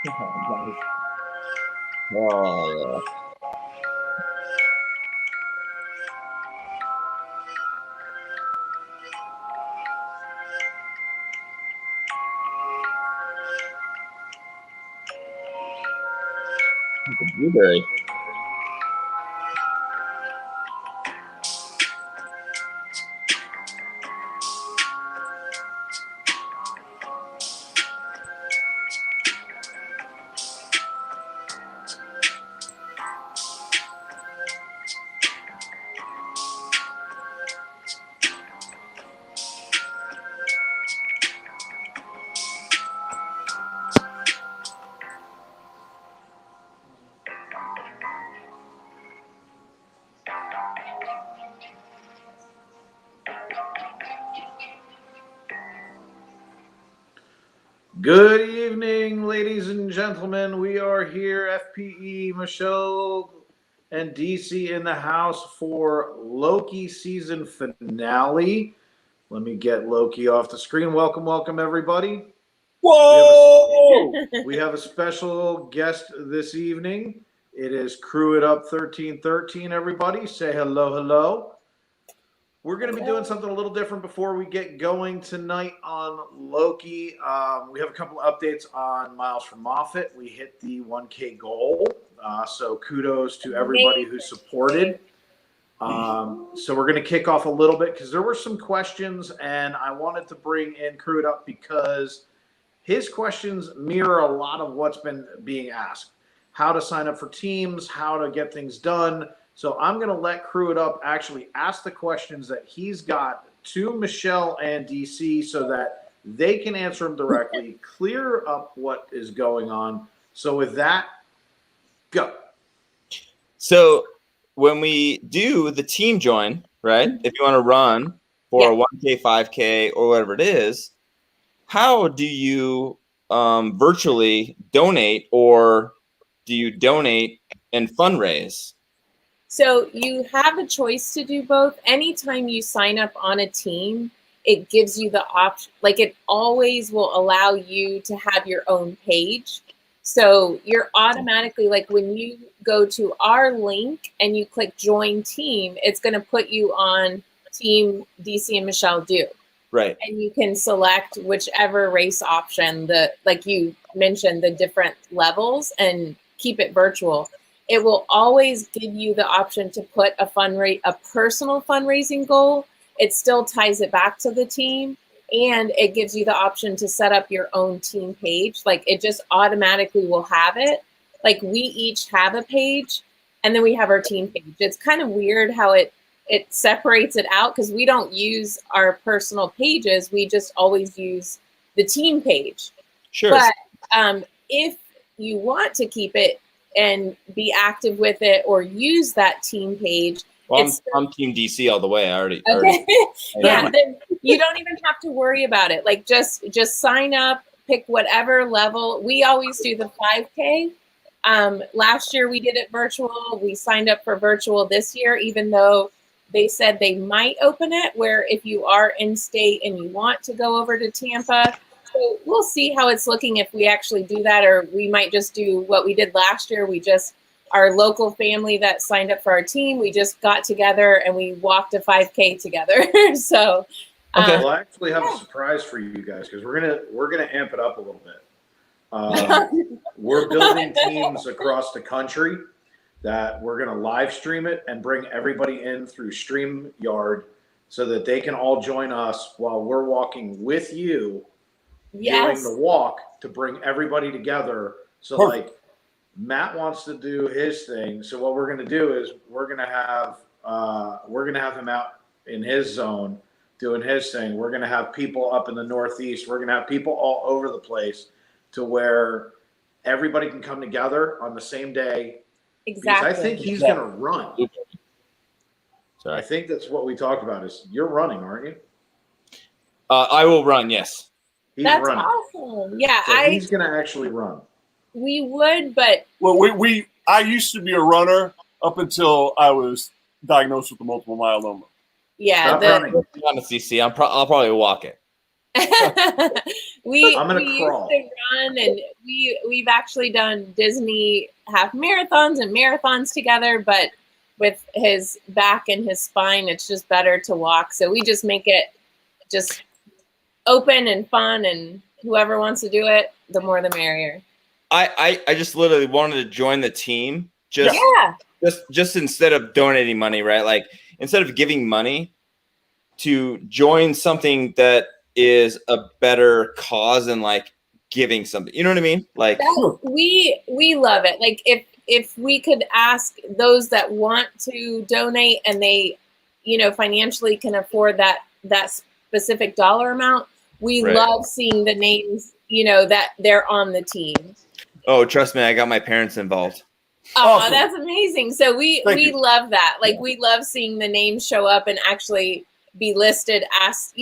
Oh, yeah. Blueberry. Good evening, ladies and gentlemen. We are here, FPE, Michelle, and DC in the house for Loki season finale. Let me get Loki off the screen. Welcome, everybody. Whoa! We have a special guest this evening. It is Crew It Up 1313, everybody. Say hello. We're going to be doing something a little different before we get going tonight on Loki. We have a couple of updates on Miles from Moffat. We hit the 1K goal, so kudos to everybody who supported. So we're going to kick off a little bit because there were some questions, and I wanted to bring in Crew It Up because his questions mirror a lot of what's been being asked. How to sign up for teams, how to get things done. So I'm going to let Crew It Up actually ask the questions that he's got to Michelle and DC so that they can answer them directly, clear up what is going on. So with that, go. So when we do the team join, right? If you want to run for 1K, 5K, or whatever it is, how do you virtually donate, or do you donate and fundraise? So you have a choice to do both. Anytime you sign up on a team, it gives you the option, like it always will allow you to have your own page. So you're automatically, like when you go to our link and you click join team, it's going to put you on team DC and Michele Do. Right. And you can select whichever race option, like you mentioned, the different levels, and keep it virtual. It will always give you the option to put a personal fundraising goal. It still ties it back to the team, and it gives you the option to set up your own team page. Like it just automatically will have it. Like we each have a page, and then we have our team page. It's kind of weird how it separates it out because we don't use our personal pages. We just always use the team page. Sure. But if you want to keep it and be active with it or use that team page. Well, I'm team DC all the way. I already. Yeah, then you don't even have to worry about it. Like just sign up, pick whatever level. We always do the 5K. Last year we did it virtual. We signed up for virtual this year, even though they said they might open it where if you are in state and you want to go over to Tampa. So we'll see how it's looking if we actually do that, or we might just do what we did last year. Our local family that signed up for our team, we just got together and we walked a 5K together. So, Well, I actually have a surprise for you guys because we're gonna amp it up a little bit. We're building teams across the country that we're gonna live stream it and bring everybody in through StreamYard so that they can all join us while we're walking with you. Doing the walk to bring everybody together. So like Matt wants to do his thing. So what we're going to do is we're going to have him out in his zone doing his thing. We're going to have people up in the Northeast. We're going to have people all over the place to where everybody can come together on the same day. Exactly. Because I think he's going to run. Sorry. I think that's what we talked about is you're running, aren't you? I will run. Yes. That's running. Awesome. Yeah, so he's going to actually run. We would, but I used to be a runner up until I was diagnosed with the multiple myeloma. Yeah, on the CC. I'll probably walk it. I'm gonna we crawl. used to run, and we've actually done Disney half marathons and marathons together, but with his back and his spine, it's just better to walk. So we just make it just open and fun, and whoever wants to do it, the more the merrier. I just literally wanted to join the team just instead of donating money, right? Like instead of giving money, to join something that is a better cause than like giving something. You know what I mean? Like we love it. Like if we could ask those that want to donate and they, financially can afford that specific dollar amount, we love seeing the names, that they're on the team. Oh, trust me, I got my parents involved. Oh, awesome. That's amazing. So we love that. Like we love seeing the names show up and actually be listed as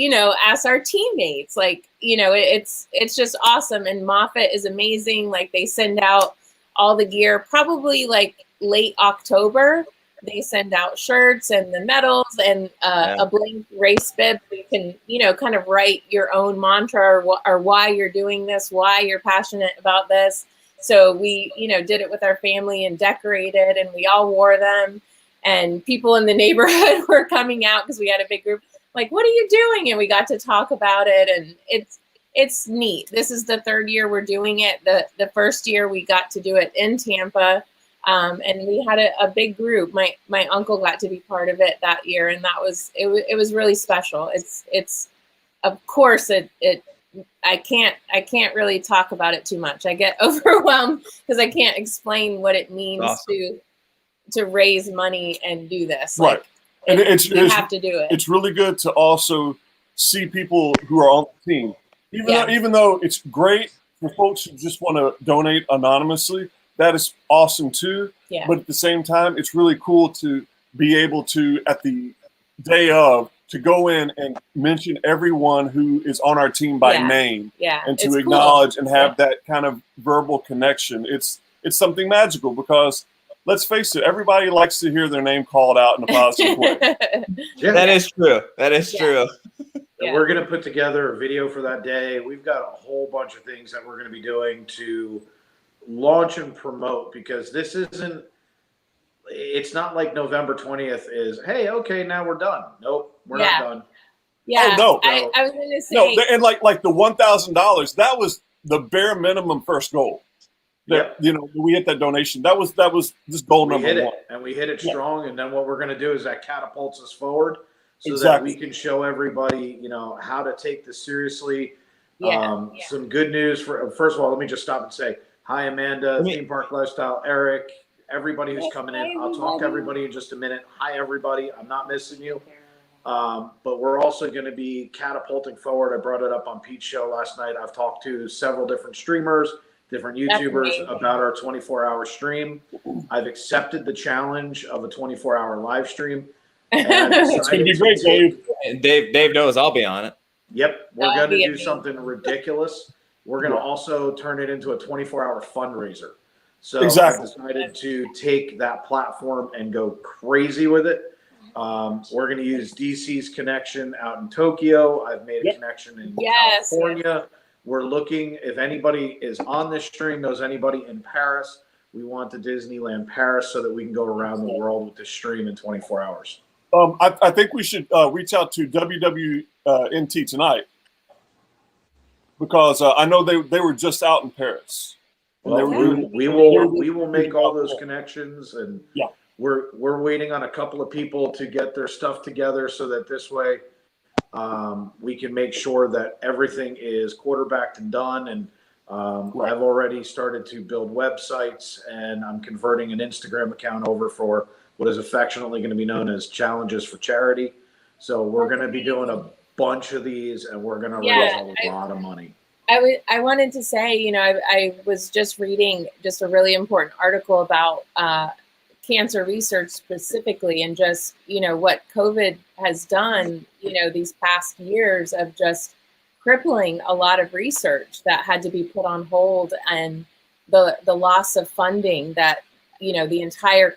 our teammates. Like, it's just awesome. And Moffat is amazing. Like they send out all the gear, probably like late October. They send out shirts and the medals and a blank race bib. You can, kind of write your own mantra or why you're doing this, why you're passionate about this. So we, did it with our family and decorated, and we all wore them. And people in the neighborhood were coming out because we had a big group. Like, what are you doing? And we got to talk about it, and it's neat. This is the third year we're doing it. The first year we got to do it in Tampa, and we had a big group. My uncle got to be part of it that year, and it was really special. It's of course I can't really talk about it too much. I get overwhelmed because I can't explain what it means to raise money and do this. Right. Like, and you have to do it. It's really good to also see people who are on the team. Even though it's great for folks who just want to donate anonymously, that is awesome too. Yeah. But at the same time, it's really cool to be able to, at the day of, to go in and mention everyone who is on our team by name, and to acknowledge and have that kind of verbal connection. It's something magical because let's face it, everybody likes to hear their name called out in a positive way. That is true. That is true. And we're going to put together a video for that day. We've got a whole bunch of things that we're going to be doing to launch and promote, because this isn't, it's not like November 20th is, hey, okay, now we're done. Nope, we're not done. Yeah. Oh, no. I was going to say. No, and like the $1,000, that was the bare minimum first goal. That, we hit that donation. That was this goal number one. And we hit it strong. And then what we're going to do is that catapults us forward so that we can show everybody, how to take this seriously. Some good news first of all, let me just stop and say, hi, Amanda, Theme Park Lifestyle, Eric, everybody who's coming in. I'll talk to everybody in just a minute. Hi, everybody. I'm not missing you. But we're also going to be catapulting forward. I brought it up on Pete's show last night. I've talked to several different streamers, different YouTubers about our 24-hour stream. I've accepted the challenge of a 24-hour live stream. And it's going to be great, Dave. And Dave knows I'll be on it. Yep. We're going to do something ridiculous. We're going to also turn it into a 24-hour fundraiser. So I decided to take that platform and go crazy with it. We're going to use DC's connection out in Tokyo. I've made a connection in California. We're looking, if anybody is on this stream, knows anybody in Paris, we want the Disneyland Paris so that we can go around the world with this stream in 24 hours. I think we should reach out to WWNT tonight, because I know they were just out in Paris. Well, we will make all those connections, and we're waiting on a couple of people to get their stuff together so that this way we can make sure that everything is quarterbacked and done. And I've already started to build websites, and I'm converting an Instagram account over for what is affectionately going to be known as Challenges for Charity. So we're going to be doing a bunch of these, and we're going to raise a lot of money. I wanted to say, I was just reading just a really important article about cancer research specifically, and just, what COVID has done, these past years of just crippling a lot of research that had to be put on hold, and the loss of funding that, the entire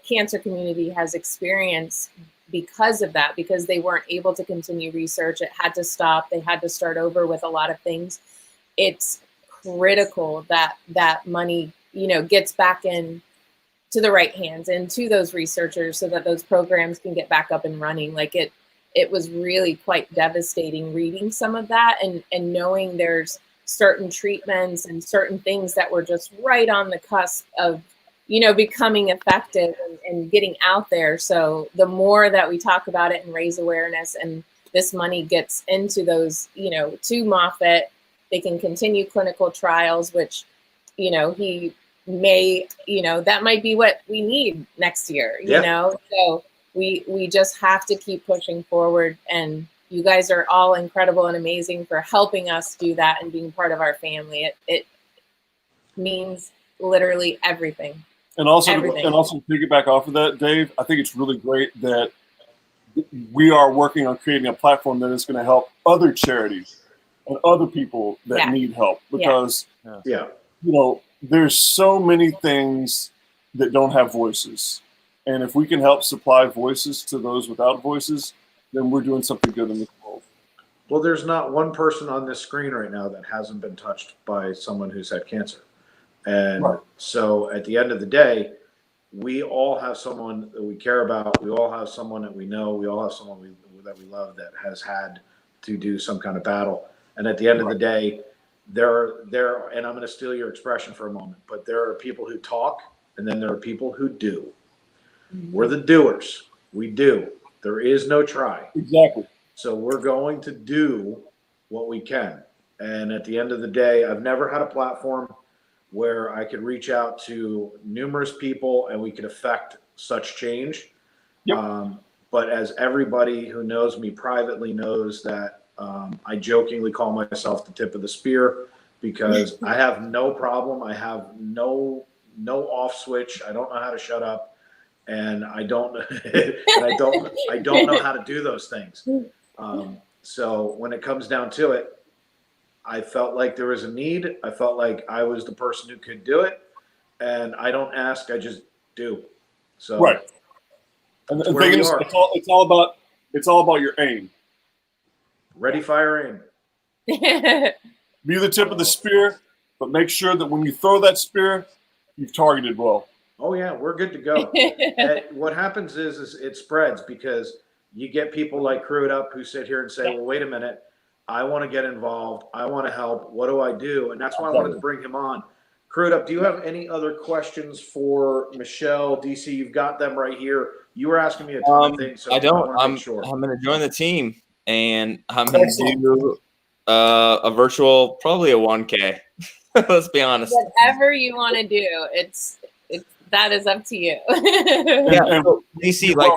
cancer community has experienced because of that, because they weren't able to continue research. It had to stop. They had to start over with a lot of things. It's critical that that money, you know, gets back in to the right hands and to those researchers so that those programs can get back up and running. Like it was really quite devastating reading some of that and knowing there's certain treatments and certain things that were just right on the cusp of, you know, becoming effective and getting out there. So the more that we talk about it and raise awareness and this money gets into those, you know, to Moffitt, they can continue clinical trials, which, you know, he may, you know, that might be what we need next year, you know? So we just have to keep pushing forward, and you guys are all incredible and amazing for helping us do that and being part of our family. It means literally everything. And also to piggyback off of that, Dave, I think it's really great that we are working on creating a platform that is going to help other charities and other people that need help, because you know, there's so many things that don't have voices. And if we can help supply voices to those without voices, then we're doing something good in the world. Well, there's not one person on this screen right now that hasn't been touched by someone who's had cancer. And so at the end of the day, we all have someone that we care about. We all have someone that we know. We all have someone that we love that has had to do some kind of battle. And at the end of the day, there, and I'm going to steal your expression for a moment, but there are people who talk, and then there are people who do. We're the doers. We do. There is no try. Exactly. So we're going to do what we can. And at the end of the day, I've never had a platform where I could reach out to numerous people and we could affect such change. But as everybody who knows me privately knows that I jokingly call myself the tip of the spear, because I have no problem. I have no off switch. I don't know how to shut up. And I don't, I don't know how to do those things. So when it comes down to it, I felt like there was a need. I felt like I was the person who could do it, and I don't ask, I just do. So and the thing is, it's all about your aim. Ready, fire, aim. Be the tip of the spear, but make sure that when you throw that spear, you've targeted well. Oh yeah, we're good to go. What happens is it spreads, because you get people like Crew It Up who sit here and say, well, wait a minute, I want to get involved. I want to help. What do I do? And that's why I wanted to bring him on. Crew It Up, do you have any other questions for Michelle, DC? You've got them right here. You were asking me a ton of things. So I don't. I'm going to join the team, and I'm going to do a virtual, probably a 1K. Let's be honest. Whatever you want to do, that is up to you. Yeah, so DC, like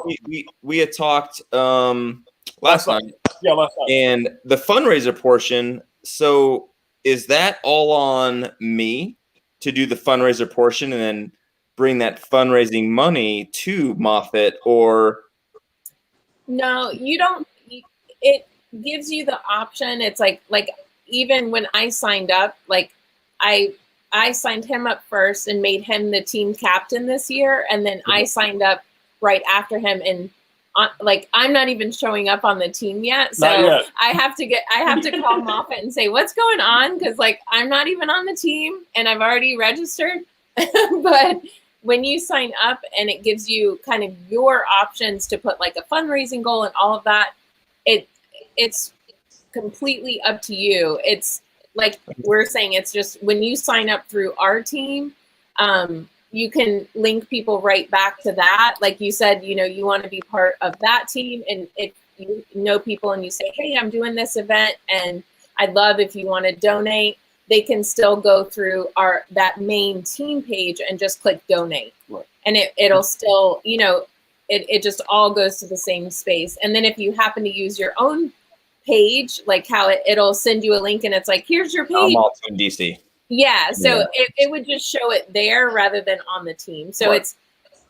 we had talked last night. Yeah, last night. And the fundraiser portion. So is that all on me to do the fundraiser portion and then bring that fundraising money to Moffitt, or? No, you don't. It gives you the option. It's like even when I signed up, like I signed him up first and made him the team captain this year. And then I signed up right after him, and I'm not even showing up on the team yet. So I have to call Moffitt and say, what's going on? Cause I'm not even on the team and I've already registered. But when you sign up and it gives you kind of your options to put like a fundraising goal and all of that, it's completely up to you. It's, like we're saying, it's just when you sign up through our team, you can link people right back to that. Like you said, you know, you want to be part of that team. And if you know people and you say, hey, I'm doing this event and I'd love if you want to donate, they can still go through that main team page and just click donate. Right. And it'll still, you know, it just all goes to the same space. And then if you happen to use your own page, like how it'll send you a link and it's like, here's your page. I'm also in DC. Yeah, so it would just show it there rather than on the team. So it's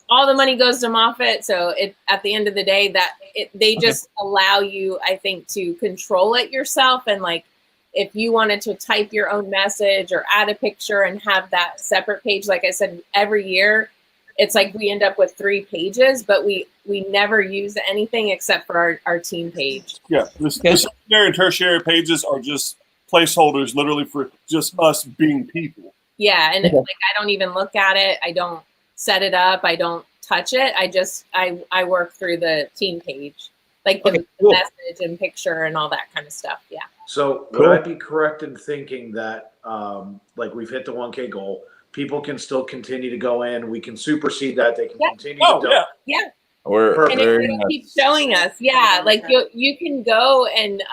all the money goes to Moffitt. So at the end of the day, they just allow you, I think, to control it yourself. And like, if you wanted to type your own message or add a picture and have that separate page, like I said, every year it's like we end up with 3 pages, but we never use anything except for our team page. Yeah, the secondary and tertiary pages are just placeholders, literally for just us being people. Yeah, and like I don't even look at it. I don't set it up. I don't touch it. I work through the team page, like the message and picture and all that kind of stuff. Yeah. So would I be correct in thinking that like we've hit the 1K goal? People can still continue to go in. We can supersede that. They can continue to go. Yeah. And it'll keep showing us. Yeah, like you can go and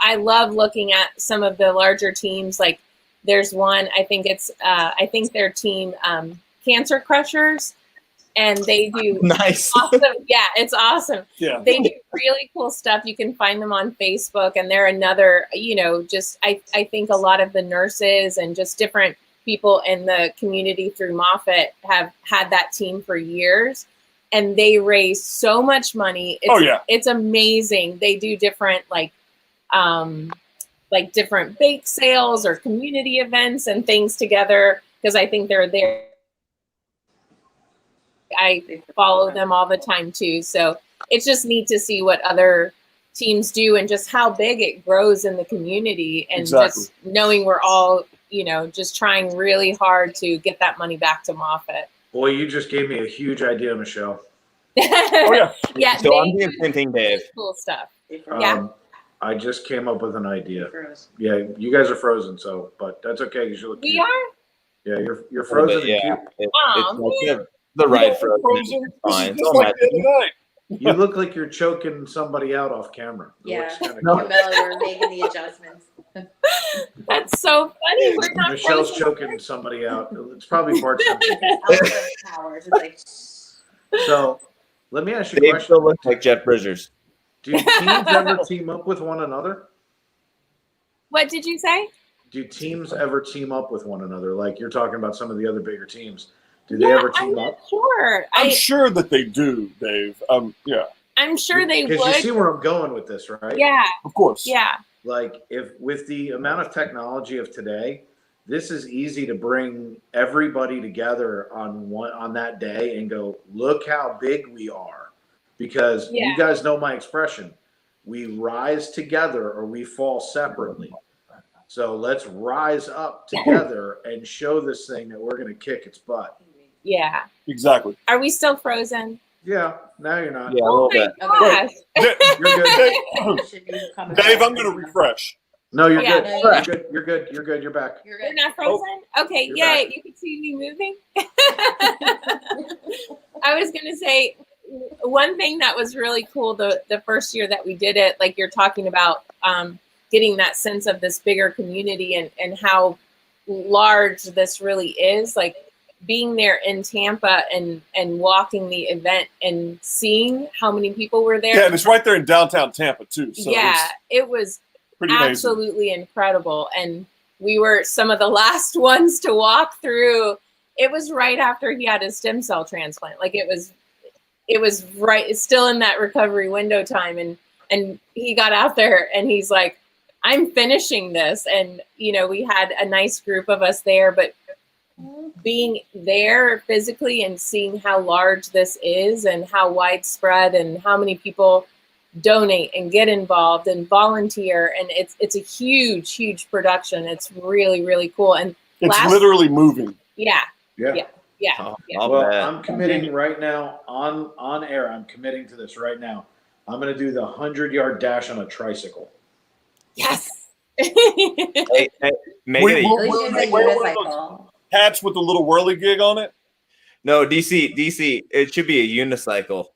I love looking at some of the larger teams. Like there's one, I think their team Cancer Crushers, and they do nice. Awesome. Yeah, it's awesome. Yeah. They do really cool stuff. You can find them on Facebook, and they're another, just I think a lot of the nurses and just different people in the community through Moffitt have had that team for years, and they raise so much money. It's amazing. They do different like different bake sales or community events and things together, because I think they're there. I follow them all the time too. So it's just neat to see what other teams do and just how big it grows in the community, and just knowing we're all, just trying really hard to get that money back to Moffitt. Boy, you just gave me a huge idea, Michelle. Yeah. So I'm doing printing, Dave. Cool stuff. I just came up with an idea. Yeah, you guys are frozen, but that's okay because you look cute. We are? Yeah, you're frozen. Yeah, and it's the right frozen. Fine. You look like you're choking somebody out off camera. Yeah, we're making the adjustments. That's so funny. We're not Michelle's choking somebody out. It's probably Bart Simpson. So, let me ask you a question. They still look like Jeff Bridgers. Do teams ever team up with one another? What did you say? Do teams ever team up with one another? Like you're talking about some of the other bigger teams. Do they ever team up? Sure. I'm sure that they do, Dave. Yeah. I'm sure they would. Because you see where I'm going with this, right? Yeah. Of course. Yeah. Like if with the amount of technology of today, this is easy to bring everybody together on that day and go, look how big we are. Because you guys know my expression. We rise together or we fall separately. So let's rise up together and show this thing that we're going to kick its butt. Yeah. Exactly. Are we still frozen? Yeah. Now you're not. Yeah, a little bit. Gosh. You're good. Dave, I'm going to refresh. No, you're good. You're good. You're good. You're good. You're back. You're not frozen? Okay. You're Yay. back. You can see me moving. I was going to say, one thing that was really cool the first year that we did it, like you're talking about, getting that sense of this bigger community and how large this really is, like being there in Tampa and walking the event and seeing how many people were there. Yeah, and it's right there in downtown Tampa too. So it was pretty absolutely incredible. And we were some of the last ones to walk through. It was right after he had his stem cell transplant. Like it was right. It's still in that recovery window time. And he got out there and he's like, I'm finishing this. And, we had a nice group of us there, but being there physically and seeing how large this is and how widespread and how many people donate and get involved and volunteer. And it's a huge, huge production. It's really, really cool. And it's literally moving. Yeah. Well, I'm committing right now on air. I'm committing to this right now. I'm going to do the 100-yard dash on a tricycle. Yes. Hey, hats with the little whirly gig on it? No, DC, it should be a unicycle.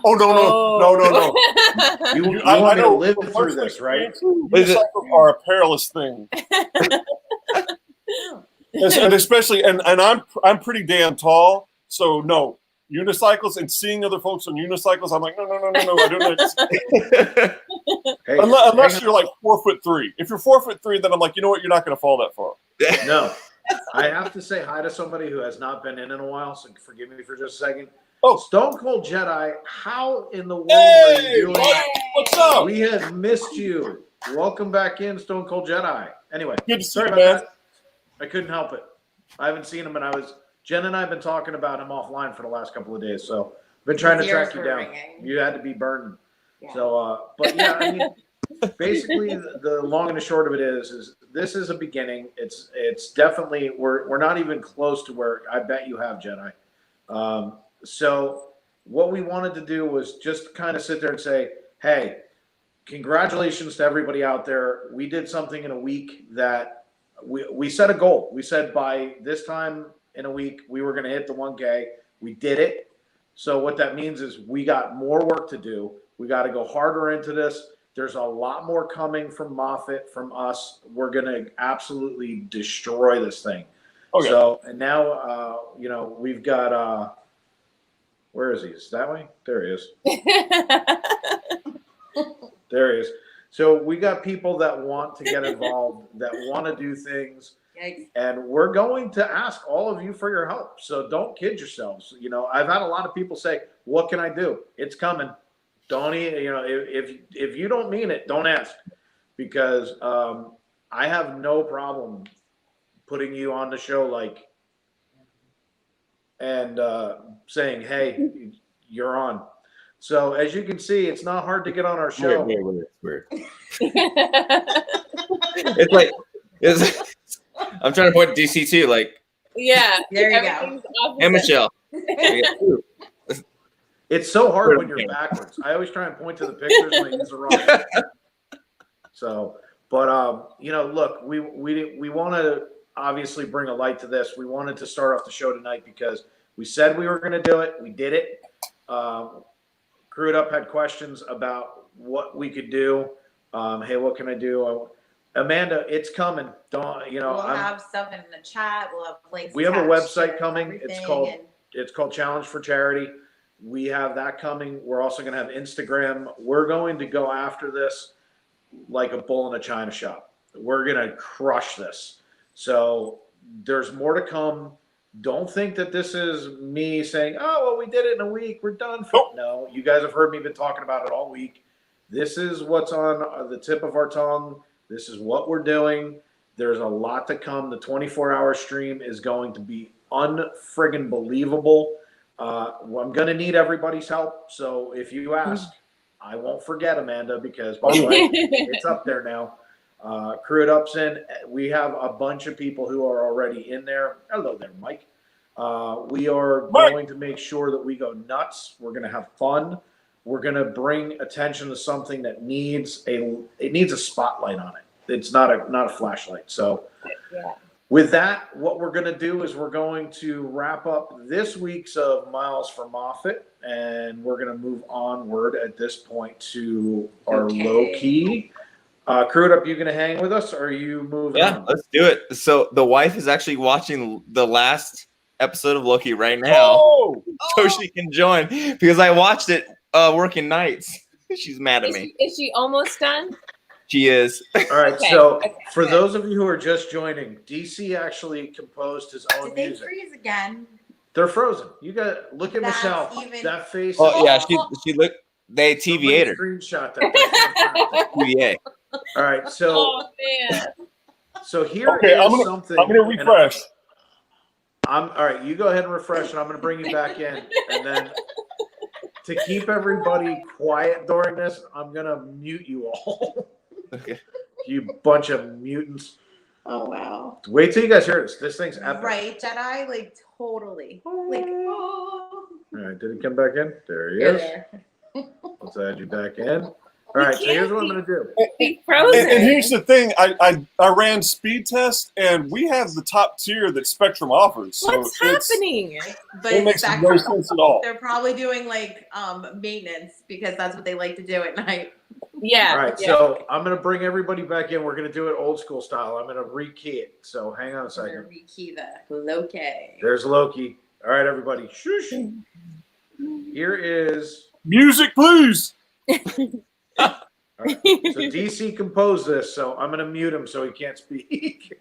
Oh, no. You want to live through this, right? Unicycles are a perilous thing. and especially, and I'm pretty damn tall, so no. Unicycles and seeing other folks on unicycles, I'm like, no, I don't know. Hey, unless you're like 4'3". If you're 4'3", then I'm like, you know what, you're not going to fall that far. No, I have to say hi to somebody who has not been in a while, so forgive me for just a second. Oh, Stone Cold Jedi, how in the world are you doing? What's up? We have missed you. Welcome back in, Stone Cold Jedi. Anyway, good to see you, about man. that. I couldn't help it. I haven't seen him, and I was Jen and I have been talking about him offline for the last couple of days, so I've been trying to track you down. Ringing. You had to be burned. Yeah. So, but yeah, I mean, basically, the long and the short of it is this is a beginning. It's definitely we're not even close to where I bet you have, Jedi. So what we wanted to do was just kind of sit there and say, hey, congratulations to everybody out there. We did something in a week that we set a goal. We said by this time in a week we were going to hit the 1K. We did it. So what that means is we got more work to do. We got to go harder into this. There's a lot more coming from Moffat, from us. We're going to absolutely destroy this thing. Okay. So, and now, you know, we've got, where is he? Is that way? There he is. There he is. So we got people that want to get involved, that want to do things. Yikes. And we're going to ask all of you for your help. So don't kid yourselves. You know, I've had a lot of people say, what can I do? It's coming. Don't, you know, if you don't mean it, don't ask, because I have no problem putting you on the show, like, and saying, hey, you're on. So as you can see, it's not hard to get on our show. Weird. It's like, I'm trying to point to DC too, like. Yeah, there you go. And Michelle. It's so hard when you're backwards. I always try and point to the pictures and I use the wrong picture. So, but you know, look, we want to obviously bring a light to this. We wanted to start off the show tonight because we said we were going to do it. We did it. Crew It Up had questions about what we could do. Hey, what can I do? Amanda, it's coming. Don't, you know, we'll have stuff in the chat. We'll have links. We have a website coming. It's called Challenge for Charity. We have that coming. We're also going to have Instagram. We're going to go after this like a bull in a china shop. We're going to crush this. So there's more to come. Don't think that this is me saying, oh, well, we did it in a week. We're done. No, you guys have heard me been talking about it all week. This is what's on the tip of our tongue. This is what we're doing. There's a lot to come. The 24-hour stream is going to be unfriggin' believable. I'm going to need everybody's help. So if you ask, I won't forget, Amanda, because by the way, it's up there now. Crew It Up's in. We have a bunch of people who are already in there. Hello there, Mike. We are going to make sure that we go nuts. We're going to have fun. We're going to bring attention to something that needs a spotlight on it. It's not a flashlight. So with that, what we're going to do is we're going to wrap up this week's of Miles for Moffat, and we're going to move onward at this point to our Loki. Crew It Up, you going to hang with us, or are you moving on? Let's do it. So the wife is actually watching the last episode of Loki right now, so she can join, because I watched it working nights. She's mad at me. Is she almost done? She is. All right. Okay. So for those of you who are just joining, DC actually composed his own music. Did they freeze again? They're frozen. You got look at Michelle. That face. Oh yeah, she looked. They TVA'd her. Screenshot that. TVA. All right. So. Oh man. So here is something. I'm gonna refresh. All right. You go ahead and refresh, and I'm gonna bring you back in, and then. To keep everybody quiet during this, I'm going to mute you all. Okay. You bunch of mutants. Oh, wow. Wait till you guys hear this. This thing's epic. Right, Jedi? Like, totally. Like, All right, did he come back in? There he is. Let's add you back in. All right, so here's what I'm going to do. And here's the thing. I ran speed tests, and we have the top tier that Spectrum offers. So what's happening? But it makes no sense at all. They're probably doing, like, maintenance, because that's what they like to do at night. Yeah. All right, so I'm going to bring everybody back in. We're going to do it old school style. I'm going to rekey it. So hang on a second. We're going to rekey the Loki. There's Loki. All right, everybody. Shush. Here is... Music, please. Right. So DC composed this, so I'm going to mute him so he can't speak.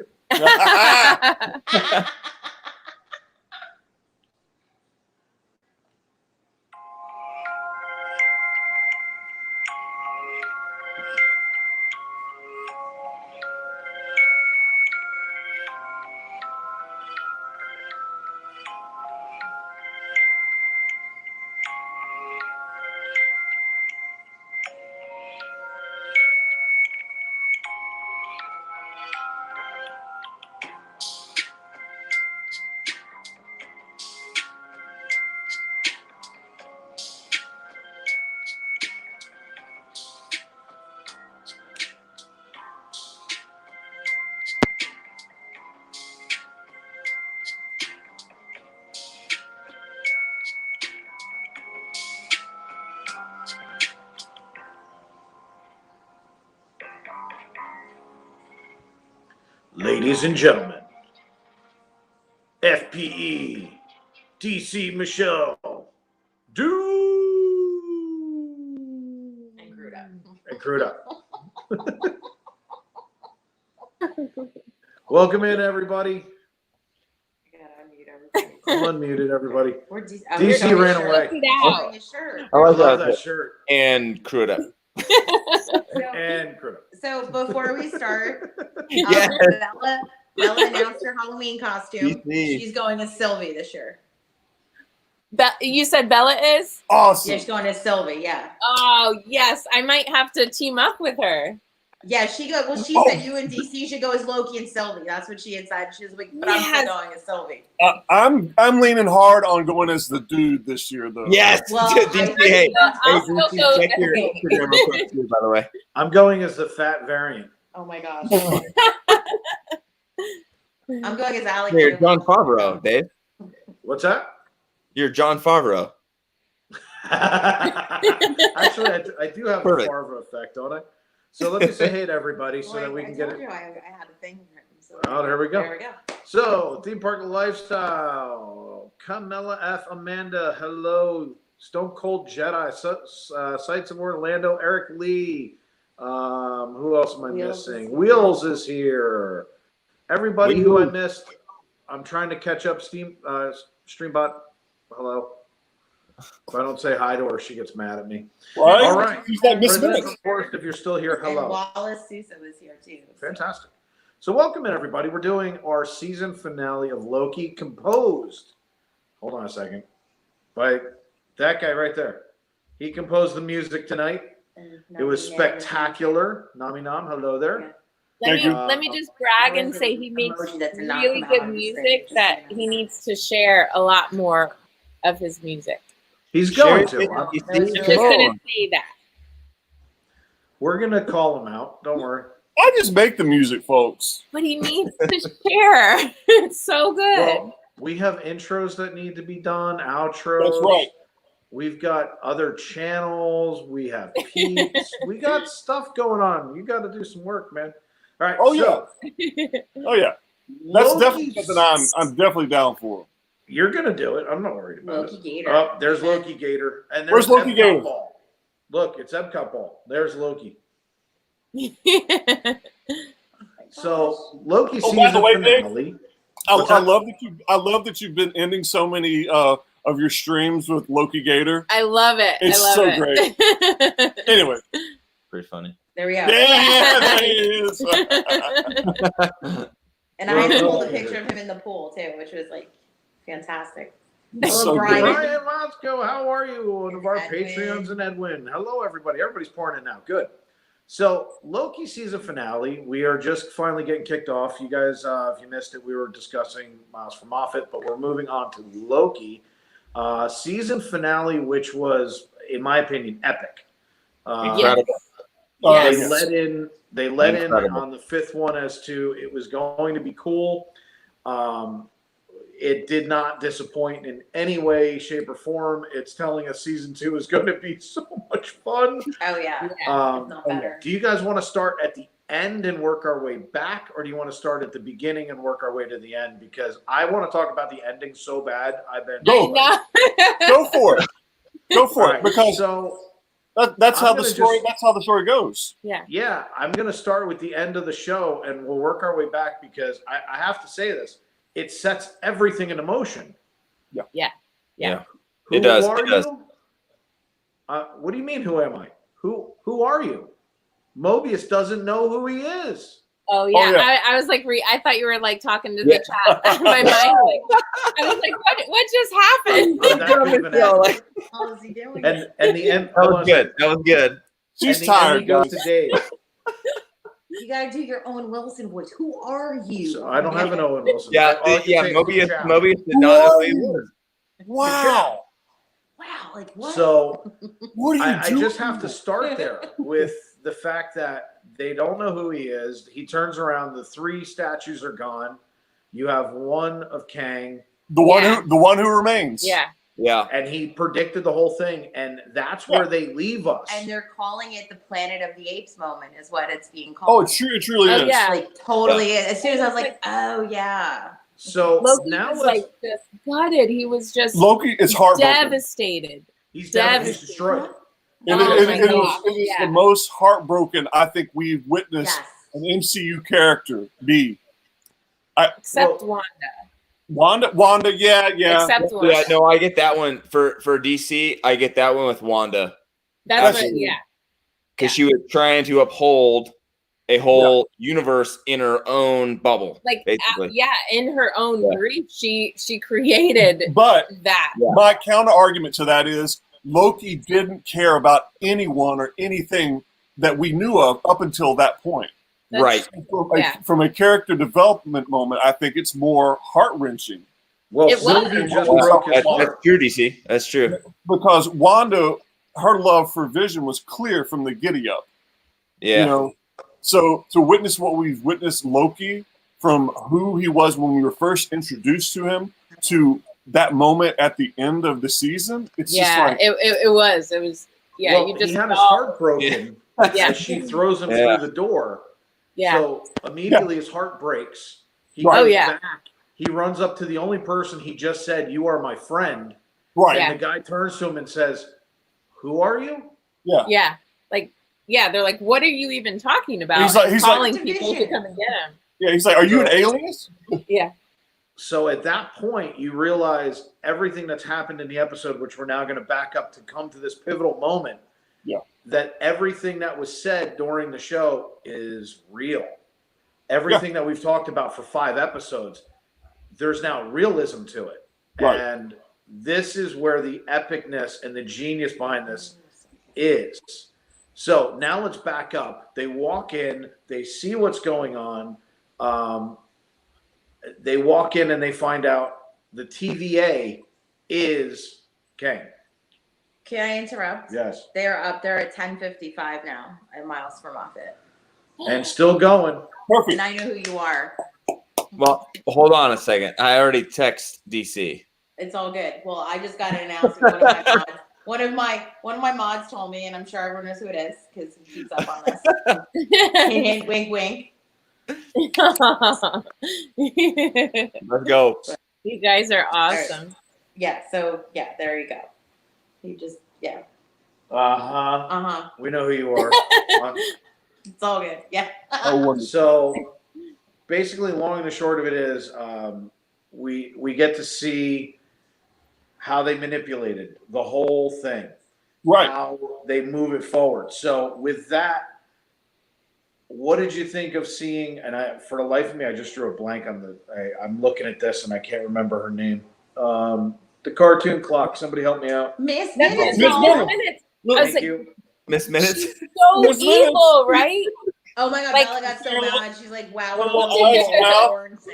Ladies and gentlemen, FPE, DC Michele Do. And Crude Up. Welcome in, everybody. I'm unmuted, everybody. DC ran away. I like that shirt. And Crude Up. And Crude Up. So before we start, Yes. Bella announced her Halloween costume. DC. She's going as Sylvie this year. You said Bella is? Awesome. Yeah, she's going as Sylvie. Yeah. Oh, yes. I might have to team up with her. Yeah, she said you and DC should go as Loki and Sylvie. That's what she had said. She was like, but I'm still going as Sylvie. I'm leaning hard on going as the dude this year, though. Yes. Well, DC, I'll still go check as your Loki. Instagram real quick, too, by the way. I'm going as the fat variant. Oh my gosh. I'm going as Alec. You're John Favreau, Dave. What's that? You're John Favreau. Actually, I do have Perfect. a Favreau effect, don't I? So let me say hey to everybody so that we can get it. I had a thing for him. So Oh, there we go. There we go. So, Theme Park Lifestyle. Carmela F. Amanda, hello. Stone Cold Jedi. Sights of Orlando. Eric Lee. Who else am I missing? Wheels is here. Everybody who I missed. I'm trying to catch up. Streambot. Hello. If I don't say hi to her, she gets mad at me. Right? All right. She's like Miss President Minutes. Forrest, if you're still here, hello. And Wallace Sousa was here too. Fantastic. So welcome in, everybody. We're doing our season finale of Loki, composed. Hold on a second. By that guy right there. He composed the music tonight. It was spectacular. Nami Nam, hello there. Let me just brag and say he makes really good music that he needs to share a lot more of his music. He's going to. I'm just going to say that. We're going to call him out. Don't worry. I just make the music, folks. But he needs to share. It's so good. Well, we have intros that need to be done, outros. That's right. We've got other channels. We have peeps. We got stuff going on. You got to do some work, man. All right. Oh, so, yeah. Oh, yeah. That's definitely Loki's- something I'm definitely down for. You're going to do it. I'm not worried about Loki it. Gator. Oh, there's Loki Gator. And Where's there's Loki Epcot Gator? Ball. Look, it's Epcot Ball. There's Loki. So Loki Oh, season by the way, Dave, finale. I What's that? love that you've been ending so many of your streams with Loki Gator. I love it. It's I love so it. great. Anyway. Pretty funny. There we go. Yeah, there he is. And I had to hold a picture of him in the pool too, which was like fantastic. So Brian. good. Brian Lotzko, how are you? One of our Edwin. Patreons and Edwin. Hello, everybody. Everybody's pouring in now. Good. So, Loki season finale. We are just finally getting kicked off. You guys, if you missed it, we were discussing Miles from Moffat, but we're moving on to Loki. Season finale, which was, in my opinion, epic. Incredible. Yes. They let in Incredible. on the fifth one as to it was going to be cool. It did not disappoint in any way, shape, or form. It's telling us season 2 is going to be so much fun. Oh yeah. It's not better. Do you guys want to start at the end and work our way back, or do you want to start at the beginning and work our way to the end? Because I want to talk about the ending so bad. I've been Go for it. Go for All right, it. Because so that's how I'm the gonna story. just- That's how the story goes. yeah, I'm going to start with the end of the show, and we'll work our way back because I have to say this. It sets everything into motion. Yeah. Who It does, are it does. you? What do you mean, who am I? Who are you? Mobius doesn't know who he is. Oh yeah. yeah. I was like, I thought you were like talking to the chat. My mind, I was like, what just happened? Oh, that could have been accurate. How is he doing? And the end. That was good. That was good. She's and the tired, ending goes guys. to Dave. You gotta do your Owen Wilson voice. Who are you? So I don't have an Owen Wilson. Yeah, All I can say is Mobius. good job. Mobius did not know who he was. Wow. Wow, like what? So What are you I doing? just have to start there with the fact that they don't know who he is. He turns around. The 3 statues are gone. You have one of Kang. The one who remains. Yeah. Yeah. And he predicted the whole thing, and that's where they leave us. And they're calling it the Planet of the Apes moment, is what it's being Oh, called. it truly is. Yeah. Like totally. As soon as I was like, oh yeah. So Loki now was like just gutted. He was just Loki is heartbroken. devastated. he's devastated. destroyed. It is the most heartbroken I think we've witnessed an MCU character be. Except Wanda, yeah. Except Wanda. Yeah, no, I get that one for DC. I get that one with Wanda. That's what, yeah. Because she was trying to uphold a whole universe in her own bubble. Like, basically. In her own grief, she created that. My counter argument to that is Loki didn't care about anyone or anything that we knew of up until that point. Right. From a character development moment, I think it's more heart-wrenching. Well, Sylvie just broke his heart. That's true, DC. That's true. Because Wanda, her love for Vision was clear from the giddy up. Yeah. You know, so to witness what we've witnessed Loki, from who he was when we were first introduced to him to that moment at the end of the season, it's just like it was. Well, you just he had his heart broken as she throws him Yeah. through the door. Yeah. So immediately his heart breaks. He Right. goes back. He runs up to the only person he just said, "You are my friend." right. And the guy turns to him and says, "Who are you?" Yeah. Yeah. Like, they're like, what are you even talking about? He's like- And he's calling like- people to come and get him. Yeah, he's like, "Are you an alien?" Yeah. So at that point, you realize everything that's happened in the episode, which we're now going to back up to come to this pivotal moment. Yeah. That everything that was said during the show is real. Everything that we've talked about for 5 episodes, there's now realism to it. Right. And this is where the epicness and the genius behind this is. So now let's back up. They walk in, they see what's going on. They walk in and they find out the TVA is Kang. Can I interrupt? Yes. They are up there at 10:55 now at Miles for Muppet. And still going. Perfect. And I know who you are. Well, hold on a second. I already text DC. It's all good. Well, I just got an announcement. One of my mods, one of my mods told me, and I'm sure everyone knows who it is because he keeps up on this. Hint, hint, wink, wink. Let's go. You guys are awesome. Yeah. So yeah, there you go. You just Uh-huh. We know who you are. It's all good. Yeah. So basically, long and the short of it is we get to see how they manipulated the whole thing. Right. How they move it forward. So with that, what did you think of seeing, and for the life of me, I just drew a blank on I'm looking at this and I can't remember her name. The cartoon clock. Somebody help me out. Miss That's Minutes. Miss Mom. Minutes. Thank you. Miss Minutes. She's so Miss evil, right? Oh my God, Like- Bella got so mad. She's like, wow.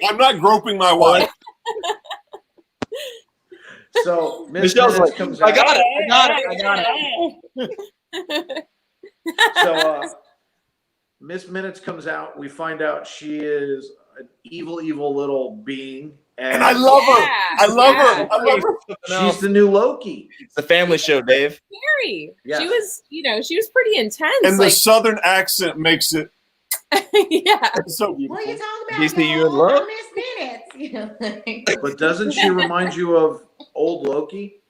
I'm not groping my wife. So Miss Michelle's Minutes like, comes I out. got it. So Miss Minutes comes out. We find out she is an evil little being. And I love her. I love her. I love her. She's the new Loki. It's a family show, Dave. Scary. Yes. She was, she was pretty intense. And the like, southern accent makes it yeah. so What are you beautiful. talking about? DC, you in y'all? love? I'm Miss Minutes. You know, like- But doesn't she remind you of old Loki?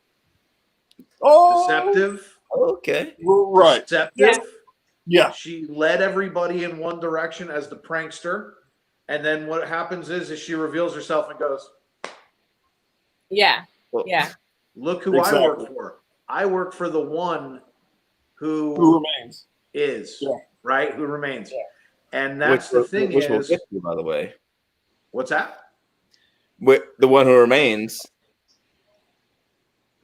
Oh, Deceptive. Okay. right. Deceptive. Yeah. She led everybody in one direction as the prankster. And then what happens is she reveals herself and goes, Yeah. Well, Yeah. look who I work for. I work for the one Who who remains? is, Yeah. right? Who remains. Yeah. And that's the thing which we'll is, get to, by the way. what's that? The one who remains.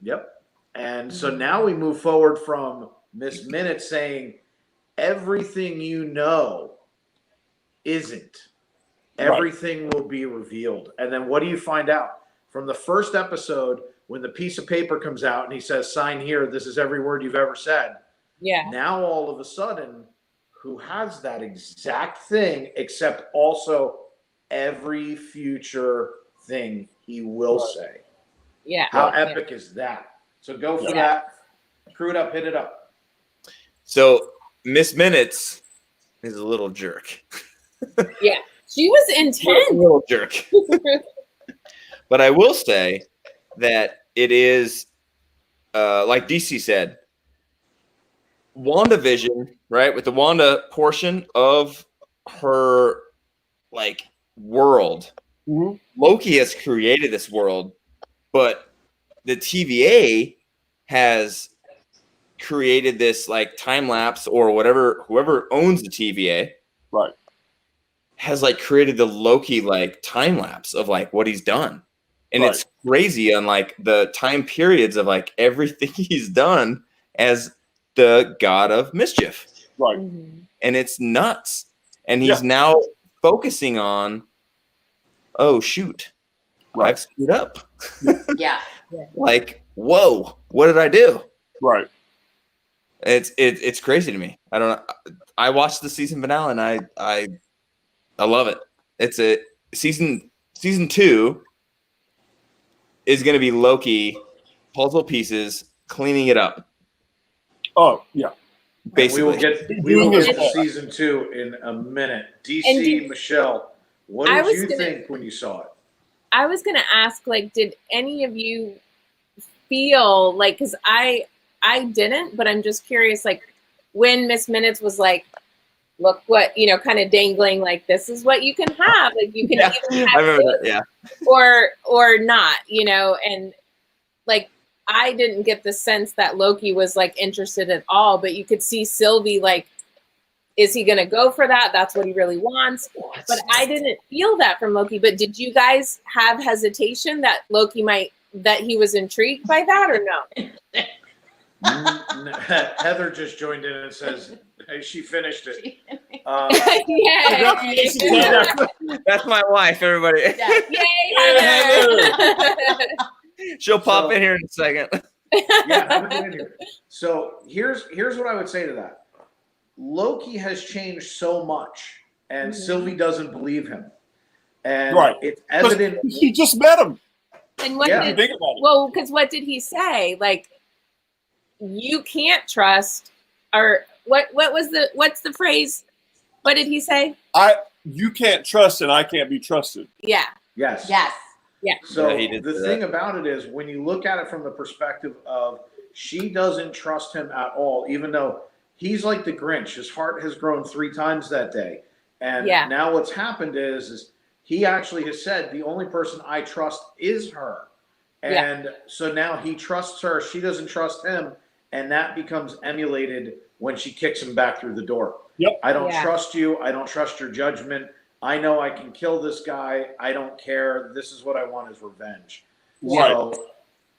Yep. And so now we move forward from Miss Minute saying everything you know isn't. Everything will be revealed. And then what do you find out? From the first episode, when the piece of paper comes out and he says, sign here, this is every word you've ever said. Yeah. Now all of a sudden, who has that exact thing, except also every future thing he will say. Yeah. How Yeah. epic is that? So go for that. Screw it up, hit it up. So Miss Minutes is a little jerk. Yeah, she was intense. A little jerk. But I will say that it is, like DC said, WandaVision, right? With the Wanda portion of her like world, Loki has created this world, but the TVA has created this like time lapse or whatever. Whoever owns the TVA, right, has like created the Loki like time lapse of like what he's done, and right. it's crazy on like the time periods of like everything he's done as the god of mischief, right? And it's nuts. And he's now focusing on, oh shoot, I've screwed up. Yeah. Like, whoa, what did I do? Right. It's crazy to me. I don't know. I watched the season finale and I love it. It's a season 2 is going to be Loki puzzle pieces cleaning it up. Oh yeah. Basically, we will get to season 2 in a minute. DC Michelle, what did you think when you saw it? I was going to ask, like, did any of you feel like, because I didn't, but I'm just curious, like, when Miss Minutes was like, look what, kind of dangling, like, this is what you can have. Like, you can either have I remember that, or not, and like, I didn't get the sense that Loki was like interested at all, but you could see Sylvie like, is he going to go for that? That's what he really wants. But I didn't feel that from Loki. But did you guys have hesitation that Loki that he was intrigued by that or no? Heather just joined in and says she finished it. That's my wife, everybody. Yeah. Yay, Heather. She'll pop in here in a second. Have it in here. So here's what I would say to that. Loki has changed so much, and Sylvie doesn't believe him, and it's evident. He just met him. And what did think about it? Well, because what did he say? Like, you can't trust, or what's the phrase? What did he say? You can't trust, and I can't be trusted. Yeah. Yes. Yes. Yeah. So the thing about it is, when you look at it from the perspective of she doesn't trust him at all, even though he's like the Grinch. His heart has grown 3 times that day. And now what's happened is he actually has said, the only person I trust is her. And so now he trusts her. She doesn't trust him. And that becomes emulated when she kicks him back through the door. Yep. I don't trust you. I don't trust your judgment. I know I can kill this guy. I don't care. This is what I want is revenge. Right. So,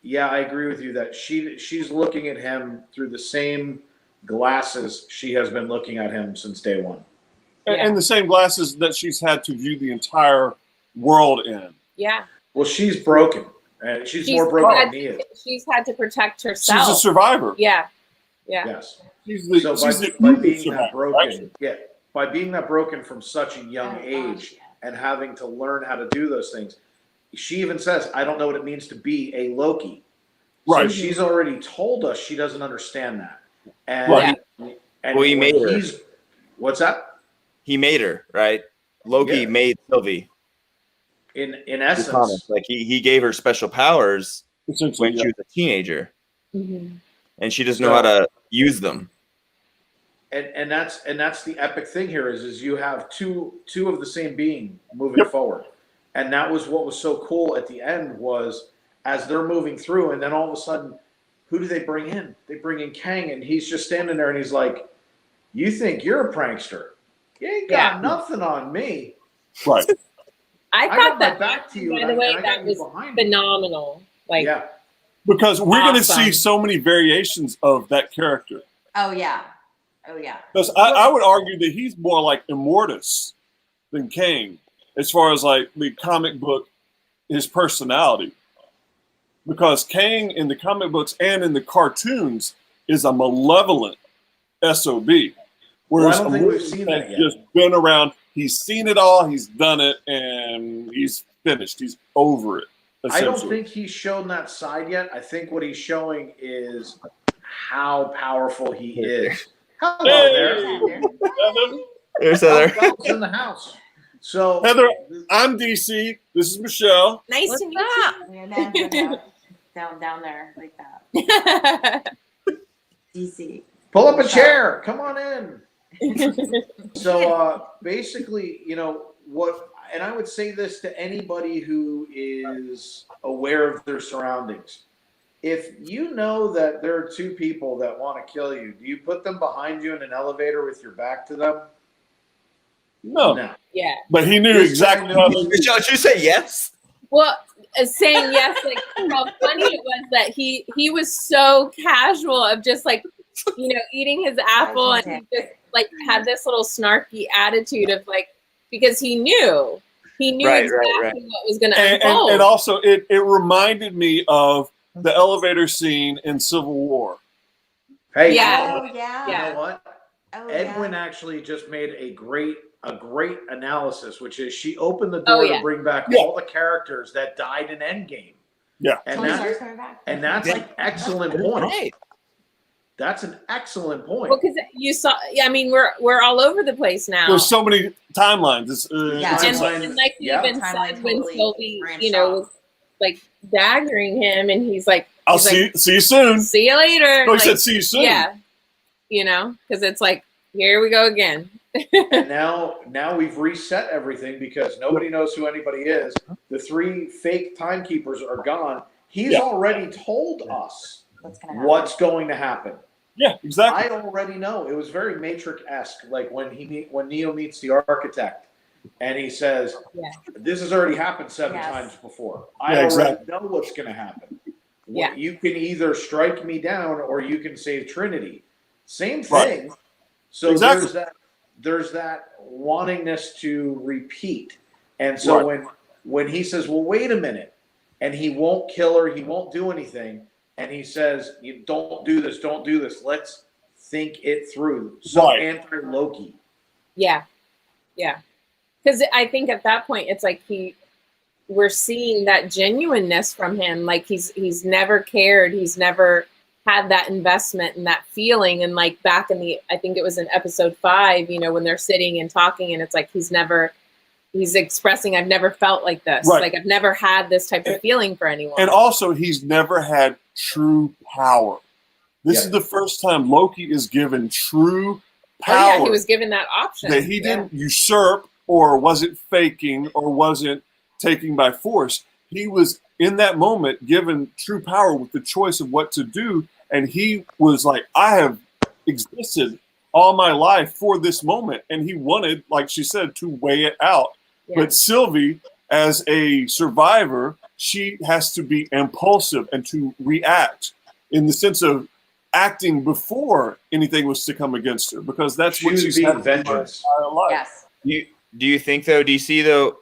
yeah, I agree with you that she's looking at him through the same glasses she has been looking at him since day one. And the same glasses that she's had to view the entire world in. Yeah. Well, she's broken. And she's more broken than he is. She's had to protect herself. She's a survivor. Yeah. Yeah. Yes. By being that broken, by being that broken from such a young age and having to learn how to do those things, she even says, I don't know what it means to be a Loki. Right. So she's already told us she doesn't understand that. And, and he made her. What's that? He made her, right? Loki made Sylvie. In essence. Like he gave her special powers when she was a teenager. Mm-hmm. And she doesn't know how to use them. And that's the epic thing here is you have two of the same being moving forward. And that was what was so cool at the end was as they're moving through, and then all of a sudden, who do they bring in? They bring in Kang, and he's just standing there and he's like, you think you're a prankster. You ain't got nothing on me. Right. I thought that, back to you, by the way, that was phenomenal. Like, because we're going to see so many variations of that character. Oh, yeah. Oh, yeah. Because I would argue that he's more like Immortus than Kang, as far as like the comic book, his personality. Because Kang in the comic books and in the cartoons is a malevolent SOB. Whereas I don't think we've seen that yet. Just been around, he's seen it all, he's done it, and he's finished. He's over it. I don't think he's shown that side yet. I think what he's showing is how powerful he is. Hello there. There's Heather. Heather's in the house. So Heather, I'm DC. This is Michelle. Nice to meet you. Down there like that. DC. Pull up a chair. Come on in. So basically, you know what, and I would say this to anybody who is aware of their surroundings. If you know that there are two people that want to kill you, do you put them behind you in an elevator with your back to them? No. Yeah. But he knew exactly how to. Did you say yes? Well, saying yes, like how funny it was that he was so casual of just like, you know, eating his apple, and he just like had this little snarky attitude of like, because he knew exactly what was going to unfold. And also it reminded me of the elevator scene in Civil War. Hey, yeah. You know what? Edwin actually just made a great analysis, which is she opened the door to bring back all the characters that died in Endgame. Yeah. And that's an excellent point. Right. That's an excellent point. Well, because you saw, I mean, we're all over the place now. There's so many timelines. And like you even said, when Sylvie, you know, was like daggering him, and he's like, see you soon. See you later. No, he said see you soon. Yeah. You know, because it's like, here we go again. And now we've reset everything because nobody knows who anybody is. The 3 fake timekeepers are gone. He's already told us what's going to happen. Yeah, exactly. I already know. It was very Matrix-esque, like when Neo meets the architect, and he says, "This has already happened 7 times before. I already know what's going to happen. Yeah. You can either strike me down, or you can save Trinity. Same thing." Right. So there's that wantingness to repeat, and so when he says, "Well, wait a minute," and he won't kill her, he won't do anything. And he says, "You don't do this. Don't do this. Let's think it through." So anti-Loki. Yeah, yeah. Because I think at that point it's like we're seeing that genuineness from him. Like he's never cared. He's never had that investment and that feeling. And like back in I think it was in episode 5, you know, when they're sitting and talking, and it's like he's expressing, "I've never felt like this. Right. Like I've never had this type of feeling for anyone." And also, he's never had true power. This is the first time Loki is given true power. Oh, yeah, he was given that option. That he didn't usurp or wasn't faking or wasn't taking by force. He was, in that moment, given true power with the choice of what to do. And he was like, I have existed all my life for this moment. And he wanted, like she said, to weigh it out. Yeah. But Sylvie, as a survivor, she has to be impulsive and to react in the sense of acting before anything was to come against her, because that's what she's had vengeance. Yes. Do you think though, DC though,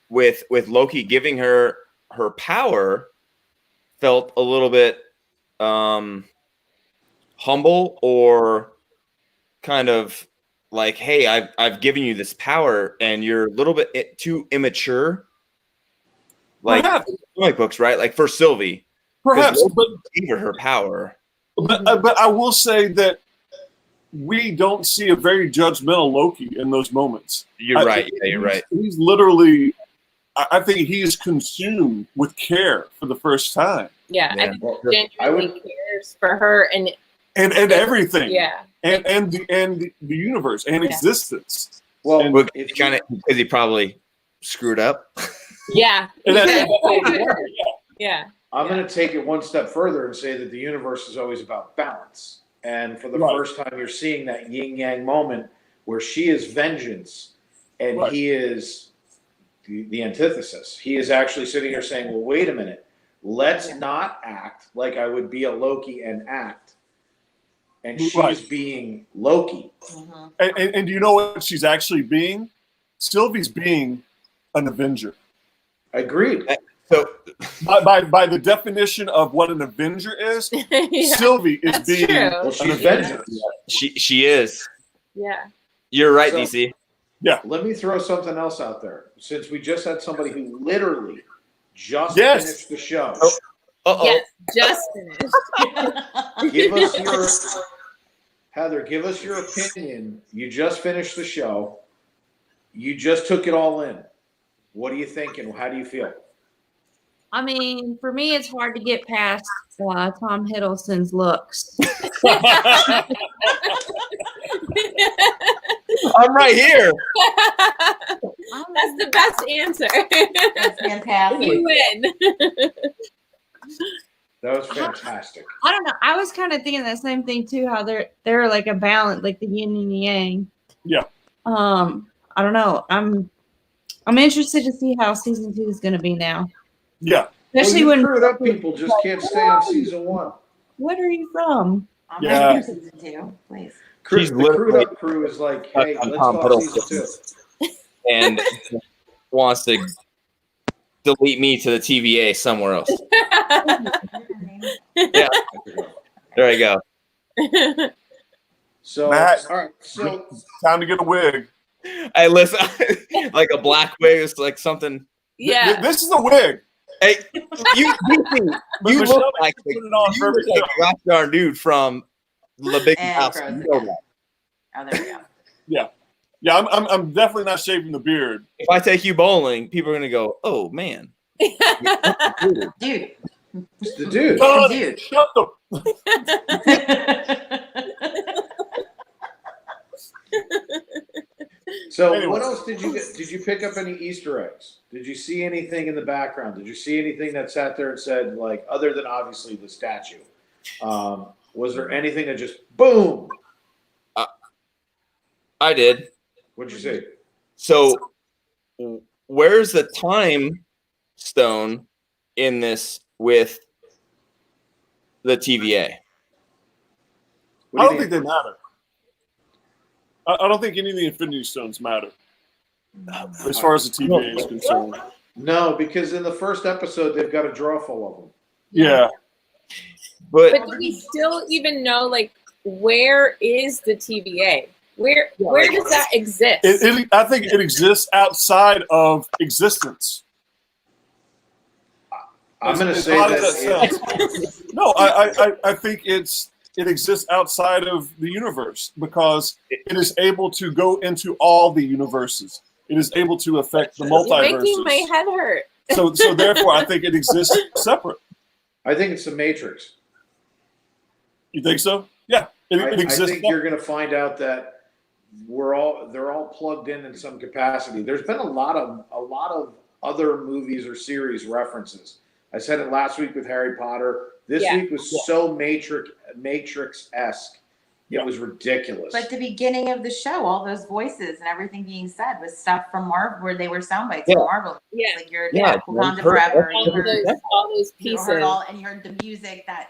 with Loki giving her power, felt a little bit humble, or kind of like, hey, I've given you this power and you're a little bit too immature? Like comic books, right? Like for Sylvie, perhaps, but gave her power. But I will say that we don't see a very judgmental Loki in those moments. You're right. Yeah, you're right. He's literally, I think he is consumed with care for the first time. Yeah. I think he genuinely cares for her and everything. Yeah. And the universe and existence. Well, it's kind of because he probably screwed up. Yeah. Yeah. I'm going to take it one step further and say that the universe is always about balance. And for the first time, you're seeing that yin-yang moment where she is vengeance and he is the antithesis. He is actually sitting here saying, well, wait a minute. Let's not act like I would be a Loki and act. And she's being Loki. Mm-hmm. And do you know what she's actually being? Sylvie's being an Avenger. Agreed. So, by the definition of what an Avenger is, Sylvie is being an Avenger. She is. Yeah. You're right, DC. Yeah. Let me throw something else out there. Since we just had somebody who literally just Yes. finished the show. Uh-oh. Yes, just finished. Give us your Heather. Give us your opinion. You just finished the show. You just took it all in. What are you thinking? How do you feel? I mean, for me, it's hard to get past Tom Hiddleston's looks. I'm right here. That's the best answer. That's fantastic. You win. That was fantastic. I don't know. I was kind of thinking that same thing too. How they're like a balance, like the yin and yang. Yeah. I don't know. I'm interested to see how season 2 is going to be now. Yeah. Especially Well, when screwed up people just can't stay on season 1. What are you from? I'm Yeah. ready for season 2, please. She's The crewed literally up crew is like, hey, on let's Tom talk season Hiddleston. 2. And wants to delete me to the TVA somewhere else. Yeah, there you go. So, Matt. all right. So, Time to get a wig. Hey, listen, like a black wig is like something. Yeah. This is a wig. Hey, you Michelle look like put it on for every a rock star dude from the Big And House. Frozen, You know yeah. that. Oh, there we go. Yeah, I'm definitely not shaving the beard. If I take you bowling, people are gonna go, "Oh man." Dude. it's the dude. God, Dude. shut the. So, Anyway. what else did you get? Did you pick up any Easter eggs? Did you see anything in the background? Did you see anything that sat there and said, like, other than obviously the statue? Was there anything that just boom? I did. What'd you see? So, where's the time stone in this with the TVA? What I do don't you think they matter. I don't think any of the Infinity Stones matter as far as the TVA is concerned. No, because in the first episode they've got a drawer full of them. Yeah. But But do we still even know, like, where is the TVA? Where does that exist? I think it exists outside of existence. I'm going to As say odd that. as sounds. No, I think it exists outside of the universe because it is able to go into all the universes. It is able to affect the You're making my multiverses. head hurt. So therefore, I think it exists separate. I think it's the Matrix. You think so? Yeah, it I exists. think you're going to find out that they're all plugged in some capacity. There's been a lot of other movies or series references. I said it last week with Harry Potter. This week was so Matrix-esque. It was ridiculous. But the beginning of the show, all those voices and everything being said was stuff from Marvel, where they were sound bites from Marvel. Yeah. Like you're Yeah, Wakanda Forever. All You heard, those you pieces. heard and you heard the music that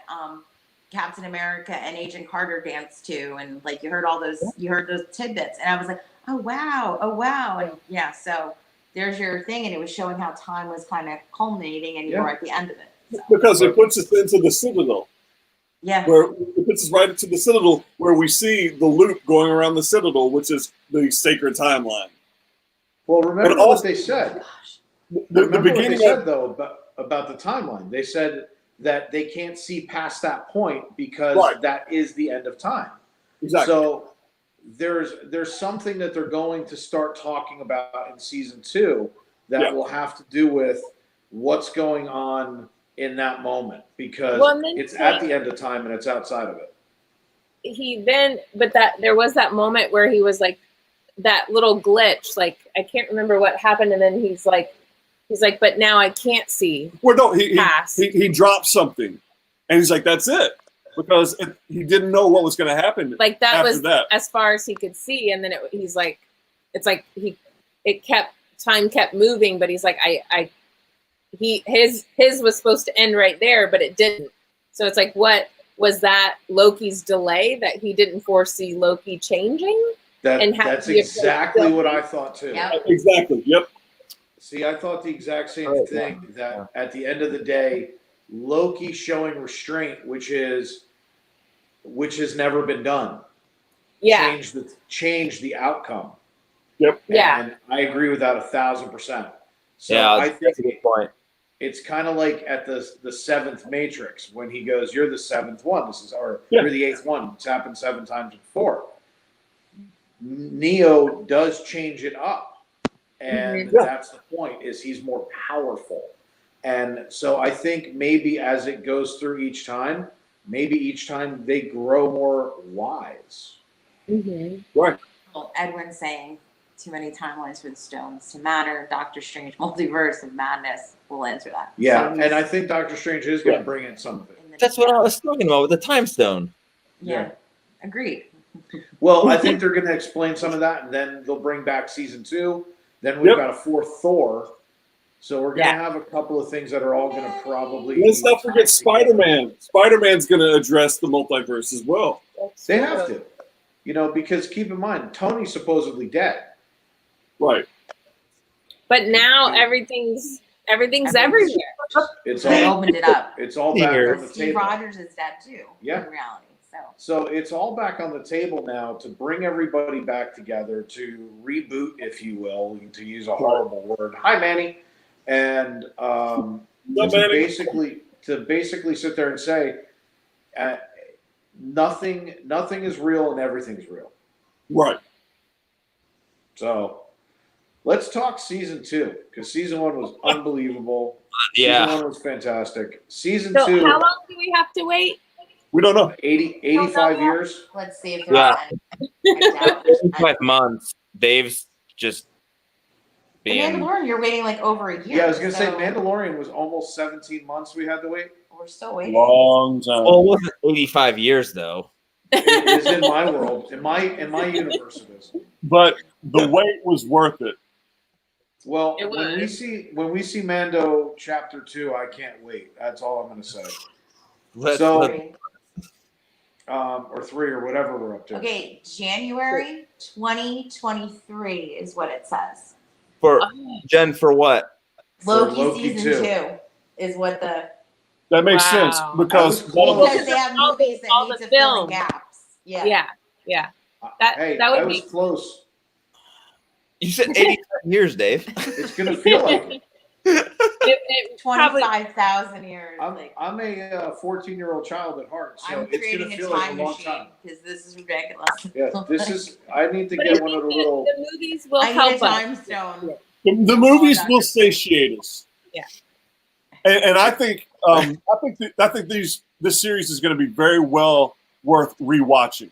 Captain America and Agent Carter danced to, and like you heard those tidbits, and I was like, oh wow, and yeah, so there's your thing, and it was showing how time was kind of culminating, and you were at the end of it. So. Because it puts us into the Citadel, Yeah. where it puts us right into the Citadel, where we see the loop going around the Citadel, which is the sacred timeline. Well, remember But also- what they said. The Remember what they beginning said of though about the timeline. They said that they can't see past that point because Right. that is the end of time. exactly. So there's something that they're going to start talking about in season 2 that will have to do with what's going on in that moment because it's at the end of time and it's outside of it. There was that moment where he was like, that little glitch, like I can't remember what happened, and then he's like, but now I can't see. Well, no, past. he dropped something, and he's like, "That's it," because he didn't know what was going to happen. Like that after was that. as far as he could see, and then he's like, it's like time kept moving, but he's like, his was supposed to end right there, but it didn't. So it's like, what was that Loki's delay that he didn't foresee Loki changing? That's exactly what I thought too. Yep. Exactly. Yep. See, I thought the exact same thing, that at the end of the day, Loki showing restraint, which has never been done. Yeah. Change the outcome. Yep. Yeah. And I agree with that 1,000%. So yeah, I that's a good point. it's kind of like at the seventh Matrix when he goes, "You're the seventh one. You're the eighth one. It's happened 7 times before." Neo does change it up, and that's the point. Is he's more powerful, and so I think maybe as it goes through each time, maybe each time they grow more wise. Right. Well, Edwin's saying too many timelines for the stones to matter. Doctor Strange, multiverse of madness will answer that. Yeah, So and I think Doctor Strange is going to bring in some of it. That's what I was talking about with the time stone. Yeah, agreed. Well, I think they're going to explain some of that, and then they'll bring back season 2. Then we've got a 4th Thor. So we're going to have a couple of things that are all going to probably. Let's not forget Spider-Man. Spider-Man's going to address the multiverse as well. They have to, because keep in mind, Tony's supposedly dead. Right. But now everything's everywhere. It's They all opened it up. It's all back on the Steve table. Rogers is dead too. Yeah. In reality. So it's all back on the table now to bring everybody back together, to reboot, if you will, to use a horrible word. Hi, Manny. And basically sit there and say, nothing is real and everything's real. Right. So let's talk season 2, because season 1 was unbelievable. Yeah. Season 1 was fantastic. Season So 2. how long do we have to wait? We don't know. 85 years. Let's see if there's any. 5 months. Dave's just The being. Mandalorian, you're waiting like over a year. Yeah, I was going to say Mandalorian was almost 17 months we had to wait. We're still waiting. Long time. Well, it wasn't 85 years though. It is in my world. In my universe it is. But the wait was worth it. Well, It when we see Mando chapter 2, I can't wait. That's all I'm going to say. Or 3 or whatever we're up to. Okay, January 2023 is what it says. For Jen, for what? Loki season 2 is what the That makes sense because they have movies that all need the to fill in film. gaps. Yeah. That would I be was close. You said 85 years, Dave. It's going to feel like it probably 25,000 years. I'm a 14-year-old child at heart, so I'm it's going creating to a feel like a time long machine time. because this is ridiculous. Yeah, this is. I need to but get I one of think the little. the movies will I need help a us. time stone. the movies will satiate us. Yeah. And I think this series is going to be very well worth rewatching.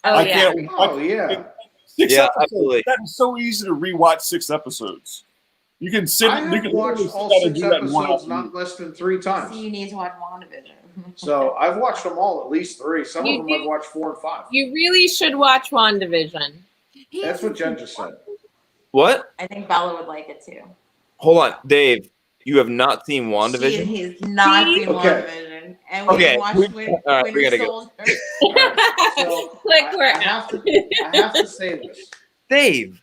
Oh I yeah. can't. Oh yeah. 6 Yeah, episodes. absolutely. That is so easy to rewatch 6 episodes. You can sit. I You have can watched literally all sit down and 6 do that in one episodes afternoon. not less than 3 times. So you need to watch WandaVision. So I've watched them all at least 3. Some You of them do. I've watched 4 and 5. You really should watch WandaVision. That's what Jen just said. What? I think Bella would like it too. Hold on, Dave. You have not seen WandaVision? He's not seen Okay. WandaVision. And we Okay. watched All right, we Winter gotta go. Soldier. So Click I where have to say this. Dave.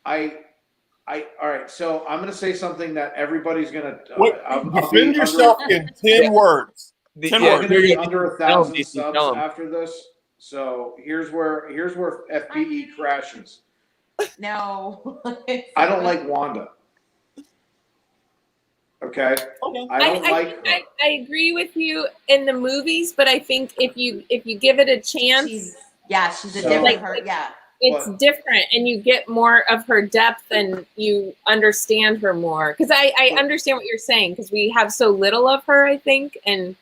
All right. So I'm going to say something that everybody's going to. Wait, defend yourself in 10 words. 10 I'm words. going to be under 1,000 DC, subs tell 'em. after this. So here's where FPE crashes. No. I don't like Wanda. Okay. I don't like her. I agree with you in the movies, but I think if you give it a chance, She's a So- different Like- her. Yeah. it's But- different and you get more of her depth and you understand her more. Because I understand what you're saying because we have so little of her, I think, and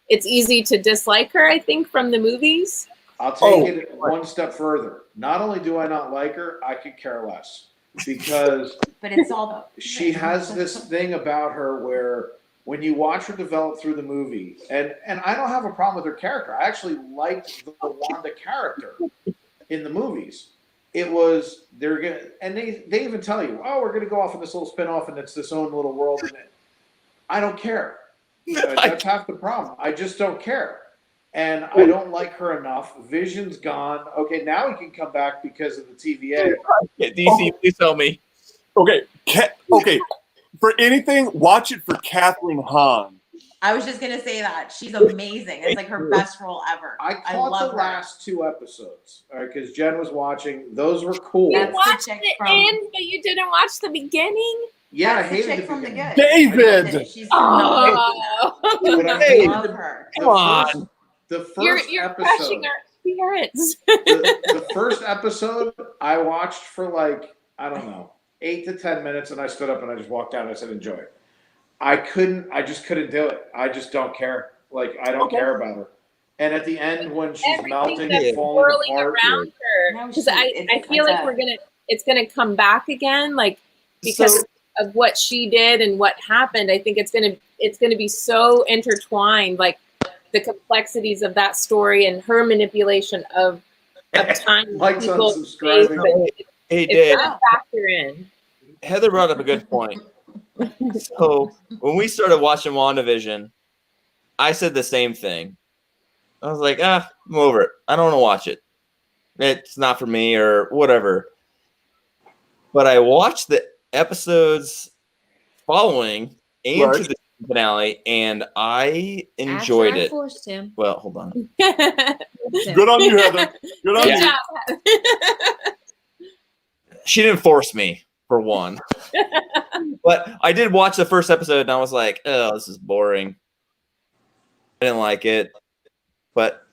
it's easy to dislike her, I think, from the movies. I'll take it one step further. Not only do I not like her, I could care less because But it's all she has this thing about her where when you watch her develop through the movie, and I don't have a problem with her character. I actually liked the Wanda character in the movies. It was they even tell you, oh, we're gonna go off in this little spin-off and it's this own little world in it. I don't care. That's half the problem. I just don't care. And I don't like her enough. Vision's gone. Okay, now he can come back because of the TVA. Yeah, DC, please tell me. Okay. Okay. For anything, watch it for Catherine Hahn. I was just gonna say that. She's amazing. It's like her best role ever. I caught love the her. last 2 episodes, all right, because Jen was watching. Those were cool. You That's the watched chick the from- end, but you didn't watch the beginning? Yeah, I That's the hated chick the from the beginning. good. David! She's Oh, But I Hey, hated love the, her. the Come on. the 1st you're episode. crushing our spirits. The first episode I watched for like, I don't know, 8 to 10 minutes, and I stood up and I just walked out and I said, enjoy it. I just couldn't do it. I just don't care. Like, I don't care about her. And at the end, when she's Everything melting that's and falling swirling apart, around her, No, because she- I it's- feel it's like a- it's gonna come back again, like because So- of what she did and what happened. I think it's gonna be so intertwined, like the complexities of that story and her manipulation of time. Mike's people's unsubscribing. space. Hey, It's Dave, gonna factor in. Heather brought up a good point. So when we started watching WandaVision, I said the same thing. I was like, I'm over it. I don't want to watch it. It's not for me or whatever. But I watched the episodes following and to the finale, and I enjoyed After I it. forced him. Well, hold on. Good on you, Heather. Good on Good you. job. She didn't force me, for one. But I did watch the first episode, and I was like, oh, this is boring. I didn't like it. But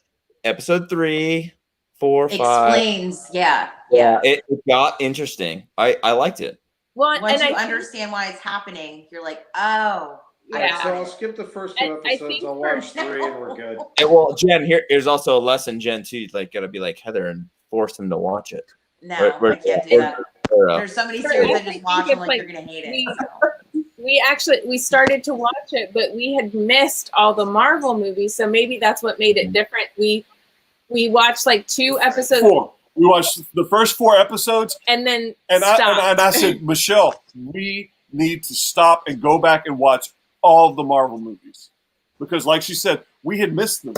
episode 3, 4, 5. Explains, yeah. It got interesting. I liked it. Well, Once and you I understand why it's happening, you're like, oh, I Yeah. got So I'll it. skip the first I 2 episodes. think I'll for watch 3 and we're good. Well, Jen, here's also a lesson, Jen, too. Like, gotta be like Heather and force him to watch it. No, We're- I can't do that. Or, There's so many For series us, I I just think watch. I'm it's like, like you're gonna hate we- it. we started to watch it, but we had missed all the Marvel movies, so maybe that's what made it different. We watched like 2 episodes 4. We watched the first 4 episodes, and then and stopped. I said, Michelle, we need to stop and go back and watch all the Marvel movies. Because like she said, we had missed them.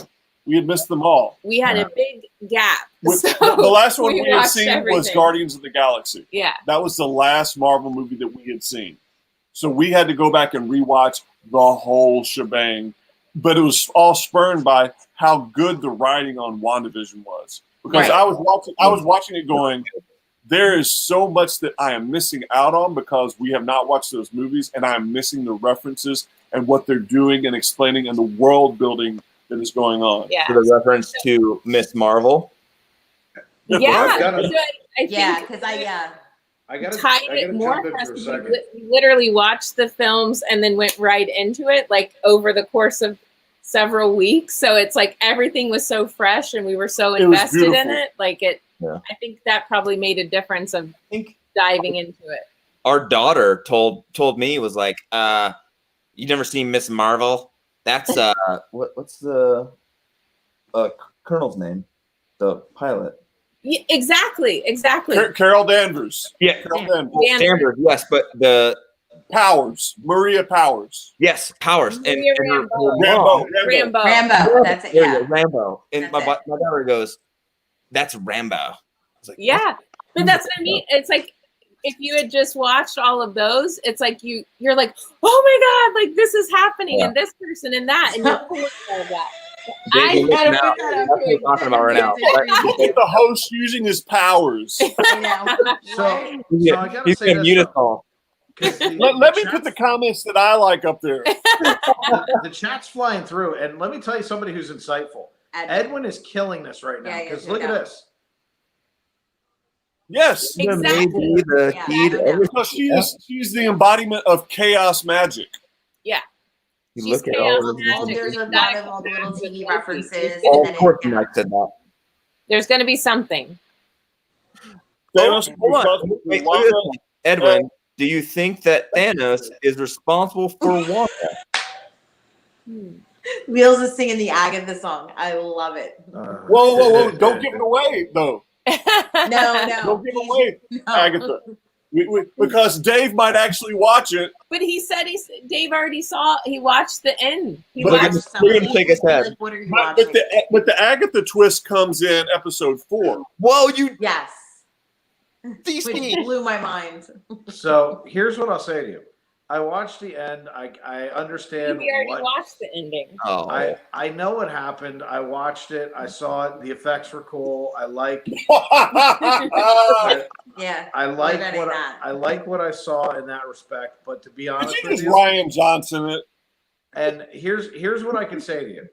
We had missed them all. We had a big gap. So The last one we had watched seen was everything. Guardians of the Galaxy. Yeah. That was the last Marvel movie that we had seen. So we had to go back and rewatch the whole shebang. But it was all spurned by how good the writing on WandaVision was. Because Right. I was watching it going, there is so much that I am missing out on because we have not watched those movies, and I am missing the references and what they're doing and explaining and the world building that is going on. Yeah. For the reference to Miss Marvel. Yeah. I've gotta- So I Yeah, think because I tied it more jump in for us for a because second. we literally watched the films and then went right into it, like over the course of several weeks. So it's like everything was so fresh and we were so It was invested in beautiful. it. Like it, Yeah. I think that probably made a difference of I think diving into it. our daughter told me, was like, you never seen Miss Marvel? That's what's the Colonel's name? The pilot. Yeah, exactly. Carol Danvers. Yeah. Carol Danvers. Standard, yes, but the Powers. Maria Powers. yes, Powers and Maria her Rambeau. mom. Rambo. Rambo. That's it. There you Yeah. go, Rambo. And That's my daughter goes, "That's Rambo." I was like, Yeah. But that's what I mean. It's like if you had just watched all of those, it's like you're like, oh my God, like this is happening and this person and that, and you're pulling all of that. They I listen gotta out. put that That's what we're talking about right now. Look at the host using his powers. I know. So I gotta He's say gonna this, mute us though, all. 'cause the Let me chat- put the comments that I like up there. the chat's flying through, and let me tell you somebody who's insightful. Edwin is killing this right now Yeah, because yeah, look yeah. at this. Yes. Exactly. Maybe the Yeah, key to I know. everything. Because she's the embodiment of chaos magic. You She's look at chaos all of Well, these. there's a lot of all the little TV references. Oh, and then of course, it, Mike said that. There's going to be something. Thanos Hold on. was Wait, Wanda. Edwin, do you think that Thanos is responsible for Wanda? Wheels is singing the Agatha song. I love it. Whoa. Don't give it away, though. No. Don't give away, No. Agatha. Because Dave might actually watch it. But he said Dave already he watched the end. He But watched We're Something. gonna take his head. Like, what are you But watching? the Agatha twist comes in episode 4. Whoa, you Yes. DC. Which blew my mind. So here's what I'll say to you. I watched the end. I understand We already what watched the ending. Oh, I know what happened. I watched it. I saw it. The effects were cool. I like Yeah. I like regretting what that. I like what I saw in that respect. But to be honest with Just you, Ryan Johnson it. and here's what I can say to you.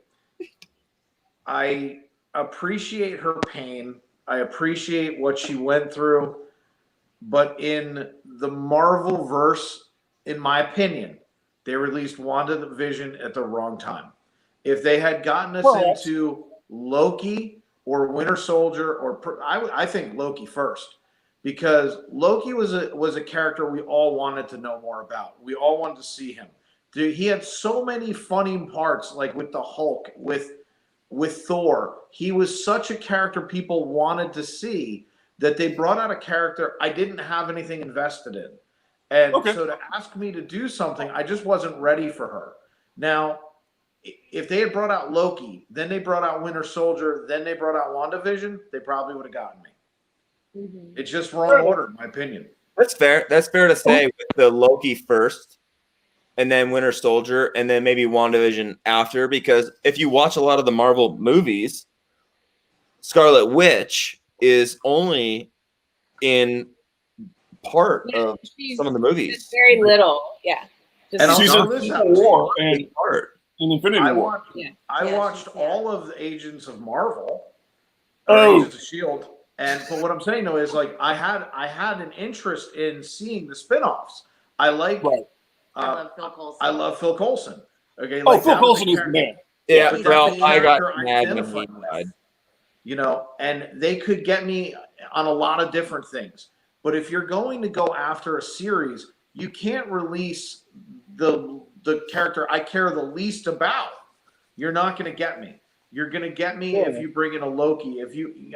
I appreciate her pain. I appreciate what she went through. But in the Marvel verse, in my opinion, they released WandaVision at the wrong time. If they had gotten us into Loki or Winter Soldier, or I think Loki first, because Loki was a character we all wanted to know more about. We all wanted to see him. Dude, he had so many funny parts, like with the Hulk, with Thor. He was such a character people wanted to see that they brought out a character I didn't have anything invested in. And so to ask me to do something, I just wasn't ready for her. Now, if they had brought out Loki, then they brought out Winter Soldier, then they brought out WandaVision, they probably would have gotten me. Mm-hmm. It's just wrong order, in my opinion. that's fair. That's fair to say with the Loki first, and then Winter Soldier, and then maybe WandaVision after. Because if you watch a lot of the Marvel movies, Scarlet Witch is only in part of some of the movies. Very little, yeah. And I'll She's throw in this Civil out. War and Big part. in Infinity I War. watched, Yeah. I Yeah, watched she's- all of the Agents of Marvel, Oh. Agents of Shield, but what I'm saying though is like I had an interest in seeing the spin-offs. I like. Right. I love Phil Coulson. I love Phil Coulson. Okay, Oh, like Phil that was a Coulson is the character- man. Yeah, But well, that's the I got character I mad when he identified with. died. You know, and they could get me on a lot of different things. But if you're going to go after a series, you can't release the character I care the least about. You're not going to get me. You're going to get me if you bring in a Loki.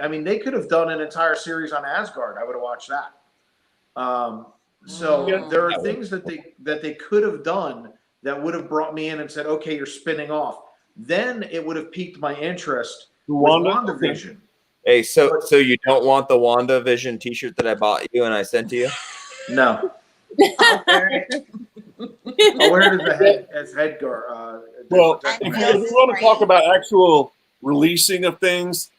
I mean, they could have done an entire series on Asgard. I would have watched that. So there are things that they could have done that would have brought me in and said, okay, you're spinning off. Then it would have piqued my interest with WandaVision. Hey, so you don't want the WandaVision T-shirt that I bought you and I sent to you? No. I'll wear it as headgear. Well, I if know we this want to is talk great. about actual releasing of things,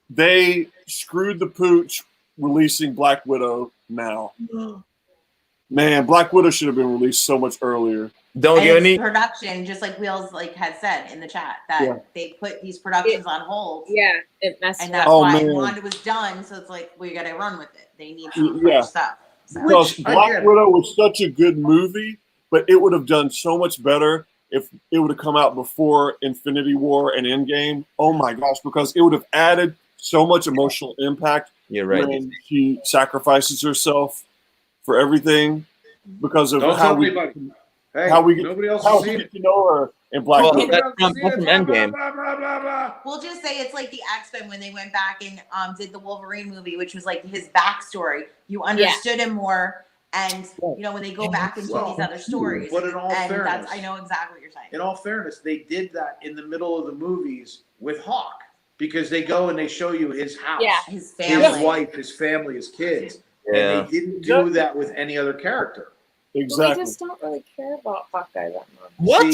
they screwed the pooch releasing Black Widow now. Man, Black Widow should have been released so much earlier. Don't And give it's any. production, just like Wheels had said in the chat, that they put these productions on hold. Yeah, it messed And up. that's Oh, why man. Wanda was done. So it's like, we got to run with it. They need some Yeah. fresh stuff. So. Because Which, Black again- Widow was such a good movie, but it would have done so much better if it would have come out before Infinity War and Endgame. Oh my gosh, because it would have added so much emotional impact You're right. when she sacrifices herself for everything because of Don't how tell we anybody. Hey, how we get, nobody else how has we seen get it. to know her in Black Well, Widow. that's from Endgame. Blah, blah, blah, blah. We'll just say it's like the X-Men when they went back and did the Wolverine movie, which was like his backstory. You understood him more. And, you know, when they go back and do these other stories. But in all and fairness, I know exactly what you're saying. in all fairness, they did that in the middle of the movies with Hawk because they go and they show you his house, Yeah. His his family. wife, his family, his kids. Yeah. And they didn't do that with any other character. Well, Exactly. we just don't really care about Hawkeye that much. What?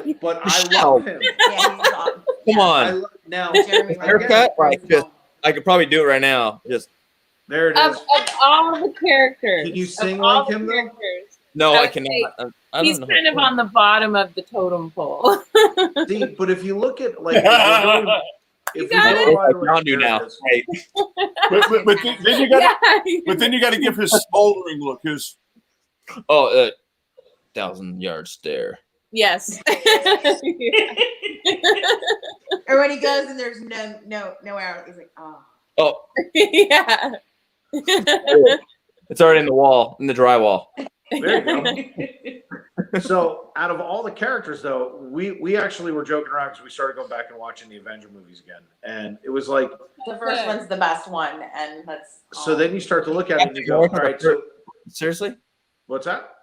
See, but I Michelle. love him. Yeah, he's awesome. Come I on. now, Jeremy again, Haircut? Like, just, I could probably do it right now. Just there it Of is. all the characters. Can you of sing all like the him, though? characters, no, I I would cannot. I He's don't know. kind of on the bottom of the totem pole. See, but if you look at like, if we got go it? by the way, I'll do there it now. is. Hey, Then you got Yeah. but then you got to give his smoldering look. His oh, 1,000-yard stare. Yes. Or when he goes and there's no arrow, he's like, oh. Oh, Yeah. it's already in the wall, in the drywall. There you go. So, out of all the characters, though, we actually were joking around because we started going back and watching the Avenger movies again, and it was like, The first one's the best one, and that's so then you start to look at it and you go, all right, so Seriously? what's that?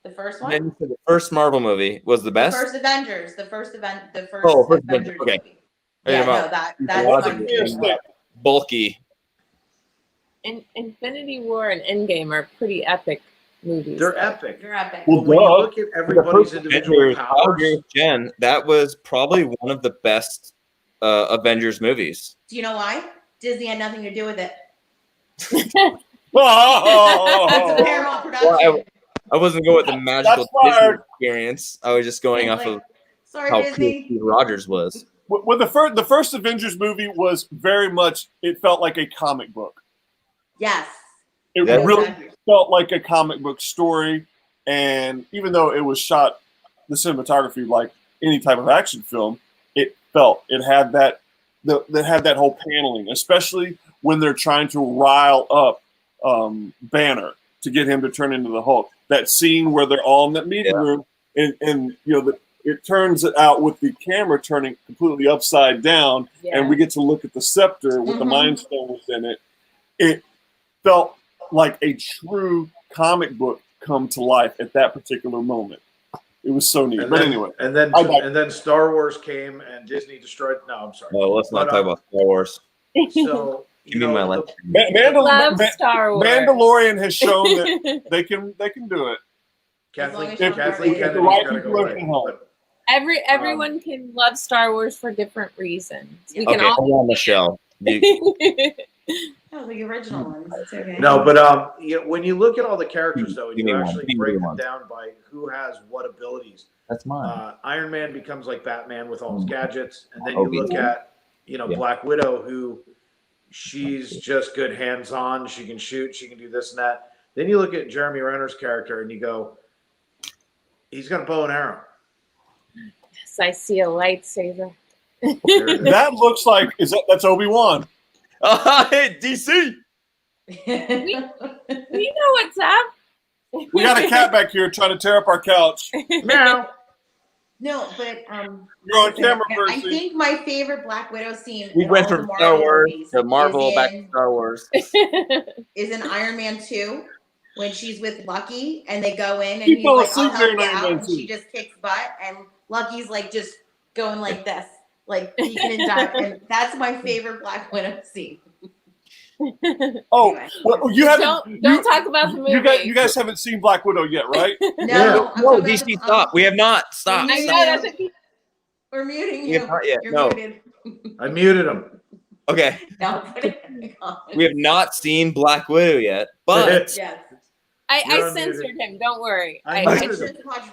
the first one. Then you said the first Marvel movie was the The best. first Avengers, the first First Avengers Avenger, okay. movie. Are you Yeah, talking no, about that's Logic my being favorite. bulky? And Infinity War and Endgame are pretty epic movies. They're epic. They're epic. Well, When you duh. look at everybody's individual Avengers, I'll powers, agree with Jen. That was probably one of the best Avengers movies. Do you know why? Disney had nothing to do with it. Oh, It's a Paramount production. Well, I wasn't going with the magical That's Disney fired. experience. I was just going off of Sorry, how cool Disney. Steve Rogers was. Well, the first Avengers movie was very much. It felt like a comic book. Yes. It Yeah. really felt like a comic book story, and even though it was shot, the cinematography like any type of action film, it had that whole paneling, especially when they're trying to rile up Banner to get him to turn into the Hulk. That scene where they're all in that meeting room, and it turns out with the camera turning completely upside down, and we get to look at the scepter with the Mind Stones in it. It felt like a true comic book come to life at that particular moment. It was so neat. But anyway, and then Star Wars came and Disney destroyed. No, I'm sorry. No, let's not talk about Star Wars. So Give me my life. Love Star Wars. Mandalorian has shown that they can do it. Kathleen As long as Kennedy's you're gotta right go people away. can help. But Everyone can love Star Wars for different reasons. We Okay, can all. hold on, Michelle. Oh, the original ones. It's okay. No, but when you look at all the characters though, and Give me you one. actually Give me break them one. down by who has what abilities. That's mine. Iron Man becomes like Batman with all his gadgets, and then Obi. you look at Yeah. Black Widow, who she's just good hands-on. She can shoot. She can do this and that. Then you look at Jeremy Renner's character, and you go, he's got a bow and arrow. Yes, I see a lightsaber. That looks like that's Obi-Wan. Hey, DC. We know what's up. We got a cat back here trying to tear up our couch. Meow. No, but You're on camera, I Percy. think my favorite Black Widow scene We in went all the from Marvel Star Wars movies to Marvel is back to in- Star Wars. is in Iron Man 2 when she's with Lucky and they go in and He he's fell like, asleep I'll help during you Iron out, Man and 2. she just kicks butt and Lucky's like just going like this, like peeking and diving. And that's my favorite Black Widow scene. Oh, Anyway. well, you haven't. Don't talk about the movie. You guys haven't seen Black Widow yet, right? No, Yeah. I'm No, talking about DC, the- stop. We have not. Stop. I know that's We're muting We you. have not yet. You're No. muted. I muted him. Okay. No, put it in the comments. We have not seen Black Widow yet, but Yes. I You're censored unmuted. him. Don't worry. I I muted should watch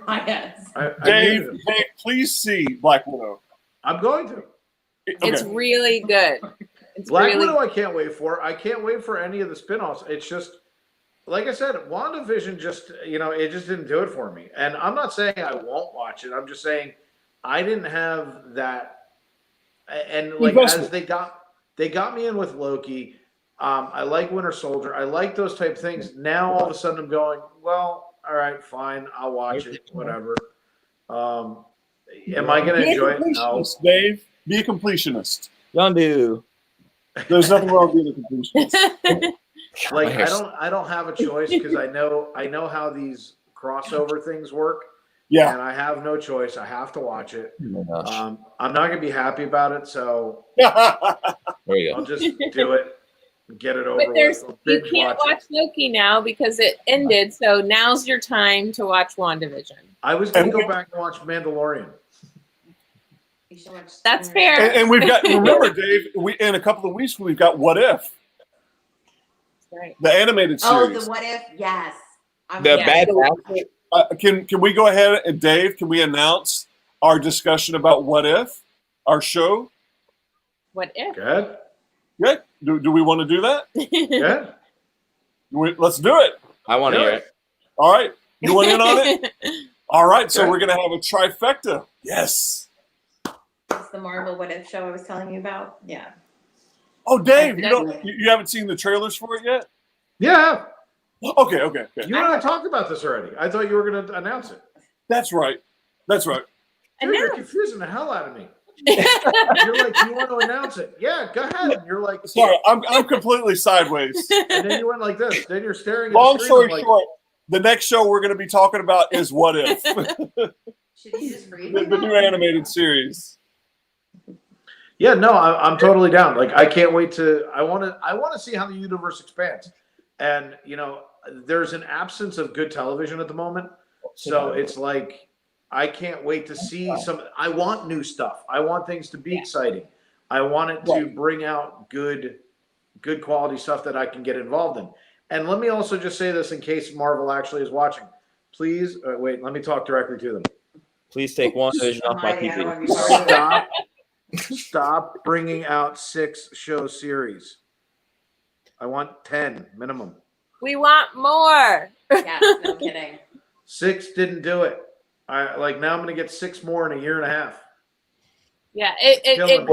Riots. I Dave, muted him. Dave, please see Black Widow. I'm going to. It's Okay. really good. It's Black really Widow, I can't wait for. I can't wait for any of the spin-offs. It's just, like I said, WandaVision just, it just didn't do it for me. And I'm not saying I won't watch it. I'm just saying I didn't have that. And like Investment. as they got me in with Loki. I like Winter Soldier. I like those type of things. Now all of a sudden I'm going, well, all right, fine, I'll watch it, whatever. Am I going to Be a enjoy it? No. completionist, Dave. Be a completionist. Yondu. There's nothing wrong with being a completionist. Like I don't have a choice because I know how these crossover things work. Yeah. And I have no choice. I have to watch it. Oh my gosh. I'm not gonna be happy about it, so There you I'll go. just do it and get it over But with. you Binge can't watch it. watch Loki now because it ended. So now's your time to watch WandaVision. I was gonna go back and watch Mandalorian. You should watch That's Spinner. fair. and we've got, remember, Dave, in a couple of weeks, we've got What If, Right. the animated Oh, series. the What If? Yes. The Yeah. bad actor. Can we go ahead and, Dave, can we announce our discussion about What If, our show? What if? Good. Yeah. Do we want to do that? Good. Let's do it. I want to Do hear it. it. All right. You want in on it? All right. So Okay. we're going to have a trifecta. Yes. It's the Marvel What If show I was telling you about. Yeah. Oh, Dave, Definitely. you haven't seen the trailers for it yet? Yeah. Okay. You and I talked about this already. I thought you were gonna announce it. That's right. That's right. Dude, you're Announce. confusing the hell out of me. You're like, you want to announce it? Yeah, go ahead. And you're like, Sorry, I'm completely sideways. and then you went like this. Then you're staring at Long the screen. story I'm like, short, the next show we're going to be talking about is What If, Should you just read the new animated series. yeah, no, I'm totally down. Like, I can't wait to. I want to see how the universe expands. And there's an absence of good television at the moment. So it's like, I can't wait to see I want new stuff. I want things to be exciting. I want it to bring out good quality stuff that I can get involved in. And let me also just say this in case Marvel actually is watching. Please, wait, let me talk directly to them. Please take WandaVision off my TV. Stop bringing out 6 show series. I want 10 minimum. We want more. Yeah, no kidding. 6 didn't do it. Now I'm going to get 6 more in a year and a half. Yeah, it did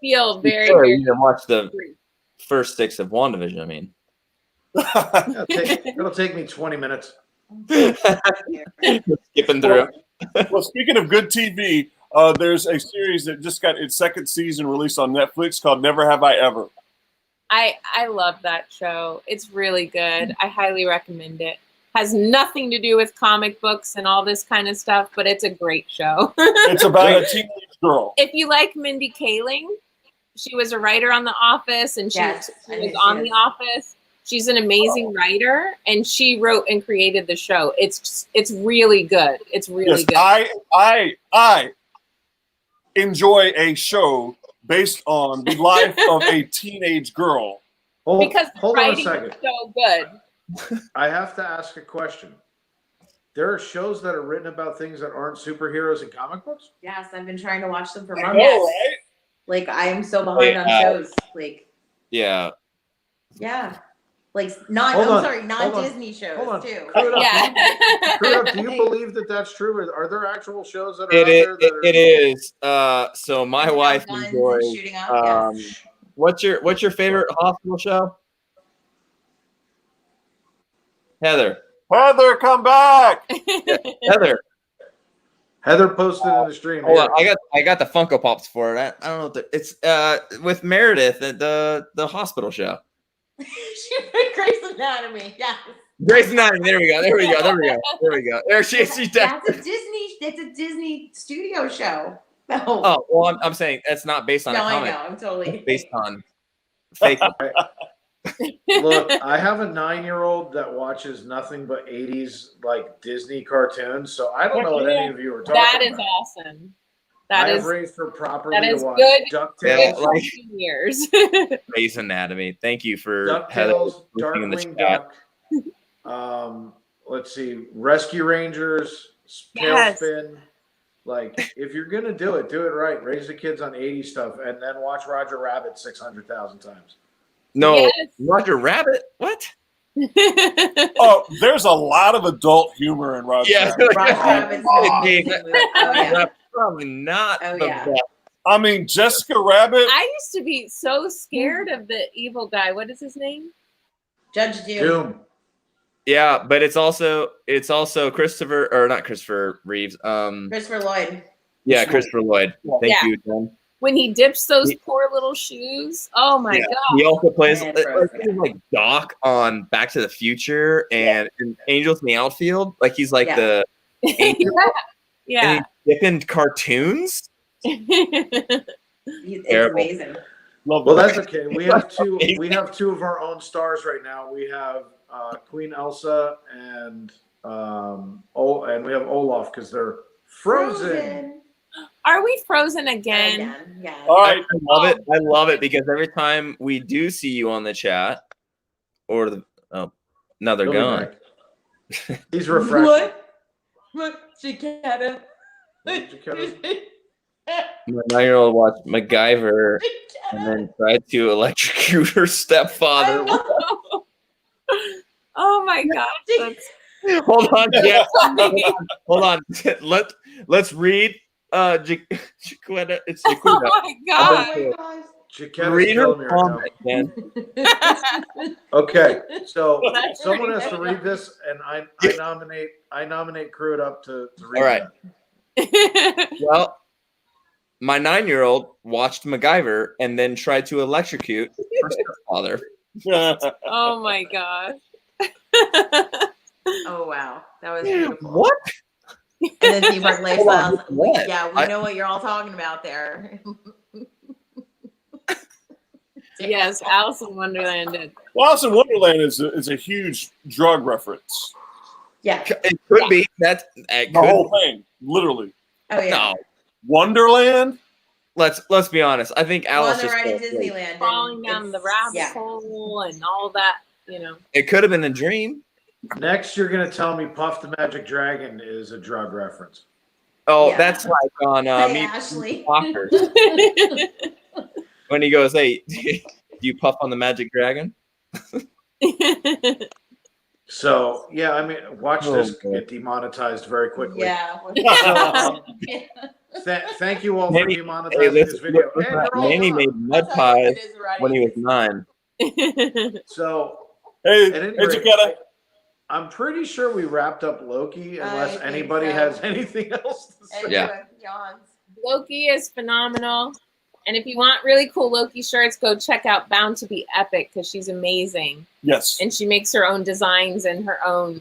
feel very. Sure, very you didn't watch the first 6 of WandaVision. I mean, it'll take me 20 minutes. Skipping through. Well, speaking of good TV, there's a series that just got its 2nd season released on Netflix called Never Have I Ever. I love that show. It's really good. I highly recommend it. Has nothing to do with comic books and all this kind of stuff, but it's a great show. It's about a teenage girl. If you like Mindy Kaling, she was a writer on The Office, and she was on The Office. She's an amazing writer, and she wrote and created the show. It's really good. It's really good. I enjoy a show based on the life of a teenage girl. Because the hold on a writing second. is so good. I have to ask a question. There are shows that are written about things that aren't superheroes in comic books? Yes, I've been trying to watch them for I months. know, right? Like, I am so behind on shows. Like, Yeah. yeah. Like, not Disney shows, too. Do you believe that that's true? Are there actual shows that are It out is. there that are... It is. So my wife Guns and enjoys. shooting up, yes. What's your favorite hospital show? Heather, come back. Heather posted in the stream. Hold on, I got the Funko Pops for it. I don't know. It's with Meredith at the hospital show. She put Grey's Anatomy. Yeah. Grey's Anatomy. There we go. There she is. That's a Disney studio show. No. Oh well, I'm saying that's not based on a comic. I know. I'm totally it's based on fake. Look, I have a 9-year-old that watches nothing but 80s like Disney cartoons, so I don't know what any of you are talking about. That is awesome. I have raised her properly that is to watch good. DuckTales. Good like, years. Grey's Anatomy. Thank you for DuckTales, Darkwing Duck. Let's see, Rescue Rangers, Tailspin. Like, if you're gonna do it right. Raise the kids on 80s stuff, and then watch Roger Rabbit 600,000 times. No, Roger Rabbit. What? Oh, there's a lot of adult humor in Roger Rabbit. Roger Rabbit's probably not the best. I mean, Jessica Rabbit. I used to be so scared of the evil guy. What is his name? Judge Doom. Yeah, but it's also Christopher, or not Christopher Reeves. Christopher Lloyd. Yeah, Christopher Lloyd. Thank you, Jen. When he dips those poor little shoes. Oh my god. He also plays like Doc on Back to the Future and Angels in the Outfield. Like he's like the angel. Yeah. And he's dipping cartoons. It's amazing. Well, that's okay. We have two of our own stars right now. We have Queen Elsa and we have Olaf because they're frozen. Are we frozen again? Yeah. All right. I love it because every time we do see you on the chat, or now they're gone. He's refreshing. What? Cicada. My 9-year-old watched MacGyver and then tried to electrocute her stepfather. Oh my god. Hold on, Jen. Hold on. Let's read Jaquetta. It's Jaquetta. Oh my god. Read her comment, man. Okay, so someone has to read this, and I nominate Crew It Up to read. All right. Well, my 9-year-old watched MacGyver and then tried to electrocute her stepfather. Oh my god. Oh wow, that was beautiful. What? And then Seabrook Lifestyles. Yeah, we know what you're all talking about there. Yes, Alice in Wonderland did. Well, Alice in Wonderland is a huge drug reference. Yeah. It could be. It The could whole thing, literally. Oh yeah. No. Wonderland? Let's be honest. I think Well, Alice they're just right at fell asleep. Disneyland. Falling down the rabbit yeah. hole and all that, It could have been a dream. Next, you're going to tell me Puff the Magic Dragon is a drug reference. Oh, Yeah. that's like on Hey, Meet Ashley. Walkers. When he goes, "Hey, do you puff on the Magic Dragon?" So, yeah, I mean, watch Oh, this God. get demonetized very quickly. Yeah. Thank you all for Manny- demonetizing this video. And they're all Manny gone. made mud That's how pies it is already. when he was 9. So, Hey, at any hey, rate, Takeda. I'm pretty sure we wrapped up Loki, unless think anybody so. has anything else to say. Yeah. Yawns. Loki is phenomenal. And if you want really cool Loki shirts, go check out Bound to Be Epic because she's amazing. Yes. And she makes her own designs and her own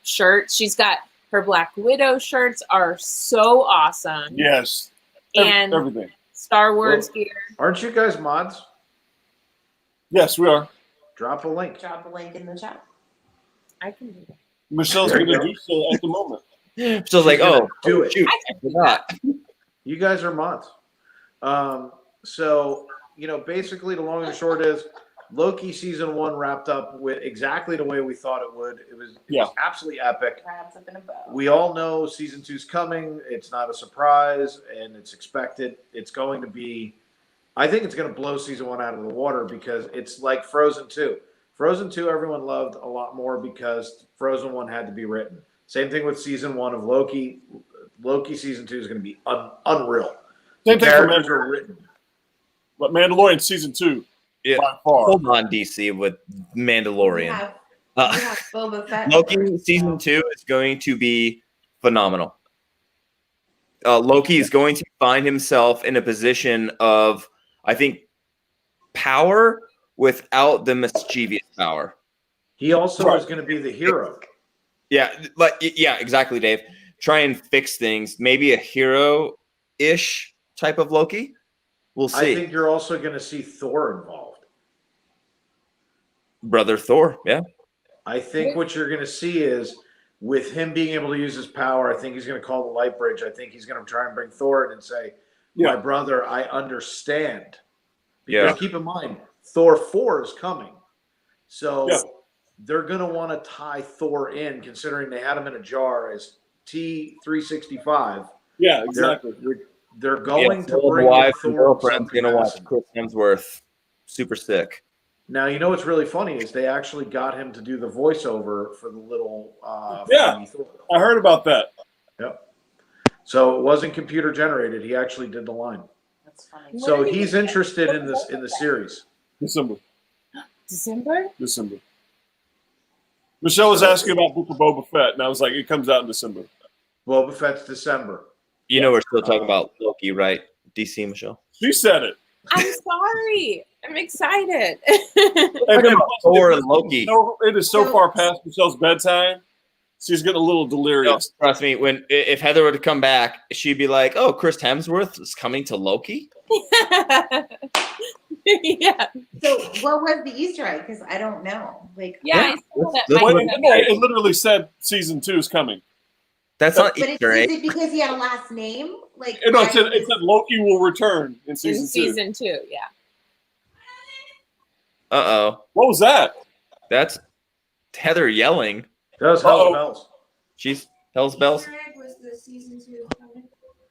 shirts. She's got her Black Widow shirts are so awesome. Yes. And Everything. Star Wars Well, gear. Aren't you guys mods? Yes, we are. Drop a link. Drop a link in the chat. I can do that. Michelle's There going you to go. do so at the moment. So like, She's gonna oh, do it. shoot, I forgot. You guys are mods. So, basically the long and the short is Loki season 1 wrapped up with exactly the way we thought it would. It was absolutely epic. Wraps up in a bow. We all know season 2's coming. It's not a surprise and it's expected. It's going to be, I think it's going to blow season 1 out of the water because it's like Frozen 2. Frozen 2, everyone loved a lot more because Frozen 1 had to be written. Same thing with season 1 of Loki. Loki season 2 is going to be unreal. Same The thing for characters are written. But Mandalorian season 2, Yeah. by far. Hold on, DC with Mandalorian. You have Boba Fett. Loki season 2 is going to be phenomenal. Loki is going to find himself in a position of, I think, power without the mischievous power. He also is going to be the hero. Yeah, exactly, Dave. Try and fix things. Maybe a hero-ish type of Loki. We'll see. I think you're also going to see Thor involved. Brother Thor, yeah. I think what you're going to see is with him being able to use his power, I think he's going to call the light bridge. I think he's going to try and bring Thor in and say, my brother, I understand. Because keep in mind, Thor 4 is coming. So they're going to want to tie Thor in, considering they had him in a jar as T365. Yeah, exactly. They're going to old bring wife in and Thor. girlfriend's gonna watch Chris Hemsworth. Super sick. Now, you know what's really funny is they actually got him to do the voiceover for the little Thor. I heard about that. Yep. So it wasn't computer generated. He actually did the line. That's funny. So he's interested in the series. December. December? Michelle was asking about Book of Boba Fett, and I was like, it comes out in December. Boba Fett's December. You know we're still talking about Loki, right? DC, Michelle. She said it. I'm sorry. I'm excited. Thor and Loki. No, it is so far past Michelle's bedtime. She's getting a little delirious. No, trust me, if Heather were to come back, she'd be like, "Oh, Chris Hemsworth is coming to Loki." Yeah. So what was the Easter egg? Because I don't know. Like, Yeah, I saw that. It literally said season 2 is coming. That's not but Easter egg. is it because he had a last name? Like, No, it said Loki will return in In season 2. season 2, yeah. Uh-oh. What was that? That's Heather yelling. That was Hell's Bells. She's Hell's Bells. Was the season 2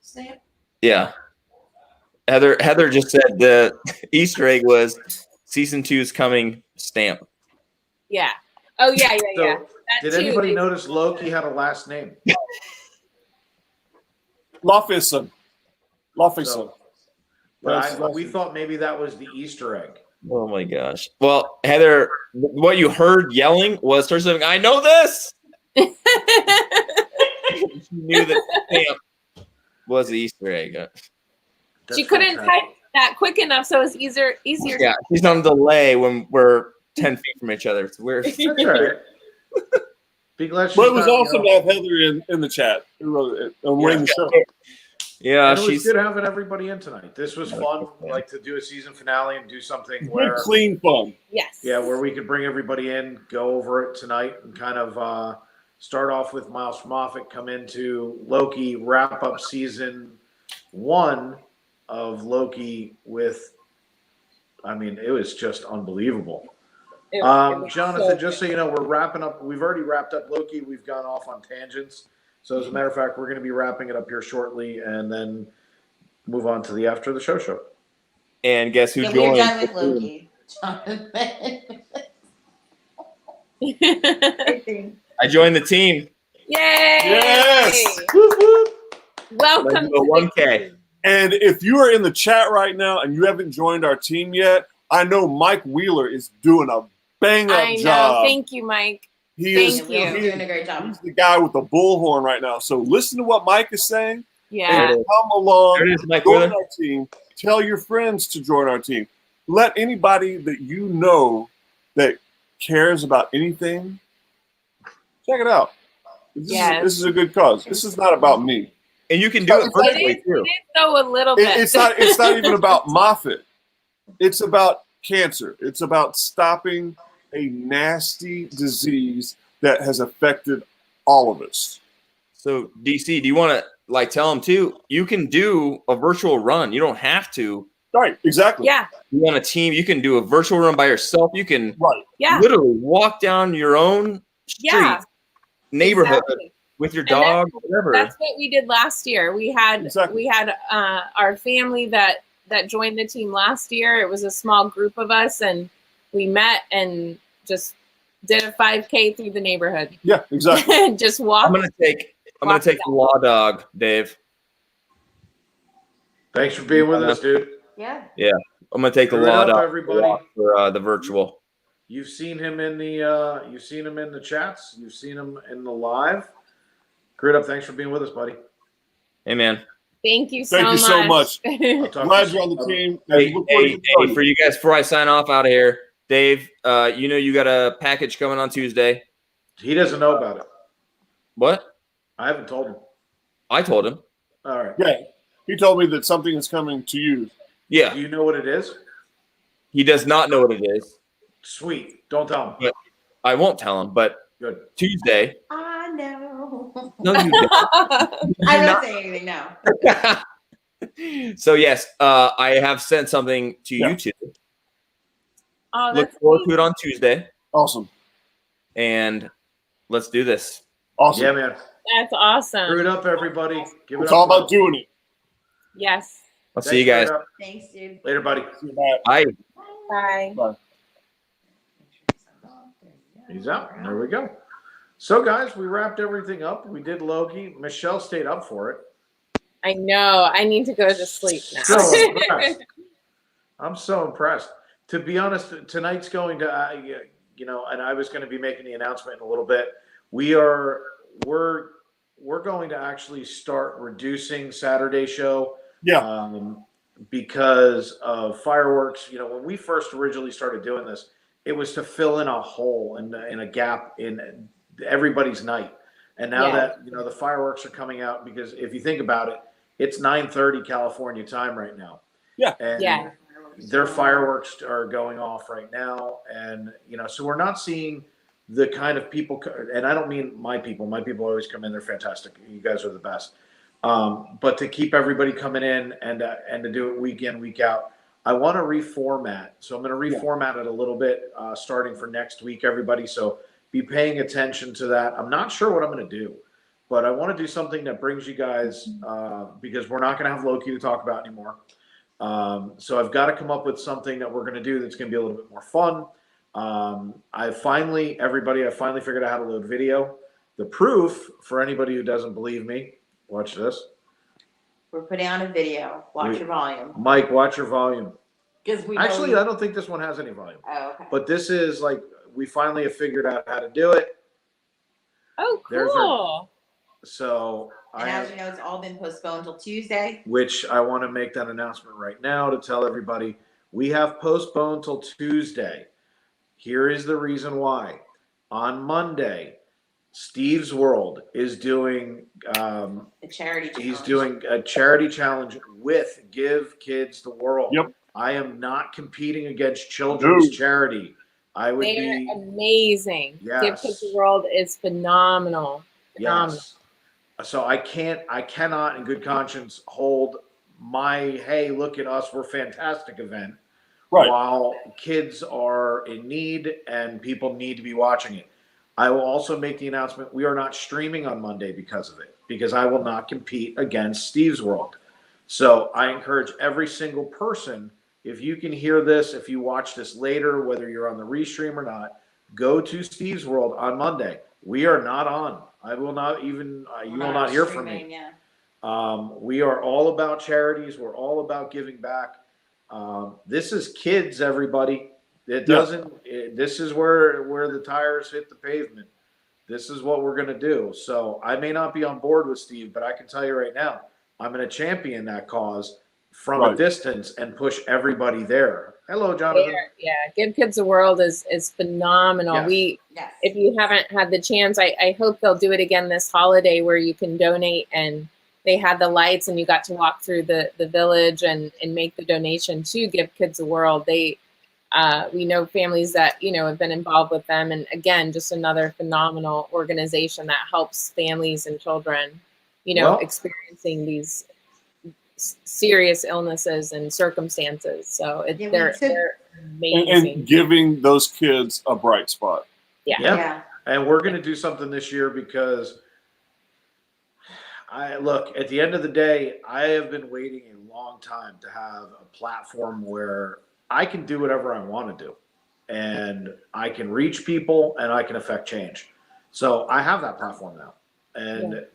stamp? Yeah. Heather just said the Easter egg was season 2 is coming stamp. Yeah. Oh, yeah. So, That did too, anybody they- notice Loki had a last name? Lofison. So, but we thought maybe that was the Easter egg. Oh my gosh. Well, Heather, what you heard yelling was her saying, "I know this." She knew that stamp was the Easter egg. That's She couldn't fantastic. type that quick enough, so it's easier. Yeah, she's on delay when we're 10 feet from each other. It's weird. That's all right. Be glad she's But it was not, awesome to have Heather in the chat. Who wrote it? Winning the show. Yeah, And it was she's good having everybody in tonight. This was fun, like to do a season finale and do something Good, where, clean fun. Yes. yeah, where we could bring everybody in, go over it tonight, and kind of start off with Miles Moffat, come into Loki, wrap up season 1 of Loki with, I mean, it was just unbelievable. It was Jonathan, so just so you know, we're wrapping up. We've already wrapped up Loki. We've gone off on tangents. So as a matter of fact, we're going to be wrapping it up here shortly, and then move on to the after the show. and guess who So we're joined? done with Loki. Jonathan. I joined the team. Yay! Yes! Whoop, whoop. Welcome Let's to go the 1K. team. And if you are in the chat right now and you haven't joined our team yet, I know Mike Wheeler is doing a bang-up I know. job. Thank you, Mike. He Thank is you. Will's doing a great job. He's the guy with the bullhorn right now. So listen to what Mike is saying Yeah. and come along. There it is, Mike Join Wheeler. our team. Tell your friends to join our team. Let anybody that you know that cares about anything, check it out. This is a good cause. This is not about me. And you can do it It virtually is, too. it is though a little bit. It's not even about Moffat. It's about cancer. It's about stopping a nasty disease that has affected all of us. So DC, do you want to tell them too? You can do a virtual run. You don't have to. Right, exactly. Yeah. You want a team? You can do a virtual run by yourself. You can Yeah. literally walk down your own street, Yeah. neighborhood Exactly. with your And dog, whatever. That's what we did last year. We had our family that joined the team last year. It was a small group of us, and we met and just did a 5K through the neighborhood. Yeah, exactly. Just walk. I'm gonna take the law dog, Dave. Thanks for being with us, dude. Yeah. Yeah, I'm gonna take the Screw it law up, dog everybody. for the virtual. You've seen him in the chats. You've seen him in the live. Screw it up. Thanks for being with us, buddy. Hey man. Thank you Thank you so much. I'll talk Glad to you're on the team. Hey, for you guys, before I sign off out of here, Dave, you got a package coming on Tuesday. He doesn't know about it. What? I haven't told him. I told him. All right. Yeah, he told me that something is coming to you. Yeah. Do you know what it is? He does not know what it is. Sweet. Don't tell him. But I won't tell him. But Good. Tuesday. I know. No, you don't. I'm not saying anything now. So yes, I have sent something to you two. Oh, Look that's forward neat. to it on Tuesday, Awesome. and let's do this. Awesome. Yeah, man. That's awesome. Screw it up, everybody. Give it It's up. all about doing it. Yes. I'll see you guys. Thanks, dude. Later, buddy. See you, Matt. Bye. Bye. He's out. There we go. So, guys, we wrapped everything up. We did Loki. Michelle stayed up for it. I know. I need to go to sleep now. So impressed. I'm so impressed. To be honest, tonight's going to, and I was going to be making the announcement in a little bit. We're going to actually start reducing Saturday show. Yeah. Because of fireworks. When we first originally started doing this, it was to fill in a hole and in a gap in everybody's night. And now that the fireworks are coming out, because if you think about it, it's 9:30 California time right now. Yeah. And their fireworks are going off right now, and so we're not seeing the kind of people. And I don't mean my people. My people always come in; they're fantastic. You guys are the best. But to keep everybody coming in and to do it week in, week out, I want to reformat. So I'm going to reformat it a little bit starting for next week, everybody. So be paying attention to that. I'm not sure what I'm going to do, but I want to do something that brings you guys because we're not going to have Loki to talk about anymore. So I've got to come up with something that we're going to do that's going to be a little bit more fun. I finally figured out how to load video. The proof for anybody who doesn't believe me, watch this. We're putting on a video. Watch your volume. Mike, watch your volume. Because we Actually, I don't think this one has any volume. Oh, okay. But this is we finally have figured out how to do it. Oh, There's cool. So And as you know, it's all been postponed till Tuesday. which I want to make that announcement right now to tell everybody we have postponed till Tuesday. Here is the reason why. On Monday, Steve's World is doing The charity challenge. he's doing a charity challenge with Give Kids the World. Yep. I am not competing against children's charity. I would They're be amazing. Yes. Give Kids the World is phenomenal. yes. So I cannot in good conscience hold my hey, look at us, we're fantastic event Right. while kids are in need and people need to be watching it. I will also make the announcement we are not streaming on Monday because of it, because I will not compete against Steve's World. So I encourage every single person, if you can hear this, if you watch this later, whether you're on the restream or not, go to Steve's World on Monday. We are not on. I will not even, you will not hear from me. Yeah. We are all about charities. We're all about giving back. This is kids, everybody. It doesn't. This is where the tires hit the pavement. This is what we're going to do. So I may not be on board with Steve, but I can tell you right now, I'm going to champion that cause from a distance and push everybody there. Hello, Jonathan. Yeah, Give Kids the World is phenomenal. Yes. If you haven't had the chance, I hope they'll do it again this holiday where you can donate, and they had the lights and you got to walk through the village and make the donation to Give Kids the World. We know families that, have been involved with them. And again, just another phenomenal organization that helps families and children, experiencing these serious illnesses and circumstances. So they're amazing. And giving those kids a bright spot. Yeah. And we're going to do something this year because at the end of the day, I have been waiting a long time to have a platform where I can do whatever I want to do, and I can reach people and I can affect change. So I have that platform now. And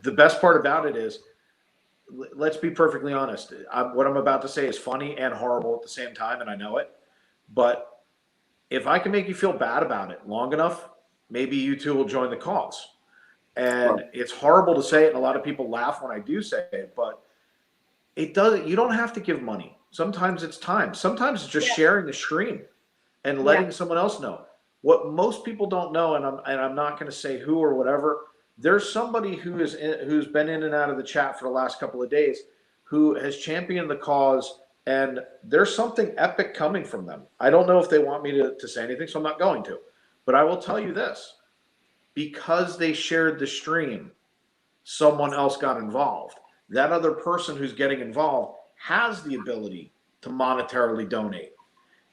the best part about it is, let's be perfectly honest. What I'm about to say is funny and horrible at the same time, and I know it. But if I can make you feel bad about it long enough, maybe you two will join the cause. And it's horrible to say it, and a lot of people laugh when I do say it, but it doesn't. You don't have to give money. Sometimes it's time. Sometimes it's just sharing the stream and letting someone else know. What most people don't know, and I'm not going to say who or whatever. There's somebody who's been in and out of the chat for the last couple of days who has championed the cause, and there's something epic coming from them. I don't know if they want me to say anything, so I'm not going to. But I will tell you this. Because they shared the stream, someone else got involved. That other person who's getting involved has the ability to monetarily donate.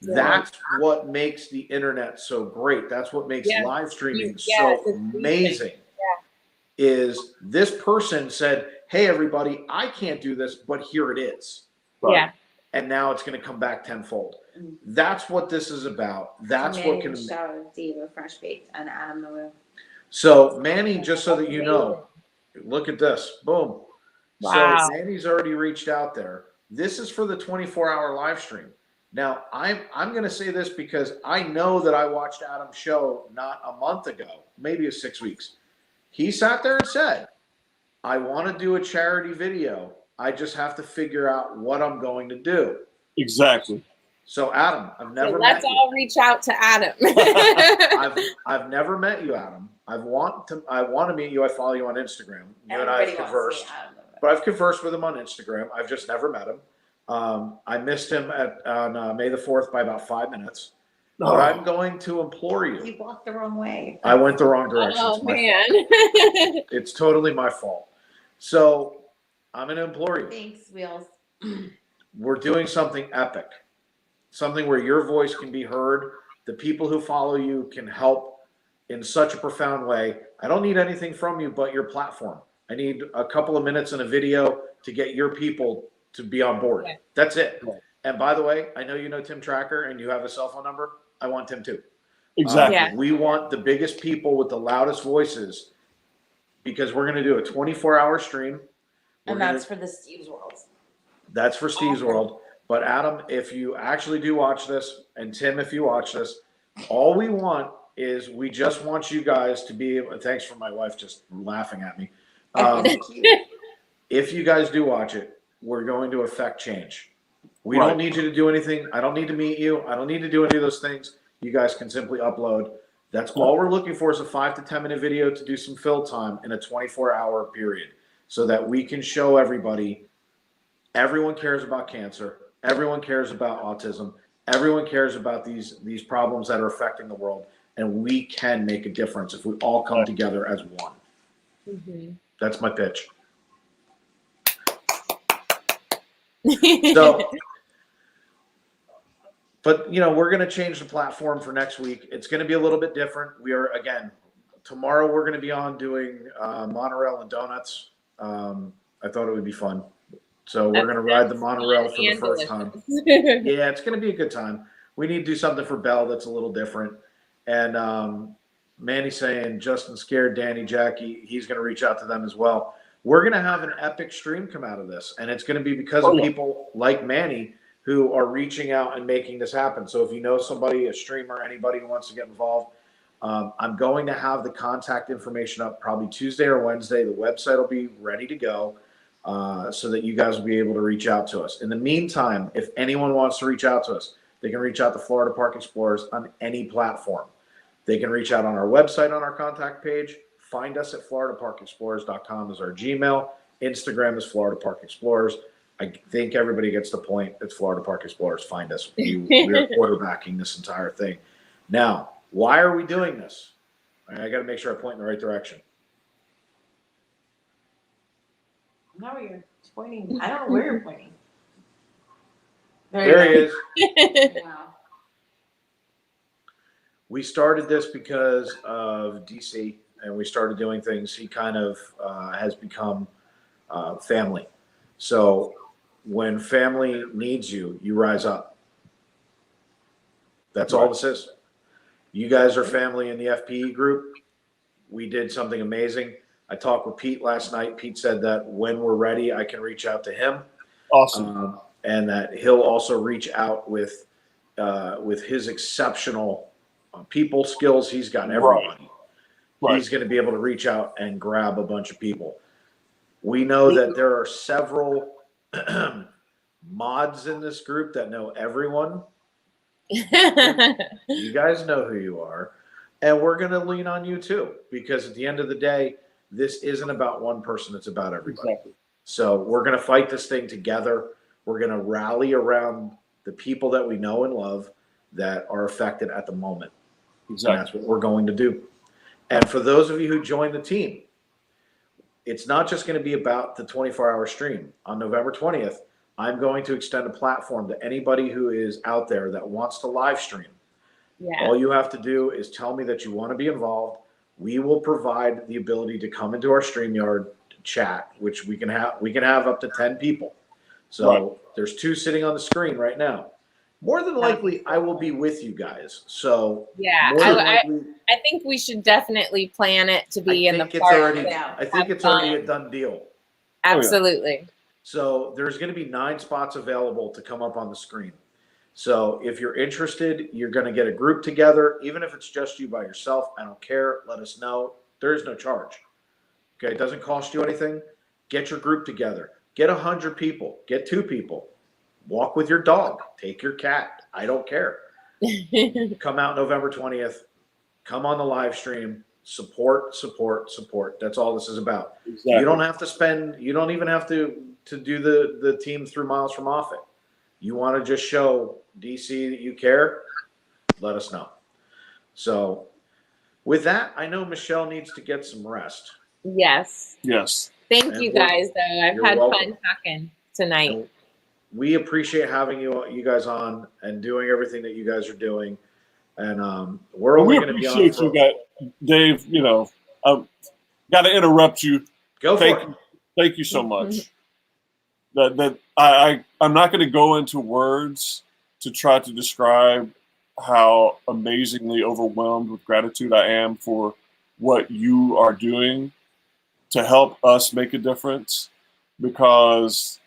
That's what makes the internet so great. That's what makes live streaming so amazing. Is this person said, hey, everybody, I can't do this, but here it is. Yeah. And now it's going to come back tenfold. That's what this is about. That's what can show Steve a fresh baked and Adam the Woo. So Manny, just so that you know, look at this. Boom. Wow. So Manny's already reached out there. This is for the 24-hour live stream. Now, I'm going to say this because I know that I watched Adam's show not a month ago, maybe 6 weeks. He sat there and said, I want to do a charity video. I just have to figure out what I'm going to do. Exactly. So Adam, I've never met let's you. all reach out to Adam. I've never met you, Adam. I want to meet you. I follow you on Instagram. You and I have conversed. But I've conversed with him on Instagram. I've just never met him. I missed him on May the 4th by about 5 minutes. But I'm going to implore you. You walked the wrong way. I went the wrong direction. Oh, man. It's totally my fault. So I'm going to implore you. Thanks, Wheels. We're doing something epic. Something where your voice can be heard. The people who follow you can help in such a profound way. I don't need anything from you but your platform. I need a couple of minutes in a video to get your people to be on board. Yeah. That's it. Yeah. And by the way, I know you know Tim Tracker and you have a cell phone number. I want Tim too. Exactly. We want the biggest people with the loudest voices because we're going to do a 24-hour stream. And that's for the Steve's World. That's for Steve's World. But Adam, if you actually do watch this, and Tim, if you watch this, all we want is we just want you guys to be able. Thanks for my wife just laughing at me. If you guys do watch it, we're going to affect change. We don't need you to do anything. I don't need to meet you. I don't need to do any of those things. You guys can simply upload. That's all we're looking for is a 5 to 10 minute video to do some fill time in a 24-hour period so that we can show everybody everyone cares about cancer. Everyone cares about autism. Everyone cares about these problems that are affecting the world. And we can make a difference if we all come together as one. Mm-hmm. That's my pitch. So, but we're going to change the platform for next week. It's going to be a little bit different. We are, again, tomorrow we're going to be on doing monorail and donuts. I thought it would be fun. So we're going to ride the monorail for the first time. Yeah, it's going to be a good time. We need to do something for Belle that's a little different. And Manny's saying Justin scared Danny, Jackie. He's going to reach out to them as well. We're going to have an epic stream come out of this. And it's going to be because of people like Manny who are reaching out and making this happen. So if you know somebody, a streamer, anybody who wants to get involved, I'm going to have the contact information up probably Tuesday or Wednesday. The website will be ready to go. So that you guys will be able to reach out to us. In the meantime, if anyone wants to reach out to us, they can reach out to Florida Park Explorers on any platform. They can reach out on our website on our contact page. Find us at floridaparkexplorers.com is our Gmail. Instagram is Florida Park Explorers. I think everybody gets the point. It's Florida Park Explorers. Find us. We're quarterbacking this entire thing. Now, why are we doing this? I got to make sure I point in the right direction. No, you're pointing. I don't know where you're pointing. There he is. Wow. We started this because of DC, and we started doing things. He kind of has become family. So when family needs you, you rise up. That's all this is. You guys are family in the FPE group. We did something amazing. I talked with Pete last night. Pete said that when we're ready, I can reach out to him. Awesome. And that he'll also reach out with his exceptional people skills. He's got everybody. Right. He's going to be able to reach out and grab a bunch of people. We know that there are several mods in this group that know everyone. You guys know who you are. And we're going to lean on you too, because at the end of the day, this isn't about one person. It's about everybody. Exactly. So we're going to fight this thing together. We're going to rally around the people that we know and love that are affected at the moment. Exactly. And that's what we're going to do. And for those of you who join the team, it's not just going to be about the 24-hour stream. On November 20th, I'm going to extend a platform to anybody who is out there that wants to live stream. Yeah. All you have to do is tell me that you want to be involved. We will provide the ability to come into our StreamYard chat, which we can have up to 10 people. So there's 2 sitting on the screen right now. More than likely, I will be with you guys. So yeah, I think we should definitely plan it to be in the park. I think it's already a done deal. Absolutely. Oh, yeah. So there's going to be 9 spots available to come up on the screen. So if you're interested, you're going to get a group together. Even if it's just you by yourself, I don't care. Let us know. There is no charge. Okay, it doesn't cost you anything. Get your group together. Get 100 people. Get 2 people. Walk with your dog. Take your cat. I don't care. Come out November 20th. Come on the live stream. Support, support, support. That's all this is about. Exactly. You don't have to spend. You don't even have to do the team through Miles from Offit. You want to just show DC that you care, let us know. So with that, I know Michelle needs to get some rest. Yes. Yes. Thank you guys, though. I've had fun talking tonight. And we appreciate having you guys on and doing everything that you guys are doing. And we're only going to be on. We appreciate you guys, Dave. Got to interrupt you. Go for it. Thank you so much. I'm not going to go into words to try to describe how amazingly overwhelmed with gratitude I am for what you are doing to help us make a difference, because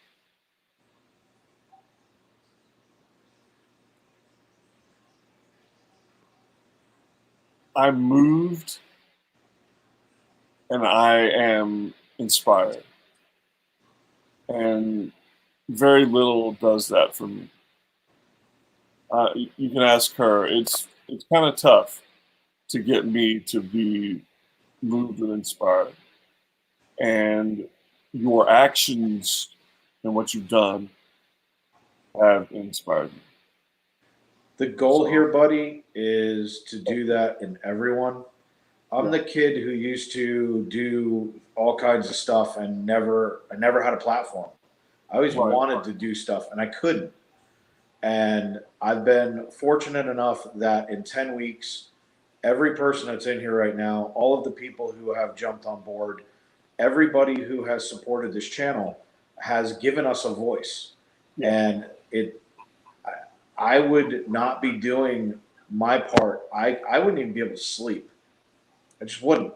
I'm moved and I am inspired. And very little does that for me. You can ask her. It's kind of tough to get me to be moved and inspired. And your actions and what you've done have inspired me. The goal here, buddy, is to do that in everyone. I'm the kid who used to do all kinds of stuff and I never had a platform. I always wanted to do stuff and I couldn't. And I've been fortunate enough that in 10 weeks, every person that's in here right now, all of the people who have jumped on board, everybody who has supported this channel has given us a voice. And I would not be doing my part. I wouldn't even be able to sleep. I just wouldn't.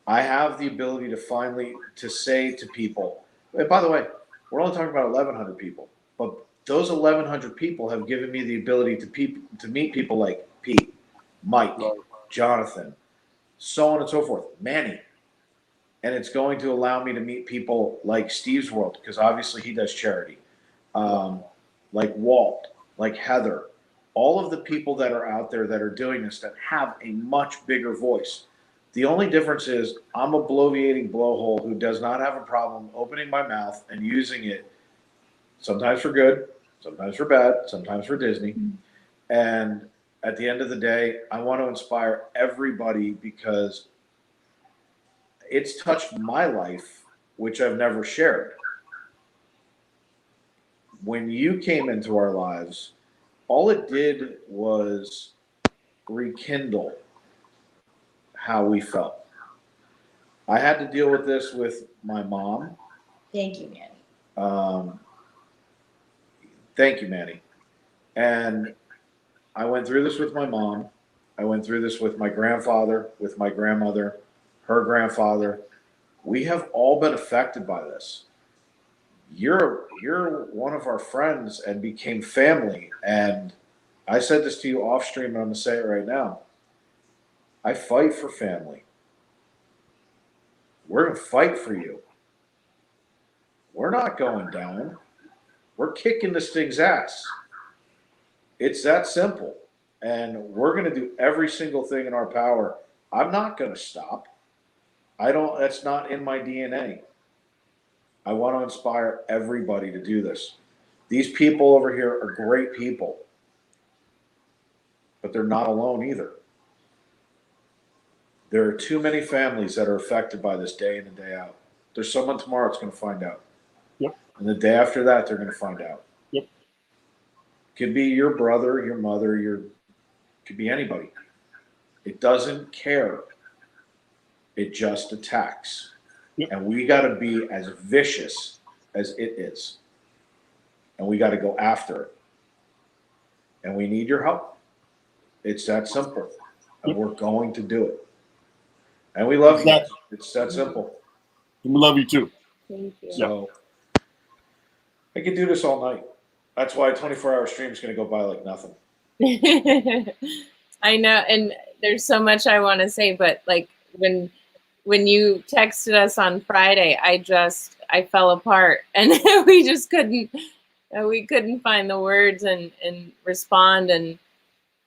I have the ability to finally to say to people, and by the way, we're only talking about 1,100 people, but those 1,100 people have given me the ability to meet people like Pete, Mike, Jonathan, so on and so forth, Manny. And it's going to allow me to meet people like Steve's World, because obviously he does charity, like Walt, like Heather, all of the people that are out there that are doing this that have a much bigger voice. The only difference is I'm a bloviating blowhole who does not have a problem opening my mouth and using it, sometimes for good, sometimes for bad, sometimes for Disney. And at the end of the day, I want to inspire everybody because it's touched my life, which I've never shared. When you came into our lives, all it did was rekindle how we felt. I had to deal with this with my mom. Thank you, Manny. Thank you, Manny. And I went through this with my mom. I went through this with my grandfather, with my grandmother, her grandfather. We have all been affected by this. You're one of our friends and became family. And I said this to you off stream, and I'm going to say it right now. I fight for family. We're going to fight for you. We're not going down. We're kicking this thing's ass. It's that simple. And we're going to do every single thing in our power. I'm not going to stop. That's not in my DNA. I want to inspire everybody to do this. These people over here are great people, but they're not alone either. There are too many families that are affected by this day in and day out. There's someone tomorrow that's going to find out. Yep. And the day after that, they're going to find out. Yep. Could be your brother, your mother, could be anybody. It doesn't care. It just attacks. Yep. And we got to be as vicious as it is. And we got to go after it. And we need your help. It's that simple. And we're going to do it. And we love you. It's that simple. We love you too. Thank you. So I could do this all night. That's why a 24-hour stream is going to go by like nothing. I know, and there's so much I want to say, but like when you texted us on Friday, I fell apart, and we just couldn't find the words and respond. And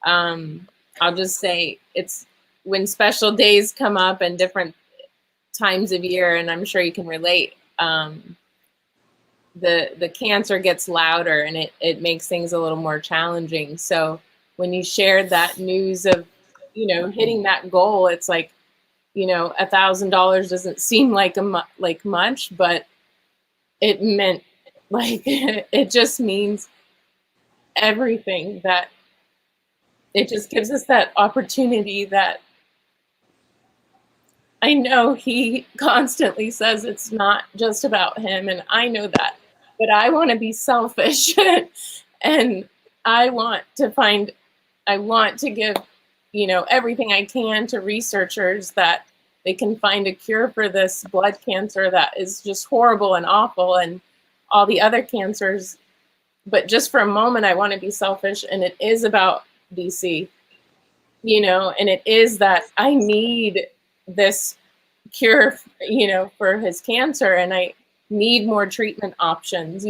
I'll just say it's when special days come up and different times of year, and I'm sure you can relate. The cancer gets louder, and it makes things a little more challenging. So when you shared that news of, hitting that goal, it's like, $1,000 doesn't seem like much, but it meant like, it just means everything. That it just gives us that opportunity that I know he constantly says it's not just about him, and I know that, but I want to be selfish and I want to give, everything I can to researchers that they can find a cure for this blood cancer that is just horrible and awful, and all the other cancers. But just for a moment, I want to be selfish, and it is about DC, and it is that I need this cure, for his cancer, and I need more treatment options.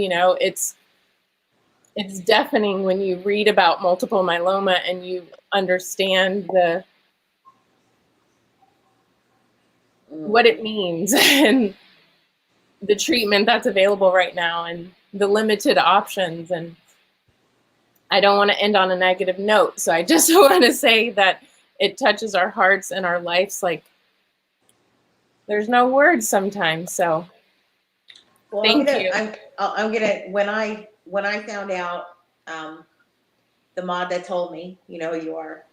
It's deafening when you read about multiple myeloma and you understand what it means and the treatment that's available right now and the limited options. And I don't want to end on a negative note. So I just want to say that it touches our hearts and our lives. Like there's no words sometimes. So well, thank you. I'm gonna, when I found out, the mod that told me, you know who you are,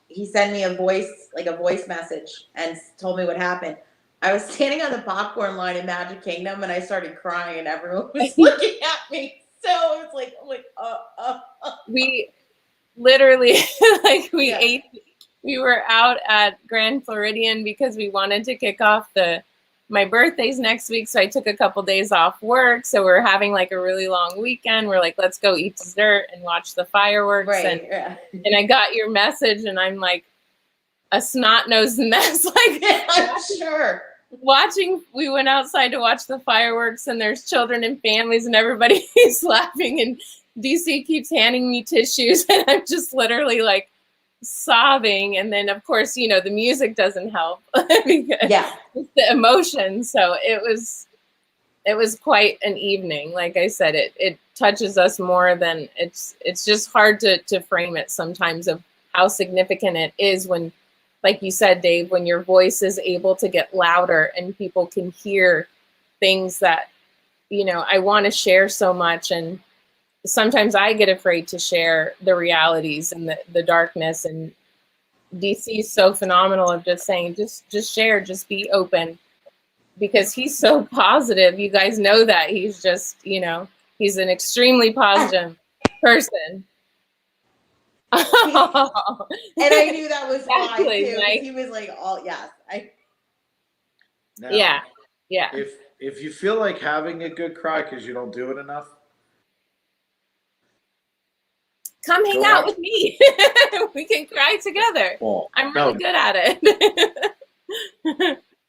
he sent me a voice message and told me what happened. I was standing on the popcorn line in Magic Kingdom and I started crying and everyone was looking at me. So it's like, We literally, like we were out at Grand Floridian because we wanted to kick off my birthday's next week. So I took a couple days off work. So we're having like a really long weekend. We're like, let's go eat dessert and watch the fireworks. Right, and I got your message and I'm like a snot-nosed mess. Like, I'm sure. We went outside to watch the fireworks and there's children and families and everybody is laughing and DC keeps handing me tissues and I'm just literally like sobbing. And then of course, you know, the music doesn't help because it's the emotion. So it was quite an evening. Like I said, it touches us more than it's just hard to frame it sometimes of how significant it is when, like you said, Dave, when your voice is able to get louder and people can hear things that, you know, I want to share so much. And sometimes I get afraid to share the realities and the darkness. And DC is so phenomenal of just saying, just share, just be open, because he's so positive. You guys know that he's just, you know, he's an extremely positive person. And I knew that was why too. Like, he was like, "Oh yes, Now, yeah." If you feel like having a good cry because you don't do it enough, come hang out with me. We can cry together. Well, I'm really good at it.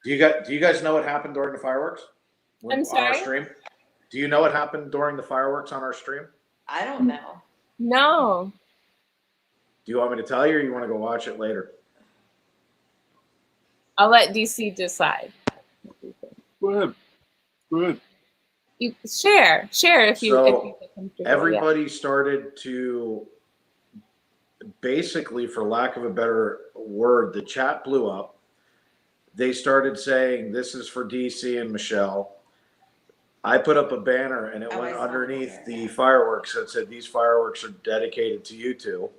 Do you guys know what happened during the fireworks? I'm sorry? On our stream? Do you know what happened during the fireworks on our stream? I don't know. No. Do you want me to tell you or you want to go watch it later? I'll let DC decide. Go ahead. You share if you feel comfortable. Everybody started to basically, for lack of a better word, the chat blew up. They started saying, "This is for DC and Michelle." I put up a banner and it went underneath the fireworks that said, "These fireworks are dedicated to you two."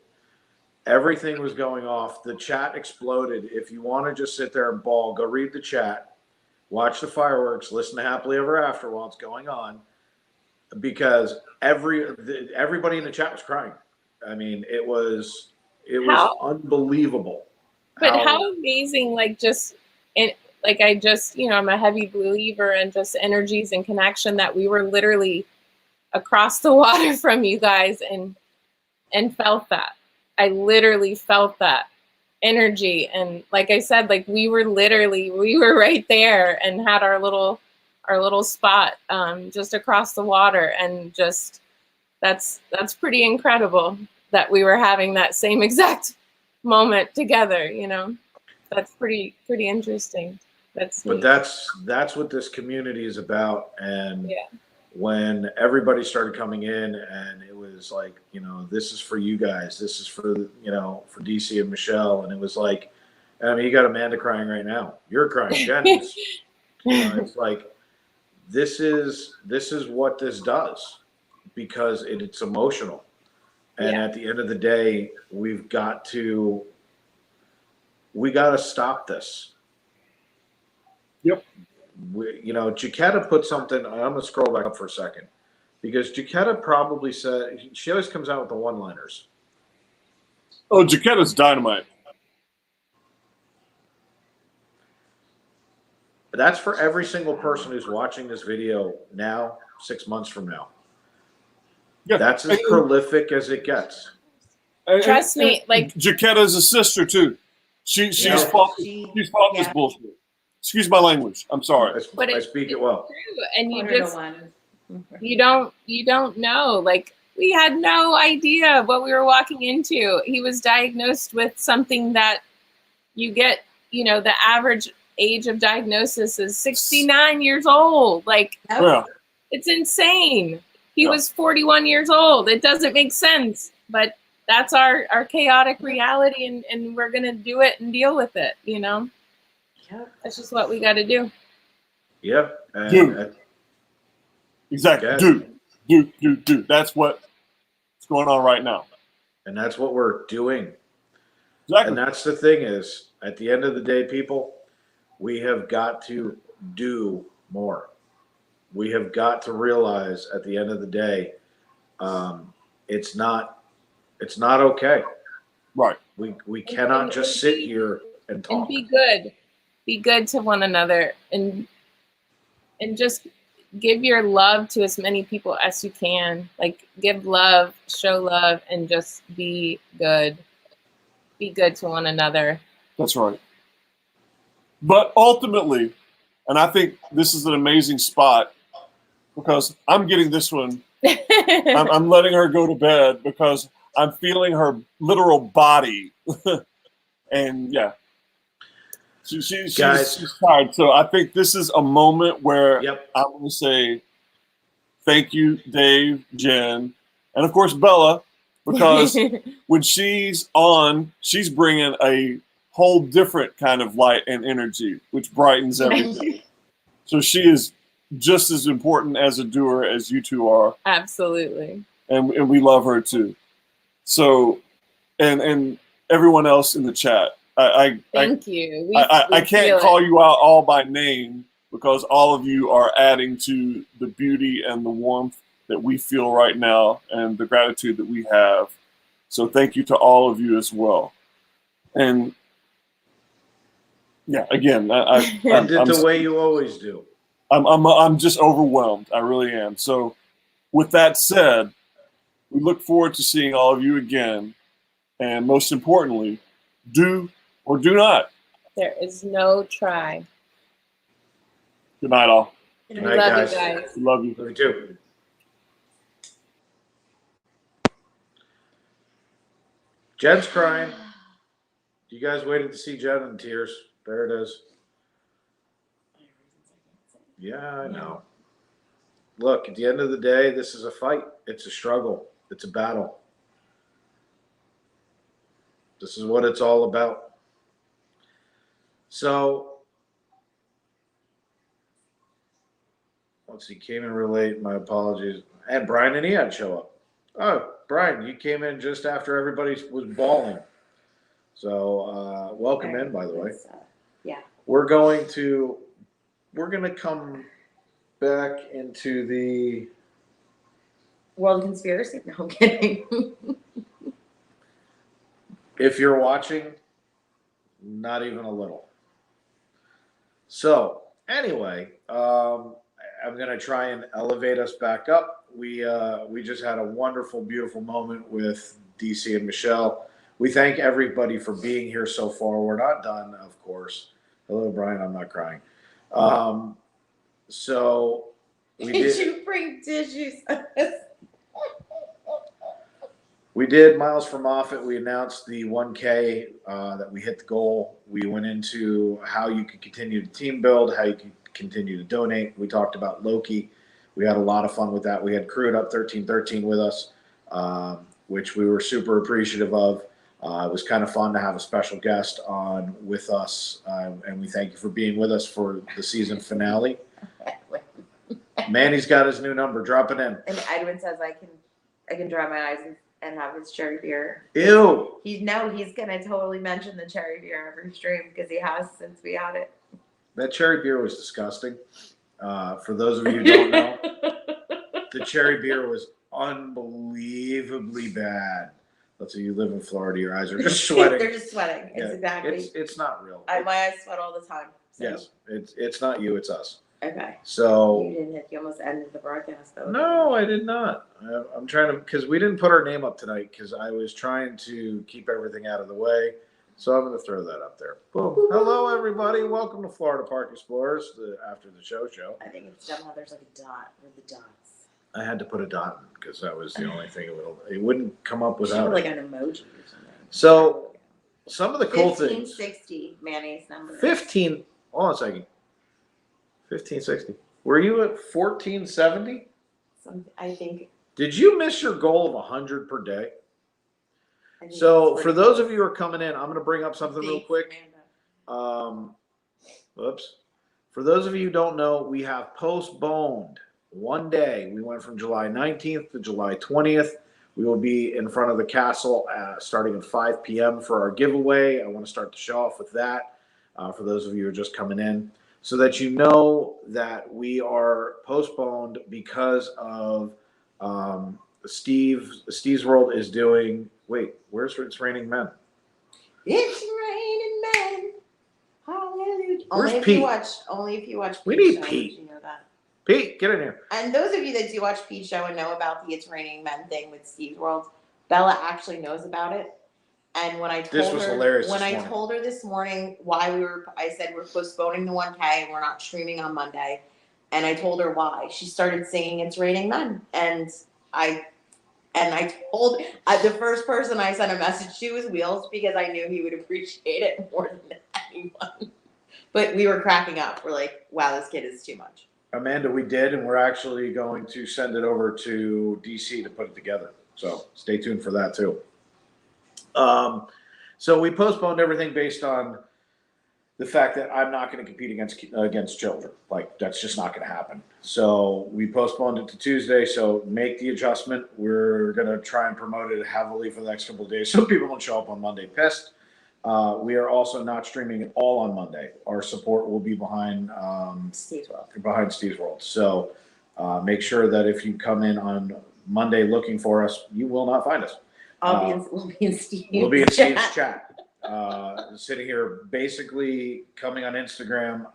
Everything was going off. The chat exploded. If you want to just sit there and bawl, go read the chat, watch the fireworks, listen to Happily Ever After while it's going on, because everybody in the chat was crying. I mean, it was unbelievable. But how amazing, like I just, you know, I'm a heavy believer in just energies and connection, that we were literally across the water from you guys and felt that. I literally felt that energy. And like I said, like we were right there and had our little spot just across the water. And just, that's pretty incredible that we were having that same exact moment together, you know. That's pretty interesting. That's what this community is about. And when everybody started coming in and it was like, you know, this is for you guys, this is for, you know, for DC and Michelle. And it was like, I mean, you got Amanda crying right now. You're crying. Jen is, you know, it's like, this is what this does, because it's emotional. And at the end of the day, we got to stop this. Yep. You know, Jaquetta put something, I'm going to scroll back up for a second, because Jaquetta probably said, she always comes out with the one-liners. Oh, Jaquetta's dynamite. That's for every single person who's watching this video now, 6 months from now. Yeah, that's as prolific as it gets. Trust me, like Jaquetta's a sister too. She's fought this bullshit. Excuse my language. I'm sorry. I speak it well. True. And you don't know. Like, we had no idea what we were walking into. He was diagnosed with something that you get, you know, the average age of diagnosis is 69 years old. Like, Yeah. it's insane. He was 41 years old. It doesn't make sense, but that's our chaotic reality, and we're going to do it and deal with it, you know? Yep. That's just what we got to do. Yep. Dude. Exactly. Do. That's what's going on right now. And that's what we're doing. Exactly. And that's the thing is, at the end of the day, people, we have got to do more. We have got to realize at the end of the day, it's not okay. Right. We cannot just sit here and talk. And be good. Be good to one another, and just give your love to as many people as you can. Like, give love, show love, and just be good. Be good to one another. That's right. But ultimately, and I think this is an amazing spot because I'm getting this one. I'm letting her go to bed because I'm feeling her literal body. And yeah, she's tired. So I think this is a moment where I'm going to say thank you, Dave, Jen, and of course, Bella, because when she's on, she's bringing a whole different kind of light and energy, which brightens everything. So she is just as important as a doer as you two are. Absolutely. And we love her too. So, and everyone else in the chat. Thank you. I can't call you out all by name because all of you are adding to the beauty and the warmth that we feel right now and the gratitude that we have. So thank you to all of you as well. And yeah, again, and did the way you always do. I'm just overwhelmed. I really am. So with that said, we look forward to seeing all of you again. And most importantly, do or do not. There is no try. Good night, all. Good night, guys. You guys. We love you. Love you too. Jen's crying. You guys waited to see Jen in tears. There it is. Yeah, I know. Look, at the end of the day, this is a fight. It's a struggle. It's a battle. This is what it's all about. So, let's see, came in real late. My apologies. And Brian and Ian show up. Oh, Brian, you came in just after everybody was bawling. So, welcome in, by the way. Yeah. We're going to come back into the World Conspiracy? No, I'm kidding. if you're watching, not even a little. So anyway, I'm going to try and elevate us back up. We just had a wonderful, beautiful moment with DC and Michelle. We thank everybody for being here so far. We're not done, of course. Hello, Brian. I'm not crying. So we Did you bring tissues? We did Miles from Moffitt. We announced the 1K that we hit the goal. We went into how you could continue to team build, how you could continue to donate. We talked about Loki. We had a lot of fun with that. We had Crew It Up 1313 with us, which we were super appreciative of. It was kind of fun to have a special guest on with us, and we thank you for being with us for the season finale. Manny's got his new number. Drop it in. And Edwin says I can dry my eyes and have his cherry beer. Ew. He's gonna totally mention the cherry beer every stream because he has since we had it. That cherry beer was disgusting. For those of you who don't know, the cherry beer was unbelievably bad. Let's say you live in Florida, your eyes are just sweating. They're just sweating. Yeah, It's exactly. It's not real. My eyes sweat all the time. So. Yes, it's not you, it's us. Okay. So You almost ended the broadcast though. no, I did not. I'm trying to, because we didn't put our name up tonight because I was trying to keep everything out of the way. So I'm going to throw that up there. Boom. Hello, everybody. Welcome to Florida Park Explorers, the after the show. I think it's dumb how there's like a dot with the dots. I had to put a dot in because that was the only thing it wouldn't come up without like it. an emoji or something. So some of the cool things. 1560 Manny's number. 15. Hold on a second. 1560. Were you at 1470? I think. Did you miss your goal of 100 per day? So for those of you who are coming in, I'm going to bring up something real quick. Oops. For those of you who don't know, we have postponed one day. We went from July 19th to July 20th. We will be in front of the castle starting at 5 p.m. for our giveaway. I want to start the show off with that for those of you who are just coming in, so that you know that we are postponed because of Steve's World is doing. Wait, where's It's Raining Men? It's raining men. Hallelujah. Where's Only if Pete? you watch. We Pete's need show, Pete. you know that. Pete, get in here. And those of you that do watch Pete's show and know about the It's Raining Men thing with Steve's World, Bella actually knows about it. And when I told her this morning why I said we're postponing the 1K and we're not streaming on Monday, and I told her why, she started singing "It's Raining Men," and I told the first person I sent a message to was Wheels, because I knew he would appreciate it more than anyone. But we were cracking up. We're like, wow, this kid is too much. Amanda, we did, and we're actually going to send it over to DC to put it together. So stay tuned for that too. So we postponed everything based on the fact that I'm not going to compete against children. Like, that's just not going to happen. So we postponed it to Tuesday. So make the adjustment. We're going to try and promote it heavily for the next couple of days so people don't show up on Monday pissed. We are also not streaming at all on Monday. Our support will be behind Steve's World. So make sure that if you come in on Monday looking for us, you will not find us. We'll be in Steve's chat. Sitting here, basically coming on Instagram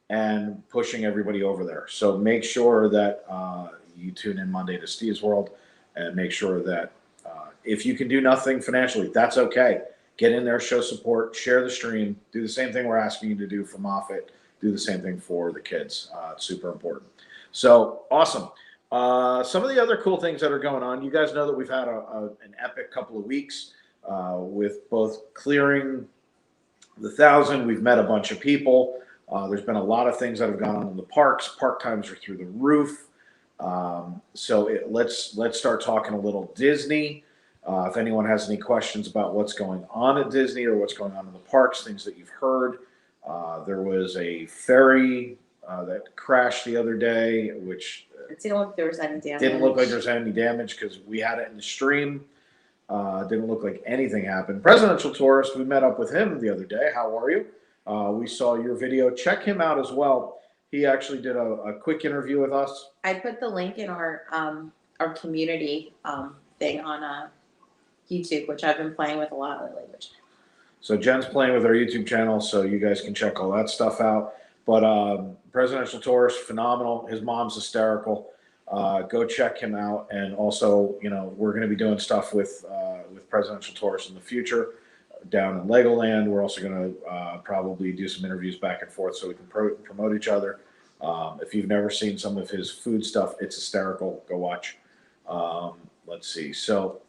and pushing everybody over there. So make sure that you tune in Monday to Steve's World, and make sure that if you can do nothing financially, that's okay. Get in there, show support, share the stream, do the same thing we're asking you to do for Moffat, do the same thing for the kids. It's super important. So awesome. Some of the other cool things that are going on, you guys know that we've had an epic couple of weeks with both clearing the 1,000. We've met a bunch of people. There's been a lot of things that have gone on in the parks. Park times are through the roof. Let's start talking a little Disney. If anyone has any questions about what's going on at Disney or what's going on in the parks, things that you've heard. There was a ferry that crashed the other day, which it didn't look like there was any damage. Didn't look like there was any damage because we had it in the stream. Didn't look like anything happened. Presidential Tourist, we met up with him the other day. How are you? We saw your video. Check him out as well. He actually did a quick interview with us. I put the link in our community thing on YouTube, which I've been playing with a lot lately. So Jen's playing with our YouTube channel, so you guys can check all that stuff out. But Presidential Tourist, phenomenal. His mom's hysterical. Go check him out. And also, we're going to be doing stuff with Presidential Tourist in the future down in Legoland. We're also going to probably do some interviews back and forth so we can promote each other. If you've never seen some of his food stuff, it's hysterical. Go watch. Let's see. So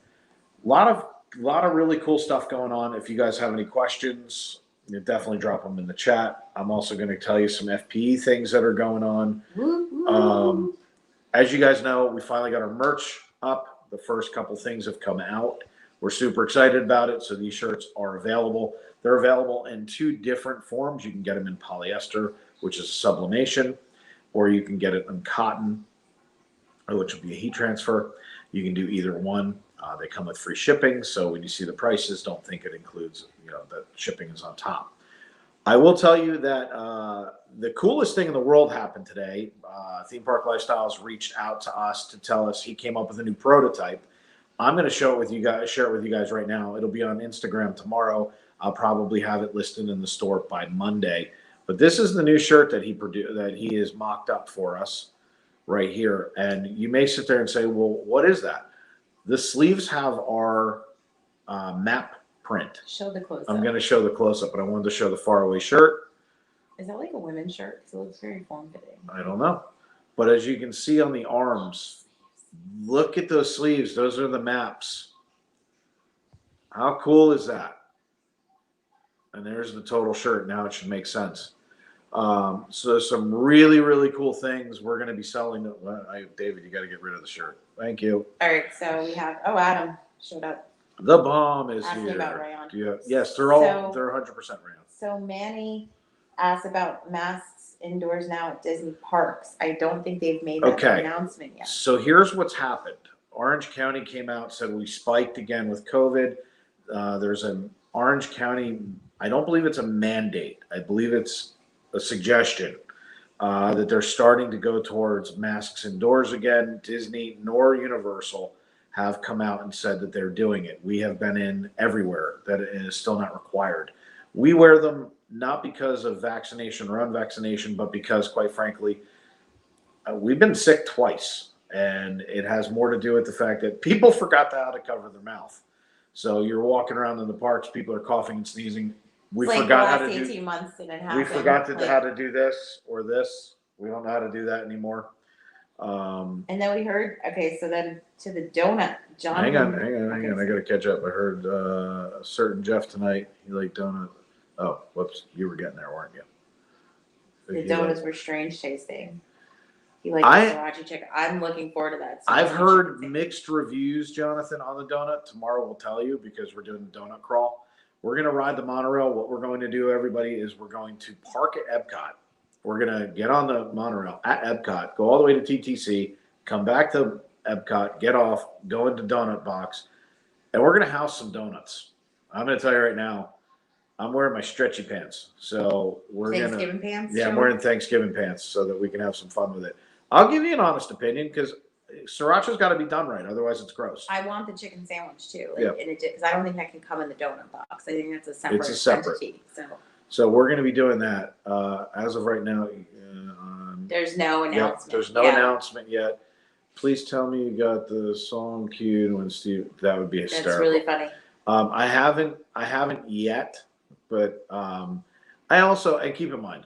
a lot of really cool stuff going on. If you guys have any questions, you definitely drop them in the chat. I'm also going to tell you some FPE things that are going on. As you guys know, we finally got our merch up. The first couple things have come out. We're super excited about it. So these shirts are available. They're available in 2 different forms. You can get them in polyester, which is sublimation, or you can get it in cotton, which will be a heat transfer. You can do either one. They come with free shipping. So when you see the prices, don't think it includes, that shipping is on top. I will tell you that the coolest thing in the world happened today. Theme Park Lifestyles reached out to us to tell us he came up with a new prototype. I'm going to share it with you guys right now. It'll be on Instagram tomorrow. I'll probably have it listed in the store by Monday. But this is the new shirt that he has mocked up for us right here. And you may sit there and say, well, what is that? The sleeves have our map print. Show the close-up. I'm going to show the close-up, but I wanted to show the faraway shirt. Is that like a women's shirt? Because it looks very form-fitting. I don't know. But as you can see on the arms, look at those sleeves. Those are the maps. How cool is that? And there's the total shirt. Now it should make sense. So some really, really cool things we're going to be selling. David, you got to get rid of the shirt. Thank you. All right, so we have, Adam showed up. The bomb is Asking here. about rayon. Yes, they're 100% rayon. So Manny asked about masks indoors now at Disney parks. I don't think they've made that announcement yet. So here's what's happened. Orange County came out and said we spiked again with COVID. There's an Orange County, I don't believe it's a mandate. I believe it's a suggestion that they're starting to go towards masks indoors again. Disney nor Universal have come out and said that they're doing it. We have been in everywhere that it is still not required. We wear them not because of vaccination or unvaccination, but because, quite frankly, we've been sick twice. And it has more to do with the fact that people forgot how to cover their mouth. So you're walking around in the parks, people are coughing and sneezing. We forgot how to do. 18 months didn't happen. We forgot how to do this or this. We don't know how to do that anymore. And then we heard. Okay, so then to the donut, John. Hang on. I got to catch up. I heard a certain Jeff tonight. He liked donut. Oh, whoops! You were getting there, weren't you? The donuts were strange tasting. He liked the sriracha chicken. I'm looking forward to that. I've heard mixed reviews, Jonathan, on the donut. Tomorrow we'll tell you because we're doing the donut crawl. We're going to ride the monorail. What we're going to do, everybody, is we're going to park at Epcot. We're going to get on the monorail at Epcot, go all the way to TTC, come back to Epcot, get off, go into Donut Box, and we're going to house some donuts. I'm going to tell you right now, I'm wearing my stretchy pants. So we're Thanksgiving pants? Yeah, I'm wearing Thanksgiving pants so that we can have some fun with it. I'll give you an honest opinion because sriracha's got to be done right. Otherwise, it's gross. I want the chicken sandwich too. Yeah. Because I don't think that can come in the donut box. I think that's a separate. It's a separate entity. So we're going to be doing that. As of right now, there's no announcement. Yeah, there's no announcement yet. Please tell me you got the song queued when Steve. That would be hysterical. That's really funny. I haven't yet, but and keep in mind,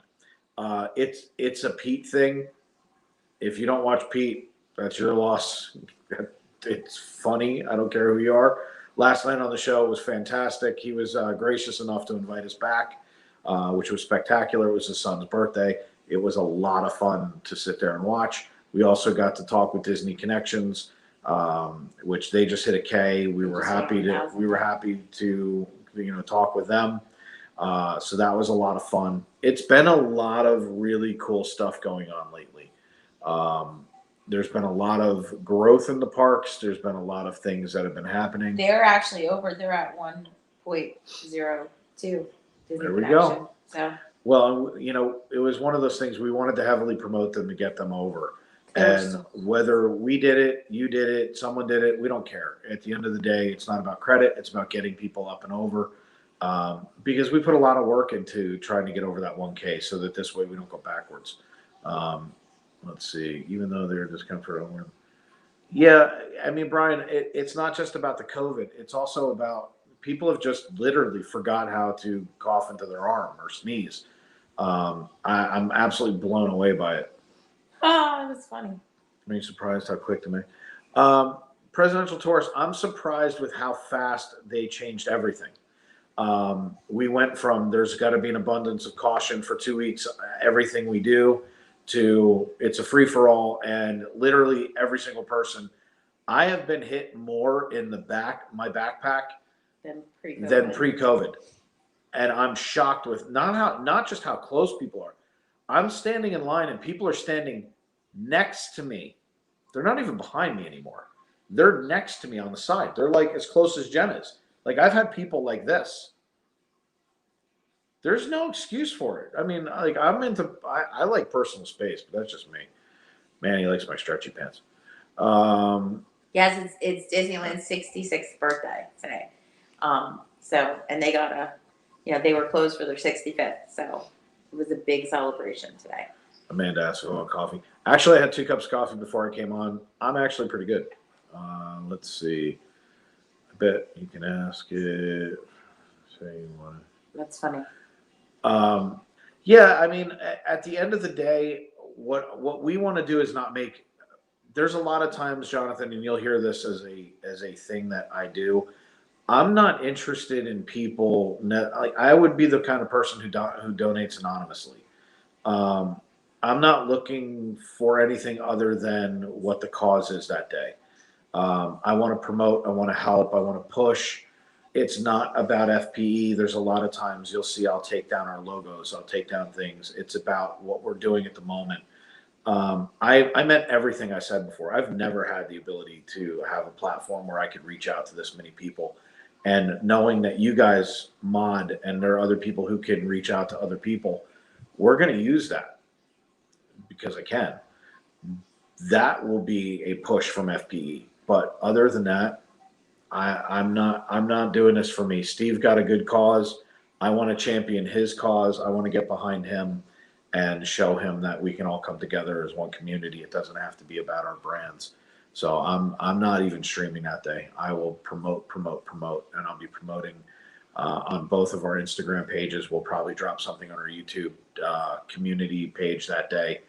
it's a Pete thing. If you don't watch Pete, that's your loss. It's funny. I don't care who you are. Last night on the show was fantastic. He was gracious enough to invite us back, which was spectacular. It was his son's birthday. It was a lot of fun to sit there and watch. We also got to talk with Disney Connections, which they just hit a K. We were happy to talk with them. So that was a lot of fun. It's been a lot of really cool stuff going on lately. There's been a lot of growth in the parks. There's been a lot of things that have been happening. They're actually over. They're at 1.02. There we go. So. Well, it was one of those things we wanted to heavily promote them to get them over. And whether we did it, you did it, someone did it, we don't care. At the end of the day, it's not about credit. It's about getting people up and over. Because we put a lot of work into trying to get over that 1K so that this way we don't go backwards. Let's see, even though they're discomfort over. Yeah, I mean, Brian, it's not just about the COVID. It's also about people have just literally forgot how to cough into their arm or sneeze. I'm absolutely blown away by it. Oh, that's funny. Are you surprised how quick to make? Presidential tours, I'm surprised with how fast they changed everything. We went from there's got to be an abundance of caution for 2 weeks, everything we do, to it's a free-for-all, and literally every single person. I have been hit more in my backpack than pre-COVID. And I'm shocked with not just how close people are. I'm standing in line and people are standing next to me. They're not even behind me anymore. They're next to me on the side. They're like as close as Jen is. Like I've had people like this. There's no excuse for it. I mean, like I like personal space, but that's just me. Man, he likes my stretchy pants. Yes, it's Disneyland's 66th birthday today. So, and they got they were closed for their 65th. So it was a big celebration today. Amanda asked about coffee. Actually, I had 2 cups of coffee before I came on. I'm actually pretty good. Let's see. I bet you can ask it. Say what? That's funny. Yeah, I mean, at the end of the day, what we want to do is not make. There's a lot of times, Jonathan, and you'll hear this as a thing that I do. I'm not interested in people. Like I would be the kind of person who donates anonymously. I'm not looking for anything other than what the cause is that day. I want to promote, I want to help, I want to push. It's not about FPE. There's a lot of times you'll see I'll take down our logos, I'll take down things. It's about what we're doing at the moment. I meant everything I said before. I've never had the ability to have a platform where I could reach out to this many people. And knowing that you guys mod and there are other people who can reach out to other people, we're going to use that because I can. That will be a push from FPE. But other than that, I'm not doing this for me. Steve got a good cause. I want to champion his cause. I want to get behind him and show him that we can all come together as one community. It doesn't have to be about our brands. So I'm not even streaming that day. I will promote, and I'll be promoting on both of our Instagram pages. We'll probably drop something on our YouTube community page that day.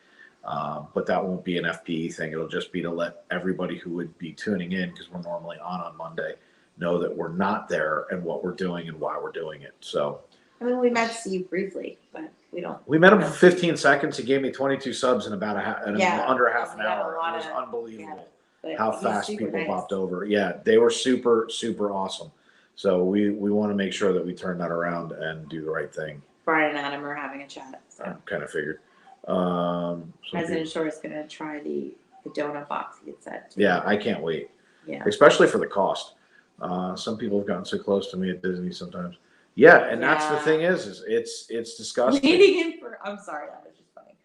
But that won't be an FPE thing. It'll just be to let everybody who would be tuning in, because we're normally on Monday, know that we're not there and what we're doing and why we're doing it. So, I mean, we met Steve briefly, but we don't. We met him for 15 seconds. He gave me 22 subs in about under half an We had a hour. lot It was of- unbelievable But how he's fast super people nice. popped over. Yeah, they were super awesome. So we want to make sure that we turn that around and do the right thing. Brian and Adam are having a chat. So. I kind of figured. President Shore is going to try the donut box he had said. Yeah, I can't wait. Yeah. Especially for the cost. Some people have gotten so close to me at Disney sometimes. Yeah, and that's the thing is it's disgusting. Waiting in for. I'm sorry, that was just funny.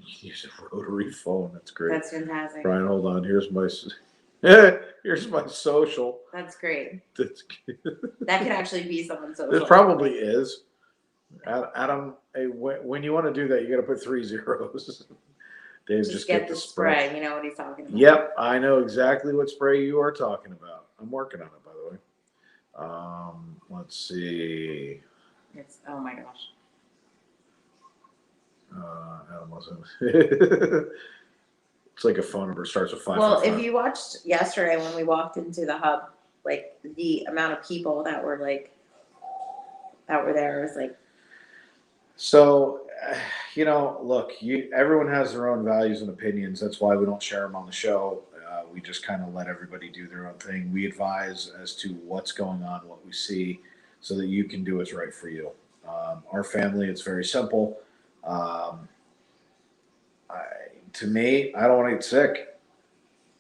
Use a rotary phone. That's great. That's fantastic. Brian, hold on. Here's my social. That's great. That's That could actually be someone's social. It probably is. Adam, hey, when you want to do that, you got to put 3 zeros. Dave, just get the spray. You know what he's talking about. Yep, I know exactly what spray you are talking about. I'm working on it, by the way. Let's see. It's oh my gosh. Adam wasn't. It's like a phone number starts with 5. Well, if you watched yesterday when we walked into the hub, like the amount of people that were there was like. So, look, everyone has their own values and opinions. That's why we don't share them on the show. We just kind of let everybody do their own thing. We advise as to what's going on, what we see, so that you can do what's right for you. Our family, it's very simple. To me, I don't want to get sick.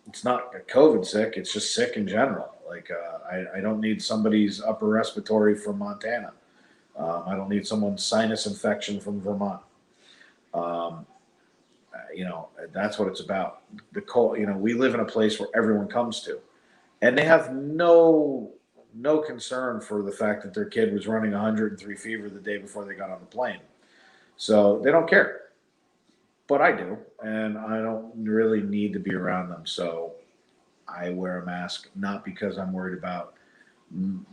It's not COVID sick. It's just sick in general. Like I don't need somebody's upper respiratory from Montana. I don't need someone's sinus infection from Vermont. That's what it's about. The cold, we live in a place where everyone comes to, and they have no concern for the fact that their kid was running 103 fever the day before they got on the plane. So they don't care. But I do, and I don't really need to be around them. So I wear a mask, not because I'm worried about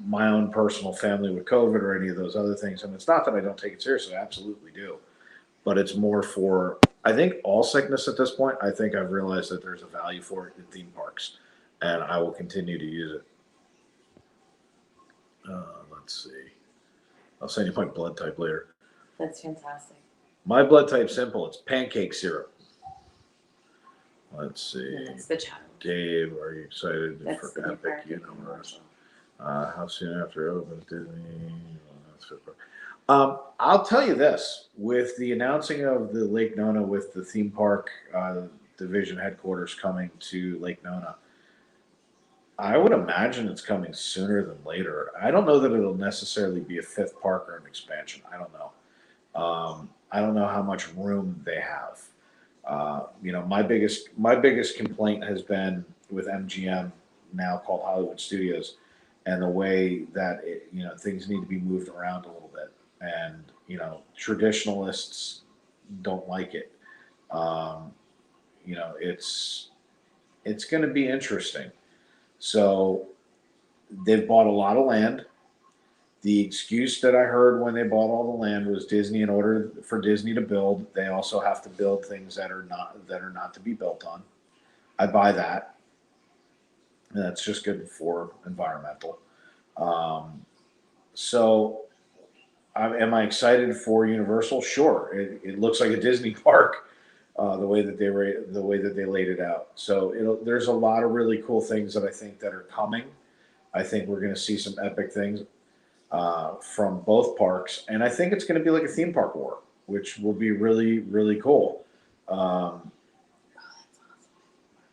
my own personal family with COVID or any of those other things. And it's not that I don't take it seriously. I absolutely do. But it's more for, I think, all sickness at this point. I think I've realized that there's a value for it in theme parks, and I will continue to use it. Let's see. I'll send you my blood type later. That's fantastic. My blood type's simple. It's pancake syrup. Let's see. That's the child. Dave, are you excited That's for the Epic Universe? How soon after it opens Disney? I'll tell you this: with the announcing of the Lake Nona, with the theme park division headquarters coming to Lake Nona, I would imagine it's coming sooner than later. I don't know that it'll necessarily be a 5th park or an expansion. I don't know. I don't know how much room they have. My biggest complaint has been with MGM, now called Hollywood Studios, and the way that things need to be moved around a little bit. And traditionalists don't like it. It's going to be interesting. So they've bought a lot of land. The excuse that I heard when they bought all the land was Disney, in order for Disney to build, they also have to build things that are not to be built on. I buy that. And that's just good for environmental. So am I excited for Universal? Sure. It looks like a Disney park, the way that they laid it out. So there's a lot of really cool things that I think that are coming. I think we're going to see some epic things from both parks, and I think it's going to be like a theme park war, which will be really, really cool.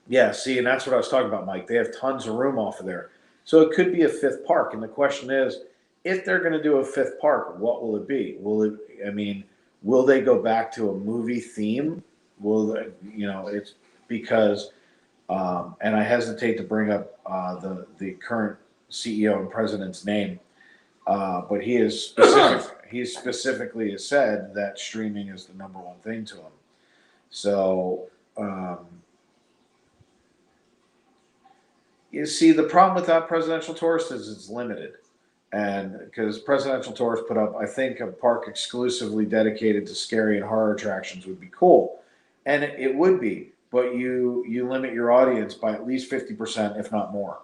Yeah, see, and that's what I was talking about, Mike. They have tons of room off of there. So it could be a fifth park. And the question is, if they're going to do a fifth park, what will it be? Will they go back to a movie theme? It's because, and I hesitate to bring up the current CEO and president's name, but he specifically has said that streaming is the number one thing to him. So, you see, the problem with that presidential tourist is it's limited. And because presidential tourist put up, I think a park exclusively dedicated to scary and horror attractions would be cool. And it would be, but you limit your audience by at least 50%, if not more.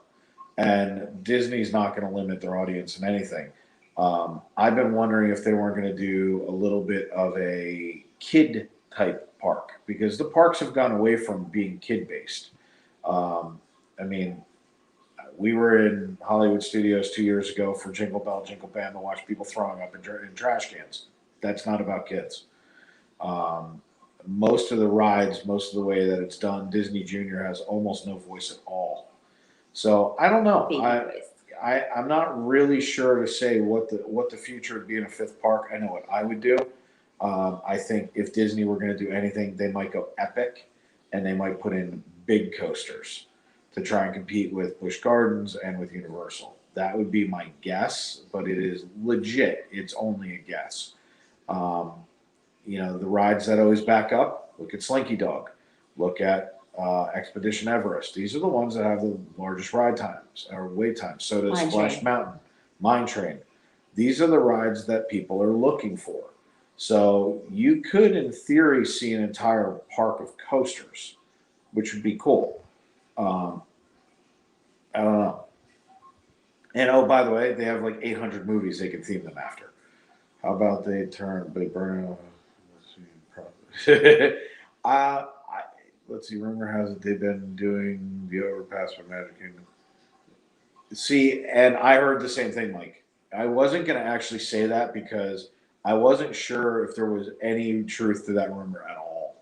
And Disney's not going to limit their audience in anything. I've been wondering if they weren't going to do a little bit of a kid type park, because the parks have gone away from being kid based. We were in Hollywood Studios 2 years ago for Jingle Bell, Jingle Bam, and watched people throwing up in trash cans. That's not about kids. Most of the rides, most of the way that it's done, Disney Junior has almost no voice at all. So I don't know. I'm not really sure to say what the future would be in a fifth park. I know what I would do. I think if Disney were going to do anything, they might go epic, and they might put in big coasters to try and compete with Busch Gardens and with Universal. That would be my guess, but it is legit. It's only a guess. The rides that always back up, look at Slinky Dog, look at Expedition Everest. These are the ones that have the largest ride times or wait times. So does Splash Mountain, Mine Train. These are the rides that people are looking for. So you could, in theory, see an entire park of coasters, which would be cool. I don't know. And oh, by the way, they have like 800 movies they can theme them after. How about they burn? Let's see. Let's see. Rumor has it they've been doing the Overpass for Magic Kingdom. See, and I heard the same thing, Mike. I wasn't going to actually say that because I wasn't sure if there was any truth to that rumor at all.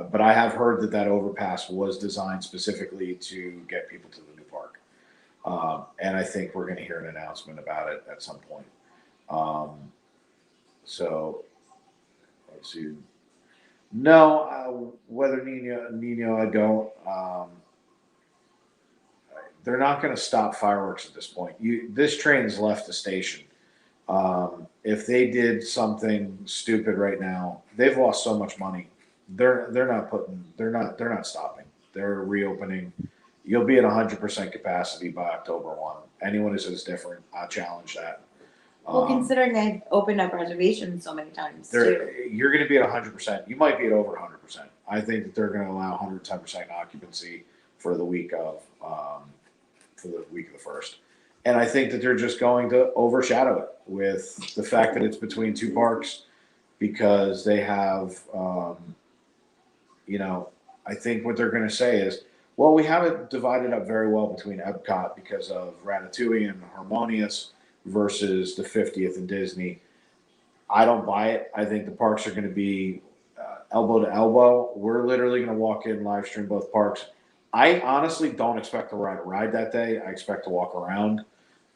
But I have heard that overpass was designed specifically to get people to the new park. And I think we're going to hear an announcement about it at some point. Let's see. No, whether Nino, I don't. They're not going to stop fireworks at this point. This train's left the station. If they did something stupid right now, they've lost so much money. They're not stopping. They're reopening. You'll be at 100% capacity by October 1. Anyone who says different, I challenge that. Well, considering they've opened up reservations so many times too. You're going to be at 100%. You might be at over 100%. I think that they're going to allow 110% occupancy for the week of the first. And I think that they're just going to overshadow it with the fact that it's between two parks, because they have, I think what they're going to say is, well, we have it divided up very well between Epcot because of Ratatouille and Harmonious versus the 50th in Disney. I don't buy it. I think the parks are going to be elbow to elbow. We're literally going to walk in, live stream both parks. I honestly don't expect to ride a ride that day. I expect to walk around.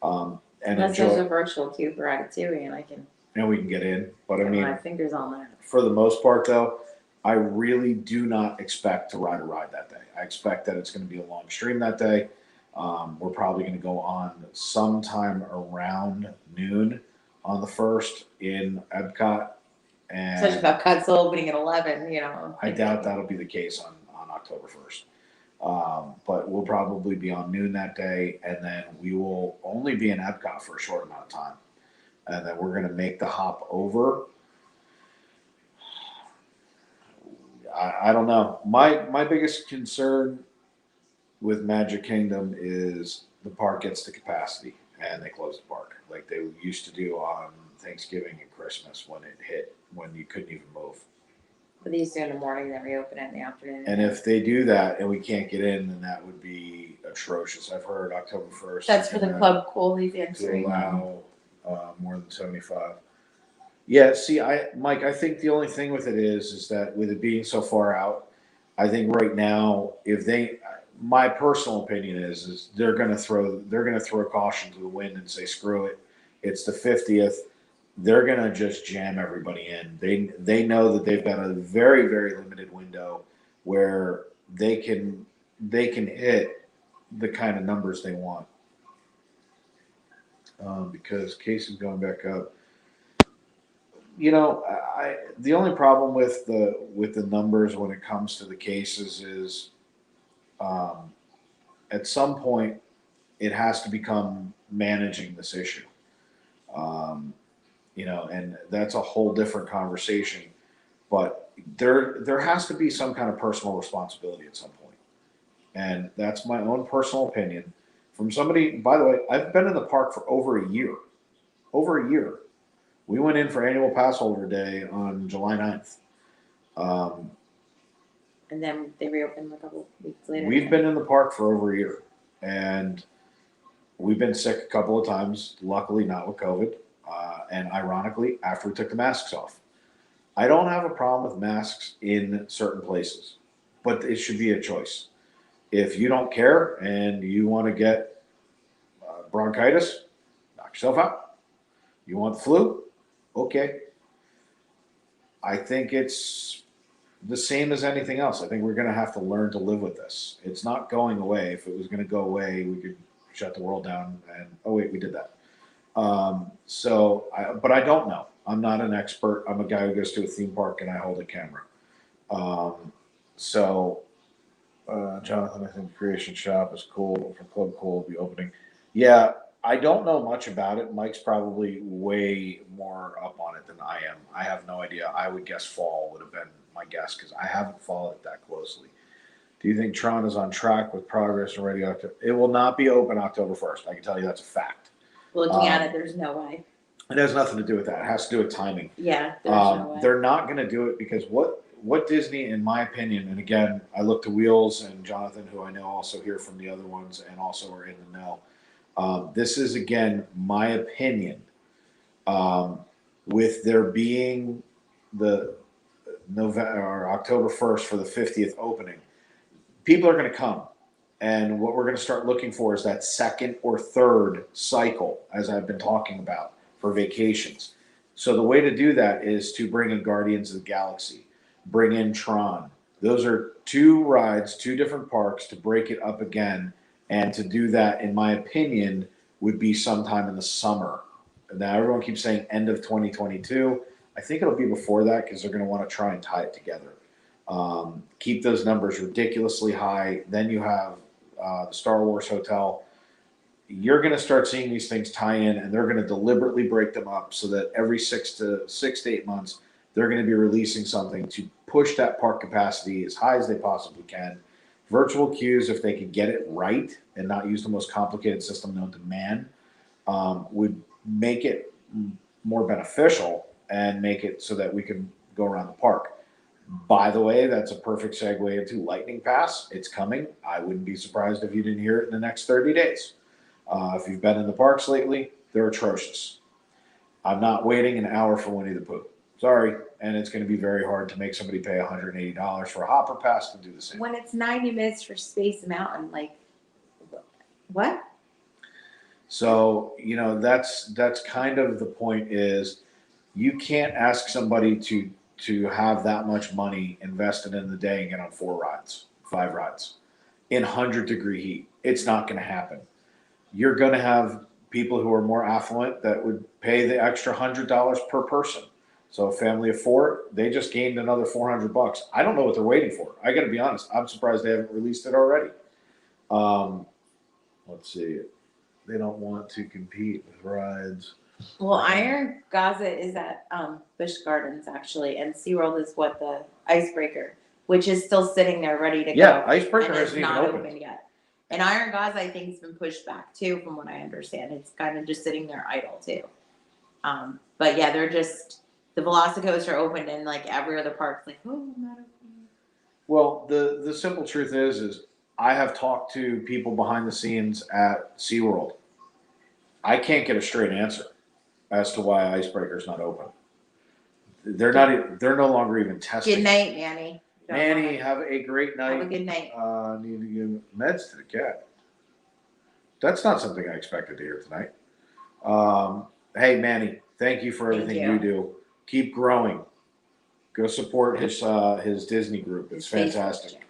Unless there's a virtual queue for Ratatouille, and we can get in. But get my fingers on that. For the most part, though, I really do not expect to ride a ride that day. I expect that it's going to be a long stream that day. We're probably going to go on sometime around noon on the 1st in Epcot. And especially if Epcot's still opening at 11, I doubt that'll be the case on October 1st. But we'll probably be on noon that day, and then we will only be in Epcot for a short amount of time. And then we're going to make the hop over. I don't know. My biggest concern with Magic Kingdom is the park gets to capacity. and they closed the park like they used to do on Thanksgiving and Christmas when it hit, when you couldn't even move. But they used to in the morning, then reopen it in the afternoon. And if they do that and we can't get in, then that would be atrocious. I've heard October 1st. That's for the club coolies to answering. allow more than 75. Yeah, see, Mike, I think the only thing with it is that with it being so far out, I think right now, my personal opinion is they're going to throw caution to the wind and say, screw it. It's the 50th. They're going to just jam everybody in. They know that they've got a very, very limited window where they can hit the kind of numbers they want. Because cases going back up. You know, the only problem with the numbers when it comes to the cases is, at some point, it has to become managing this issue. You know, and that's a whole different conversation. But there has to be some kind of personal responsibility at some point, and that's my own personal opinion. From somebody, by the way, I've been in the park for over a year. Over a year. We went in for annual pass holder day on July 9th. And then they reopened a couple weeks later. We've been in the park for over a year. And we've been sick a couple of times, luckily not with COVID. And ironically, after we took the masks off. I don't have a problem with masks in certain places, but it should be a choice. If you don't care and you want to get bronchitis, knock yourself out. You want the flu? Okay. I think it's the same as anything else. I think we're going to have to learn to live with this. It's not going away. If it was going to go away, we could shut the world down and, oh wait, we did that. But I don't know. I'm not an expert. I'm a guy who goes to a theme park and I hold a camera. Jonathan, I think Creation Shop is cool. For Club Cool will be opening. Yeah, I don't know much about it. Mike's probably way more up on it than I am. I have no idea. I would guess fall would have been my guess because I haven't followed it that closely. Do you think Tron is on track with progress already? It will not be open October 1st. I can tell you that's a fact. Looking at it, there's no way. It has nothing to do with that. It has to do with timing. Yeah, there's no way. They're not going to do it because what Disney, in my opinion, and again, I look to Wheels and Jonathan, who I know also hear from the other ones and also are in the know. This is, again, my opinion. With there being the November or October 1st for the 50th opening, people are going to come. And what we're going to start looking for is that second or third cycle, as I've been talking about, for vacations. So the way to do that is to bring in Guardians of the Galaxy, bring in Tron. Those are two rides, two different parks to break it up again. And to do that, in my opinion, would be sometime in the summer. Now, everyone keeps saying end of 2022. I think it'll be before that because they're going to want to try and tie it together. Keep those numbers ridiculously high. Then you have the Star Wars Hotel. You're going to start seeing these things tie in, and they're going to deliberately break them up so that every 6 to 8 months, they're going to be releasing something to push that park capacity as high as they possibly can. Virtual queues, if they could get it right and not use the most complicated system known to man, would make it more beneficial and make it so that we can go around the park. By the way, that's a perfect segue into Lightning Pass. It's coming. I wouldn't be surprised if you didn't hear it in the next 30 days. If you've been in the parks lately, they're atrocious. I'm not waiting an hour for Winnie the Pooh. Sorry. And it's going to be very hard to make somebody pay $180 for a hopper pass to do the same. When it's 90 minutes for Space Mountain, like, what? So, you know, that's kind of the point is you can't ask somebody to have that much money invested in the day and get on 5 rides in 100-degree heat. It's not going to happen. You're going to have people who are more affluent that would pay the extra $100 per person. So a family of 4, they just gained another $400. I don't know what they're waiting for. I got to be honest. I'm surprised they haven't released it already. Let's see. They don't want to compete with rides. Well, Iron Gaza is at Busch Gardens, actually, and SeaWorld is what the Icebreaker, which is still sitting there ready to go. Yeah, Icebreaker and hasn't it's even not opened. yet. And Iron Gods, I think, has been pushed back too, from what I understand. It's kind of just sitting there idle too. But yeah, they're just the Velocicoaster opened, and like every other park's like, oh, I'm not open. Well, the simple truth is I have talked to people behind the scenes at SeaWorld. I can't get a straight answer as to why Icebreaker's not open. They're no longer even testing. Good night, Manny. Manny, have a great night. Have a good night. Need to give meds to the cat. That's not something I expected to hear tonight. Hey, Manny, thank you for everything you do. Keep growing. Go support his Disney group. It's fantastic.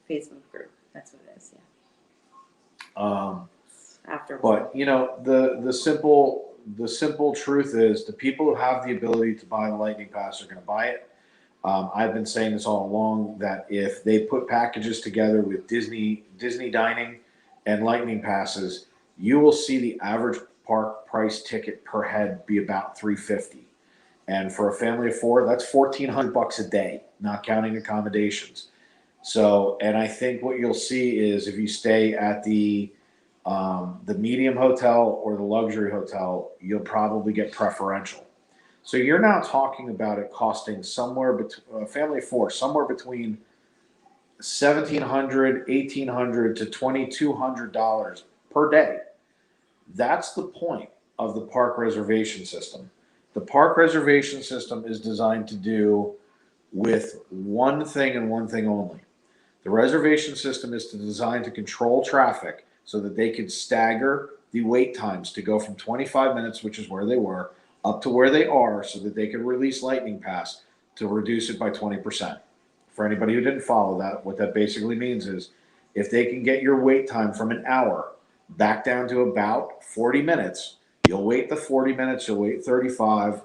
Facebook group. That's what it is. Yeah. But you know, the simple truth is the people who have the ability to buy the Lightning Pass are going to buy it. I've been saying this all along that if they put packages together with Disney dining and Lightning Passes, you will see the average park price ticket per head be about $350. And for a family of four, that's $1,400 a day, not counting accommodations. So, and I think what you'll see is if you stay at the medium hotel or the luxury hotel, you'll probably get preferential. So you're now talking about it costing somewhere between a family of four, somewhere between $1,700, $1,800 to $2,200 per day. That's the point of the park reservation system. The park reservation system is designed to do with one thing and one thing only. The reservation system is designed to control traffic so that they can stagger the wait times to go from 25 minutes, which is where they were, up to where they are so that they can release Lightning Pass to reduce it by 20%. For anybody who didn't follow that, what that basically means is if they can get your wait time from an hour back down to about 40 minutes, you'll wait the 40 minutes, you'll wait 35,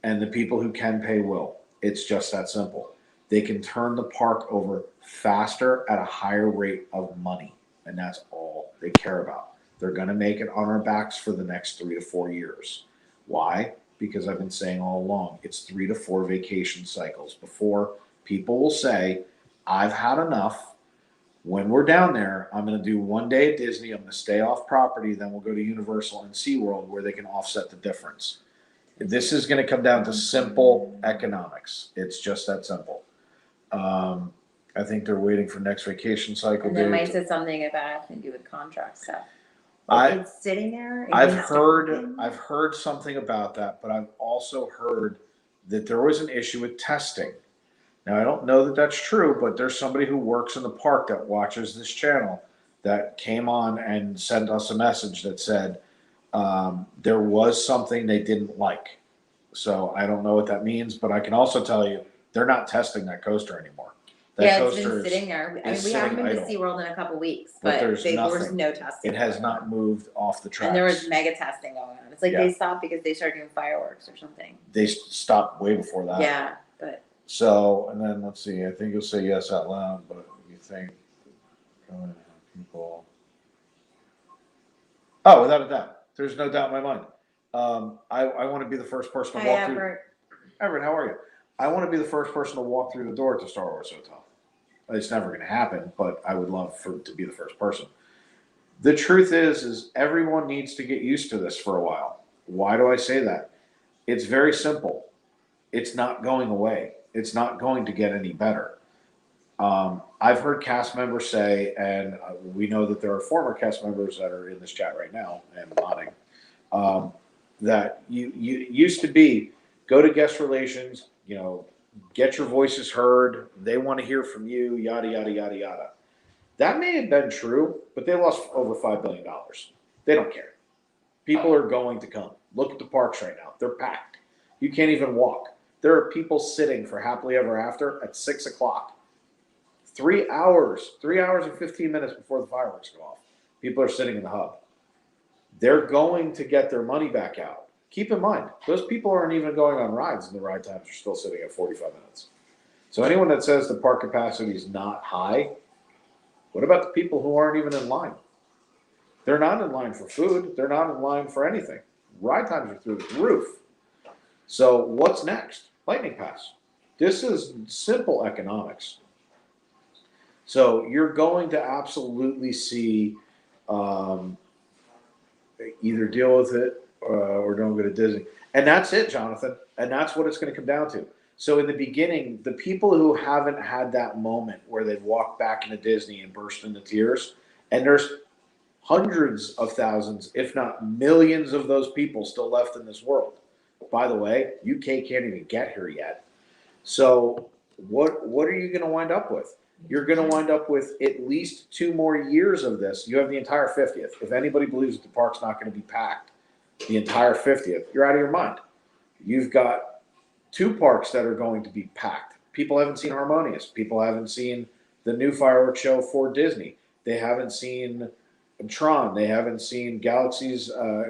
and the people who can pay will. It's just that simple. They can turn the park over faster at a higher rate of money, and that's all they care about. They're going to make it on our backs for the next 3 to 4 years. Why? Because I've been saying all along, it's 3 to 4 vacation cycles before people will say, I've had enough. When we're down there, I'm going to do one day at Disney. I'm going to stay off property. Then we'll go to Universal and SeaWorld where they can offset the difference. This is going to come down to simple economics. It's just that simple. I think they're waiting for next vacation cycle. And then Mike said something about having to do with contract stuff. It's sitting there. I've heard something about that, but I've also heard that there was an issue with testing. Now, I don't know that that's true, but there's somebody who works in the park that watches this channel that came on and sent us a message that said there was something they didn't like. So I don't know what that means, but I can also tell you they're not testing that coaster anymore. That it's been sitting there. I mean, we haven't been to SeaWorld in a couple weeks, but there was no testing. It has not moved off the tracks. And there was mega testing going on. It's like they stopped because they started doing fireworks or something. They stopped way before that. Yeah, but. So, and then let's see, I think you'll say yes out loud, but you think people. Oh, without a doubt. There's no doubt in my mind. I want to be the first person to walk through. Everett, how are you? I want to be the first person to walk through the door to Star Wars Hotel. It's never going to happen, but I would love to be the first person. The truth is everyone needs to get used to this for a while. Why do I say that? It's very simple. It's not going away. It's not going to get any better. I've heard cast members say, and we know that there are former cast members that are in this chat right now and nodding, that you used to be go to guest relations, get your voices heard. They want to hear from you, yada, yada, yada, yada. That may have been true, but they lost over $5 billion. They don't care. People are going to come. Look at the parks right now. They're packed. You can't even walk. There are people sitting for Happily Ever After at 6 o'clock. 3 hours and 15 minutes before the fireworks go off. People are sitting in the hub. They're going to get their money back out. Keep in mind, those people aren't even going on rides, and the ride times are still sitting at 45 minutes. So anyone that says the park capacity is not high, what about the people who aren't even in line? They're not in line for food. They're not in line for anything. Ride times are through the roof. So what's next? Lightning Pass. This is simple economics. So you're going to absolutely see Either deal with it or don't go to Disney. And that's it, Jonathan. And that's what it's going to come down to. So in the beginning, the people who haven't had that moment where they've walked back into Disney and burst into tears, and there's hundreds of thousands, if not millions of those people still left in this world. By the way, UK can't even get here yet. So what are you going to wind up with? You're going to wind up with at least 2 more years of this. You have the entire 50th. If anybody believes that the park's not going to be packed, the entire 50th, you're out of your mind. You've got 2 parks that are going to be packed. People haven't seen Harmonious. People haven't seen the new fireworks show for Disney. They haven't seen Tron. They haven't seen Guardians of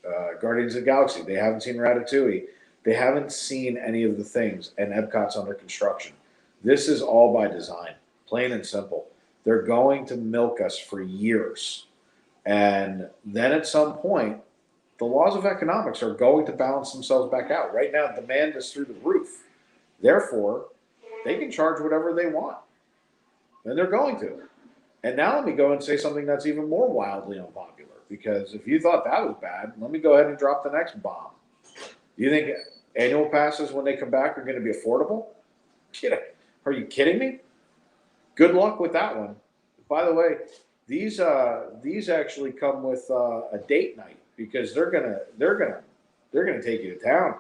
the Galaxy. They haven't seen Ratatouille. They haven't seen any of the things, and Epcot's under construction. This is all by design, plain and simple. They're going to milk us for years. And then at some point, the laws of economics are going to balance themselves back out. Right now, demand is through the roof. Therefore, they can charge whatever they want. And they're going to. And now let me go and say something that's even more wildly unpopular. Because if you thought that was bad, let me go ahead and drop the next bomb. You think annual passes, when they come back, are going to be affordable? Are you kidding me? Good luck with that one. By the way, these actually come with a date night, because they're gonna take you to town.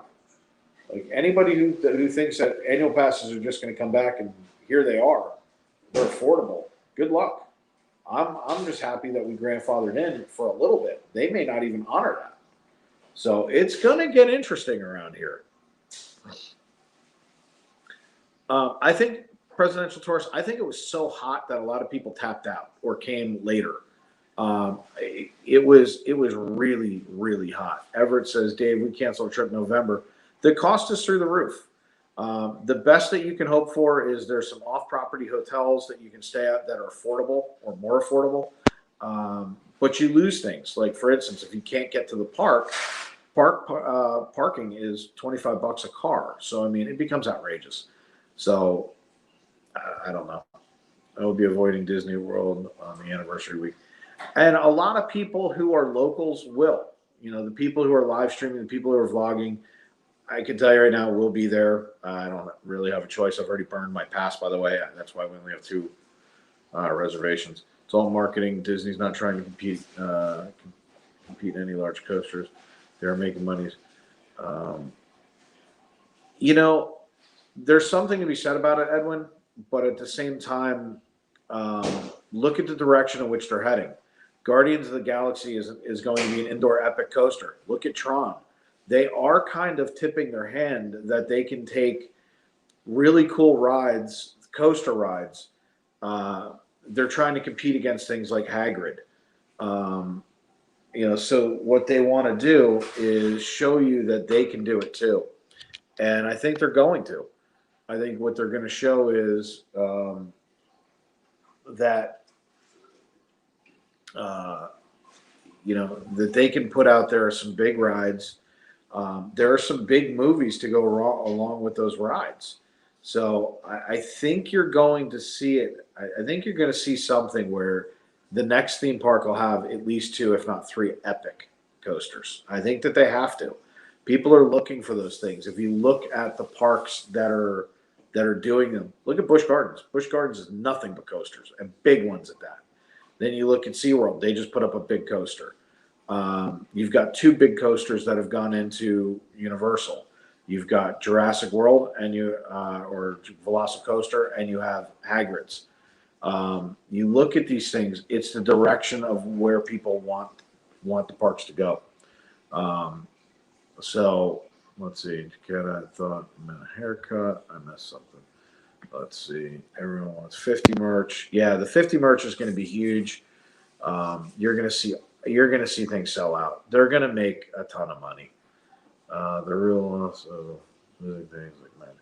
Like, anybody who thinks that annual passes are just going to come back and here they are, they're affordable. Good luck. I'm just happy that we grandfathered in for a little bit. They may not even honor that. So it's going to get interesting around here. I think presidential tours, I think it was so hot that a lot of people tapped out or came later. It was really, really hot. Everett says, Dave, we canceled a trip in November. The cost is through the roof. The best that you can hope for is there's some off-property hotels that you can stay at that are affordable or more affordable. But you lose things. Like, for instance, if you can't get to the parking is $25 a car. So, I mean, it becomes outrageous. So, I don't know. I will be avoiding Disney World on the anniversary week. And a lot of people who are locals will. You know, the people who are live streaming, the people who are vlogging, I can tell you right now, we'll be there. I don't really have a choice. I've already burned my pass, by the way. That's why we only have 2 reservations. It's all marketing. Disney's not trying to compete any large coasters. They're making monies. You know, there's something to be said about it, Edwin, but at the same time, look at the direction in which they're heading. Guardians of the Galaxy is going to be an indoor epic coaster. Look at Tron. They are kind of tipping their hand that they can take really cool rides, coaster rides. They're trying to compete against things like Hagrid. You know, so what they want to do is show you that they can do it too. And I think they're going to. I think what they're going to show is that, you know, that they can put out there some big rides. There are some big movies to go along with those rides. So I think you're going to see it. I think you're going to see something where the next theme park will have at least 2, if not 3 epic coasters. I think that they have to. People are looking for those things. If you look at the parks that are doing them, look at Busch Gardens. Busch Gardens is nothing but coasters, and big ones at that. Then you look at SeaWorld. They just put up a big coaster. You've got 2 big coasters that have gone into Universal. You've got Jurassic World or Velocicoaster, and you have Hagrid's. You look at these things, it's the direction of where people want the parks to go. So let's see. I thought I meant a haircut. I missed something. Let's see. Everyone wants 50 merch. Yeah, the 50 merch is going to be huge. You're going to see things sell out. They're going to make a ton of money. The real also things like that.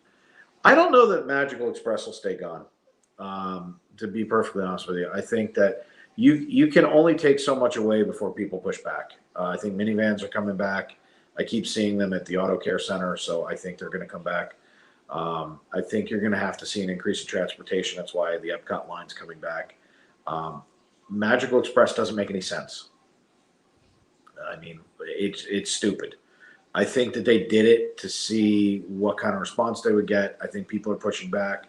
I don't know that Magical Express will stay gone. To be perfectly honest with you, I think that you can only take so much away before people push back. I think minivans are coming back. I keep seeing them at the Auto Care Center, so I think they're going to come back. I think you're going to have to see an increase in transportation. That's why the Epcot line's coming back. Magical Express doesn't make any sense. I mean, it's stupid. I think that they did it to see what kind of response they would get. I think people are pushing back.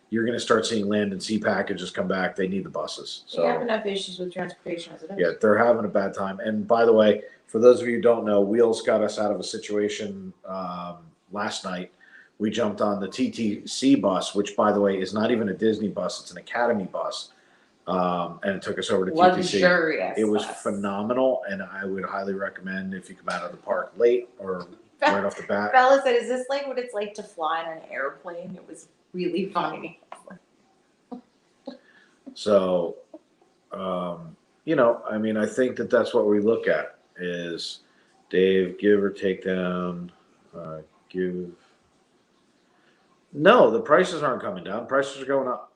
You're going to start seeing land and sea packages come back. They need the buses. So they have enough issues with transportation as it is. yeah, they're having a bad time. And by the way, for those of you who don't know, Wheels got us out of a situation last night. We jumped on the TTC bus, which, by the way, is not even a Disney bus. It's an Academy bus. And it took us over to TTC. Luxurious It was bus. phenomenal, and I would highly recommend if you come out of the park late or right off the bat. Bella said, "Is this like what it's like to fly on an airplane?" It was really funny. So, you know, I mean, I think that that's what we look at is Dave, give or take down, give. No, the prices aren't coming down. Prices are going up.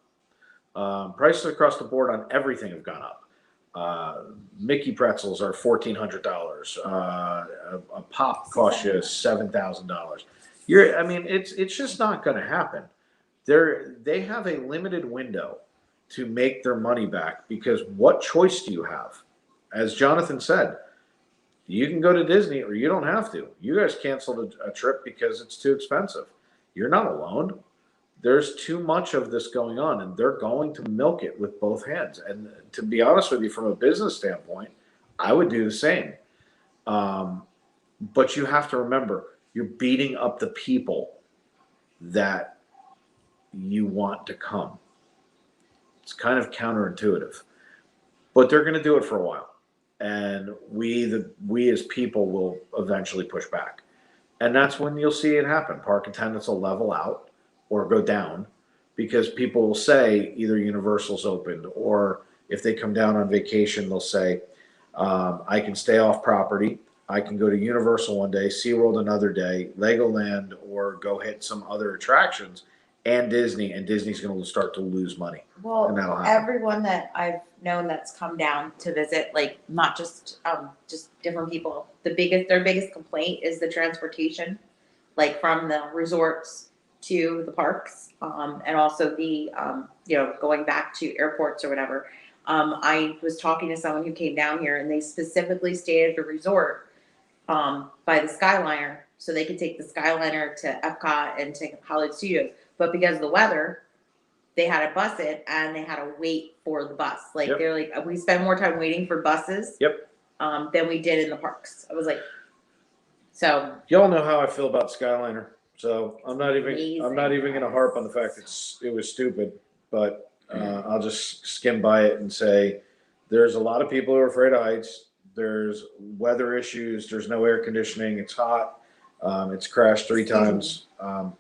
Prices across the board on everything have gone up. Mickey pretzels are $1,400. A pop costs you $7,000. I mean, it's just not going to happen. They have a limited window to make their money back because what choice do you have? As Jonathan said, you can go to Disney or you don't have to. You guys canceled a trip because it's too expensive. You're not alone. There's too much of this going on, and they're going to milk it with both hands. And to be honest with you, from a business standpoint, I would do the same. But you have to remember, you're beating up the people that you want to come. It's kind of counterintuitive, but they're going to do it for a while. And we as people will eventually push back. And that's when you'll see it happen. Park attendance will level out or go down because people will say either Universal's opened or if they come down on vacation, they'll say, I can stay off property. I can go to Universal one day, SeaWorld another day, Legoland, or go hit some other attractions and Disney's going to start to lose money. Well, and that'll happen. everyone that I've known that's come down to visit, like not just different people, their biggest complaint is the transportation, like from the resorts to the parks, and also the going back to airports or whatever. I was talking to someone who came down here, and they specifically stayed at the resort by the Skyliner, so they could take the Skyliner to Epcot and to Hollywood Studios. But because of the weather, they had to bus it, and they had to wait for the bus. Like Yep. they're like, we spend more time waiting for buses, Yep. Than we did in the parks. I was like, so Y'all know how I feel about Skyliner, so I'm not even Amazing. going to harp on the fact it was stupid, but I'll just skim by it and say there's a lot of people who are afraid of heights. There's weather issues. There's no air conditioning. It's hot. It's crashed 3 times.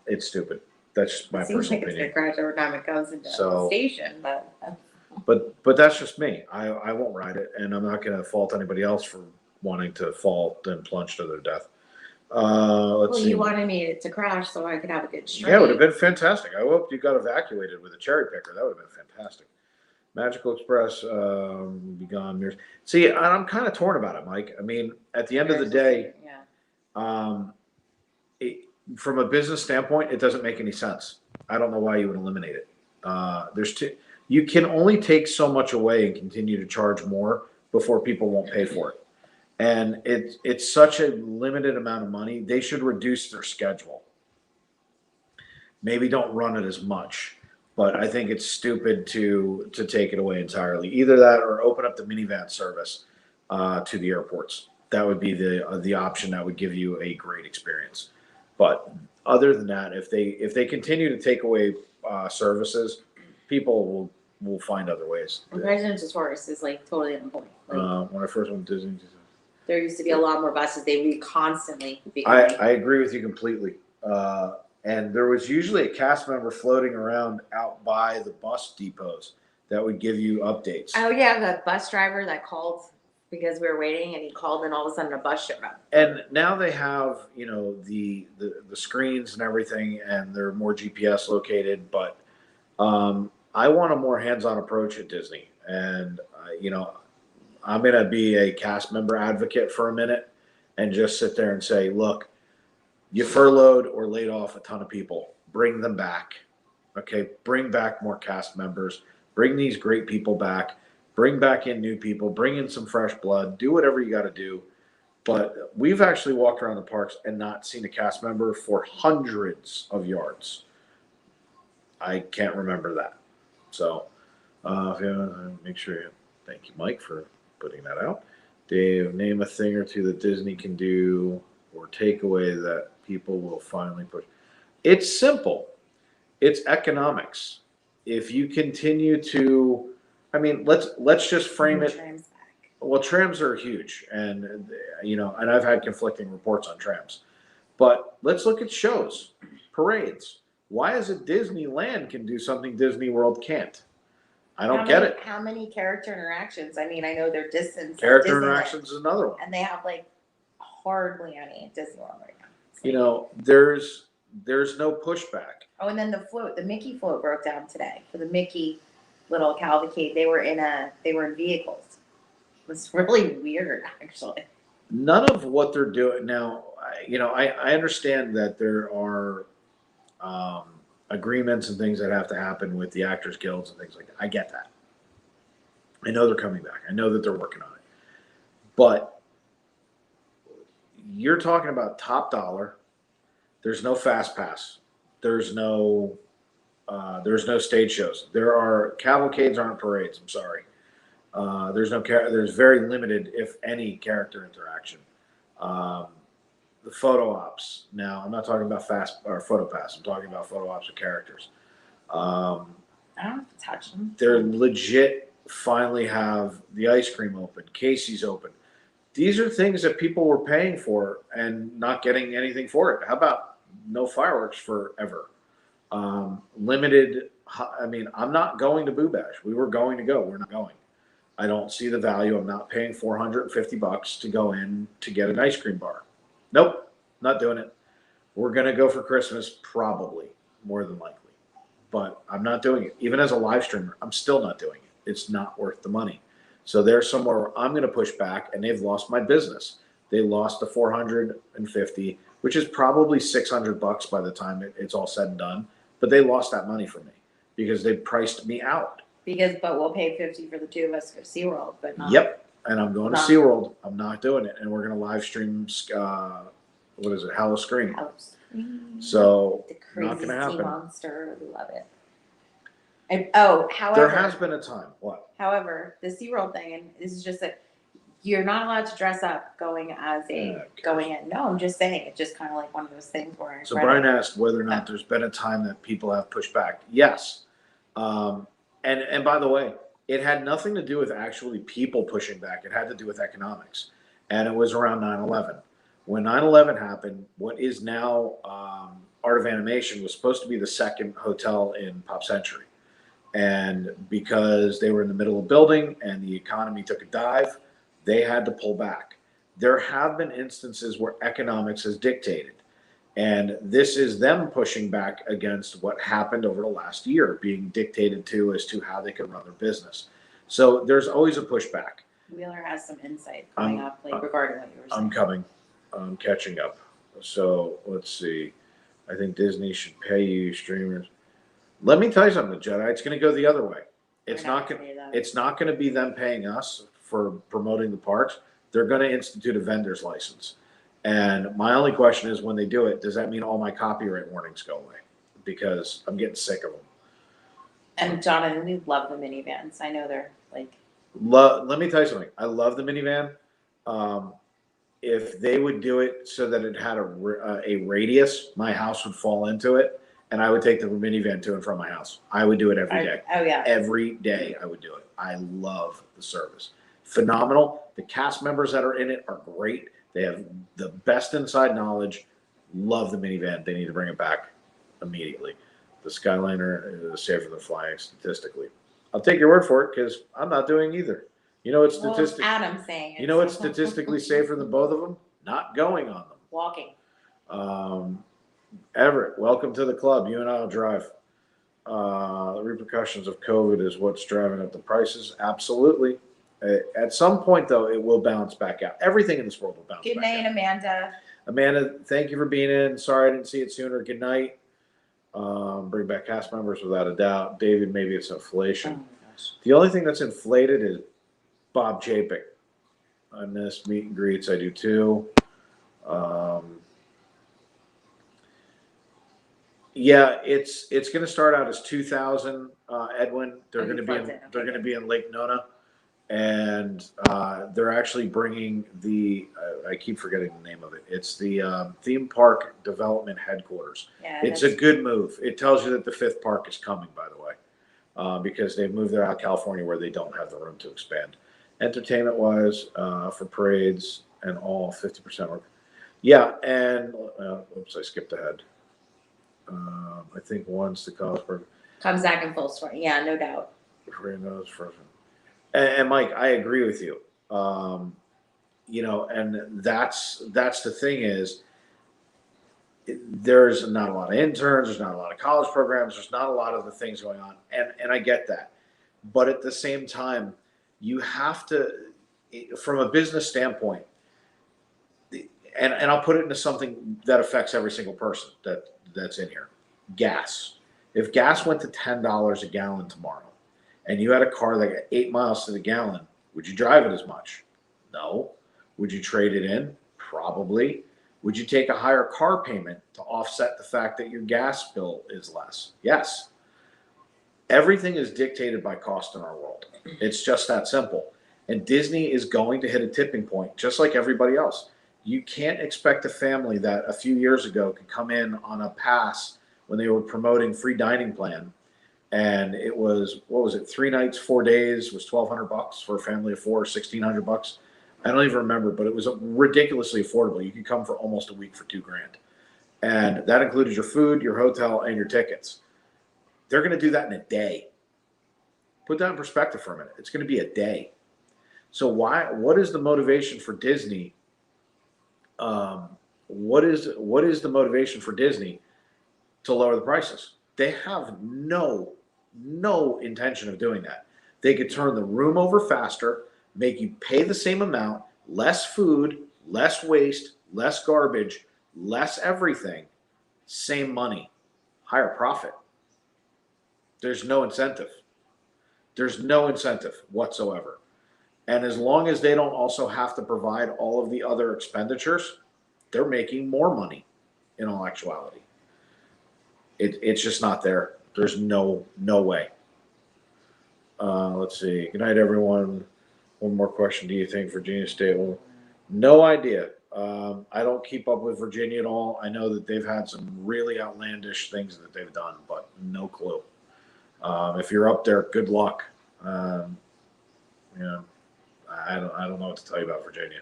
It's stupid. That's just my it seems personal like it's opinion. gonna crash every time it comes into So- the station, But that's just me. I won't ride it, and I'm not going to fault anybody else for wanting to fall and plunge to their death. Let's see. You wanted me to crash so I could have a good stream. Yeah, it would have been fantastic. I hope you got evacuated with a cherry picker. That would have been fantastic. Magical Express, be gone. Mirrors. See, I'm kind of torn about it, Mike. I mean, at the end of the day, Yeah. from a business standpoint, it doesn't make any sense. I don't know why you would eliminate it. You can only take so much away and continue to charge more before people won't pay for it. And it's such a limited amount of money. They should reduce their schedule. Maybe don't run it as much, but I think it's stupid to take it away entirely. Either that or open up the minivan service to the airports. That would be the option that would give you a great experience. But other than that, if they continue to take away services, people will find other ways. And President's Tourist is like totally on point. Like, When I first went to Disney, there used to be a lot more buses. They would constantly be I going. agree with you completely. And there was usually a cast member floating around out by the bus depots that would give you updates. Oh yeah, the bus driver that called because we were waiting, and he called, and all of a sudden a bus showed up. And now they have, the screens and everything, and they're more GPS located. But I want a more hands-on approach at Disney. And, I'm going to be a cast member advocate for a minute and just sit there and say, look, you furloughed or laid off a ton of people. Bring them back. Okay, bring back more cast members. Bring these great people back. bring back in new people, bring in some fresh blood, do whatever you got to do. But we've actually walked around the parks and not seen a cast member for hundreds of yards. I can't remember that. So, if you want to make sure you thank you, Mike, for putting that out. Dave, name a thing or two that Disney can do or take away that people will finally push. It's simple. It's economics. If you continue to, I mean, let's just frame it. Well, trams are huge, and and I've had conflicting reports on trams. But let's look at shows, parades. Why is it Disneyland can do something Disney World can't? I don't get it. How many character interactions? I mean, I know their distance. Character interactions is another one. And they have like hardly any at Disney World right now. There's no pushback. Oh, and then the Mickey float broke down today for the Mickey little cavalcade. They were in vehicles. It was really weird, actually. None of what they're doing now, I understand that there are agreements and things that have to happen with the Actors Guilds and things like that. I get that. I know they're coming back. I know that they're working on it. But you're talking about top dollar. There's no fast pass. There's no stage shows. There are cavalcades, aren't parades. I'm sorry. There's very limited, if any, character interaction. The photo ops. Now, I'm not talking about fast or photo pass. I'm talking about photo ops of characters. I don't have to touch them. They're legit. Finally, have the ice cream open. Casey's open. These are things that people were paying for and not getting anything for it. How about no fireworks forever? Limited. I mean, I'm not going to Boo Bash. We were going to go. We're not going. I don't see the value. I'm not paying $450 to go in to get an ice cream bar. Nope, not doing it. We're going to go for Christmas, probably, more than likely. But I'm not doing it. Even as a live streamer, I'm still not doing it. It's not worth the money. So there's somewhere where I'm going to push back, and they've lost my business. They lost the $450, which is probably $600 by the time it's all said and done. But they lost that money for me because they priced me out. But we'll pay $50 for the two of us to go SeaWorld, but not. Yep. And I'm going to SeaWorld. I'm not doing it. And we're going to live stream, what is it, Halloween. So, the crazy not going to happen. Sea monster. We love it. However. There has been a time. What? However, the SeaWorld thing, and this is just that you're not allowed to dress up going in. No, I'm just saying. It's just kind of like one of those things where. So Brian asked whether or not there's been a time that people have pushed back. Yes. And by the way, it had nothing to do with actually people pushing back. It had to do with economics. And it was around 9/11. When 9/11 happened, what is now Art of Animation was supposed to be the second hotel in Pop Century. And because they were in the middle of building and the economy took a dive, they had to pull back. There have been instances where economics has dictated. And this is them pushing back against what happened over the last year, being dictated to as to how they could run their business. So there's always a pushback. Wheeler has some insight coming up, regarding what you were saying. I'm coming. I'm catching up. So let's see. I think Disney should pay you streamers. Let me tell you something, Jedi. It's going to go the other way. It's not going to be them paying us for promoting the parks. They're going to institute a vendor's license. And my only question is, when they do it, does that mean all my copyright warnings go away? Because I'm getting sick of them. And Jonathan, we love the minivans. I know they're like. Let me tell you something. I love the minivan. If they would do it so that it had a radius, my house would fall into it, and I would take the minivan to and from my house. I would do it every day. Oh yeah. Every day I would do it. I love the service. Phenomenal. The cast members that are in it are great. They have the best inside knowledge. Love the minivan. They need to bring it back immediately. The Skyliner is safer than flying statistically. I'll take your word for it because I'm not doing either. You know, it's statistically. Adam's saying it. You know what's statistically safer than both of them? Not going on them. Walking. Everett, welcome to the club. You and I'll drive. The repercussions of COVID is what's driving up the prices. Absolutely. At some point, though, it will bounce back out. Everything in this world will bounce back out. Good night, Amanda. Amanda, thank you for being in. Sorry I didn't see it sooner. Good night. Bring back cast members without a doubt. David, maybe it's inflation. Oh my gosh. The only thing that's inflated is Bob Chapek. I miss meet and greets. I do too. Yeah, it's going to start out as 2,000. Edwin, they're going to be in Lake Nona, and they're actually bringing the I keep forgetting the name of it. It's the theme park development headquarters. Yeah, it's a good move. It tells you that the 5th park is coming, by the way, because they've moved there out of California where they don't have the room to expand. Entertainment wise, for parades and all, 50% work. Yeah, and oops, I skipped ahead. I think once the college program comes back in full swing. Yeah, no doubt. And Mike, I agree with you. You know, and that's the thing is, there's not a lot of interns, there's not a lot of college programs, there's not a lot of the things going on, and I get that, but at the same time, you have to, from a business standpoint, and I'll put it into something that affects every single person that's in here. Gas. If gas went to $10 a gallon tomorrow, and you had a car that got 8 miles to the gallon, would you drive it as much? No. Would you trade it in? Probably. Would you take a higher car payment to offset the fact that your gas bill is less? Yes. Everything is dictated by cost in our world. It's just that simple. And Disney is going to hit a tipping point, just like everybody else. You can't expect a family that a few years ago could come in on a pass when they were promoting free dining plan, and it was, what was it, 3 nights, 4 days was $1,200 for a family of 4, $1,600. I don't even remember, but it was ridiculously affordable. You could come for almost a week for $2,000, and that included your food, your hotel, and your tickets. They're going to do that in a day. Put that in perspective for a minute. It's going to be a day. So what is the motivation for Disney? What is the motivation for Disney to lower the prices? They have no intention of doing that. They could turn the room over faster, make you pay the same amount, less food, less waste, less garbage, less everything, same money, higher profit. There's no incentive. There's no incentive whatsoever. And as long as they don't also have to provide all of the other expenditures, they're making more money in all actuality. It's just not there. There's no way. Let's see. Good night, everyone. One more question. Do you think Virginia State will? No idea. I don't keep up with Virginia at all. I know that they've had some really outlandish things that they've done, but no clue. If you're up there, good luck. You know, I don't know what to tell you about Virginia.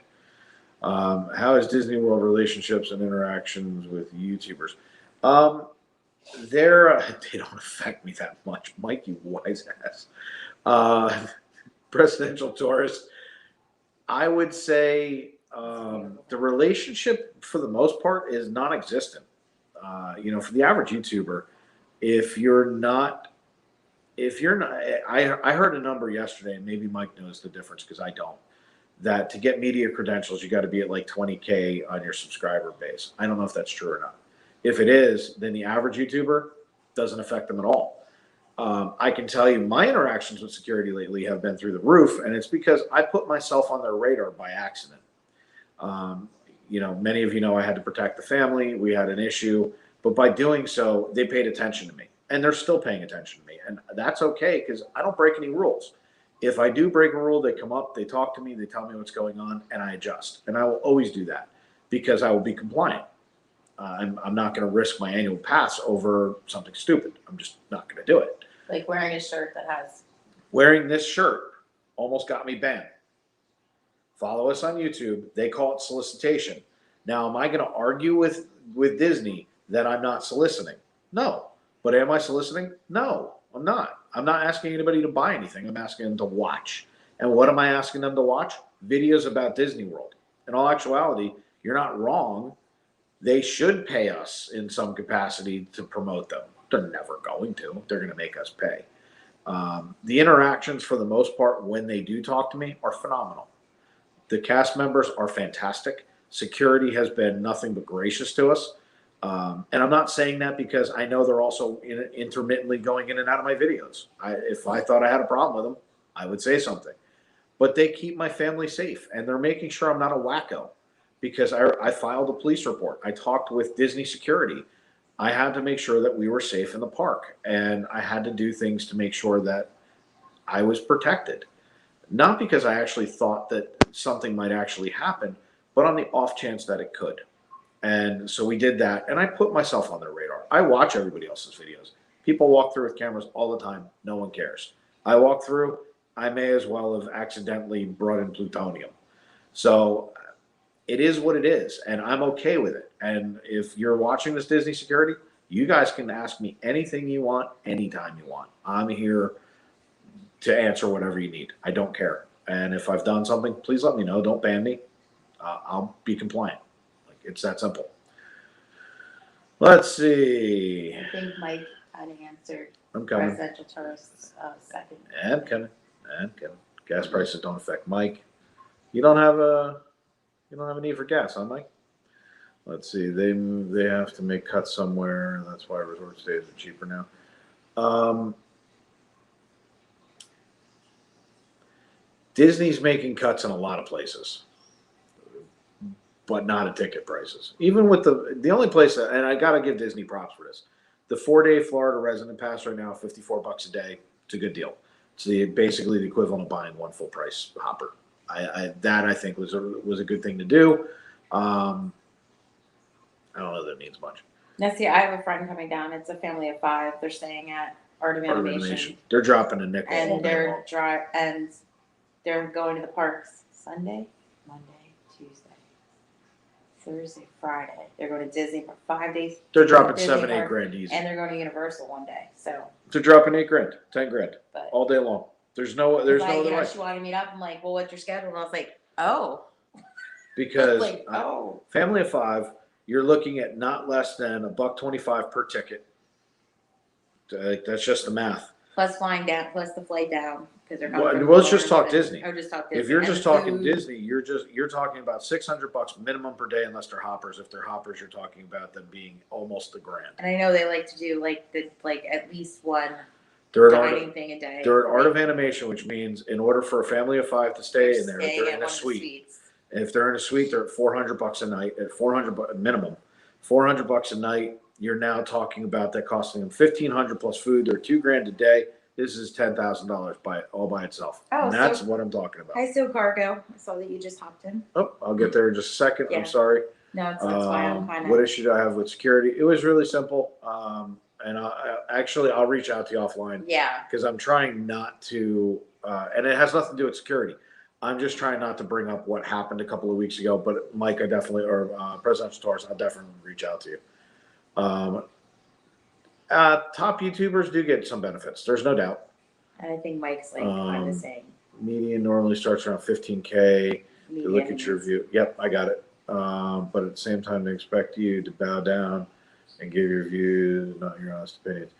How is Disney World relationships and interactions with YouTubers? They don't affect me that much. Mike, you wise ass. Presidential tourist. I would say the relationship for the most part is non-existent. You know, for the average YouTuber, if you're not, I heard a number yesterday, and maybe Mike knows the difference because I don't, that to get media credentials, you got to be at like 20K on your subscriber base. I don't know if that's true or not. If it is, then the average YouTuber doesn't affect them at all. I can tell you my interactions with security lately have been through the roof, and it's because I put myself on their radar by accident. You know, many of you know I had to protect the family. We had an issue, but by doing so, they paid attention to me, and they're still paying attention to me, and that's okay because I don't break any rules. If I do break a rule, they come up, they talk to me, they tell me what's going on, and I adjust. And I will always do that because I will be compliant. I'm not going to risk my annual pass over something stupid. I'm just not going to do it. Like wearing a shirt that has. Wearing this shirt almost got me banned. Follow us on YouTube. They call it solicitation. Now, am I going to argue with Disney that I'm not soliciting? No. But am I soliciting? No, I'm not. I'm not asking anybody to buy anything. I'm asking them to watch. And what am I asking them to watch? Videos about Disney World. In all actuality, you're not wrong. They should pay us in some capacity to promote them. They're never going to. They're going to make us pay. The interactions, for the most part, when they do talk to me, are phenomenal. The cast members are fantastic. Security has been nothing but gracious to us. And I'm not saying that because I know they're also intermittently going in and out of my videos. If I thought I had a problem with them, I would say something. but they keep my family safe, and they're making sure I'm not a wacko because I filed a police report. I talked with Disney security. I had to make sure that we were safe in the park, and I had to do things to make sure that I was protected. Not because I actually thought that something might actually happen, but on the off chance that it could. And so we did that, and I put myself on their radar. I watch everybody else's videos. People walk through with cameras all the time. No one cares. I walk through, I may as well have accidentally brought in plutonium. So it is what it is, and I'm okay with it. And if you're watching this Disney security, you guys can ask me anything you want, anytime you want. I'm here to answer whatever you need. I don't care. And if I've done something, please let me know. Don't ban me. I'll be compliant. Like, it's that simple. Let's see. I think Mike had answered I'm coming. residential tourists second. And coming. Gas prices don't affect Mike. You don't have a need for gas, huh, Mike? Let's see. They have to make cuts somewhere. That's why resort stays are cheaper now. Disney's making cuts in a lot of places, but not at ticket prices. Even with the only place that, and I got to give Disney props for this, the 4-day Florida resident pass right now, $54 a day. It's a good deal. It's basically the equivalent of buying one full price hopper. I think was a good thing to do. I don't know that it means much. Now, see, I have a friend coming down. It's a family of 5. They're staying at Art of Animation. They're dropping a nickel. And they're going to the parks Sunday, Monday, Tuesday, Thursday, Friday. They're going to Disney for 5 days. They're dropping Disney $7, $8 park, grand easy. and they're going to Universal one day. So They're dropping $8 grand, $10 grand But- all day long. There's no like, other way. she wanted to meet up. I'm like, well, what's your schedule? And I was like, oh, Because like, oh, family of 5, you're looking at not less than $1.25 per ticket. That's just the math. plus flying down, plus the flight down because they're Well, coming. let's just talk Disney. Or just talk Disney. If you're And just the talking food. Disney, you're talking about $600 minimum per day, unless they're hoppers. If they're hoppers, you're talking about them being almost $1 grand. And I know they like to do like at least one They're dining thing a day. at Art of Animation, which means in order for a family of 5 to stay in there, Staying they're at in one a of the suite. suites. And if they're in a suite, they're at $400 a night. At $400 minimum, $400 a night. You're now talking about that costing them $1,500 plus food. They're $2 grand a day. This is $10,000 all by itself. Oh, and that's so- what I'm talking about. Hi, Sue Cargo. I saw that you just hopped in. Oh, I'll get there in just a second. Yeah. I'm sorry. No, that's why I'm kind of. What issue do I have with security? It was really simple. And I'll reach out to you offline Yeah. because I'm trying not to, and it has nothing to do with security. I'm just trying not to bring up what happened a couple of weeks ago. But Mike, Presidential Tours, I'll definitely reach out to you. Top YouTubers do get some benefits. There's no doubt. And I think Mike's like kind of saying. Median normally starts around 15K. You look at median your is- view. Yep, I got it. But at the same time, they expect you to bow down and give your views, not your honest opinions.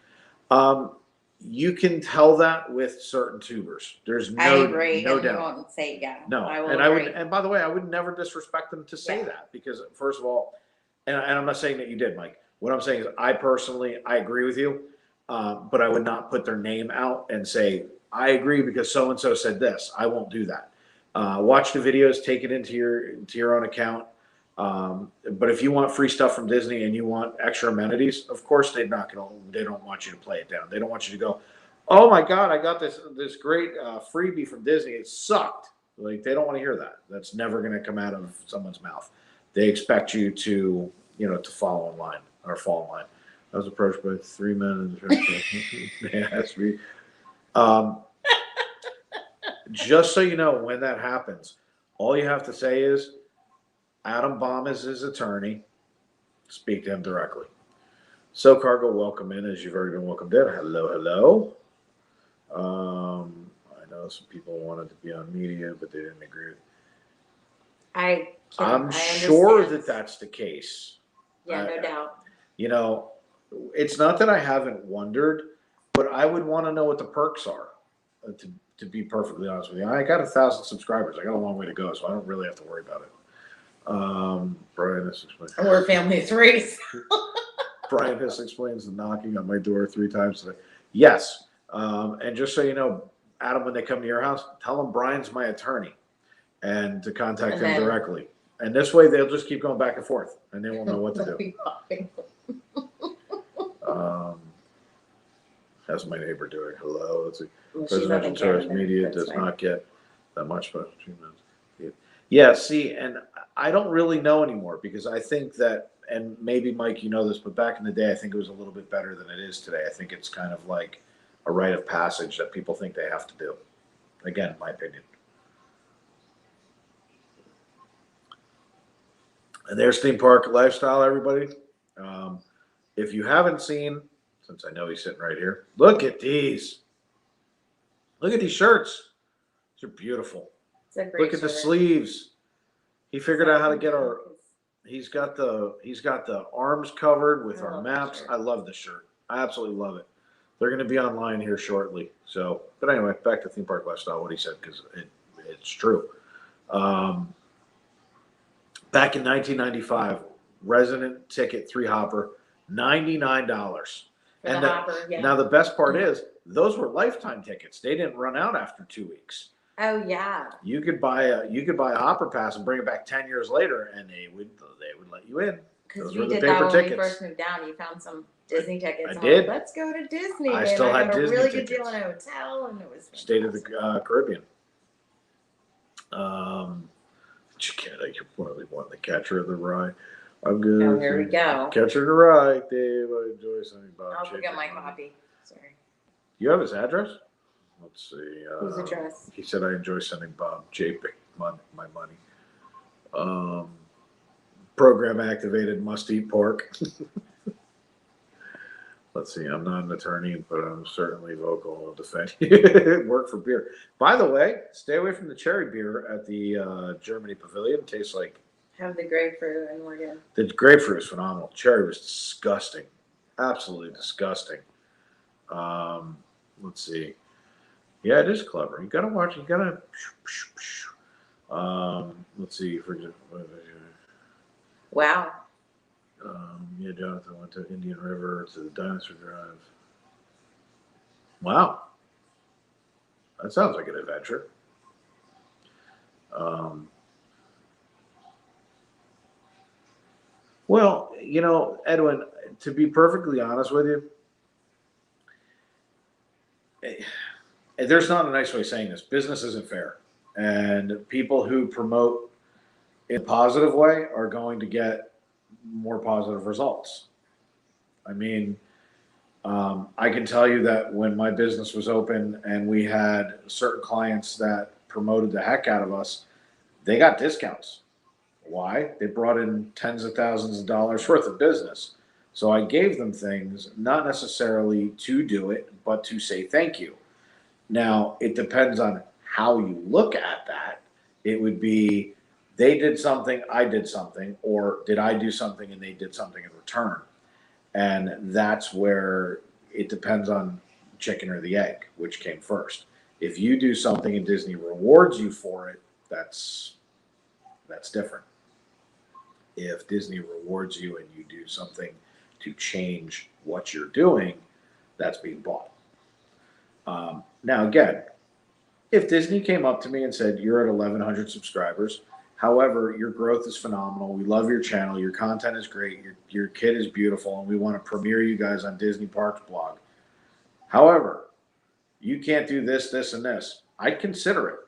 You can tell that with certain tubers. There's I no agree. no and you doubt. won't say yeah. No, I will and agree. and by the way, I would never disrespect them to say Yeah. that because first of all, and I'm not saying that you did, Mike. What I'm saying is, I agree with you, but I would not put their name out and say I agree because so and so said this. I won't do that. Watch the videos, take it into your own account. But if you want free stuff from Disney and you want extra amenities, of course they don't want you to play it down. They don't want you to go, oh my God, I got this great freebie from Disney. It sucked. Like, they don't want to hear that. That's never going to come out of someone's mouth. They expect you to fall in line. I was approached by 3 men. They asked me. Just so you know, when that happens, all you have to say is, Adam Baum is his attorney. Speak to him directly. So Cargo, welcome in, as you've already been welcomed in. Hello. I know some people wanted to be on media, but they didn't agree. I'm sure that that's the case. Yeah, no doubt. It's not that I haven't wondered, but I would want to know what the perks are. To be perfectly honest with you, I got 1,000 subscribers. I got a long way to go, so I don't really have to worry about it. Brian, this explains. We're a family of 3. Brian, this explains the knocking on my door 3 times today. Yes, and just so you know, Adam, when they come to your house, tell them Brian's my attorney and to contact him directly. And this way they'll just keep going back and forth and they won't know what to do. How's my neighbor doing? Hello. Let's see. Presidential tourist media does not get that much special treatment. Yeah, see, and I don't really know anymore because I think that, and maybe Mike, you know this, but back in the day, I think it was a little bit better than it is today. I think it's kind of like a rite of passage that people think they have to do. Again, my opinion. And there's Theme Park Lifestyle, everybody. If you haven't seen, since I know he's sitting right here, look at these. Look at these shirts. These are beautiful. Look at the sleeves. He figured out how to get our. He's got the arms covered with our maps. I love this shirt. I absolutely love it. They're going to be online here shortly. So, but anyway, back to Theme Park Lifestyle. What he said because it's true. Back in 1995, resident ticket 3 hopper, $99. And now the best part is those were lifetime tickets. They didn't run out after 2 weeks. Oh yeah. You could buy a hopper pass and bring it back 10 years later, and they would let you in. Because we did that when we first moved down. You found some Disney tickets. I did. Let's go to Disney. I still had Disney tickets. A really tickets. good deal in a hotel, and it was fantastic. State of the Caribbean. I really want the Catcher of the Rye. I'm good. Oh, here we go. Catcher of the Rye, Dave. I enjoy something about. I'll forget my copy. Sorry. You have his address? Let's see. Whose address? He said I enjoy sending Bob JPEG my money. Program activated, must eat pork. Let's see. I'm not an attorney, but I'm certainly vocal. I'll defend you. Work for beer. By the way, stay away from the cherry beer at the Germany Pavilion. It tastes like. Have the grapefruit, and we're good. The grapefruit is phenomenal. Cherry was disgusting. Absolutely disgusting. Let's see. Yeah, it is clever. You gotta watch. You gotta. Let's see. For example. Wow. Yeah, Jonathan went to Indian River to the Dinosaur Drive. Wow. That sounds like an adventure. Well, you know, Edwin, to be perfectly honest with you, there's not a nice way of saying this. Business isn't fair. And people who promote in a positive way are going to get more positive results. I mean, I can tell you that when my business was open and we had certain clients that promoted the heck out of us, they got discounts. Why? They brought in tens of thousands of dollars worth of business. So I gave them things, not necessarily to do it, but to say thank you. Now, it depends on how you look at that. It would be, they did something, I did something, or did I do something and they did something in return? And that's where it depends on chicken or the egg, which came first. If you do something and Disney rewards you for it, that's different. If Disney rewards you and you do something to change what you're doing, that's being bought. Now, again, if Disney came up to me and said, you're at 1,100 subscribers, however, your growth is phenomenal. We love your channel. Your content is great. Your kid is beautiful, and we want to premiere you guys on Disney Parks blog. However, you can't do this, this, and this. I'd consider it.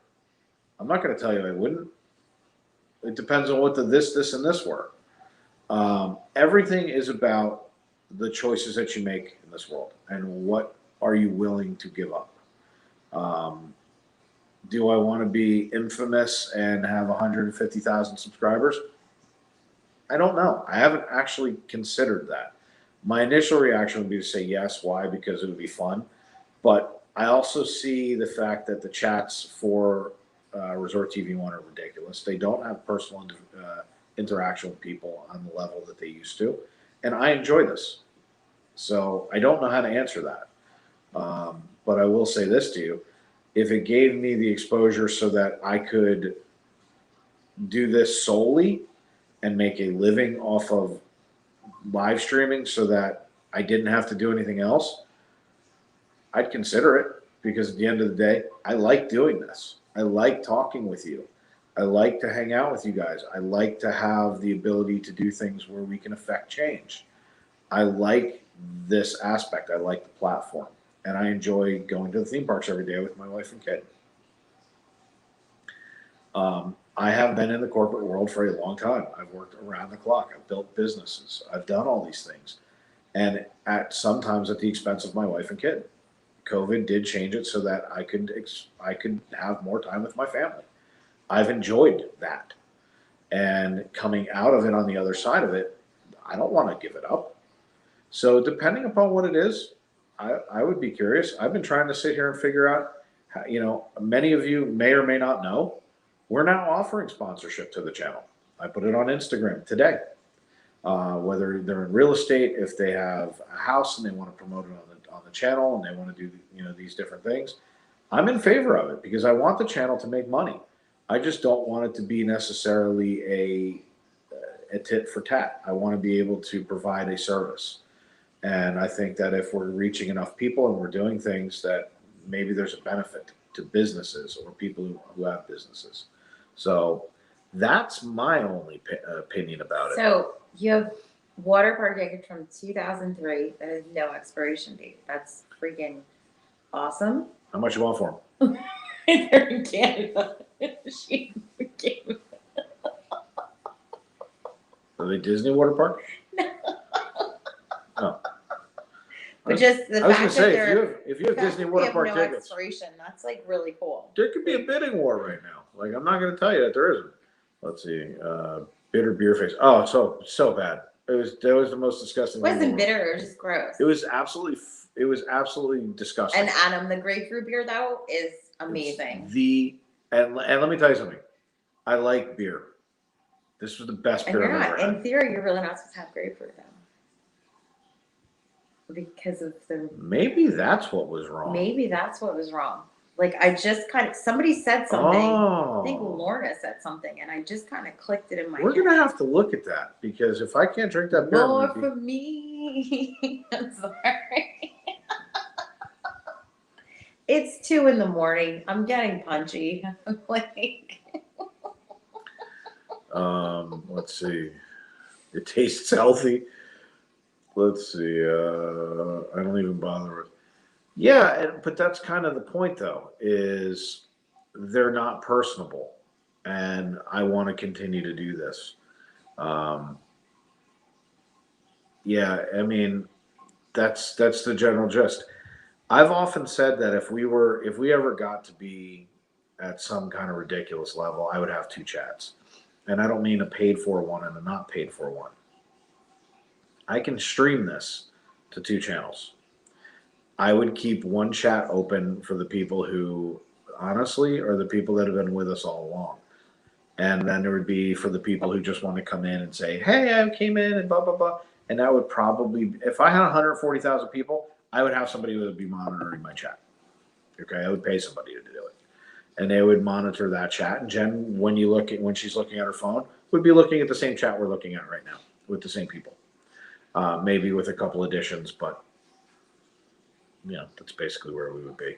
I'm not going to tell you I wouldn't. It depends on what the this, and this were. Everything is about the choices that you make in this world and what are you willing to give up. Do I want to be infamous and have 150,000 subscribers? I don't know. I haven't actually considered that. My initial reaction would be to say yes. Why? Because it would be fun. But I also see the fact that the chats for Resort TV 1 are ridiculous. They don't have personal interaction with people on the level that they used to. And I enjoy this. So I don't know how to answer that. But I will say this to you. If it gave me the exposure so that I could do this solely and make a living off of live streaming so that I didn't have to do anything else, I'd consider it. because at the end of the day, I like doing this. I like talking with you. I like to hang out with you guys. I like to have the ability to do things where we can affect change. I like this aspect. I like the platform. And I enjoy going to the theme parks every day with my wife and kid. I have been in the corporate world for a long time. I've worked around the clock. I've built businesses. I've done all these things. And sometimes at the expense of my wife and kid. COVID did change it so that I could have more time with my family. I've enjoyed that. And coming out of it on the other side of it, I don't want to give it up. So depending upon what it is, I would be curious. I've been trying to sit here and figure out, how, many of you may or may not know, we're now offering sponsorship to the channel. I put it on Instagram today. Whether they're in real estate, if they have a house and they want to promote it on the channel and they want to do these different things, I'm in favor of it because I want the channel to make money. I just don't want it to be necessarily a tit for tat. I want to be able to provide a service. And I think that if we're reaching enough people and we're doing things that maybe there's a benefit to businesses or people who have businesses. So that's my only opinion about it. So you have water park tickets from 2003 that has no expiration date. That's freaking awesome. How much you want for them? They're in Canada. Are they Disney water park? Oh. But just the I was fact gonna say, that if you have Disney water park no tickets, expiration, that's like really cool. there could be a bidding war right now. Like I'm not going to tell you that there isn't. Let's see, bitter beer face. Oh, so bad. That was the most disgusting. It wasn't bitter. It was just gross. It was absolutely disgusting. And Adam, the grapefruit beer though is amazing. And let me tell you something. I like beer. This was the best And beer you're I've not. ever had. In theory, you're really not supposed to have grapefruit though. Because of the Maybe that's what was wrong. maybe that's what was wrong. Like I just somebody said something. Oh. I think Lorna said something, and I just kind of clicked it in my We're head. gonna have to look at that because if I can't drink that beer, More for me. I'm sorry. It's 2 a.m. I'm getting punchy. Like let's see. It tastes healthy. Let's see. I don't even bother with. Yeah, but that's kind of the point, though, is they're not personable, and I want to continue to do this. Yeah, I mean, that's the general gist. I've often said that if we ever got to be at some kind of ridiculous level, I would have 2 chats, and I don't mean a paid for one and a not paid for one. I can stream this to 2 channels. I would keep one chat open for the people who honestly are the people that have been with us all along. And then there would be for the people who just want to come in and say, hey, I came in and blah, blah, blah. And that would probably, if I had 140,000 people, I would have somebody who would be monitoring my chat. Okay, I would pay somebody to do it. And they would monitor that chat. And Jen, when she's looking at her phone, would be looking at the same chat we're looking at right now with the same people. Maybe with a couple additions, but that's basically where we would be.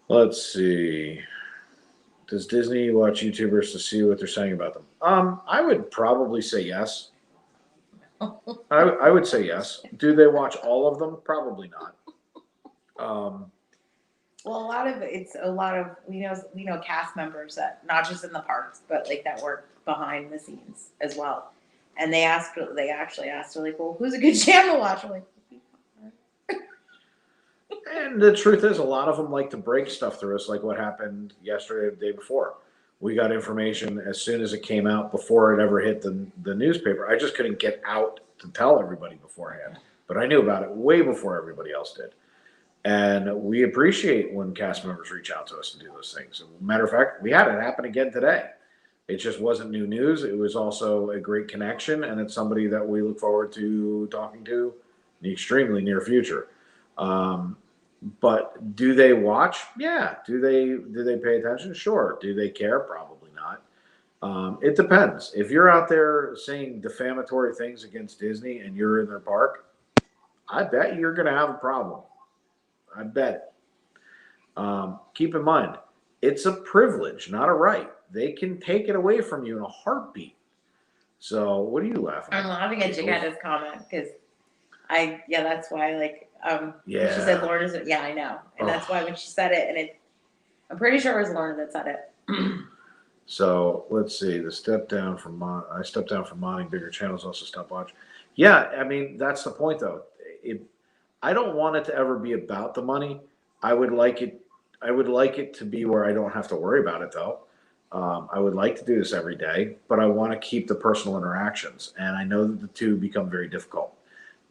Let's see. Does Disney watch YouTubers to see what they're saying about them? I would probably say yes. I would say yes. Do they watch all of them? Probably not. well, a lot of we know cast members that not just in the parks, but like that work behind the scenes as well. And they actually asked, they're like, well, who's a good channel to watch? I'm like, and the truth is, a lot of them like to break stuff through us, like what happened yesterday or the day before. We got information as soon as it came out before it ever hit the newspaper. I just couldn't get out to tell everybody beforehand, but I knew about it way before everybody else did. And we appreciate when cast members reach out to us and do those things. Matter of fact, we had it happen again today. It just wasn't new news. It was also a great connection, and it's somebody that we look forward to talking to in the extremely near future. But do they watch? Yeah. Do they pay attention? Sure. Do they care? Probably not. It depends. If you're out there saying defamatory things against Disney and you're in their park, I bet you're going to have a problem. I bet. Keep in mind, it's a privilege, not a right. They can take it away from you in a heartbeat. So what are you laughing at? I'm laughing at Jaketta's comment because that's why when she Yeah. said Lauren is yeah, I know. And that's why when she said it, and I'm pretty sure it was Lauren that said it. So let's see. I stepped down from modding bigger channels, also stop watching. Yeah, I mean that's the point though. I don't want it to ever be about the money. I would like it to be where I don't have to worry about it though. I would like to do this every day, but I want to keep the personal interactions, and I know that the two become very difficult.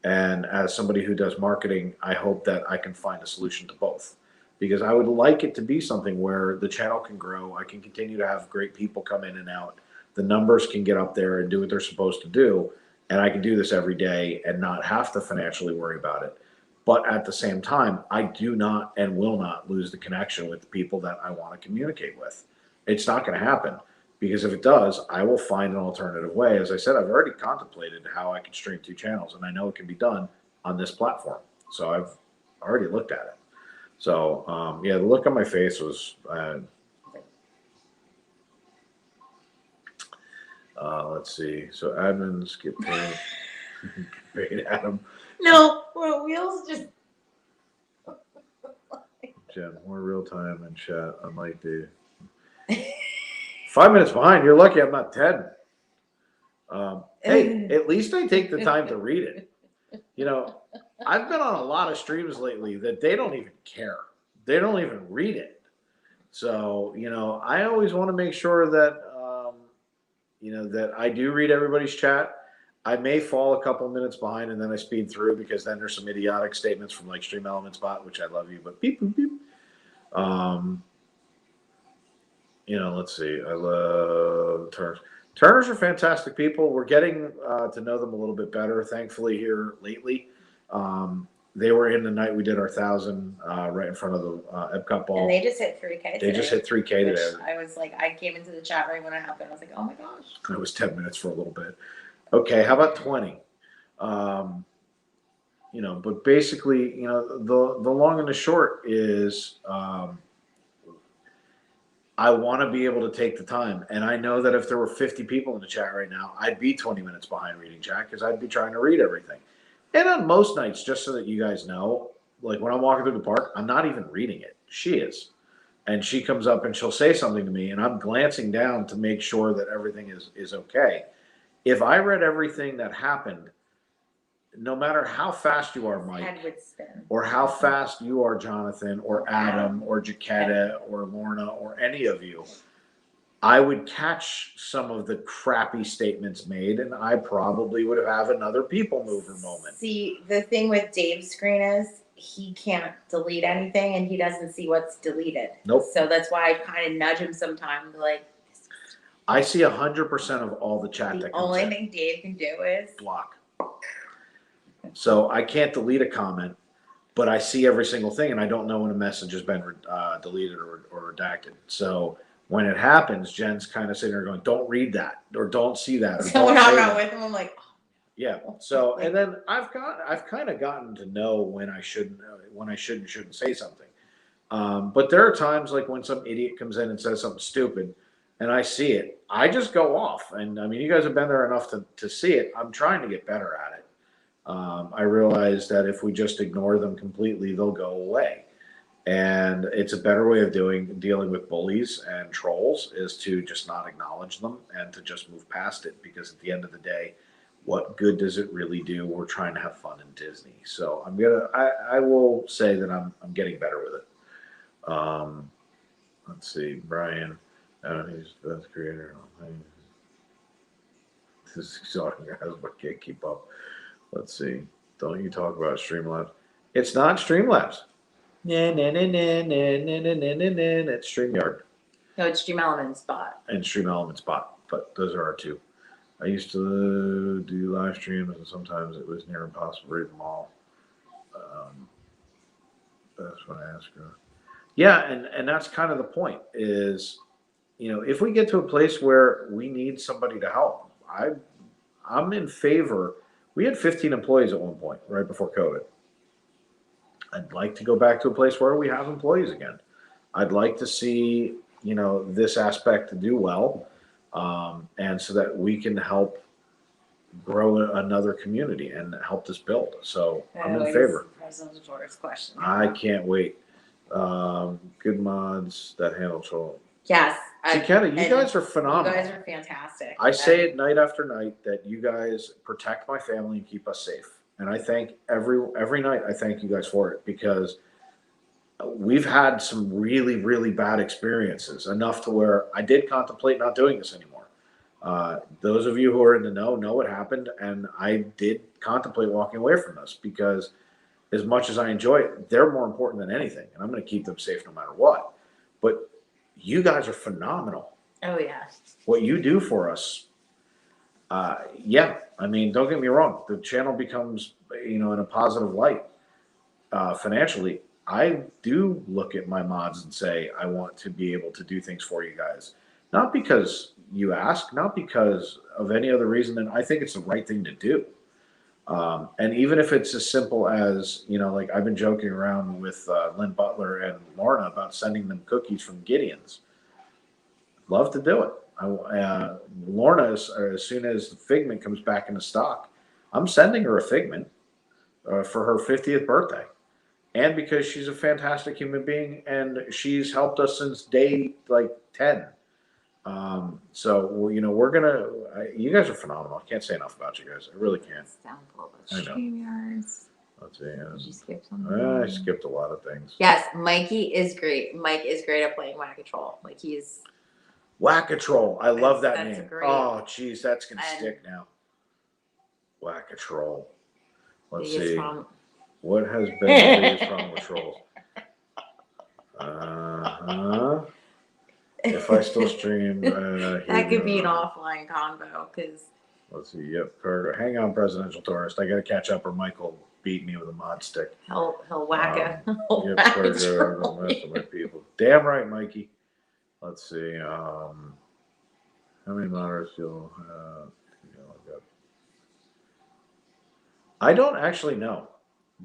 And as somebody who does marketing, I hope that I can find a solution to both, because I would like it to be something where the channel can grow. I can continue to have great people come in and out. The numbers can get up there and do what they're supposed to do. And I can do this every day and not have to financially worry about it. But at the same time, I do not and will not lose the connection with the people that I want to communicate with. It's not going to happen, because if it does, I will find an alternative way. As I said, I've already contemplated how I can stream 2 channels, and I know it can be done on this platform. So I've already looked at it. So, the look on my face was, let's see. So admins get paid. Paid Adam. No, Wheels just. Jen, more real time and chat, unlike the 5 minutes behind. You're lucky I'm not 10. Hey, at least I take the time to read it. I've been on a lot of streams lately that they don't even care. They don't even read it. So, I always want to make sure that, that I do read everybody's chat. I may fall a couple minutes behind and then I speed through, because then there's some idiotic statements from like Stream Elements Bot, which I love you, but beep, beep, beep. Let's see. I love Turners. Turners are fantastic people. We're getting to know them a little bit better, thankfully, here lately. They were in the night we did our 1,000 right in front of the Epcot ball. And they just hit 3K They just hit 3K today. I was like, I came into the chat right when it happened. I was like, oh my gosh. It was 10 minutes for a little bit. Okay, how about 20? But basically, the long and the short is I want to be able to take the time. And I know that if there were 50 people in the chat right now, I'd be 20 minutes behind reading chat, because I'd be trying to read everything. And on most nights, just so that you guys know, like when I'm walking through the park, I'm not even reading it. She is. And she comes up and she'll say something to me, and I'm glancing down to make sure that everything is okay. If I read everything that happened, no matter how fast you are, Mike, or how fast you are, Jonathan, or Adam, or Jaquetta, or Lorna, or any of you, I would catch some of the crappy statements made, and I probably would have another people mover moment. See, the thing with Dave's screen is he can't delete anything, and he doesn't see what's deleted. Nope. So that's why I kind of nudge him sometimes, like. I see 100% of all the chat that comes in. The only thing Dave can do is block. So I can't delete a comment, but I see every single thing, and I don't know when a message has been deleted or redacted. So when it happens, Jen's kind of sitting there going, "Don't read that," or "Don't see that." Or, so when I'm not with him, I'm like, oh. Yeah. So and then I've kind of gotten to know when I shouldn't say something. But there are times like when some idiot comes in and says something stupid, and I see it, I just go off. And I mean, you guys have been there enough to see it. I'm trying to get better at it. I realize that if we just ignore them completely, they'll go away. And it's a better way of dealing with bullies and trolls is to just not acknowledge them and to just move past it, because at the end of the day, what good does it really do? We're trying to have fun in Disney. So I will say that I'm getting better with it. Let's see, Brian, he's the best creator. This is exhausting, guys, but can't keep up. Let's see. Don't you talk about Streamlabs? It's not Streamlabs. It's StreamYard. No, it's Stream Elements Bot. And Stream Elements Bot, but those are our two. I used to do live streams, and sometimes it was near impossible to read them all. That's what I asked her. Yeah, and that's kind of the point is, if we get to a place where we need somebody to help, I'm in favor. We had 15 employees at one point, right before COVID. I'd like to go back to a place where we have employees again. I'd like to see, this aspect do well, and so that we can help grow another community and help this build. So I'm in favor. Presidential Taurus question. I can't wait. Good mods that handle troll. Yes. See, Kenna, you guys are phenomenal. You guys are fantastic. I say it night after night that you guys protect my family and keep us safe. And I thank every night I thank you guys for it, because we've had some really, really bad experiences, enough to where I did contemplate not doing this anymore. Those of you who are in the know what happened, and I did contemplate walking away from this, because as much as I enjoy it, they're more important than anything, and I'm going to keep them safe no matter what. But you guys are phenomenal. Oh yeah. What you do for us, yeah. I mean, don't get me wrong. The channel becomes, in a positive light financially. I do look at my mods and say, I want to be able to do things for you guys. Not because you ask, not because of any other reason than I think it's the right thing to do. And even if it's as simple as, like I've been joking around with Lynn Butler and Lorna about sending them cookies from Gideon's. Love to do it. Lorna, as soon as the Figment comes back into stock, I'm sending her a Figment for her 50th birthday. And because she's a fantastic human being, and she's helped us since day 10. So we're gonna. You guys are phenomenal. I can't say enough about you guys. I really can't. I know. Let's see. Did you skip something? I skipped a lot of things. Yes, Mikey is great. Mike is great at playing Whack-A-Troll. Like he's Whack-A-Troll. I love that that's name. great. Oh, geez, that's gonna stick now. Whack-A-Troll. Let's see. What has been the biggest problem with trolls? If I still stream, that could be an offline convo, because. Let's see. Yep. Hang on, Presidential Tourist. I got to catch up, or Michael beat me with a mod stick. He'll whack Yep. My people. Damn right, Mikey. Let's see. How many moderators feel? I don't actually know.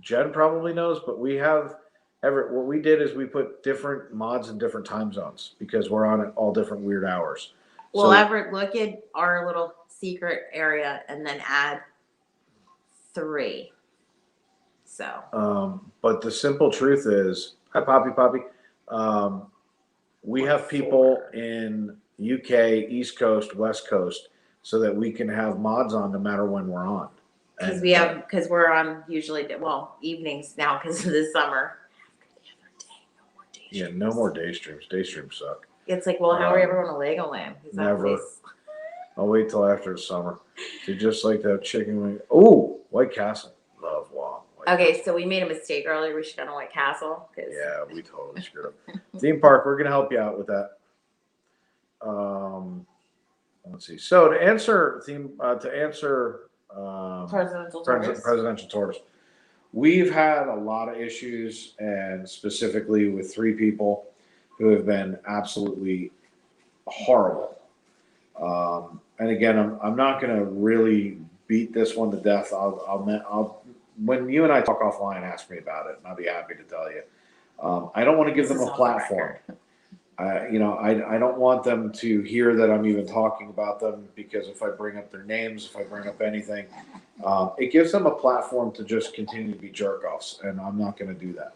Jen probably knows, but we have what we did is we put different mods in different time zones, because we're on all different weird hours. We'll ever look at our little secret area and then add 3. So. But the simple truth is, hi Poppy. We have people in UK, East Coast, West Coast, so that we can have mods on no matter when we're on. Because we're on usually evenings now because of the summer. Yeah, no more day streams. Day streams suck. It's like, well, how are you ever going to Legoland? Never. I'll wait till after the summer. So just like that chicken wing. Oh, White Castle. Love wow. Okay, so we made a mistake earlier. We should have done White Castle. Yeah, we totally screwed up. Theme park, we're going to help you out with that. Let's see. So to answer presidential tours, we've had a lot of issues, and specifically with 3 people who have been absolutely horrible. And again, I'm not going to really beat this one to death. I'll when you and I talk offline, ask me about it, and I'll be happy to tell you. I don't want to give them a platform. I don't want them to hear that I'm even talking about them, because if I bring up their names, if I bring up anything, it gives them a platform to just continue to be jerk-offs, and I'm not going to do that.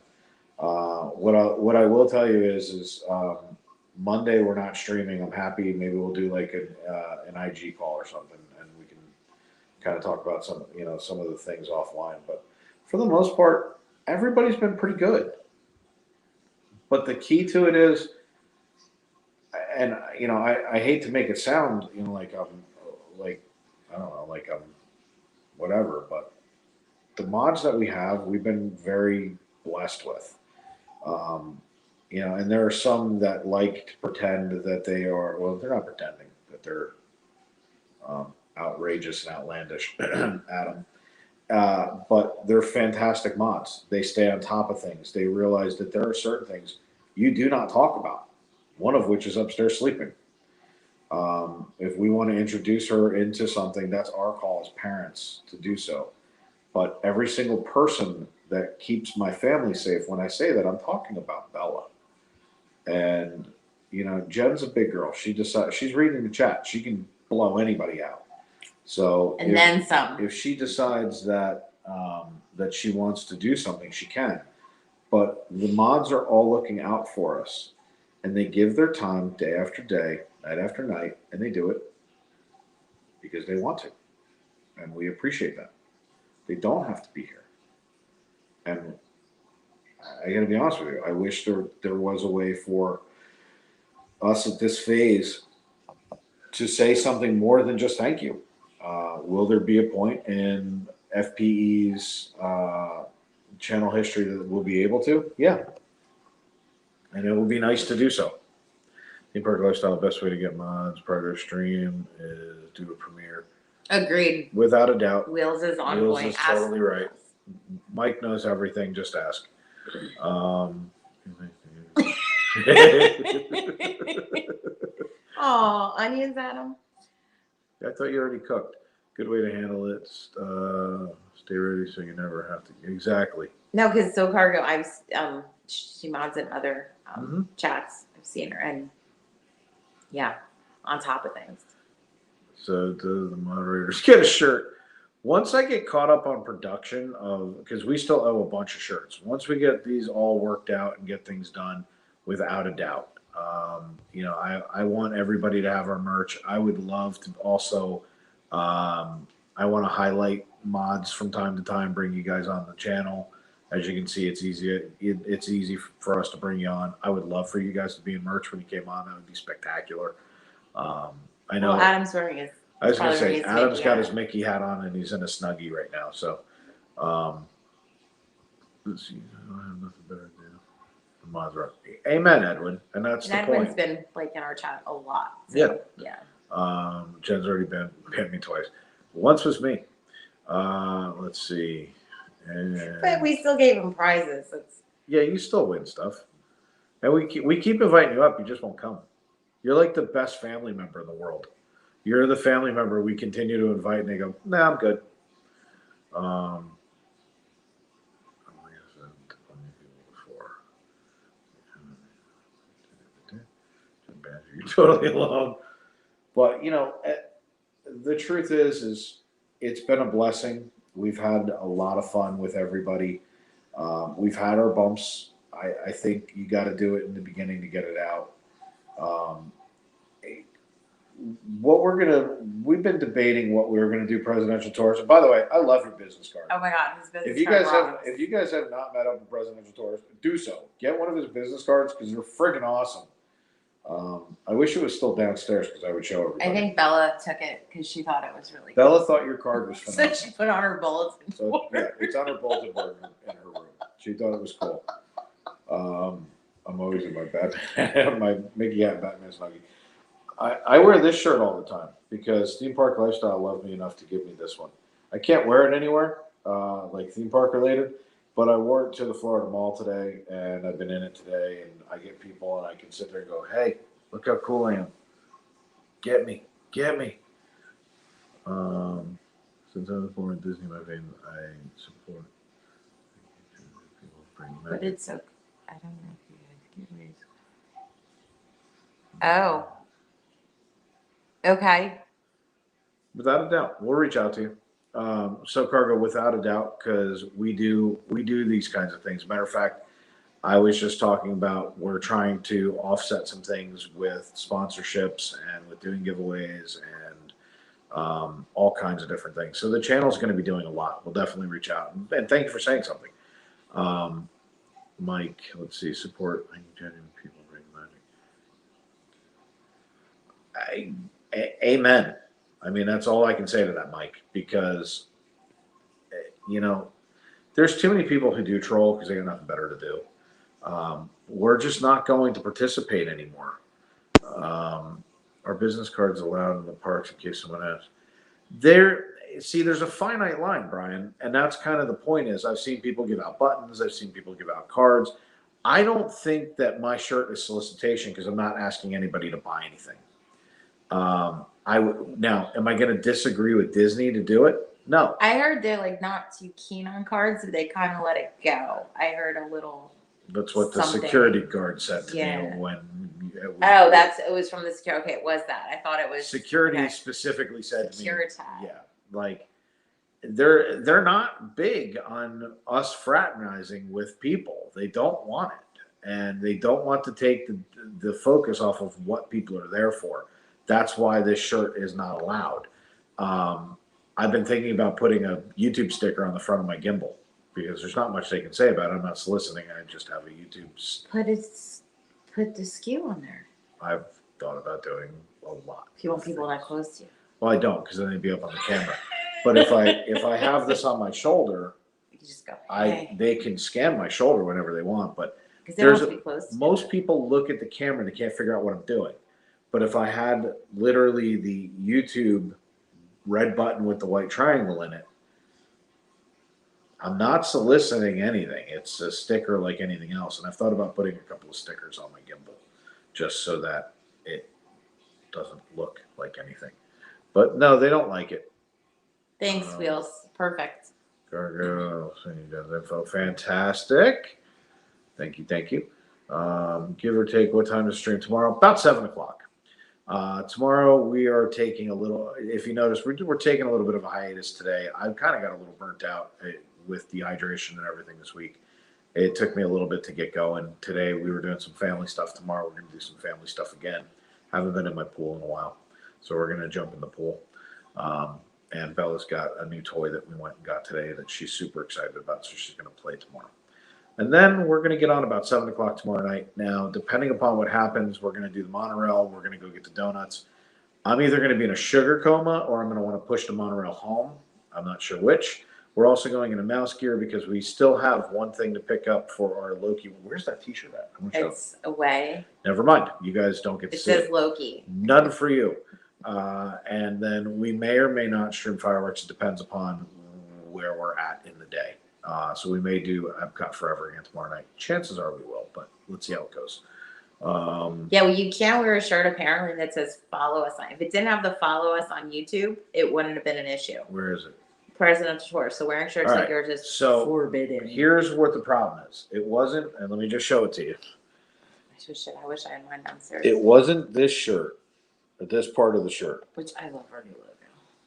What I will tell you is Monday we're not streaming. I'm happy. Maybe we'll do like an IG call or something, and we can kind of talk about some of the things offline. But for the most part, everybody's been pretty good. But the key to it is, and I hate to make it sound like I'm whatever, but the mods that we have, we've been very blessed with. And there are some that like to pretend that they are, well, they're not pretending that they're outrageous and outlandish, Adam. But they're fantastic mods. They stay on top of things. They realize that there are certain things you do not talk about, one of which is upstairs sleeping. If we want to introduce her into something, that's our call as parents to do so. But every single person that keeps my family safe, when I say that, I'm talking about Bella. And you know, Jen's a big girl. She decides she's reading the chat. She can blow anybody out. So And then some. If she decides that that she wants to do something, she can. But the mods are all looking out for us, and they give their time day after day, night after night, and they do it because they want to, and we appreciate that. They don't have to be here, and I got to be honest with you. I wish there was a way for us at this phase to say something more than just thank you. Will there be a point in FPE's channel history that we'll be able to? Yeah. And it will be nice to do so. Theme Park Lifestyle, the best way to get mods prior to stream is do a premiere. Agreed. Without a doubt. Wheels is on Wheels point. is totally right. Mike knows everything, just ask. Oh, onions, Adam. I thought you already cooked. Good way to handle it. Stay ready so you never have to. Exactly. No, because So Cargo, she mods in other chats. I've seen her, and yeah, on top of things. So do the moderators get a shirt? Once I get caught up on production because we still owe a bunch of shirts. Once we get these all worked out and get things done, without a doubt. You know, I want everybody to have our merch. I would love to also, I want to highlight mods from time to time, bring you guys on the channel. As you can see, it's easy. It's easy for us to bring you on. I would love for you guys to be in merch when you came on. That would be spectacular. I know. Well, Adam's wearing his. I was going to say, Adam's got his Mickey hat on and he's in a Snuggie right now. So, let's see. I don't have nothing better to do. The mods are up. Amen, Edwin. And that's the Edwin's point. been like in our chat a lot. So, Yeah. Yeah. Jen's already been me twice. Once was me. Let's see. But we still gave him prizes. Yeah, you still win stuff. And we keep inviting you up. You just won't come. You're like the best family member in the world. You're the family member we continue to invite, and they go, "Nah, I'm good." You're totally alone. But you know, the truth is it's been a blessing. We've had a lot of fun with everybody. We've had our bumps. I think you got to do it in the beginning to get it out. We've been debating what we were gonna do presidential tours. And by the way, I love your business card. Oh my God, his business If you card guys have not met up with presidential tours, do so. Get one of his business cards because they're friggin' awesome. I wish it was still downstairs because I would show everybody. I think Bella took it because she thought it was really Bella thought your card was cool. phenomenal. So she put on her bulletin So board. yeah, it's on her bulletin board in her room. She thought it was cool. I'm always in my Batman, my Mickey hat, Batman Snuggie. I wear this shirt all the time because Theme Park Lifestyle loved me enough to give me this one. I can't wear it anywhere, like theme park related, but I wore it to the Florida Mall today, and I've been in it today, and I get people, and I can sit there and go, "Hey, look how cool I am! Get me, get me!" Since I was born in Disney, my vein, I support people bring But it's so. I don't know if you guys get me. Oh. Okay. Without a doubt, we'll reach out to you. So Cargo, without a doubt, because we do these kinds of things. Matter of fact, I was just talking about we're trying to offset some things with sponsorships and with doing giveaways and all kinds of different things. So the channel is going to be doing a lot. We'll definitely reach out. And thank you for saying something. Mike, let's see, support genuine people bring magic. Amen. I mean, that's all I can say to that, Mike, because, you know, there's too many people who do troll because they got nothing better to do. We're just not going to participate anymore. Our business cards allowed in the parks in case someone asks. There's a finite line, Brian, and that's kind of the point is I've seen people give out buttons. I've seen people give out cards. I don't think that my shirt is solicitation because I'm not asking anybody to buy anything. Now, am I going to disagree with Disney to do it? No. I heard they're like not too keen on cards, so they kind of let it go. I heard a little. That's what the something. security guard said to Yeah. me when. Oh, it was from the security. Okay, it was that. I thought it was Security okay. specifically said to me. Security. Yeah, like they're not big on us fraternizing with people. They don't want it, and they don't want to take the focus off of what people are there for. That's why this shirt is not allowed. I've been thinking about putting a YouTube sticker on the front of my gimbal because there's not much they can say about it. I'm not soliciting. I just have a YouTube. Put the SKU on there. I've thought about doing a lot. If you want people that close to you. Well, I don't, because then they'd be up on the camera. But if I have this on my shoulder, You can just go. they can scan my shoulder whenever they want. But Because they want to be close to most you. people look at the camera and they can't figure out what I'm doing. But if I had literally the YouTube red button with the white triangle in it, I'm not soliciting anything. It's a sticker like anything else. And I've thought about putting a couple of stickers on my gimbal just so that it doesn't look like anything. But no, they don't like it. Thanks, Wheels. Perfect. Gargo, so you got info. Fantastic. Thank you. Give or take, what time to stream tomorrow? About 7 o'clock. Tomorrow we are taking a little, if you notice, we're taking a little bit of a hiatus today. I've kind of got a little burnt out with dehydration and everything this week. It took me a little bit to get going. Today we were doing some family stuff. Tomorrow we're going to do some family stuff again. Haven't been in my pool in a while. So we're going to jump in the pool. And Bella's got a new toy that we went and got today that she's super excited about. So she's going to play tomorrow. And then we're going to get on about 7 o'clock tomorrow night. Now, depending upon what happens, we're going to do the monorail. We're going to go get the donuts. I'm either going to be in a sugar coma or I'm going to want to push the monorail home. I'm not sure which. We're also going into mouse gear because we still have one thing to pick up for our Loki. Where's that t-shirt at? It's away. Never mind. You guys don't get to see it. It says Loki. None for you. And then we may or may not stream fireworks. It depends upon where we're at in the day. So we may do Epcot Forever again tomorrow night. Chances are we will, but let's see how it goes. Yeah, well, you can't wear a shirt apparently that says follow us on. If it didn't have the follow us on YouTube, it wouldn't have been an issue. Where is it? Presidential tour. So wearing shirts like yours is forbidden. Here's what the problem is. It wasn't, and let me just show it to you. I wish I had mine downstairs. It wasn't this shirt, this part of the shirt. Which I love our new logo.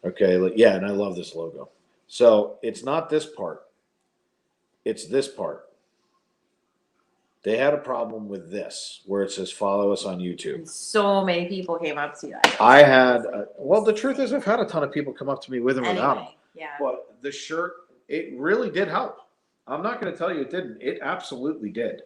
Okay, yeah, and I love this logo. So it's not this part. It's this part. They had a problem with this, where it says follow us on YouTube. And so many people came up to you. I had, well, the truth is I've had a ton of people come up to me with and without them. Yeah. But the shirt, it really did help. I'm not going to tell you it didn't. It absolutely did.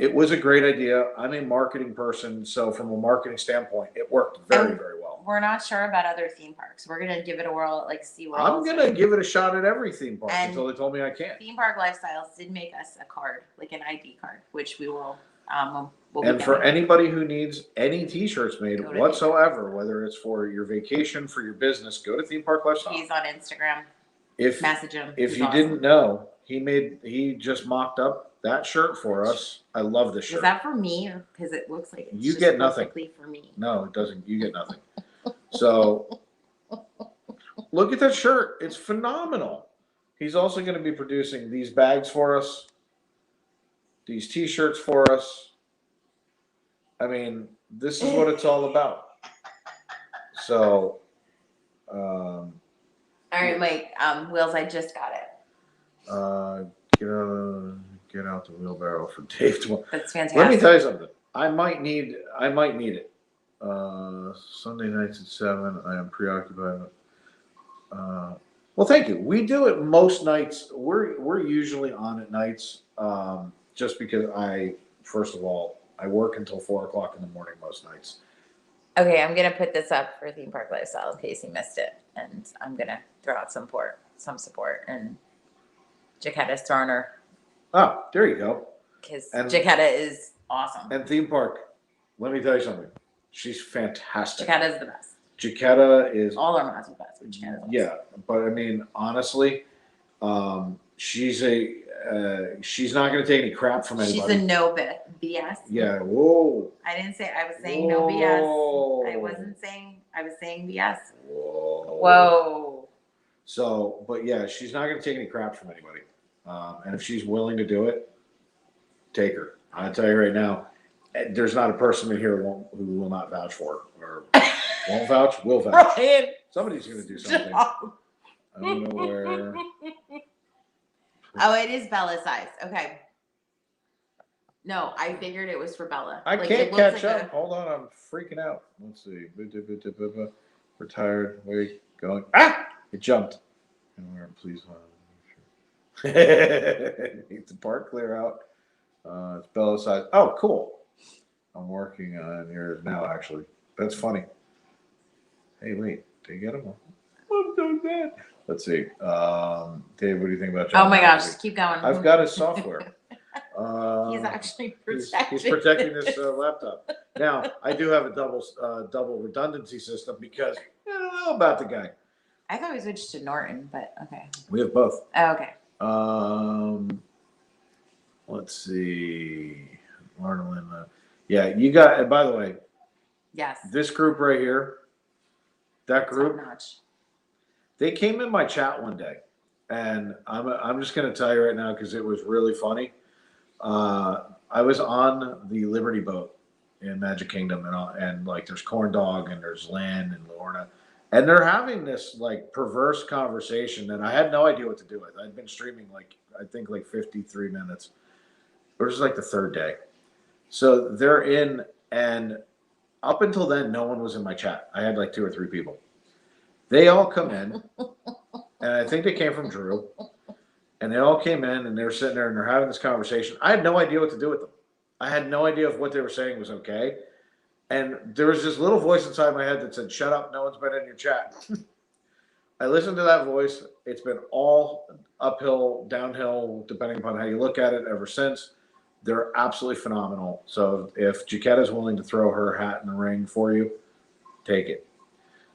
It was a great idea. I'm a marketing person, so from a marketing standpoint, it worked very, very well. We're not sure about other theme parks. We're going to give it a whirl at like SeaWorld. I'm going to give it a shot at every theme park until they told me I can't. Theme Park Lifestyles did make us a card, like an ID card, which we will. And for anybody who needs any T-shirts made whatsoever, whether it's for your vacation, for your business, go to Theme Park Lifestyle. He's on Instagram. Message him. If you didn't know, he just mocked up that shirt for us. I love this shirt. Is that for me? Because it looks like it's you get nothing for me. No, it doesn't. You get nothing. So look at that shirt. It's phenomenal. He's also going to be producing these bags for us, these T-shirts for us. I mean, this is what it's all about. So, all right, Mike. Wheels, I just got it. Get out the wheelbarrow for Dave tomorrow. That's fantastic. Let me tell you something. I might need it. Sunday nights at 7. I am preoccupied. Well, thank you. We do it most nights. We're usually on at nights, just because first of all, I work until 4 o'clock in the morning most nights. Okay, I'm gonna put this up for Theme Park Lifestyle in case he missed it, and I'm gonna throw out some support. And Jaquetta's throwing her. Oh, there you go. Because Jaquetta is awesome. And Theme Park, let me tell you something. She's fantastic. Jaquetta's the best. Jaquetta is all our moms are best, but Jaquetta's the best. Yeah, but I mean, honestly, she's not going to take any crap from anybody. She's a no BS. Yeah. Whoa. I didn't say. I was saying no BS. I wasn't saying. I was saying BS. Whoa. So, but yeah, she's not going to take any crap from anybody. And if she's willing to do it, take her. I tell you right now, there's not a person in here who will not vouch for her, or won't vouch, will vouch. Brian, Somebody's going to do something. I don't know where. Oh, it is Bella size. Okay. No, I figured it was for Bella. I Like, can't it looks catch like up. Hold on, I'm freaking out. Let's see. Retired. Wait, going. Ah! It jumped. And where? Please. Need the part clear out. It's Bella size. Oh, cool. I'm working on yours now. Actually, that's funny. Hey, wait. Did you get him? I'm doing that. Let's see. Dave, what do you think about John? Oh my gosh, keep going. I've got his software. He's actually He's protecting. protecting his laptop. Now, I do have a double redundancy system because I don't know about the guy. I thought we switched to Norton, but okay. We have both. Oh, okay. Let's see. Marlon, yeah, you got. And by the way, Yes. this group right here, that group, Top notch. they came in my chat one day, and I'm just going to tell you right now because it was really funny. I was on the Liberty boat in Magic Kingdom, and like there's Corn Dog and there's Lynn and Lorna, and they're having this like perverse conversation, and I had no idea what to do with. I'd been streaming I think 53 minutes. It was like the third day, so they're in, and up until then, no one was in my chat. I had like 2 or 3 people. They all come in, and I think they came from Drew. And they all came in and they're sitting there and they're having this conversation. I had no idea what to do with them. I had no idea if what they were saying was okay. And there was this little voice inside my head that said, "Shut up, no one's been in your chat." I listened to that voice. It's been all uphill, downhill, depending upon how you look at it ever since. They're absolutely phenomenal. So if Jaquetta is willing to throw her hat in the ring for you, take it.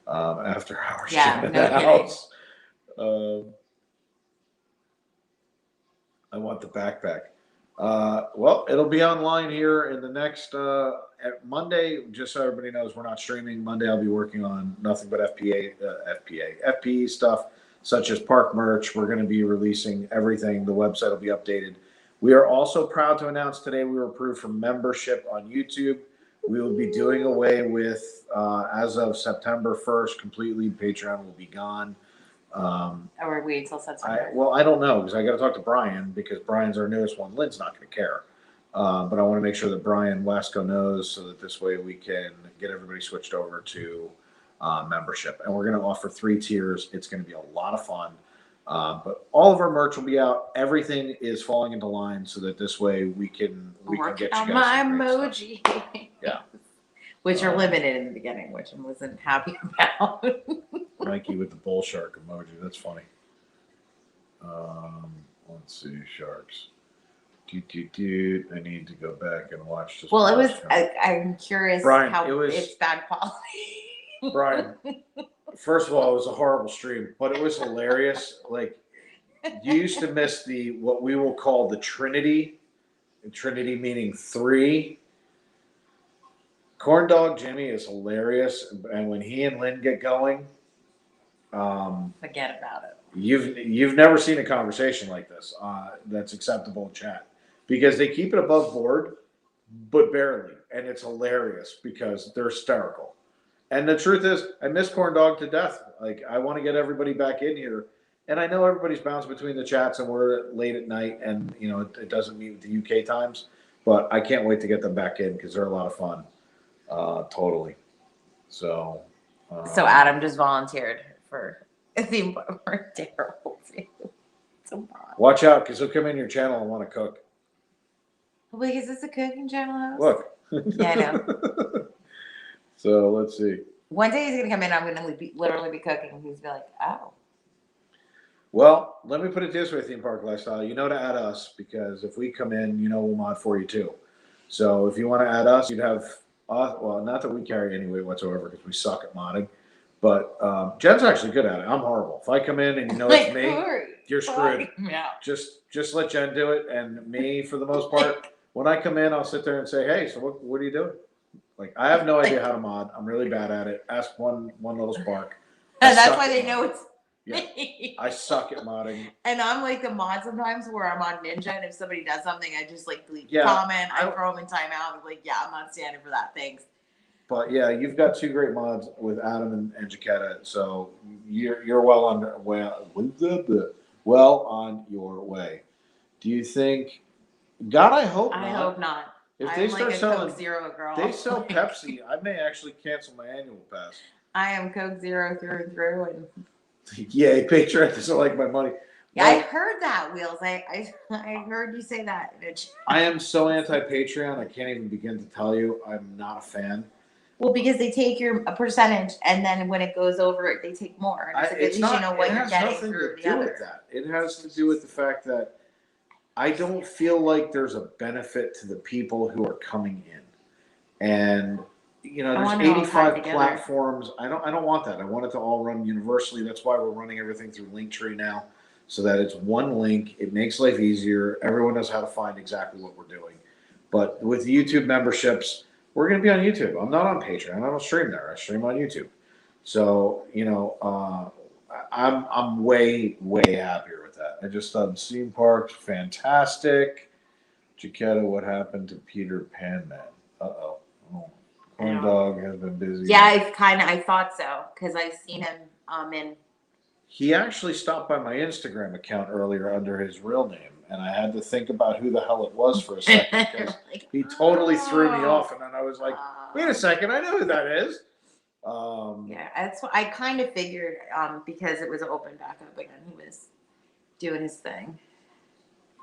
After hours. Yeah, in no the kidding. house. I want the backpack. Well, it'll be online here in the next Monday. Just so everybody knows, we're not streaming. Monday, I'll be working on nothing but FPE stuff, such as park merch. We're going to be releasing everything. The website will be updated. We are also proud to announce today we were approved for membership on YouTube. We will be doing away with, as of September 1st, completely. Patreon will be gone. Or wait till September. Well, I don't know because I got to talk to Brian because Brian's our newest one. Lynn's not going to care. But I want to make sure that Brian Wasco knows so that this way we can get everybody switched over to membership. And we're going to offer 3 tiers. It's going to be a lot of fun. But all of our merch will be out. Everything is falling into line so that this way we can get you guys on my some great emoji. stuff. Yeah. Which are limited in the beginning, which I wasn't happy about. Mikey with the bull shark emoji. That's funny. Let's see, sharks. I need to go back and watch this. Well, it was. podcast. I'm curious Brian, how it was- it's bad quality. Brian, first of all, it was a horrible stream, but it was hilarious. Like you used to miss what we will call the Trinity. Trinity meaning 3. Corn Dog Jimmy is hilarious, and when he and Lynn get going, Forget about it. you've never seen a conversation like this that's acceptable in chat because they keep it above board, but barely, and it's hilarious because they're hysterical. And the truth is, I miss Corn Dog to death. Like I want to get everybody back in here, and I know everybody's bounced between the chats, and we're late at night, and it doesn't meet with the UK times, but I can't wait to get them back in because they're a lot of fun. Totally. So Adam just volunteered for a theme park. We're terrible too. So watch out because he'll come in your channel and want to cook. wait, is this a cooking channel house? Look. Yeah, I know. So let's see. One day he's gonna come in. I'm gonna literally be cooking, and he's gonna be like, "Oh, Well, let me put it this way, Theme Park Lifestyle. You know to add us because if we come in, we'll mod for you too. So if you want to add us, you'd have us. Well, not that we carry any weight whatsoever because we suck at modding. But Jen's actually good at it. I'm horrible. If I come in and it's me, you're screwed. Yeah. Just let Jen do it, and me for the most part. When I come in, I'll sit there and say, "Hey, so what are you doing?" Like I have no idea how to mod. I'm really bad at it. Ask one little spark. And that's why they know it's me. I suck at modding. And I'm like the mod sometimes where I'm on Ninja, and if somebody does something, I just like delete Yeah, comment. I throw them in timeout. I'm like, yeah, I'm not standing for that. Thanks. But yeah, you've got two great mods with Adam and Jaquetta, so you're well on your way. Do you think? God, I hope not. I hope not. If I'm they like start a selling, Coke Zero girl. they sell Pepsi. I may actually cancel my annual pass. I am Coke Zero through and through, and Yeah, Patreon doesn't like my money. yeah, I heard that, Wheels. I heard you say that. I am so anti-Patreon, I can't even begin to tell you. I'm not a fan. Well, because they take a percentage, and then when it goes over it, they take more. And it's like, at least you know what you're getting through the other. That. It has to do with the fact that I don't feel like there's a benefit to the people who are coming in. And you know, there's 85 platforms. I don't want that. I want it to all run universally. That's why we're running everything through Linktree now, so that it's one link. It makes life easier. Everyone knows how to find exactly what we're doing. But with YouTube memberships, we're going to be on YouTube. I'm not on Patreon. I don't stream there. I stream on YouTube. So, you know, I'm way happier with that. I just thought Theme Parks fantastic. Jaquetta, what happened to Peter Pan Man? Uh-oh. Corn Dog has been busy. Yeah, I thought so, because I've seen him in. He actually stopped by my Instagram account earlier under his real name, and I had to think about who the hell it was for a second, because he totally threw me off, and then I was like, wait a second, I know who that is. Yeah, that's what I kind of figured, because it was open back up again. He was doing his thing.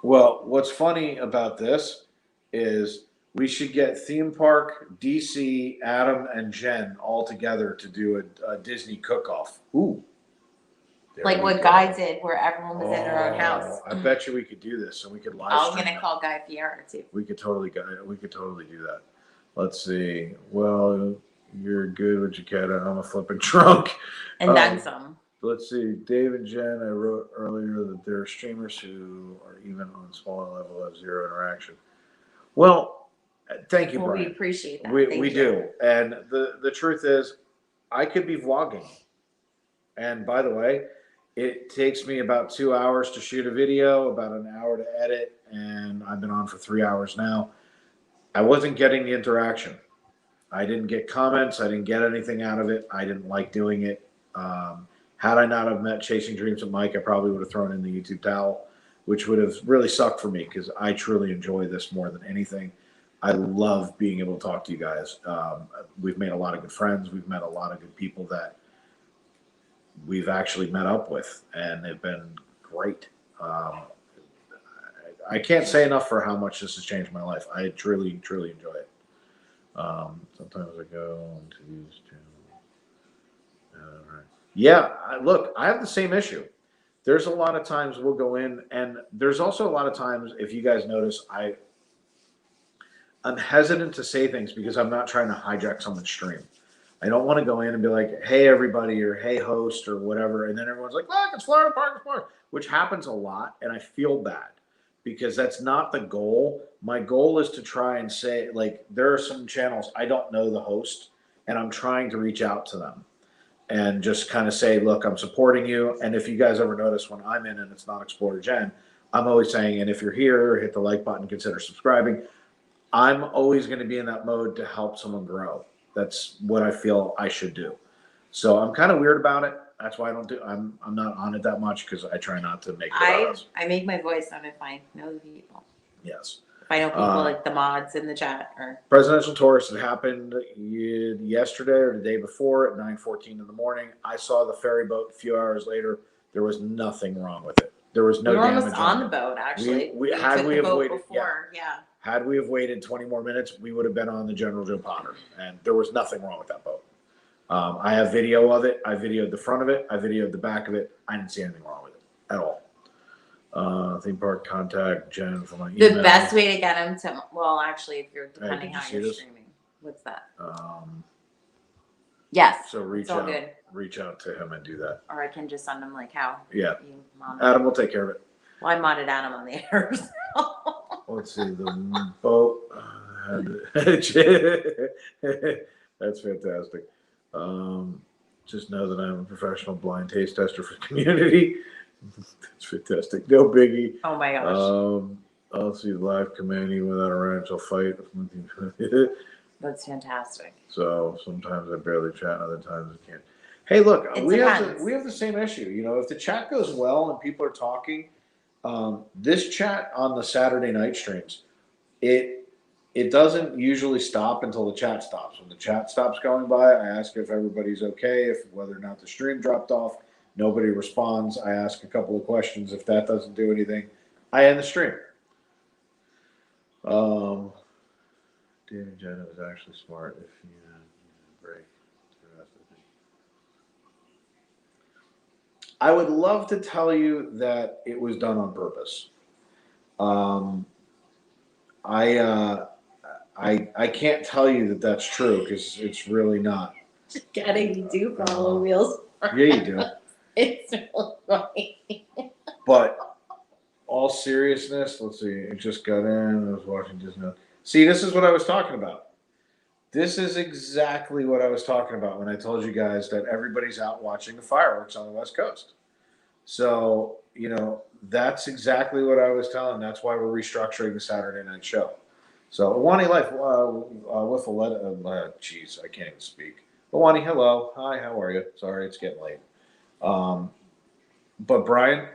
Well, what's funny about this is we should get Theme Park, DC, Adam, and Jen all together to do a Disney cook-off. Ooh. Like what Guy did, where everyone was in their own house. I bet you we could do this, and we could live I'm stream gonna call Guy Fieri too. We could totally do that. Let's see. Well, you're good with Jaquetta. I'm a flipping drunk. And then some. Let's see. Dave and Jen, I wrote earlier that there are streamers who are even on smaller level have zero interaction. Well, thank you, Brian. We appreciate that. We do. And the truth is, I could be vlogging. And by the way, it takes me about 2 hours to shoot a video, about an hour to edit, and I've been on for 3 hours now. I wasn't getting the interaction. I didn't get comments. I didn't get anything out of it. I didn't like doing it. Had I not have met Chasing Dreams with Mike, I probably would have thrown in the YouTube towel, which would have really sucked for me, because I truly enjoy this more than anything. I love being able to talk to you guys. We've made a lot of good friends. We've met a lot of good people that we've actually met up with, and they've been great. I can't say enough for how much this has changed my life. I truly enjoy it. Sometimes I go into these two. Yeah, look, I have the same issue. There's a lot of times we'll go in, and there's also a lot of times, if you guys notice, I'm hesitant to say things because I'm not trying to hijack someone's stream. I don't want to go in and be like, hey, everybody, or hey, host, or whatever. And then everyone's like, look, it's Florida Park, which happens a lot. And I feel bad because that's not the goal. My goal is to try and say, like, there are some channels I don't know the host, and I'm trying to reach out to them and just kind of say, look, I'm supporting you. And if you guys ever notice when I'm in and it's not Explorer Gen, I'm always saying, and if you're here, hit the like button, consider subscribing. I'm always going to be in that mode to help someone grow. That's what I feel I should do. So I'm kind of weird about it. That's why I'm not on it that much, because I try not to make it about us. I make my voice on if I know the people. Yes. If I know people like the mods in the chat. Or Presidential Tourist, it happened yesterday or the day before at 9:14 in the morning. I saw the ferry boat a few hours later. There was nothing wrong with it. There was no damage. We were almost on the boat, actually. Had we have waited before, yeah. Had we have waited 20 more minutes, we would have been on the General Joe Potter, and there was nothing wrong with that boat. I have video of it. I videoed the front of it. I videoed the back of it. I didn't see anything wrong with it at all. Theme park, contact Jen for my email. The best way to get him to, well, actually, if you're depending how you're streaming. What's that? Yes. So reach out to him and do that. Or I can just send him like how. Yeah. Adam will take care of it. Well, I modded Adam on the air. Let's see, the boat. That's fantastic. Just know that I'm a professional blind taste tester for community. That's fantastic. No biggie. Oh my gosh. I'll see live commanding without a ranch. I'll fight. That's fantastic. So sometimes I barely chat, other times I can't. Hey, look, we have the same issue. You know, if the chat goes well and people are talking, this chat on the Saturday night streams, it doesn't usually stop until the chat stops. When the chat stops going by, I ask if everybody's okay, if whether or not the stream dropped off. Nobody responds. I ask a couple of questions. If that doesn't do anything, I end the stream. David Jenna was actually smart if you break. I would love to tell you that it was done on purpose. I can't tell you that that's true because it's really not. Just kidding, you do follow wheels. Yeah, you do. It's really funny. But all seriousness, let's see. It just got in. I was watching Disney. See, this is what I was talking about. This is exactly what I was talking about when I told you guys that everybody's out watching the fireworks on the West Coast. So, you know, that's exactly what I was telling. That's why we're restructuring the Saturday night show. So, Awani Life, with a letter, geez, I can't even speak. Awani, hello. Hi, how are you? Sorry, it's getting late. But Brian,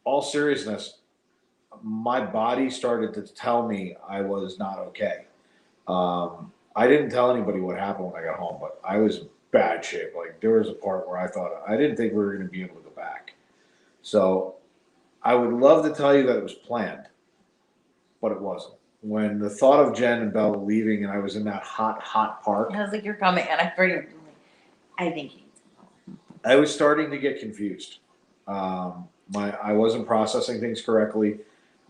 all seriousness, my body started to tell me I was not okay. I didn't tell anybody what happened when I got home, but I was in bad shape. Like there was a part where I thought I didn't think we were going to be able to go back. So I would love to tell you that it was planned, but it wasn't. When the thought of Jen and Bella leaving, and I was in that hot park, I was like, "You're coming," and I think I was starting to get confused. I wasn't processing things correctly.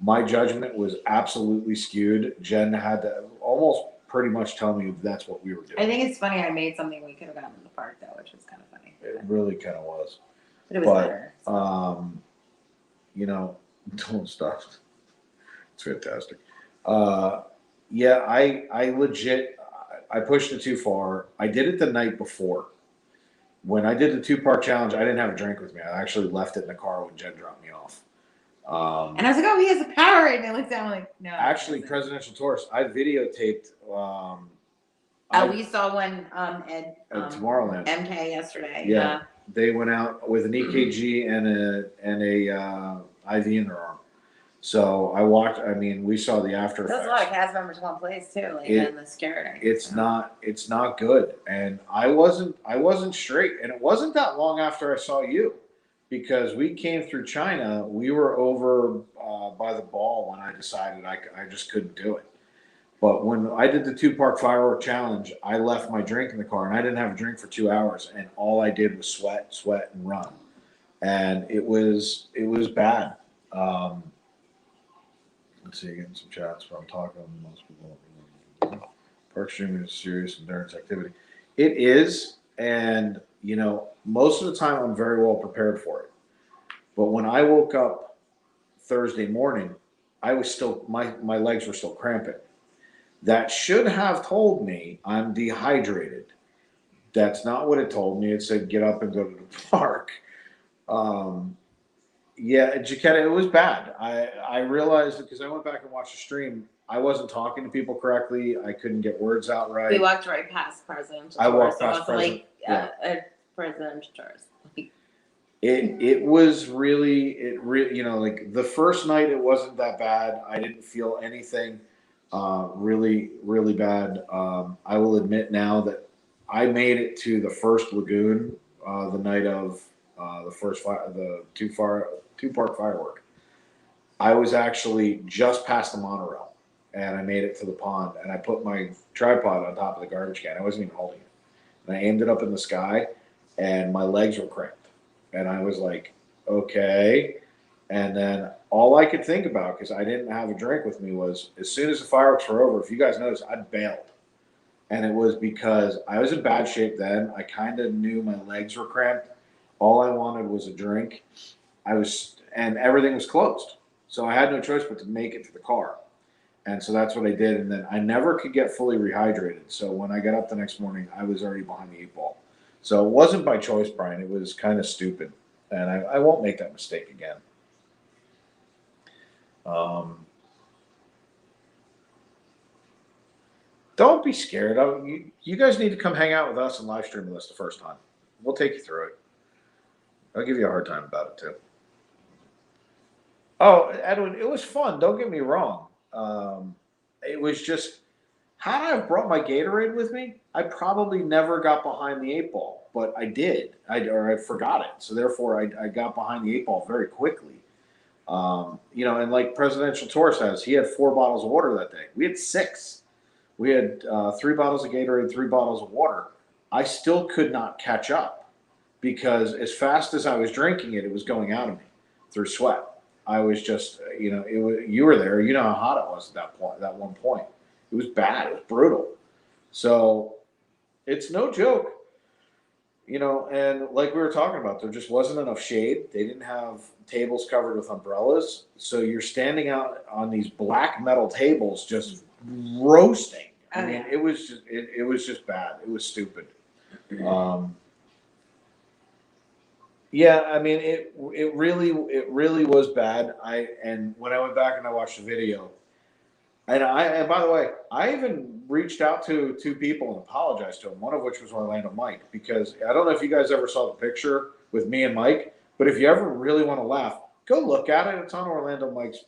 My judgment was absolutely skewed. Jen had to almost pretty much tell me that's what we were doing. I think it's funny. I made something we could have gotten in the park though, which was kind of funny. It really kind of was. But it was better. You know, don't stop. It's fantastic. Yeah, I legit, I pushed it too far. I did it the night before. When I did the 2-part challenge, I didn't have a drink with me. I actually left it in the car when Jen dropped me off. And I was like, "Oh, he has a Powerade." And I looked down like, "No." Actually, Presidential Tourist, I videotaped. We saw one at Tomorrowland. MK yesterday. Yeah, they went out with an EKG and a IV in their arm. So I watched. I mean, we saw the after effects. There's a lot of cast members in one place too, like in the scared. It's not good, and I wasn't straight, and it wasn't that long after I saw you, because we came through China. We were over by the ball when I decided I just couldn't do it. But when I did the 2-part firework challenge, I left my drink in the car, and I didn't have a drink for 2 hours, and all I did was sweat, and run, and it was bad. Let's see, getting some chats from talking to most people. Park streaming is serious endurance activity. It is, and you know, most of the time I'm very well prepared for it. But when I woke up Thursday morning, I was still my legs were still cramping. That should have told me I'm dehydrated. That's not what it told me. It said get up and go to the park. Yeah, Jaquetta, it was bad. I realized because I went back and watched the stream, I wasn't talking to people correctly. I couldn't get words out right. We walked right past Presidential. I walked past Presidential. Presidential tours. It was really you know, like the first night it wasn't that bad. I didn't feel anything really bad. I will admit now that I made it to the first lagoon the night of the 2-part firework. I was actually just past the monorail, and I made it to the pond, and I put my tripod on top of the garbage can. I wasn't even holding it, and I aimed it up in the sky, and my legs were cramped, and I was like, okay. And then all I could think about, because I didn't have a drink with me, was as soon as the fireworks were over, if you guys noticed, I bailed. And it was because I was in bad shape then. I kind of knew my legs were cramped. All I wanted was a drink. And everything was closed. So I had no choice but to make it to the car. And so that's what I did. And then I never could get fully rehydrated. So when I got up the next morning, I was already behind the 8 ball. So it wasn't by choice, Brian. It was kind of stupid, and I won't make that mistake again. Don't be scared. You guys need to come hang out with us and live stream with us the first time. We'll take you through it. I'll give you a hard time about it too. Oh, Edwin, it was fun. Don't get me wrong. It was just, had I have brought my Gatorade with me, I probably never got behind the 8 ball, but I did. I forgot it. So therefore, I got behind the 8 ball very quickly. And like Presidential Tour says, he had 4 bottles of water that day. We had 6. We had 3 bottles of Gatorade, 3 bottles of water. I still could not catch up because as fast as I was drinking it, it was going out of me through sweat. I was just, you were there. You know how hot it was at that point. That one point, it was bad. It was brutal. So it's no joke, And like we were talking about, there just wasn't enough shade. They didn't have tables covered with umbrellas, so you're standing out on these black metal tables, just roasting. I mean, it was just bad. It was stupid. Yeah, I mean, it really was bad. And when I went back and I watched the video, and by the way, I even reached out to 2 people and apologized to them. One of which was Orlando Mike, because I don't know if you guys ever saw the picture with me and Mike, but if you ever really want to laugh, go look at it. It's on Orlando Mike's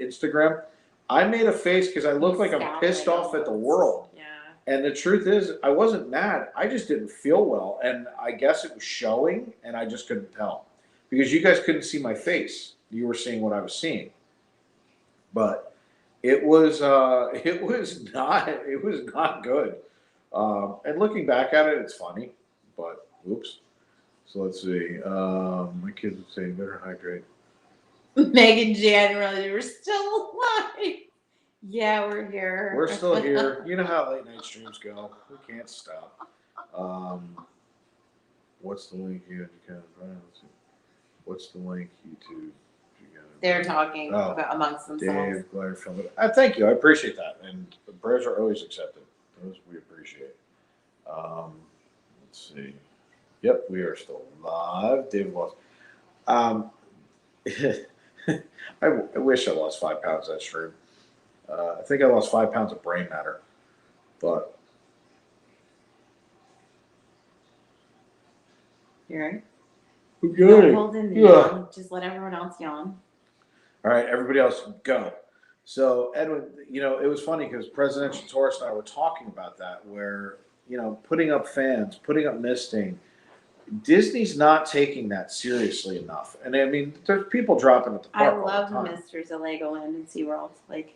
Instagram. I made a face because I look like I'm pissed off at the world. And the truth is, I wasn't mad. I just didn't feel well. And I guess it was showing, and I just couldn't tell. Because you guys couldn't see my face. You were seeing what I was seeing. But it was not good. And looking back at it, it's funny. But, oops. So let's see. My kids would say, better hydrate. Megan Jan, we're still alive. Yeah, we're here. We're still here. You know how late night streams go. We can't stop. What's the link here? What's the link? YouTube. They're talking about amongst themselves. Dave, Blair, film. Thank you. I appreciate that. And the prayers are always accepted. Those we appreciate. Let's see. Yep, we are still live. David lost. I wish I lost 5 pounds that stream. I think I lost 5 pounds of brain matter, but you're right. Okay. Don't hold in the yawn. Just let everyone else yawn. All right, everybody else go. So Edwin, it was funny because Presidential Tourist and I were talking about that, where putting up fans, putting up misting. Disney's not taking that seriously enough, and I mean, there's people dropping at the park. I love Misters of Legoland and SeaWorld. Like,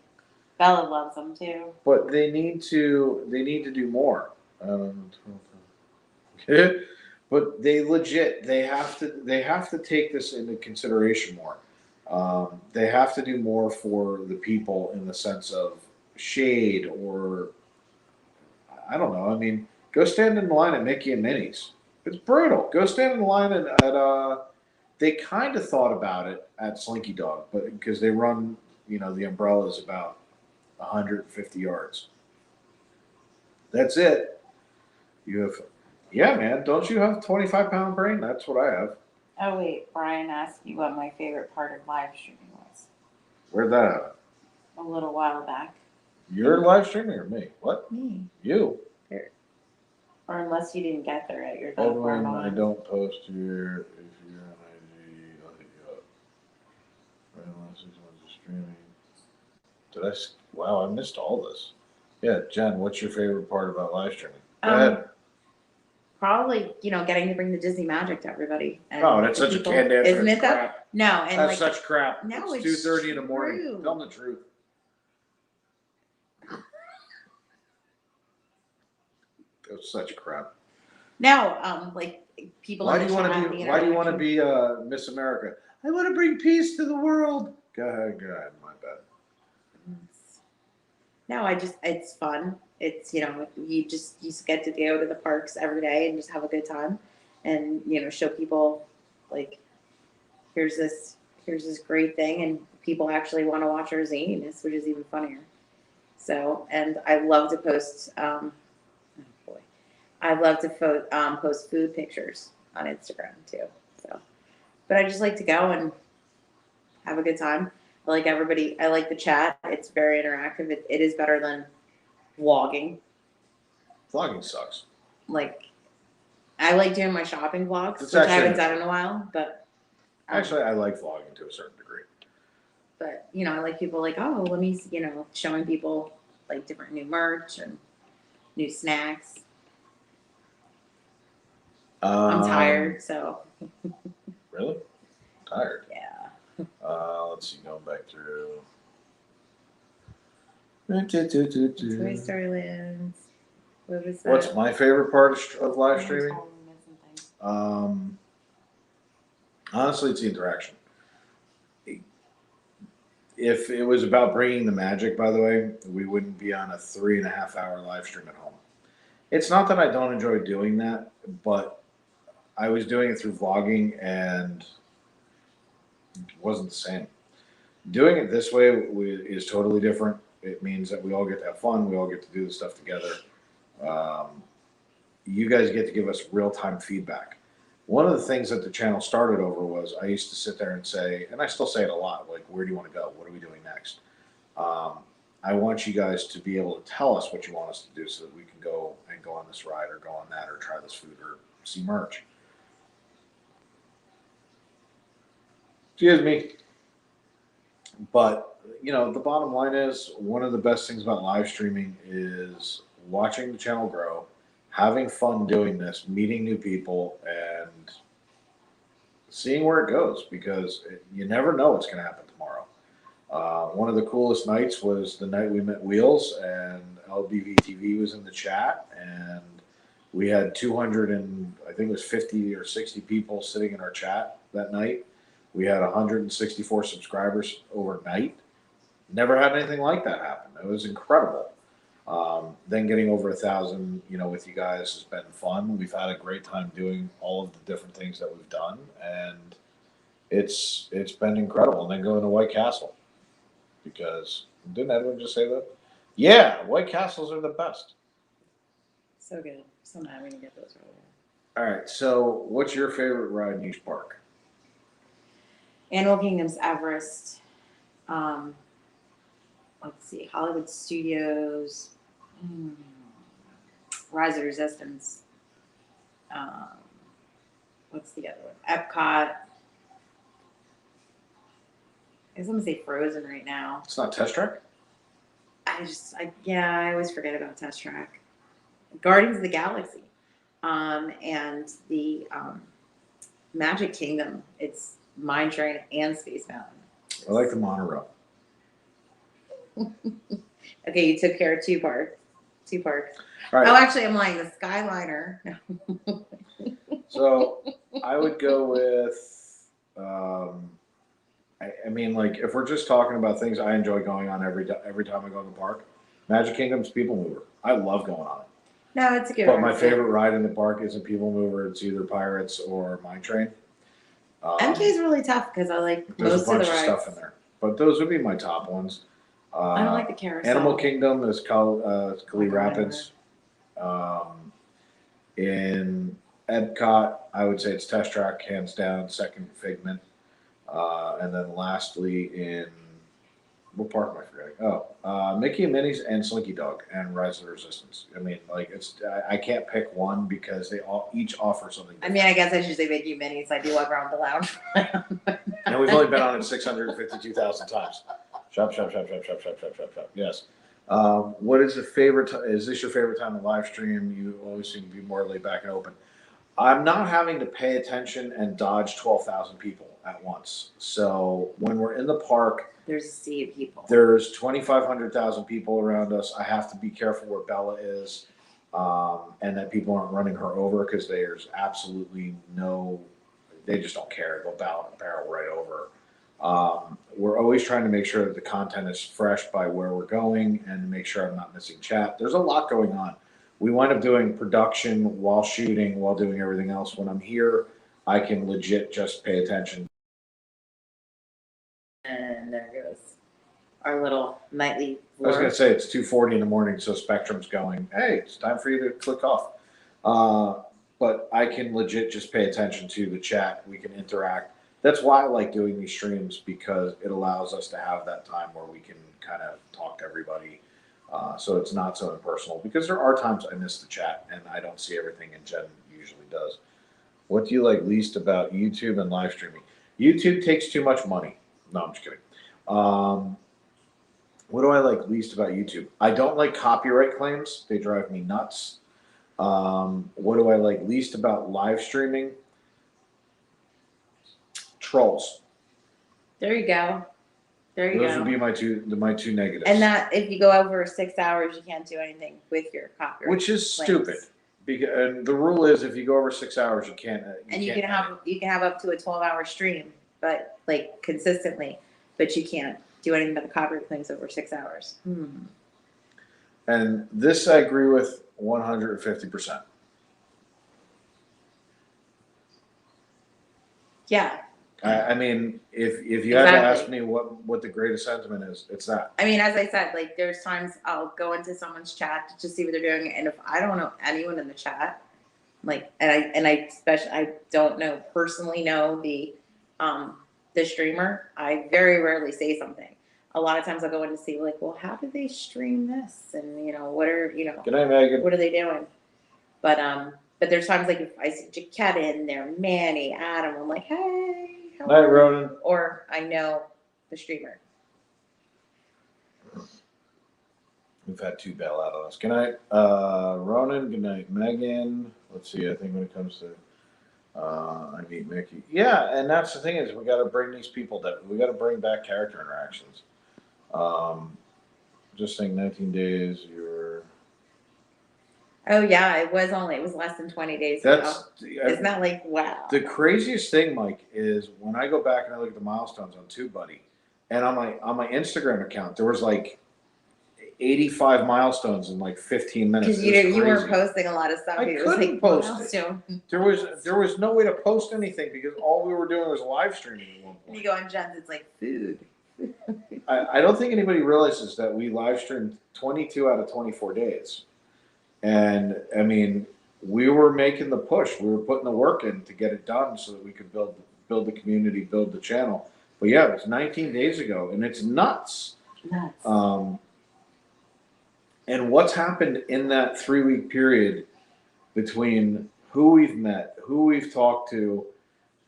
Bella loves them too. But they need to do more. But they have to take this into consideration more. They have to do more for the people in the sense of shade, or I don't know. I mean, go stand in line at Mickey and Minnie's. It's brutal. Go stand in line at they kind of thought about it at Slinky Dog, but because they run, the umbrellas about 150 yards. That's it. You have, yeah, man. Don't you have 25-pound brain? That's what I have. Oh wait, Brian asked you what my favorite part of live streaming was. Where'd that happen? A little while back. You're live streaming or me? What? Me. You. Here. Or unless you didn't get there at your Edwin, I don't post here. If you're on IG, I'll hit you up. Right, unless it's on streaming. Wow, I missed all this. Yeah, Jen, what's your favorite part about live streaming? Go ahead. Probably, getting to bring the Disney magic to everybody. And that's such a canned answer. Isn't it crap. that? No, and that's such crap. No, it's it's 2:30 in the morning. true. Tell them the truth. That's such crap. No, people. Why do you want to be Miss America? I want to bring peace to the world. Go ahead. My bad. No, it's fun. It's, you just get to go to the parks every day and just have a good time and, show people like, here's this great thing. And people actually want to watch our zines, which is even funnier. So, and I love to post, I love to post food pictures on Instagram too. So, but I just like to go and have a good time. I like everybody. I like the chat. It's very interactive. It is better than vlogging. Vlogging sucks. Like, I like doing my shopping vlogs, It's which I actually- haven't done in a while. But Actually, I like vlogging to a certain degree. but you know, I like people like, oh, let me, you know, showing people like different new merch and new snacks. I'm tired, so Really? Tired. yeah. Let's see, going back through. Toy Story Lands. What was that? What's my favorite part of live streaming? Honestly, it's the interaction. If it was about bringing the magic, by the way, we wouldn't be on a 3.5 hour live stream at home. It's not that I don't enjoy doing that, but I was doing it through vlogging and it wasn't the same. Doing it this way is totally different. It means that we all get to have fun. We all get to do the stuff together. You guys get to give us real-time feedback. One of the things that the channel started over was I used to sit there and say, and I still say it a lot, like, where do you want to go? What are we doing next? I want you guys to be able to tell us what you want us to do so that we can go and go on this ride or go on that or try this food or see merch. Excuse me. But, you know, the bottom line is one of the best things about live streaming is watching the channel grow, having fun doing this, meeting new people, and seeing where it goes because you never know what's going to happen tomorrow. One of the coolest nights was the night we met Wheels, and LBV TV was in the chat, and we had 200 and I think it was 50 or 60 people sitting in our chat that night. We had 164 subscribers overnight. Never had anything like that happen. It was incredible. Then getting over 1,000, you know, with you guys has been fun. We've had a great time doing all of the different things that we've done, and it's been incredible. And then going to White Castle because didn't Edwin just say that? Yeah, White Castles are the best. So good. So mad we didn't get those earlier. All right. So, what's your favorite ride in each park? Animal Kingdom's Everest. Let's see, Hollywood Studios, Rise of Resistance. What's the other one? Epcot. I guess I'm gonna say Frozen right now. It's not Test Track. I always forget about Test Track. Guardians of the Galaxy, and the Magic Kingdom. It's Mine Train and Space Mountain. I like the monorail. Okay, you took care of two parks. All right. Oh, actually, I'm lying. The Skyliner. So I would go with, I mean, like if we're just talking about things I enjoy going on every time I go to the park, Magic Kingdom's People Mover. I love going on it. No, it's a good But one. my favorite ride in the park isn't People Mover. It's either Pirates or Mine Train. MK is really tough because I like There's most a bunch of the of rides. stuff in there, but those would be my top ones. I don't like the carousel. Animal Kingdom is Kali Rapids. In Epcot, I would say it's Test Track, hands down. Second, Figment, and then lastly in what park am I forgetting? Mickey and Minnie's and Slinky Dog and Rise of the Resistance. I mean, like I can't pick one because they all each offer something different. I mean, I guess I should say Mickey Minnie's. I do walk around the lounge. And we've only been on it 652,000 times. Shop. Yes. What is the favorite? Is this your favorite time to live stream? You always seem to be more laid back and open. I'm not having to pay attention and dodge 12,000 people at once. So when we're in the park, There's a sea of people. there's 2,500,000 people around us. I have to be careful where Bella is, and that people aren't running her over because there's absolutely no. They just don't care. They'll barrel right over. We're always trying to make sure that the content is fresh by where we're going and to make sure I'm not missing chat. There's a lot going on. We wind up doing production while shooting, while doing everything else. When I'm here, I can legit just pay attention. And there goes our little nightly I was vlog. going to say it's 2:40 in the morning, so Spectrum's going, hey, it's time for you to click off. But I can legit just pay attention to the chat. We can interact. That's why I like doing these streams, because it allows us to have that time where we can kind of talk to everybody. So it's not so impersonal, because there are times I miss the chat and I don't see everything, and Jen usually does. What do you like least about YouTube and live streaming? YouTube takes too much money. No, I'm just kidding. What do I like least about YouTube? I don't like copyright claims. They drive me nuts. What do I like least about live streaming? Trolls. There you go. There you Those go. would be my two negatives. And that if you go over 6 hours, you can't do anything with your copyright. Which is claims. stupid. Because and the rule is, if you go over 6 hours, you can't. You can have up to a 12-hour stream, but like consistently, but you can't do anything but the copyright claims over 6 hours. And this I agree with 150%. Yeah. I mean, if you had to ask me what the greatest sentiment is, it's that. I mean, as I said, like there's times I'll go into someone's chat to just see what they're doing, and if I don't know anyone in the chat, like, and I especially I don't personally know the streamer, I very rarely say something. A lot of times I'll go in to see like, well, how did they stream this, and what are Good night, Megan. what are they doing? But there's times like if I see Jaquetta in there, Manny, Adam, I'm like, hey. Night, Ronan. Or I know the streamer. We've had 2 bail out on us. Good night, Ronan. Good night, Megan. Let's see. I think when it comes to I meet Mickey. Yeah, and that's the thing is we got to bring these people we got to bring back character interactions. Just saying, 19 days. Oh yeah, it was less than 20 days ago. Isn't that like wow? The craziest thing, Mike, is when I go back and I look at the milestones on TubeBuddy, and on my Instagram account, there was like 85 milestones in like 15 minutes. Because you weren't posting a lot of stuff. I couldn't post it. There was no way to post anything because all we were doing was live streaming at one point. You go on Jen's, it's like food. I don't think anybody realizes that we live streamed 22 out of 24 days. And I mean, we were making the push. We were putting the work in to get it done so that we could build the community, build the channel. But yeah, it was 19 days ago, and it's nuts. And what's happened in that 3-week period between who we've met, who we've talked to,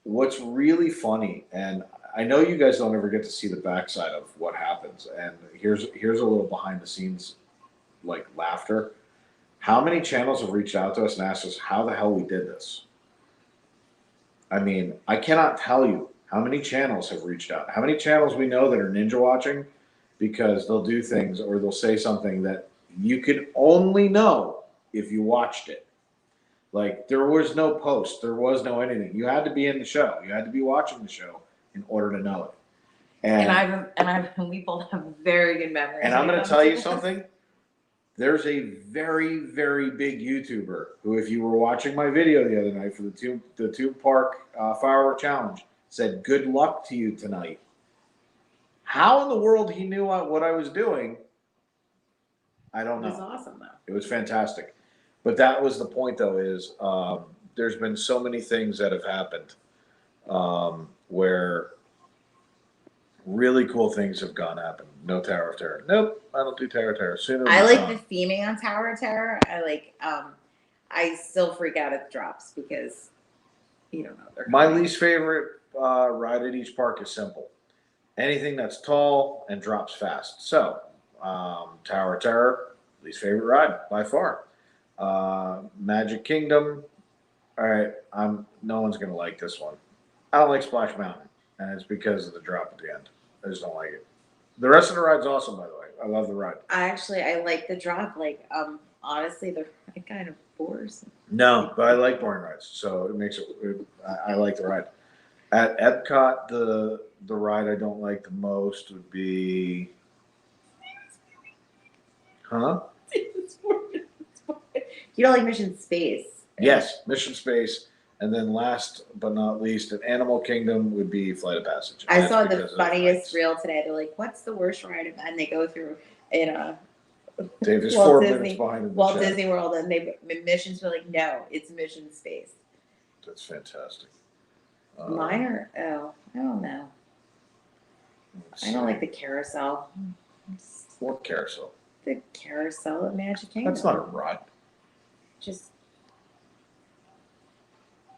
what's really funny, and I know you guys don't ever get to see the backside of what happens. And here's a little behind the scenes, like laughter. How many channels have reached out to us and asked us how the hell we did this? I mean, I cannot tell you how many channels have reached out. How many channels we know that are ninja watching because they'll do things or they'll say something that you can only know if you watched it. Like there was no post, there was no anything. You had to be in the show. You had to be watching the show in order to know it. And we both have very good memories. And I'm going to tell you something. There's a very, very big YouTuber who, if you were watching my video the other night for the Tube Park Firework Challenge, said, "Good luck to you tonight." How in the world he knew what I was doing, I don't know. It was awesome, though. It was fantastic. But that was the point, though, is there's been so many things that have happened where really cool things have happen. No Tower of Terror. Nope, I don't do Tower of Terror. Sooner I like the theming on Tower of Terror. I still freak out at the drops because you don't know. My least favorite ride at each park is simple. Anything that's tall and drops fast. So, Tower of Terror, least favorite ride by far. Magic Kingdom. All right, no one's gonna like this one. I don't like Splash Mountain, and it's because of the drop at the end. I just don't like it. The rest of the ride's awesome, by the way. I love the ride. I like the drop. Like, honestly, it kind of bores. No, but I like boring rides, so it makes it. I like the ride. At Epcot, the ride I don't like the most would be, huh? You don't like Mission Space? Yes, Mission Space. And then last but not least, at Animal Kingdom would be Flight of Passage. I saw the funniest reel today. They're like, what's the worst ride? And they go through in Dave is Walt 4 Disney- minutes behind in the Walt chat. Disney World, and missions were like, no, it's mission space. That's fantastic. Mine are, I don't know. I don't like the carousel. What carousel? The carousel at Magic Kingdom. That's not a ride. Just,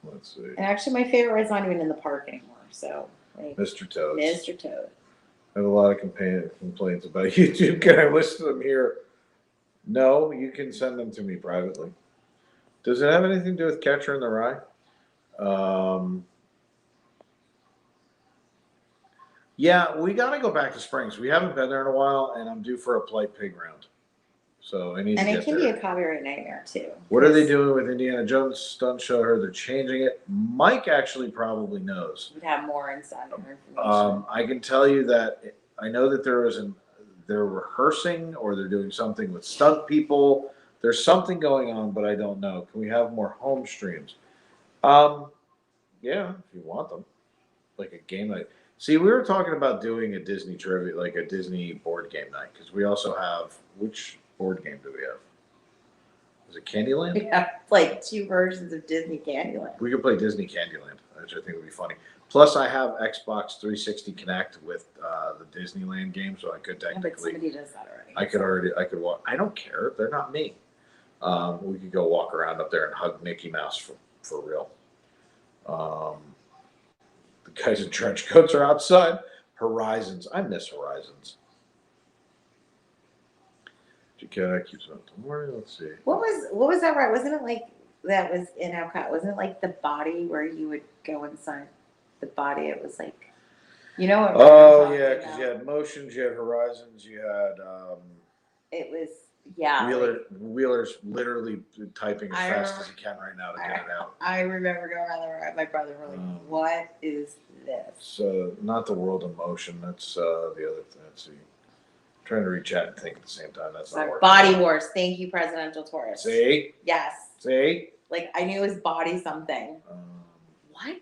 Let's see. and actually, my favorite ride's not even in the park anymore. So, like, Mr. Toads. Mr. Toad. I have a lot of complaints about YouTube. Can I list them here? No, you can send them to me privately. Does it have anything to do with Catcher in the Rye? Yeah, we got to go back to Springs. We haven't been there in a while, and I'm due for a polite pig round. So I need And to it get can there. be a copyright nightmare too. What are they doing with Indiana Jones stunt show? I heard they're changing it. Mike actually probably knows. Would have more insider information. I can tell you that I know that they're rehearsing or they're doing something with stunt people. There's something going on, but I don't know. Can we have more home streams? Yeah, if you want them, like a game night. See, we were talking about doing a Disney trivia, like a Disney board game night, because we also have, which board game do we have? Is it Candyland? We have like 2 versions of Disney Candyland. We could play Disney Candyland, which I think would be funny. Plus, I have Xbox 360 Connect with the Disneyland game, so I could Yeah, but technically. somebody does that already. I could walk. I don't care. They're not me. We could go walk around up there and hug Mickey Mouse for real. The guys in trench coats are outside. Horizons. I miss Horizons. JK keeps on. Don't worry. Let's see. What was that ride? Wasn't it like that was in Epcot? Wasn't it like the body where you would go inside the body? It was like, you know what? Oh I'm yeah, talking because about? you had Motions, you had Horizons, you had It was, yeah. Wheeler's literally typing as I fast remember- as he can right now to get it out. I remember going around the ride. My brother were like, "What is this?" So not the World of Motion. That's the other thing. Let's see. I'm trying to read chat and think at the same time. That's not working. Body Wars. Thank you, Presidential Tourist. See, Yes. see. Like I knew it was body something. What?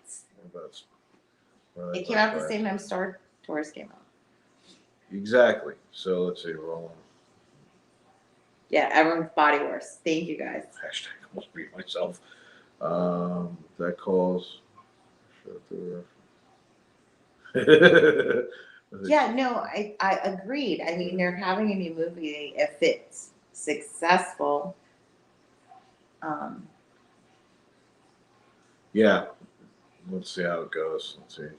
It came out the same time Star Tours came out. Exactly. So let's see. Rolling. Yeah, everyone's Body Wars. Thank you guys. Hashtag almost beat myself. That calls. Yeah, no, I agreed. I mean, they're having a new movie. If it's successful, Yeah. Let's see how it goes. Let's see.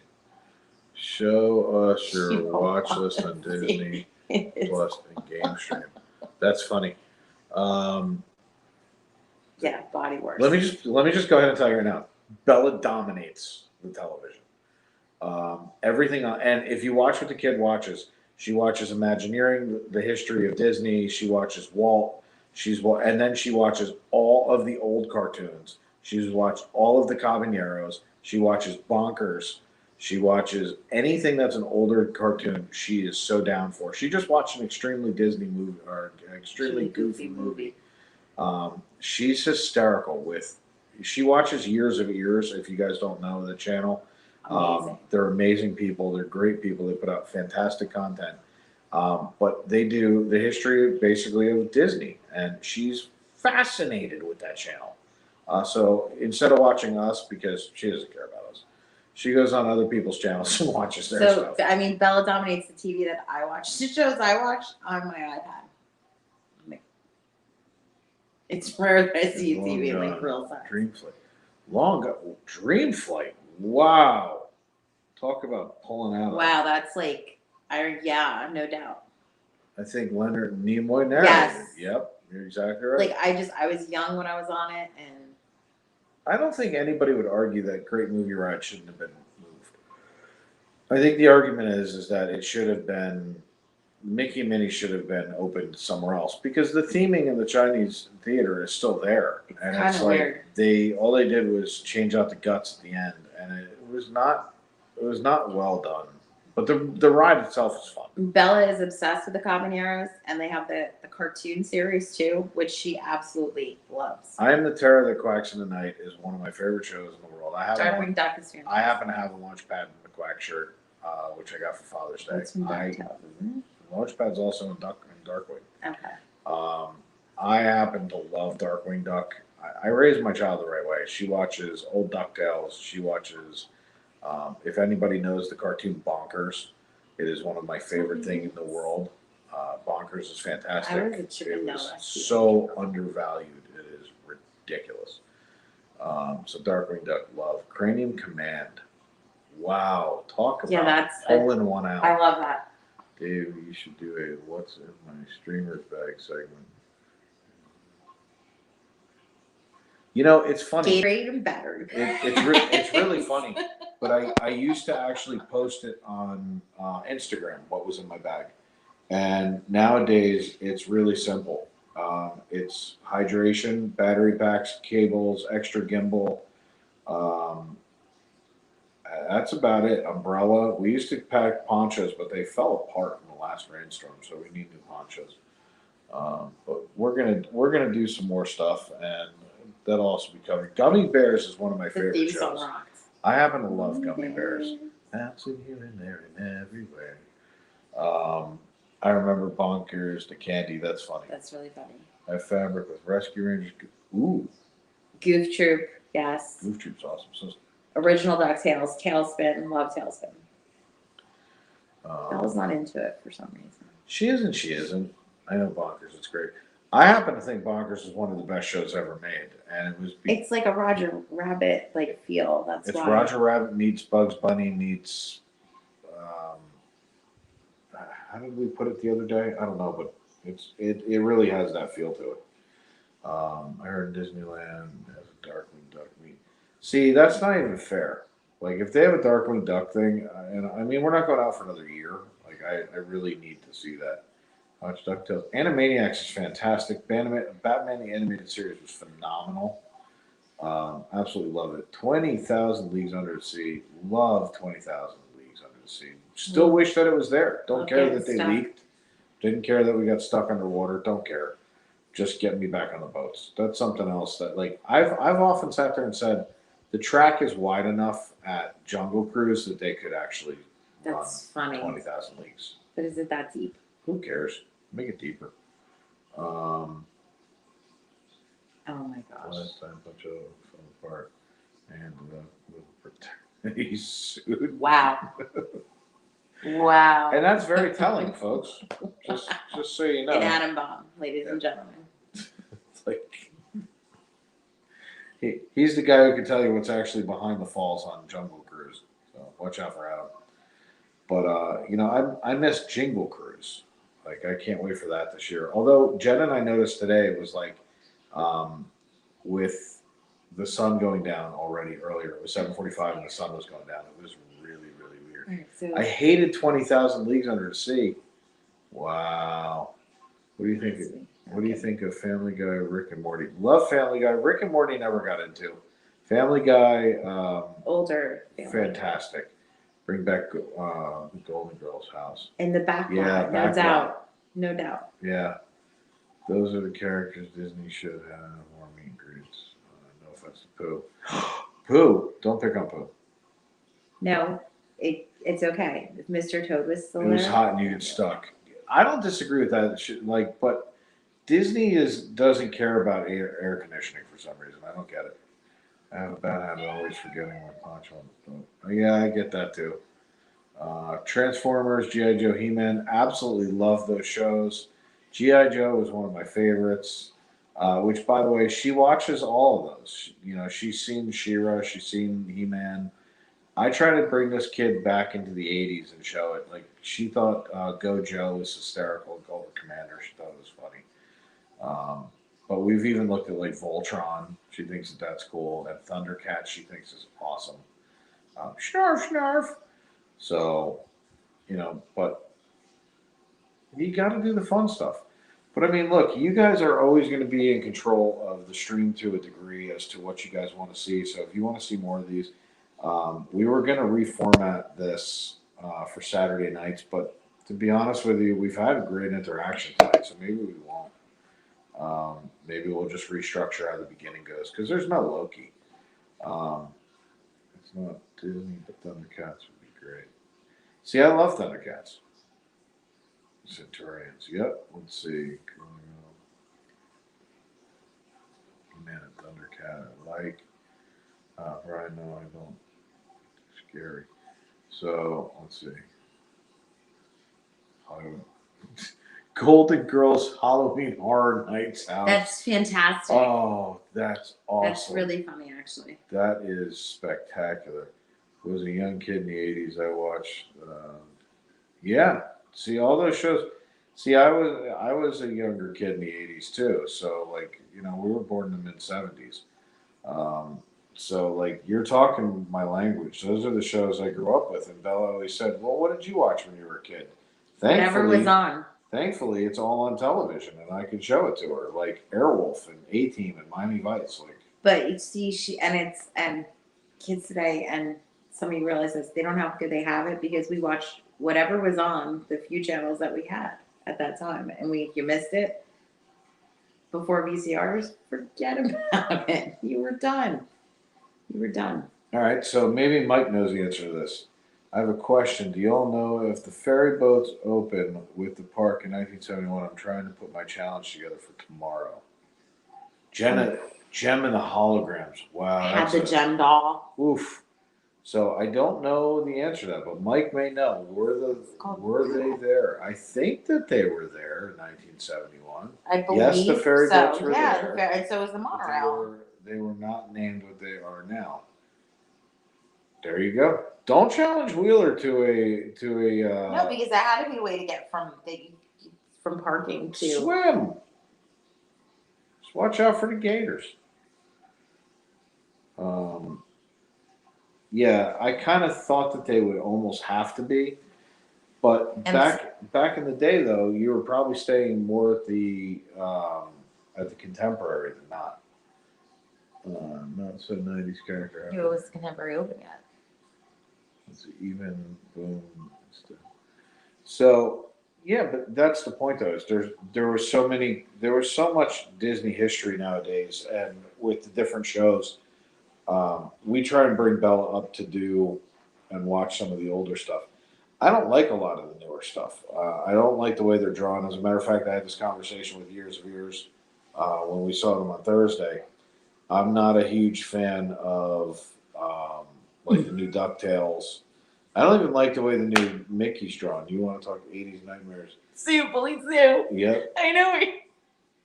Show us your watch list on Disney Plus and Game Stream. That's funny. Yeah, Body Wars. Let me just go ahead and tell you right now. Bella dominates the television. Everything on, and if you watch what the kid watches, she watches Imagineering, the history of Disney. She watches Walt. And then she watches all of the old cartoons. She's watched all of the Caballeros. She watches Bonkers. She watches anything that's an older cartoon. She is so down for. She just watched an extremely Disney movie or extremely goofy movie. She's hysterical with. She watches Years of Ears. If you guys don't know the channel, they're amazing people. They're great people. They put out fantastic content. But they do the history basically of Disney, and she's fascinated with that channel. So instead of watching us, because she doesn't care about us, she goes on other people's channels and watches their stuff. I mean, Bella dominates the TV that I watch. The shows I watch on my iPad. It's rare that I see TV in like real time. Dream Flight. Wow. Talk about pulling out. Wow, that's like, yeah, no doubt. I think Leonard Nimoy narrated. Yes. Yep, you're exactly right. Like I was young when I was on it, and I don't think anybody would argue that Great Movie Ride shouldn't have been moved. I think the argument is that it should have been, Mickey and Minnie should have been opened somewhere else, because the theming in the Chinese theater is still there. It's and kinda it's like weird. all they did was change out the guts at the end, and it was not well done. But the ride itself is fun. Bella is obsessed with the Caballeros, and they have the cartoon series too, which she absolutely loves. I Am the Terror That Quacks in the Night is one of my favorite shows in the world. I Darkwing Duck is I happen to have a Launchpad McQuack shirt, which I got for Father's Day. That's from DuckTales, isn't Launchpad's also in Darkwing. it? Okay. I happen to love Darkwing Duck. I raised my child the right way. She watches old DuckTales. She watches, if anybody knows the cartoon Bonkers, it is one of my favorite things in the world. Bonkers is fantastic. It was so undervalued. It is ridiculous. So Darkwing Duck love. Cranium Command. Wow. Talk about pulling one out. I love that. Dave, you should do a What's in My Streamers Bag segment. You know, it's funny. Gatorade and battery. It's really funny. But I used to actually post it on Instagram, what was in my bag. And nowadays, it's really simple. It's hydration, battery packs, cables, extra gimbal. That's about it. Umbrella. We used to pack ponchos, but they fell apart in the last rainstorm, so we need new ponchos. But we're gonna do some more stuff, and that'll also be covered. Gummy Bears is one of my favorite shows. I happen to love Gummy Bears. Bouncing here and there and everywhere. I remember Bonkers, the candy. That's funny. That's really funny. I have fabric with Rescue Rangers. Ooh. Goof Troop, yes. Goof Troop's awesome. So, original DuckTales, Tailspin, love Tailspin. Bella's not into it for some reason. She isn't. I know Bonkers, it's great. I happen to think Bonkers is one of the best shows ever made, and it was. It's like a Roger Rabbit like feel. That's it's why. Roger Rabbit meets Bugs Bunny meets. How did we put it the other day? I don't know, but it really has that feel to it. I heard Disneyland has a Darkwing Duck meet. See, that's not even fair. Like, if they have a Darkwing Duck thing, and I mean, we're not going out for another year. Like, I really need to see that. Watch DuckTales. Animaniacs is fantastic. Batman the Animated Series was phenomenal. Absolutely love it. 20,000 Leagues Under the Sea. Love 20,000 Leagues Under the Sea. Still wish that it was there. Don't care that they leaked. Didn't care that we got stuck underwater. Don't care. Just get me back on the boats. That's something else that, like, I've often sat there and said, the track is wide enough at Jungle Cruise that they could actually run 20,000 leagues. But is it that deep? Who cares? Make it deeper. Oh my gosh. Last time Puncho fell apart and with protective suit. Wow. Wow. And that's very telling, folks. Just so you know. An atom bomb, ladies and gentlemen. It's like he's the guy who can tell you what's actually behind the falls on Jungle Cruise. So watch out for Adam. But you know, I miss Jingle Cruise. Like, I can't wait for that this year. Although Jen and I noticed today it was like with the sun going down already earlier. It was 7:45 and the sun was going down. It was really, really weird. Right, so I hated 20,000 Leagues Under the Sea. Wow. What do you think? What do you think of Family Guy, Rick and Morty? Love Family Guy. Rick and Morty never got into. Family Guy. Older. Fantastic. Bring back the Golden Girls house. In the back Yeah, no doubt. No doubt. Yeah. Those are the characters Disney should have more meet and greets. No offense to Pooh. Pooh. Don't pick on Pooh. No, it's okay. If Mr. Toad was still It was there. hot and you get stuck. I don't disagree with that. Like, but Disney doesn't care about air conditioning for some reason. I don't get it. I have a bad habit of always forgetting my poncho on the boat. Oh, yeah, I get that too. Transformers, G.I. Joe, He-Man, absolutely love those shows. G.I. Joe was one of my favorites, which, by the way, she watches all of those. You know, she's seen She-Ra, she's seen He-Man. I try to bring this kid back into the 80s and show it. Like, she thought Go Joe was hysterical, Golden Commander. She thought it was funny. But we've even looked at, like, Voltron. She thinks that's cool. And Thundercat, she thinks is awesome. Snarf, snarf. So, you know, but you got to do the fun stuff. But, I mean, look, you guys are always going to be in control of the stream to a degree as to what you guys want to see. So if you want to see more of these, we were going to reformat this for Saturday nights. But to be honest with you, we've had great interaction tonight, so maybe we won't. Maybe we'll just restructure how the beginning goes because there's no Loki. It's not Disney, but Thundercats would be great. See, I love Thundercats. Centurions. Yep. Let's see. Man in Thundercat. I like. Right, no, I don't. Scary. So let's see. Golden Girls Halloween Horror Nights House. That's fantastic. Oh, that's awesome. That's really funny, actually. That is spectacular. Was a young kid in the '80s. I watched. Yeah, see all those shows. See, I was a younger kid in the '80s too. So like we were born in the mid '70s. So like you're talking my language. Those are the shows I grew up with. And Bella always said, "Well, what did you watch when you were a kid?" Whatever was on. Thankfully, it's all on television, and I could show it to her, like Airwolf and A-Team and Miami Vice. Like, but you see, and kids today, and somebody realizes they don't know how good they have it because we watched whatever was on the few channels that we had at that time, and if you missed it before VCRs, forget about it. You were done. You were done. All right, so maybe Mike knows the answer to this. I have a question. Do you all know if the ferry boats open with the park in 1971? I'm trying to put my challenge together for tomorrow. Gem and the holograms. Wow. I had the gem doll. Oof. So I don't know the answer to that, but Mike may know. Were they there? I think that they were there in 1971. I believe yes, the ferry boats were yeah, there. and so was the monorail. They were not named what they are now. There you go. Don't challenge Wheeler to a. No, because that had to be a way to get from parking to swim. Just watch out for the gators. Yeah, I kind of thought that they would almost have to be, but back in the day, though, you were probably staying more at the Contemporary than not. Not so 90s character. Who was the Contemporary open yet? It's even boom stuff. So yeah, but that's the point though. Is there was so much Disney history nowadays, and with the different shows, we try and bring Bella up to do and watch some of the older stuff. I don't like a lot of the newer stuff. I don't like the way they're drawn. As a matter of fact, I had this conversation with Years of Years when we saw them on Thursday. I'm not a huge fan of like the new DuckTales. I don't even like the way the new Mickey's drawn. You want to talk 80s nightmares? Sue, Bully Sue. Yep. I know it.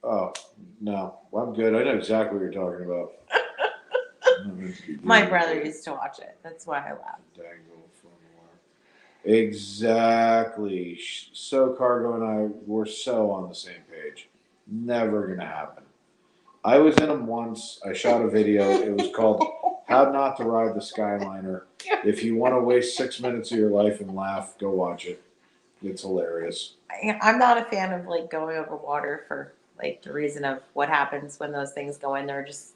Oh, no. Well, I'm good. I know exactly what you're talking about. My brother used to watch it. That's why I laughed. Exactly. So Cargo and I were so on the same page. Never going to happen. I was in them once. I shot a video. It was called How Not to Ride the Skyliner. If you want to waste 6 minutes of your life and laugh, go watch it. It's hilarious. I'm not a fan of like going over water for like the reason of what happens when those things go in. They're just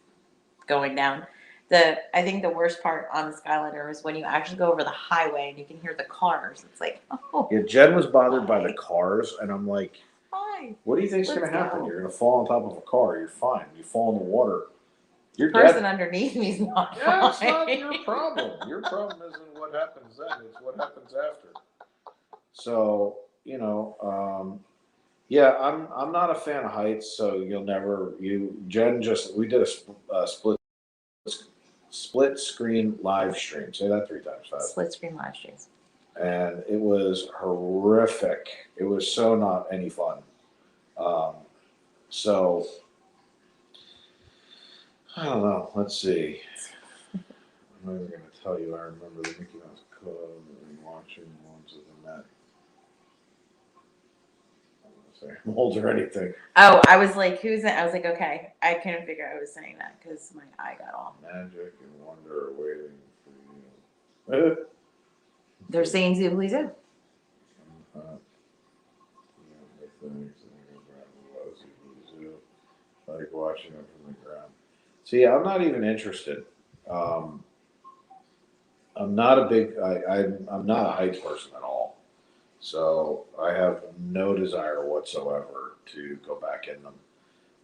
going down. I think the worst part on the Skyliner is when you actually go over the highway and you can hear the cars. It's like, oh. Yeah, Jen was bothered by the cars, and I'm like, Hi. What do you think's going to happen? You're going to fall on top of a car. You're fine. You fall in the water. The person underneath me is not fine. It's not your problem. Your problem isn't what happens then. It's what happens after. So, yeah, I'm not a fan of heights, so Jen we did a split screen live stream. Say that 3 times fast. Split screen live streams. And it was horrific. It was so not any fun. So I don't know. Let's see. I'm not even going to tell you. I remember the Mickey Mouse Club and watching ones of the net. I'm old or anything. Oh, I was like, who's that? I was like, okay. I couldn't figure out who was saying that because my eye got all. Magic and wonder are waiting for you. They're saying Zoobly Zoo. Like watching them from the ground. See, I'm not even interested. I'm not I'm not a heights person at all. So I have no desire whatsoever to go back in them.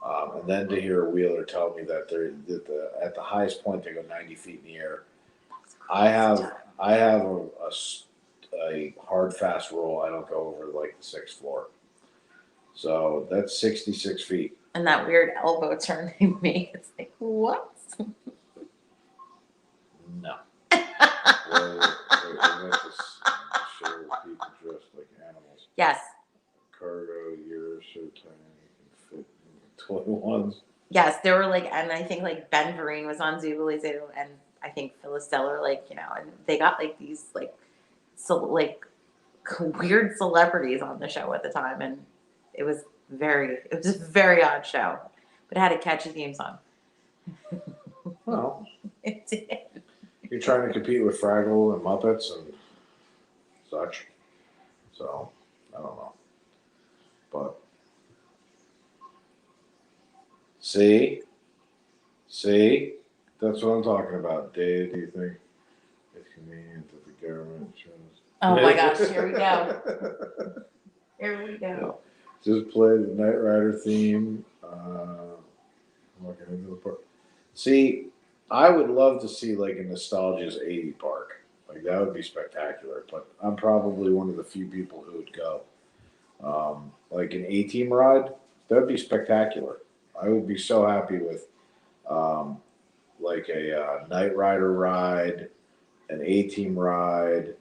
And then to hear Wheeler tell me that at the highest point they go 90 feet in the air. I have a hard fast rule. I don't go over like the 6th floor. So that's 66 feet. And that weird elbow turn they make. It's like, what? No. Well, we got this show where people dressed like animals. Yes. Cargo, you're so tiny you can fit in toy ones. Yes, there were like, and I think like Ben Vereen was on Zubilee too, and I think Phyllis Diller, like, you know, and they got like these like, so like weird celebrities on the show at the time, and it was a very odd show, but it had a catchy theme song. Well, It did. you're trying to compete with Fraggle and Muppets and such. So, I don't know. But, see, that's what I'm talking about. Dave, do you think it's convenient that the government shows? Oh my gosh, here we go. Here we go. Just play the Knight Rider theme. I'm not gonna do the part. See, I would love to see like a Nostalgia's 80 park. Like that would be spectacular. But I'm probably one of the few people who would go. Like an A-Team ride, that would be spectacular. I would be so happy with like a Knight Rider ride, an A-Team ride.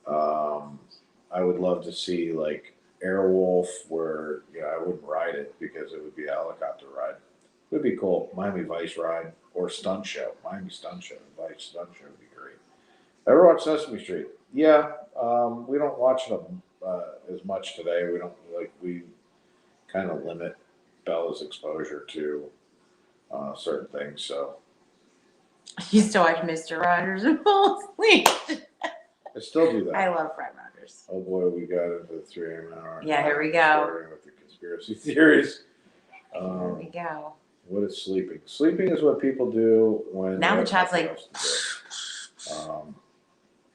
I would love to see like Airwolf, where I wouldn't ride it because it would be a helicopter ride. It would be cool. Miami Vice ride or Stunt Show. Miami Stunt Show, Vice Stunt Show would be great. Ever watch Sesame Street? Yeah, we don't watch them as much today. We kind of limit Bella's exposure to certain things. So I used to watch Mr. Rogers and fall asleep. I still do that. I love Fred Rogers. Oh boy, we got into the 3 a.m. hour. Yeah, here we go. Starting with the conspiracy theories. Here we go. What is sleeping? Sleeping is what people do when Now they the have chat's nothing like, else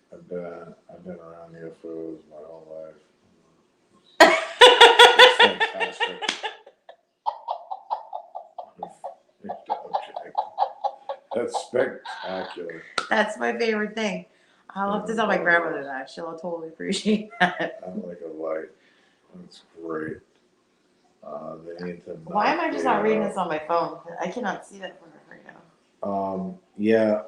to do. I've been around UFOs my whole life. It's fantastic. That's spectacular. that's my favorite thing. I'll have to tell my grandmother that. She'll totally appreciate that. I'm like a light. That's great. They need to. Why am I just not reading this on my phone? I cannot see that right now. Yeah.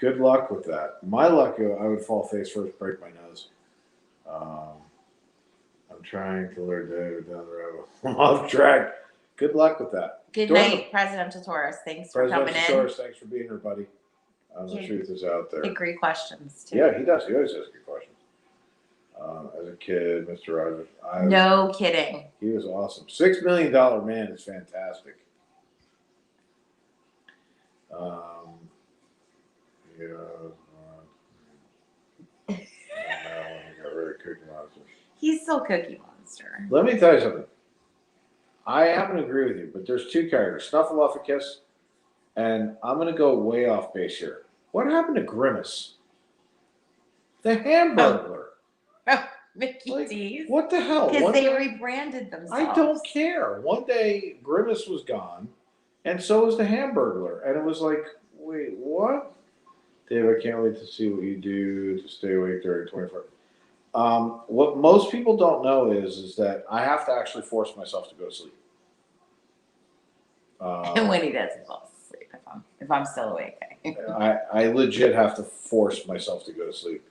Good luck with that. My luck, I would fall face first, break my nose. I'm trying to learn to down the road. I'm off track. Good luck with that. Good night, Presidential Taurus. Thanks for coming in. Presidential Taurus, thanks for being here, buddy. The truth is out there. Great questions, too. Yeah, he does. He always has good questions. As a kid, Mr. Rogers. No kidding. He was awesome. $6 Million Man is fantastic. He's still Cookie Monster. Let me tell you something. I happen to agree with you, but there's two characters, Snuffleupagus, and I'm going to go way off base here. What happened to Grimace? The Hamburglar. Oh, Mickey D's. What the hell? Because they rebranded themselves. I don't care. One day, Grimace was gone, and so was the Hamburglar. And it was like, wait, what? Dave, I can't wait to see what you do to stay awake during 24 hours. What most people don't know is that I have to actually force myself to go to sleep. And when he doesn't fall asleep, if I'm still awake. I legit have to force myself to go to sleep.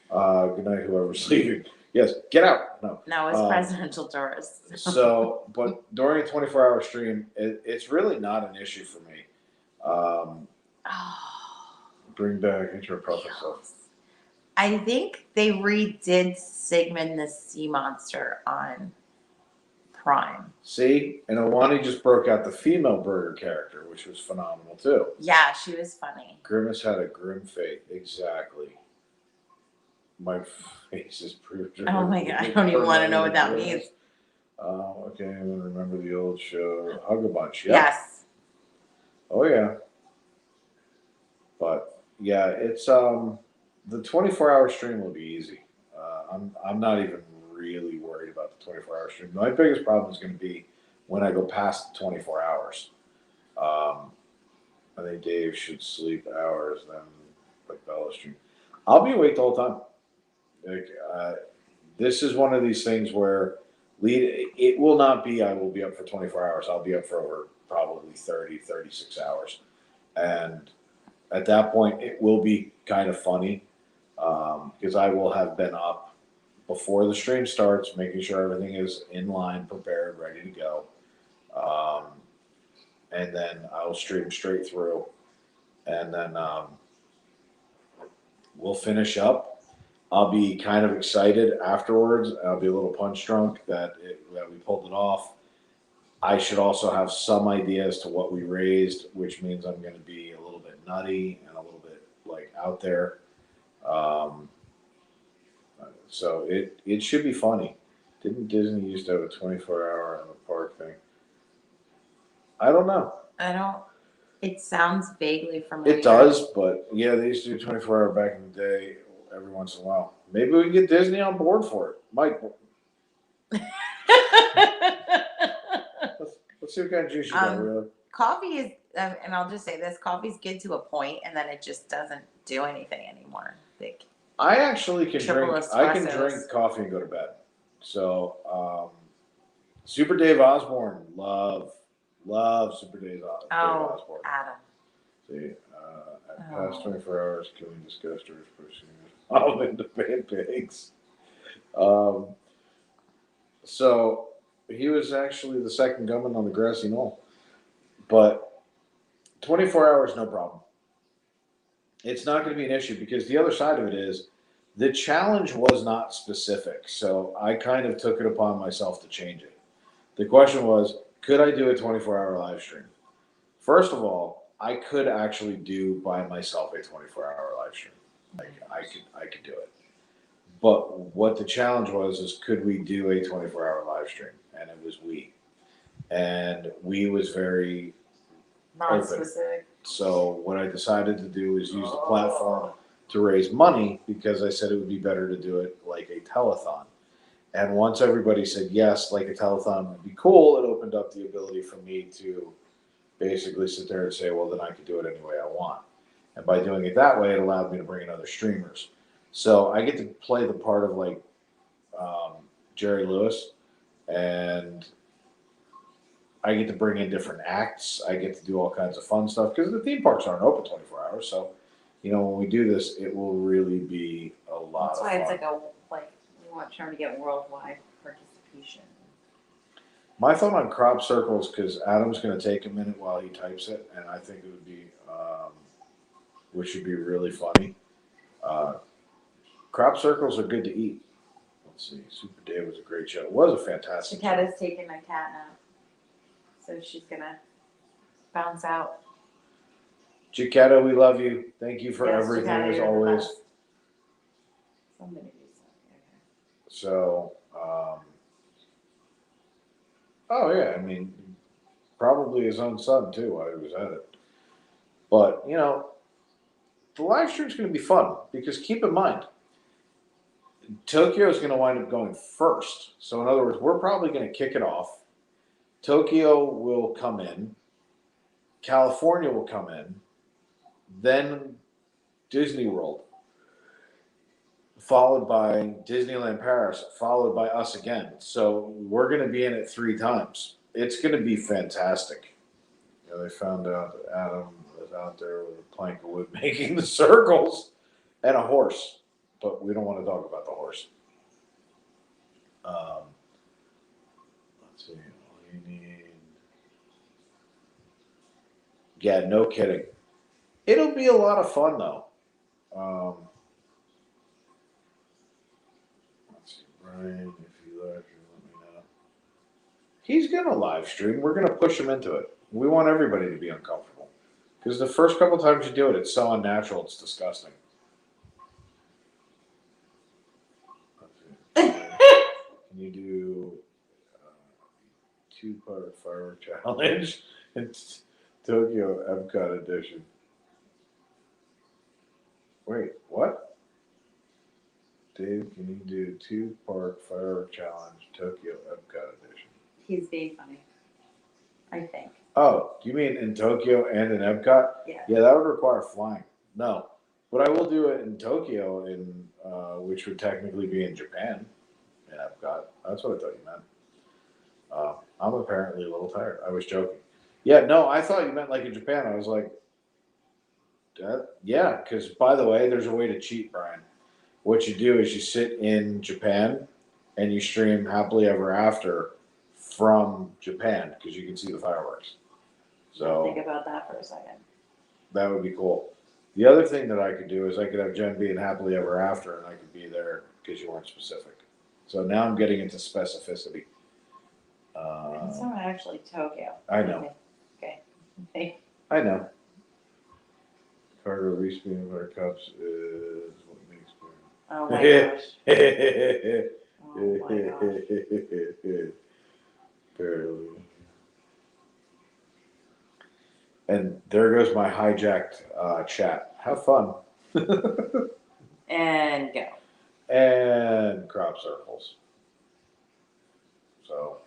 Good night, whoever's sleeping. Yes, get out. No. Now it's Presidential Taurus. So, but during a 24-hour stream, it's really not an issue for me. Bring back intro profit stuff. I think they redid Sigmund the Sea Monster on Prime. See, and Awani just broke out the female burger character, which was phenomenal too. Yeah, she was funny. Grimace had a grim fate. Exactly. My face is proved. Oh my god, I don't even want to know what that means. Okay, I'm gonna remember the old show, Hug a Bunch. Yep. Yes. Oh yeah. But yeah, it's the 24-hour stream will be easy. I'm not even really worried about the 24-hour stream. My biggest problem is going to be when I go past the 24 hours. I think Dave should sleep hours, then like Bella stream. I'll be awake the whole time. Like, this is one of these things where It will not be, I will be up for 24 hours. I'll be up for over probably 30, 36 hours. And at that point, it will be kind of funny because I will have been up before the stream starts, making sure everything is in line, prepared, ready to go. And then I'll stream straight through. And then we'll finish up. I'll be kind of excited afterwards. I'll be a little punch drunk that we pulled it off. I should also have some idea as to what we raised, which means I'm going to be a little bit nutty and a little bit like out there. So it should be funny. Didn't Disney used to have a 24-hour in the park thing? I don't know. It sounds vaguely familiar. It does, but yeah, they used to do 24-hour back in the day every once in a while. Maybe we can get Disney on board for it. Mike. Let's see what kind of juice you got, really. Coffee is, and I'll just say this, coffee's good to a point, and then it just doesn't do anything anymore. Like, I actually can drink. espressos. I can drink coffee and go to bed. So, Super Dave Osborne, love Super Dave Osborne. Adam. See, at past 24 hours, can we discuss George Bush Sr.'s into pancakes? So he was actually the second gunman on the grassy knoll, but 24 hours, no problem. It's not going to be an issue because the other side of it is the challenge was not specific. So I kind of took it upon myself to change it. The question was, could I do a 24-hour live stream? First of all, I could actually do by myself a 24-hour live stream. I could do it. But what the challenge was is, could we do a 24-hour live stream? And it was we. And we was very Non-specific. So what I decided to do is use the platform to raise money because I said it would be better to do it like a telethon. And once everybody said yes, like a telethon would be cool, it opened up the ability for me to basically sit there and say, well, then I could do it any way I want. And by doing it that way, it allowed me to bring in other streamers. So I get to play the part of like Jerry Lewis, and I get to bring in different acts. I get to do all kinds of fun stuff because the theme parks aren't open 24 hours. So, when we do this, it will really be a lot of fun. That's why it's we want trying to get worldwide participation. My thought on crop circles, because Adam's going to take a minute while he types it, and I think it would be, which would be really funny. Crop circles are good to eat. Let's see. Super Dave was a great show. It was a fantastic show. Chiquetta's taking a cat nap, so she's gonna bounce out. Chiquetta, we love you. Thank you for Yes, everything Chiquetta, as you're the always. best. Somebody do something. So, oh yeah, I mean, probably his own son too while he was at it. But, the live stream's going to be fun because keep in mind, Tokyo is going to wind up going first. So in other words, we're probably going to kick it off. Tokyo will come in. California will come in. Then Disney World. Followed by Disneyland Paris. Followed by us again. So we're going to be in it 3 times. It's going to be fantastic. They found out that Adam was out there with a plank of wood making the circles and a horse. But we don't want to talk about the horse. Let's see. All you need. Yeah, no kidding. It'll be a lot of fun, though. Let's see. Brian, if you like, let me know. He's going to live stream. We're going to push him into it. We want everybody to be uncomfortable. Because the first couple times you do it, it's so unnatural, it's disgusting. Can you do 2-part firework challenge? It's Tokyo Epcot edition. Wait, what? Dave, can you do 2-part firework challenge Tokyo Epcot edition? He's being funny, I think. Oh, you mean in Tokyo and in Epcot? Yeah. Yeah, that would require flying. No. But I will do it in Tokyo, which would technically be in Japan. Epcot. That's what I thought you meant. I'm apparently a little tired. I was joking. Yeah, no, I thought you meant like in Japan. I was like, yeah, because by the way, there's a way to cheat, Brian. What you do is you sit in Japan and you stream Happily Ever After from Japan because you can see the fireworks. So think about that for a second. that would be cool. The other thing that I could do is I could have Jen be in Happily Ever After and I could be there because you weren't specific. So now I'm getting into specificity. It's not actually Tokyo. I know. Okay. I know. Carter Reese peanut butter cups is what makes me. Oh my gosh. Oh my gosh. Barely. And there goes my hijacked chat. Have fun. And go. And crop circles. So.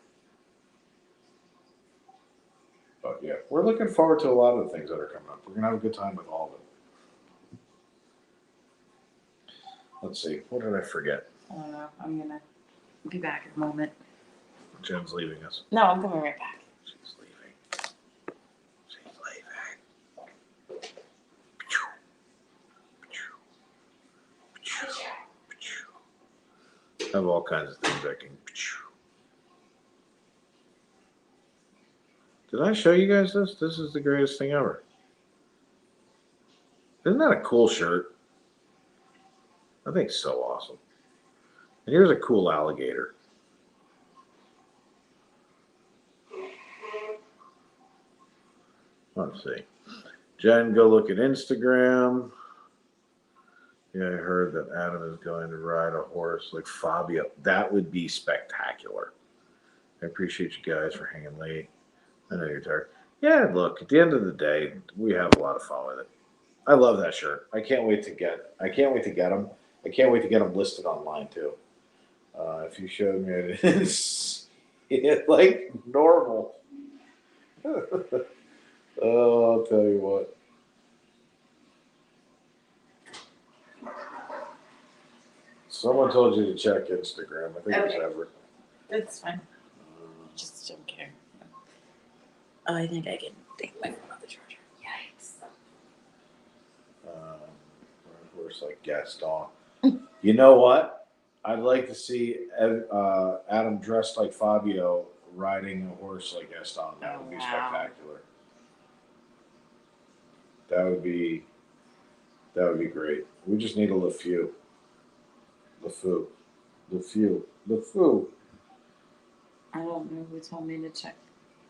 But yeah, we're looking forward to a lot of the things that are coming up. We're going to have a good time with all of it. Let's see. What did I forget? I don't know. I'm going to be back in a moment. Jen's leaving us. No, I'm coming right back. She's leaving. She's leaving. I have all kinds of things I can. Did I show you guys this? This is the greatest thing ever. Isn't that a cool shirt? I think it's so awesome. And here's a cool alligator. Let's see. Jen, go look at Instagram. Yeah, I heard that Adam is going to ride a horse like Fabio. That would be spectacular. I appreciate you guys for hanging late. I know you're tired. Yeah, look, at the end of the day, we have a lot of fun with it. I love that shirt. I can't wait to get them. I can't wait to get them listed online too. If you showed me, I didn't see it like normal. Oh, I'll tell you what. Someone told you to check Instagram. I think it was Everett. It's fine. Just don't care. Oh, I think I can take my phone off the charger. Yikes. Horse like Gaston. You know what? I'd like to see Adam dressed like Fabio riding a horse like Gaston. That would be spectacular. That would be great. We just need a LeFou. I don't know who told me to check.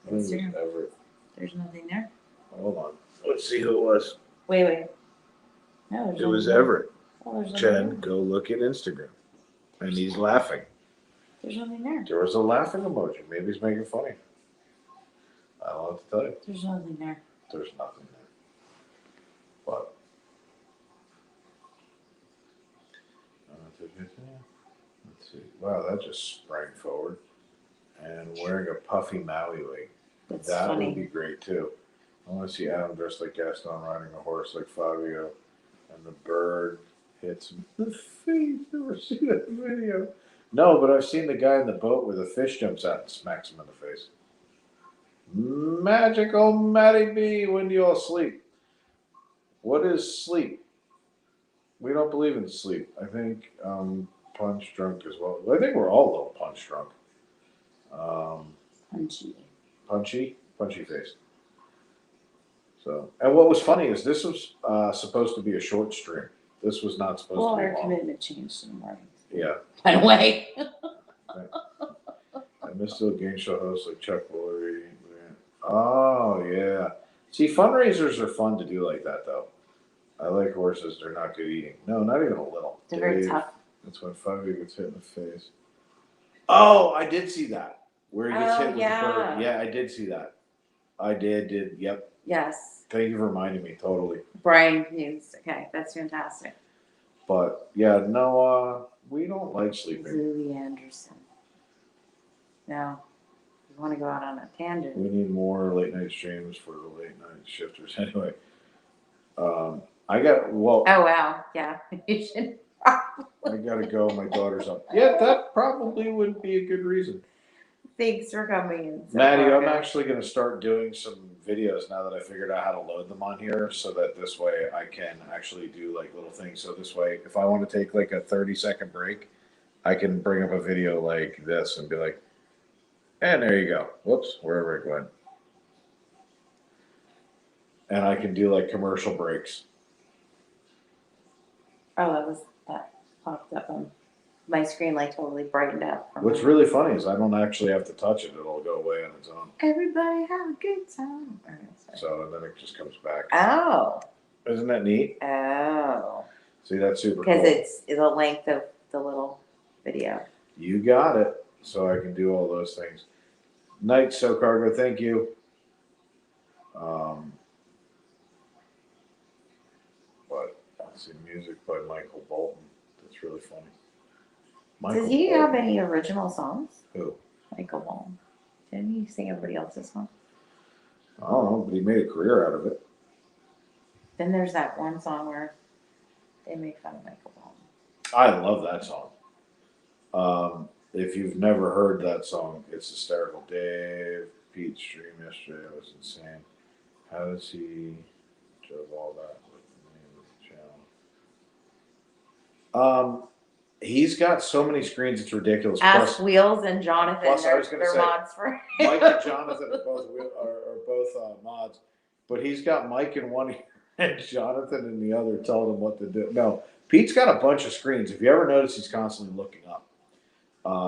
I think it was Everett. There's nothing there. Hold on. Let's see who it was. Wait. No, it was Everett. Oh, Jen, go look at Instagram. And he's laughing. There's nothing there. There was a laughing emoji. Maybe he's making funny. I don't know what to tell you. There's nothing there. There's nothing there. But. Let's see. Wow, that just sprang forward. And wearing a puffy Maui wig. That's that funny. Would be great too. I want to see Adam dressed like Gaston riding a horse like Fabio. And the bird hits him in the face. Never seen that video. No, but I've seen the guy in the boat where the fish jumps out and smacks him in the face. Magical Matty B, when do you all sleep? What is sleep? We don't believe in sleep. I think punch drunk as well. I think we're all a little punch drunk. Punchy face. So, and what was funny is this was supposed to be a short stream. This was not supposed to be long. Well, our commitment changed in the morning. Yeah. By the way. I missed the game show hosts like Chuck Woolery. Oh, yeah. See, fundraisers are fun to do like that, though. I like horses. They're not good eating. No, not even a little. They're very tough. That's when Fabio gets hit in the face. Oh, I did see that. Where he gets hit with the bird. Yeah, I did see that. I did. Yep. Yes. Thank you for reminding me. Totally. Brian Hughes. Okay, that's fantastic. But, yeah, no, we don't like sleeping. Louis Anderson. No. You want to go out on a tangent. We need more late night streams for the late night shifters. Anyway, I got, well. Oh, wow. Yeah. You should I got to go. My daughter's up. Yeah, that probably would be a good reason. Thanks for coming in. So Maddie, far, I'm guys. actually going to start doing some videos now that I figured out how to load them on here, so that this way I can actually do like little things. So this way, if I want to take like a 30-second break, I can bring up a video like this and be like, and there you go. Whoops, wherever it went. And I can do like commercial breaks. Oh, that popped up on my screen, like totally brightened up. What's really funny is I don't actually have to touch it; it'll go away on its own. Everybody have a good time. Okay, So and then it just comes back. oh. Isn't that neat? Oh. See, that's super cool. Because it's the length of the little video. You got it. So I can do all those things. Night, So Cargo, thank you. But let's see, music by Michael Bolton. That's really funny. Does he have any original songs? Who? Michael Bolton. Didn't he sing everybody else's song? I don't know, but he made a career out of it. Then there's that one song where they make fun of Michael Bolton. I love that song. If you've never heard that song, it's hysterical. Dave, Pete's stream yesterday was insane. How does he drove all that with the name of the channel? He's got so many screens, it's ridiculous. Ask Wheels and Jonathan. plus I was they're gonna say, mods for Mike and Jonathan are both mods, but he's got Mike in one ear and Jonathan in the other, telling him what to do. No, Pete's got a bunch of screens. If you ever notice, he's constantly looking up.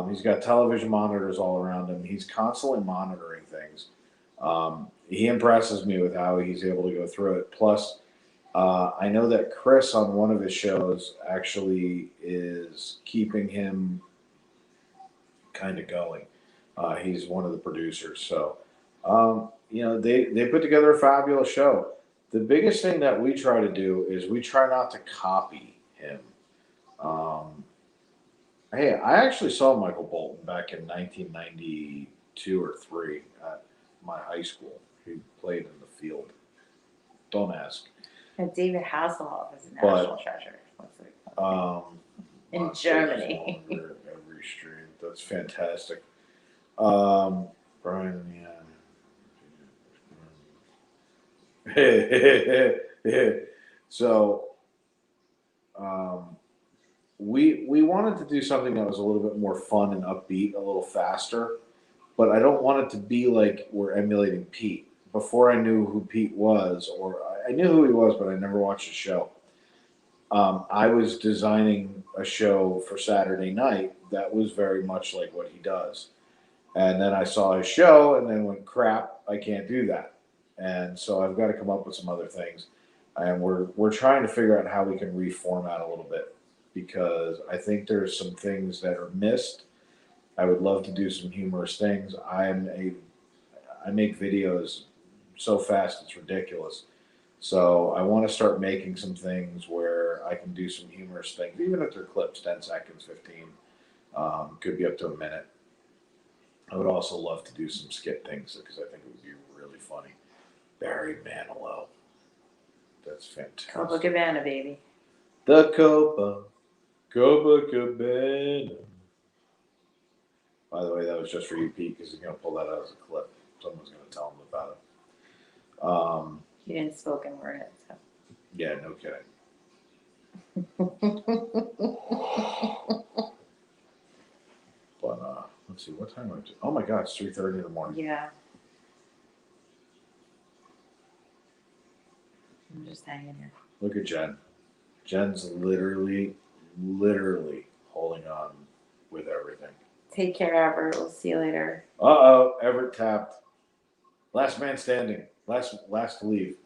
He's got television monitors all around him. He's constantly monitoring things. He impresses me with how he's able to go through it. Plus, I know that Chris on one of his shows actually is keeping him kind of going. He's one of the producers. So, they put together a fabulous show. The biggest thing that we try to do is we try not to copy him. Hey, I actually saw Michael Bolton back in 1992 or 3 at my high school. He played in the field. Don't ask. And David Hasselhoff is a national treasure. In Germany. Every stream. That's fantastic. Brian, yeah. So, we wanted to do something that was a little bit more fun and upbeat, a little faster, but I don't want it to be like we're emulating Pete. Before I knew who Pete was, or I knew who he was, but I never watched the show. I was designing a show for Saturday night that was very much like what he does. And then I saw his show and then went, crap, I can't do that. And so I've got to come up with some other things. And we're trying to figure out how we can reformat a little bit, because I think there's some things that are missed. I would love to do some humorous things. I make videos so fast it's ridiculous. So I want to start making some things where I can do some humorous things, even if they're clips, 10 seconds, 15, could be up to a minute. I would also love to do some skit things because I think it would be really funny. Barry Manilow. That's fantastic. Copacabana, baby. The Copacabana. By the way, that was just for you, Pete, because he's going to pull that out as a clip. Someone's going to tell him about it. He didn't spoken word it. So. Yeah, no kidding. But let's see, what time is it? Oh my God, it's 3:30 in the morning. Yeah. I'm just hanging here. Look at Jen. Jen's literally holding on with everything. Take care, Everett. We'll see you later. Everett tapped. Last man standing. Last to leave.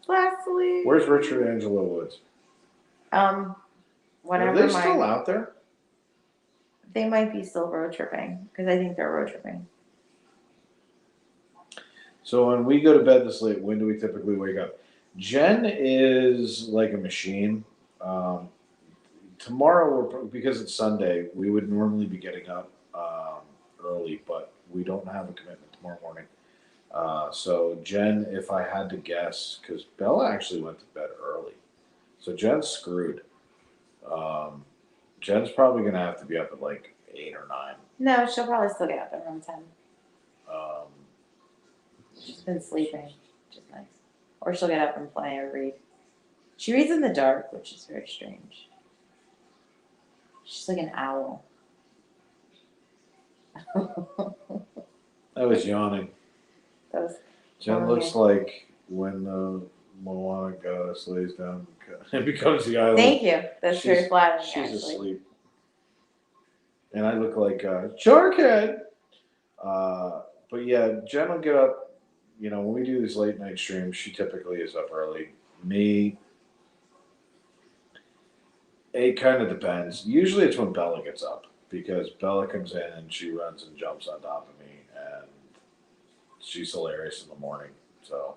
Lastly. Where's Richard Angelo Woods? Whatever. Are they still out there? They might be still road tripping, because I think they're road tripping. So when we go to bed this late, when do we typically wake up? Jen is like a machine. Tomorrow, because it's Sunday, we would normally be getting up early, but we don't have a commitment tomorrow morning. So Jen, if I had to guess, because Bella actually went to bed early, so Jen's screwed. Jen's probably going to have to be up at like 8 or 9 No, she'll probably still get up at around 10. Um, She's been sleeping, which is nice. Or she'll get up and play or read. She reads in the dark, which is very strange. She's like an owl. I was yawning. Those Jen looks like when Moana goddess lays down and becomes the island. Thank you. That's very flattering. She's actually. asleep. And I look like Jarkhead. But yeah, Jen will get up. You know, when we do these late night streams, she typically is up early. Me, it kind of depends. Usually it's when Bella gets up because Bella comes in and she runs and jumps on top of me, and she's hilarious in the morning. So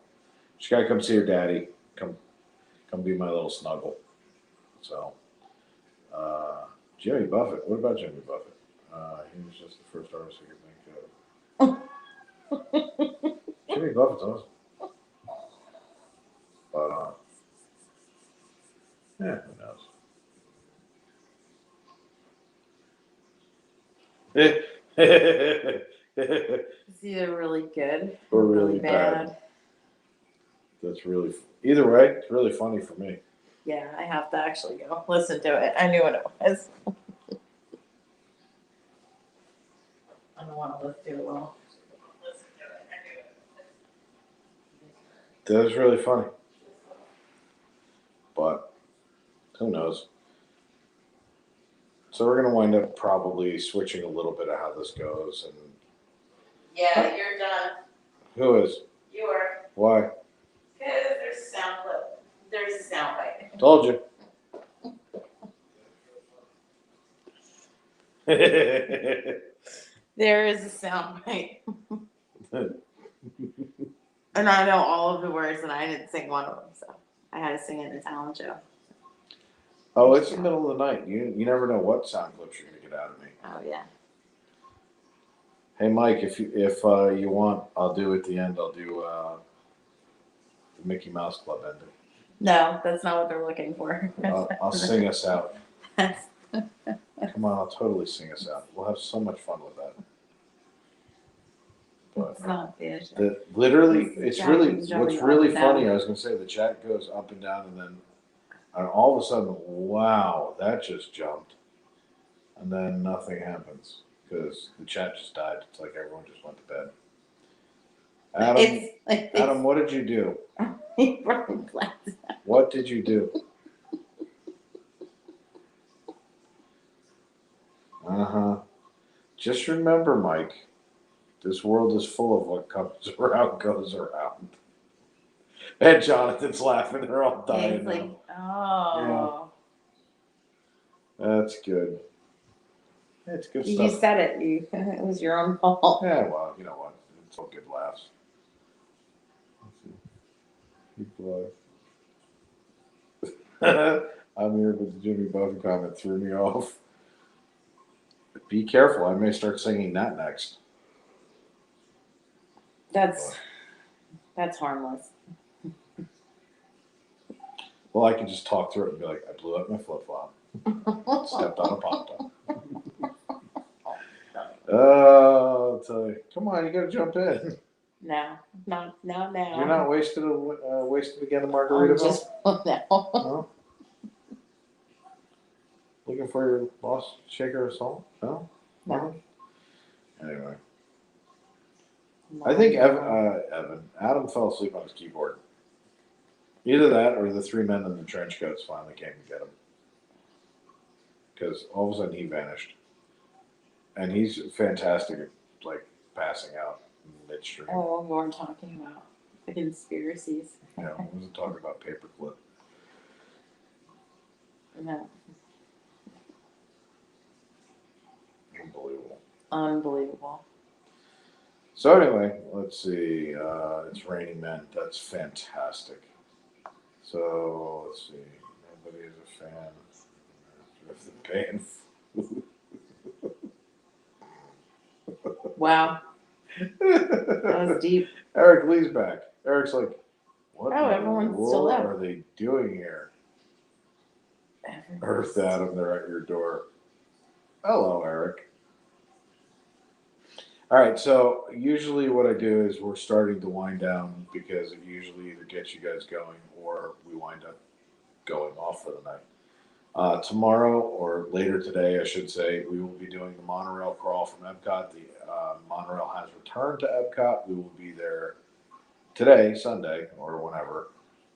she gotta come see her daddy. Come be my little snuggle. So, Jimmy Buffett. What about Jimmy Buffett? He was just the first artist I could think of. Jimmy Buffett's awesome. But yeah, who knows? It's either really good Or really bad. That's really either way. It's really funny for me. Yeah, I have to actually go listen to it. I knew what it was. I don't want to listen to it well. That was really funny. But who knows? So we're gonna wind up probably switching a little bit of how this goes. And Yeah, you're done. who is? You are. Why? Because there's a sound clip. There's a sound bite. Told you. There is a sound bite. And I know all of the words, and I didn't sing one of them, so I had to sing it in the talent show. Oh, it's the middle of the night. You never know what sound clips you're gonna get out of me. Oh yeah. Hey Mike, if you want, I'll do at the end. I'll do the Mickey Mouse Club ending. No, that's not what they're looking for. I'll sing us out. Come on, I'll totally sing us out. We'll have so much fun with that. But It's not the issue. literally, it's Yeah, really it's what's jumping really up and down. funny. I was gonna say the chat goes up and down, and all of a sudden, wow, that just jumped, and then nothing happens because the chat just died. It's like everyone just went to bed. Adam, It's like Adam, what did you do? Black. What did you do? Just remember, Mike, this world is full of what comes around goes around. And Jonathan's laughing. They're all dying It's like, now. oh. That's good. It's good You stuff. said it. It was your own fault. Yeah, well, you know what? It's all good laughs. Let's see. Keep alive. I'm here, but the Jimmy Buffett comment threw me off. Be careful. I may start singing that next. That's harmless. Well, I can just talk through it and be like, I blew up my flip flop. Stepped on a pop top. I'll tell you. Come on, you got to jump in. No. You're not wasted again in Margaritaville? Just no. No? Looking for your lost shaker of salt? No? No. Anyway. I think Adam fell asleep on his keyboard. Either that or the three men in the trench coats finally came to get him. Because all of a sudden he vanished. And he's fantastic at, like, passing out midstream. Oh, we're talking about the conspiracies. Yeah, I wasn't talking about paperclip. No. Unbelievable. So anyway, let's see. It's Raining Men. That's fantastic. So let's see. Nobody is a fan of the band. Wow. That was deep. Eric Lee's back. Eric's like, what everyone's still what there. are they doing here? Earth Adam, they're at your door. Hello, Eric. All right, so usually what I do is we're starting to wind down because it usually either gets you guys going or we wind up going off for the night. Tomorrow or later today, I should say, we will be doing the monorail crawl from Epcot. The monorail has returned to Epcot. We will be there today, Sunday, or whenever,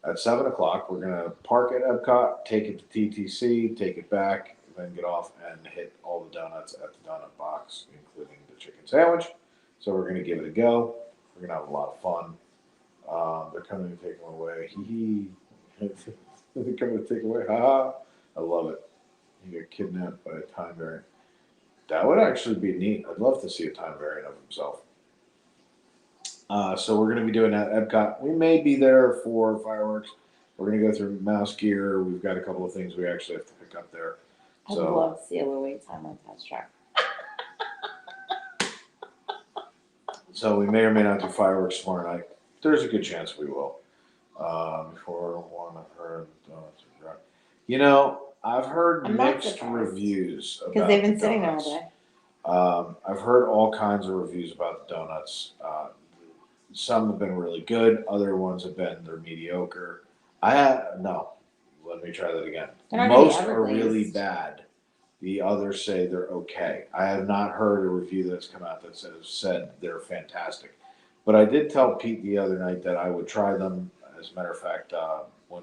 at 7 o'clock. We're going to park at Epcot, take it to TTC, take it back, then get off and hit all the donuts at the donut box, including the chicken sandwich. So we're going to give it a go. We're going to have a lot of fun. They're coming to take them away. Hee hee. They're coming to take away. Ha ha. I love it. You get kidnapped by a time variant. That would actually be neat. I'd love to see a time variant of himself. So we're going to be doing that at Epcot. We may be there for fireworks. We're going to go through Mouse Gear. We've got a couple of things we actually have to pick up there. I'd So love to see a little wait time on Test Track. So we may or may not do fireworks tomorrow night. There's a good chance we will. Before one, I've heard donuts are dry. You know, I've heard I'm not mixed surprised. reviews about Because they've been the sitting there all donuts. day. I've heard all kinds of reviews about the donuts. Some have been really good. Other ones have been they're mediocre. No. Let me try that again. They're not gonna be Most are really Everglazed. bad. The others say they're okay. I have not heard a review that's come out that said they're fantastic. But I did tell Pete the other night that I would try them. As a matter of fact, when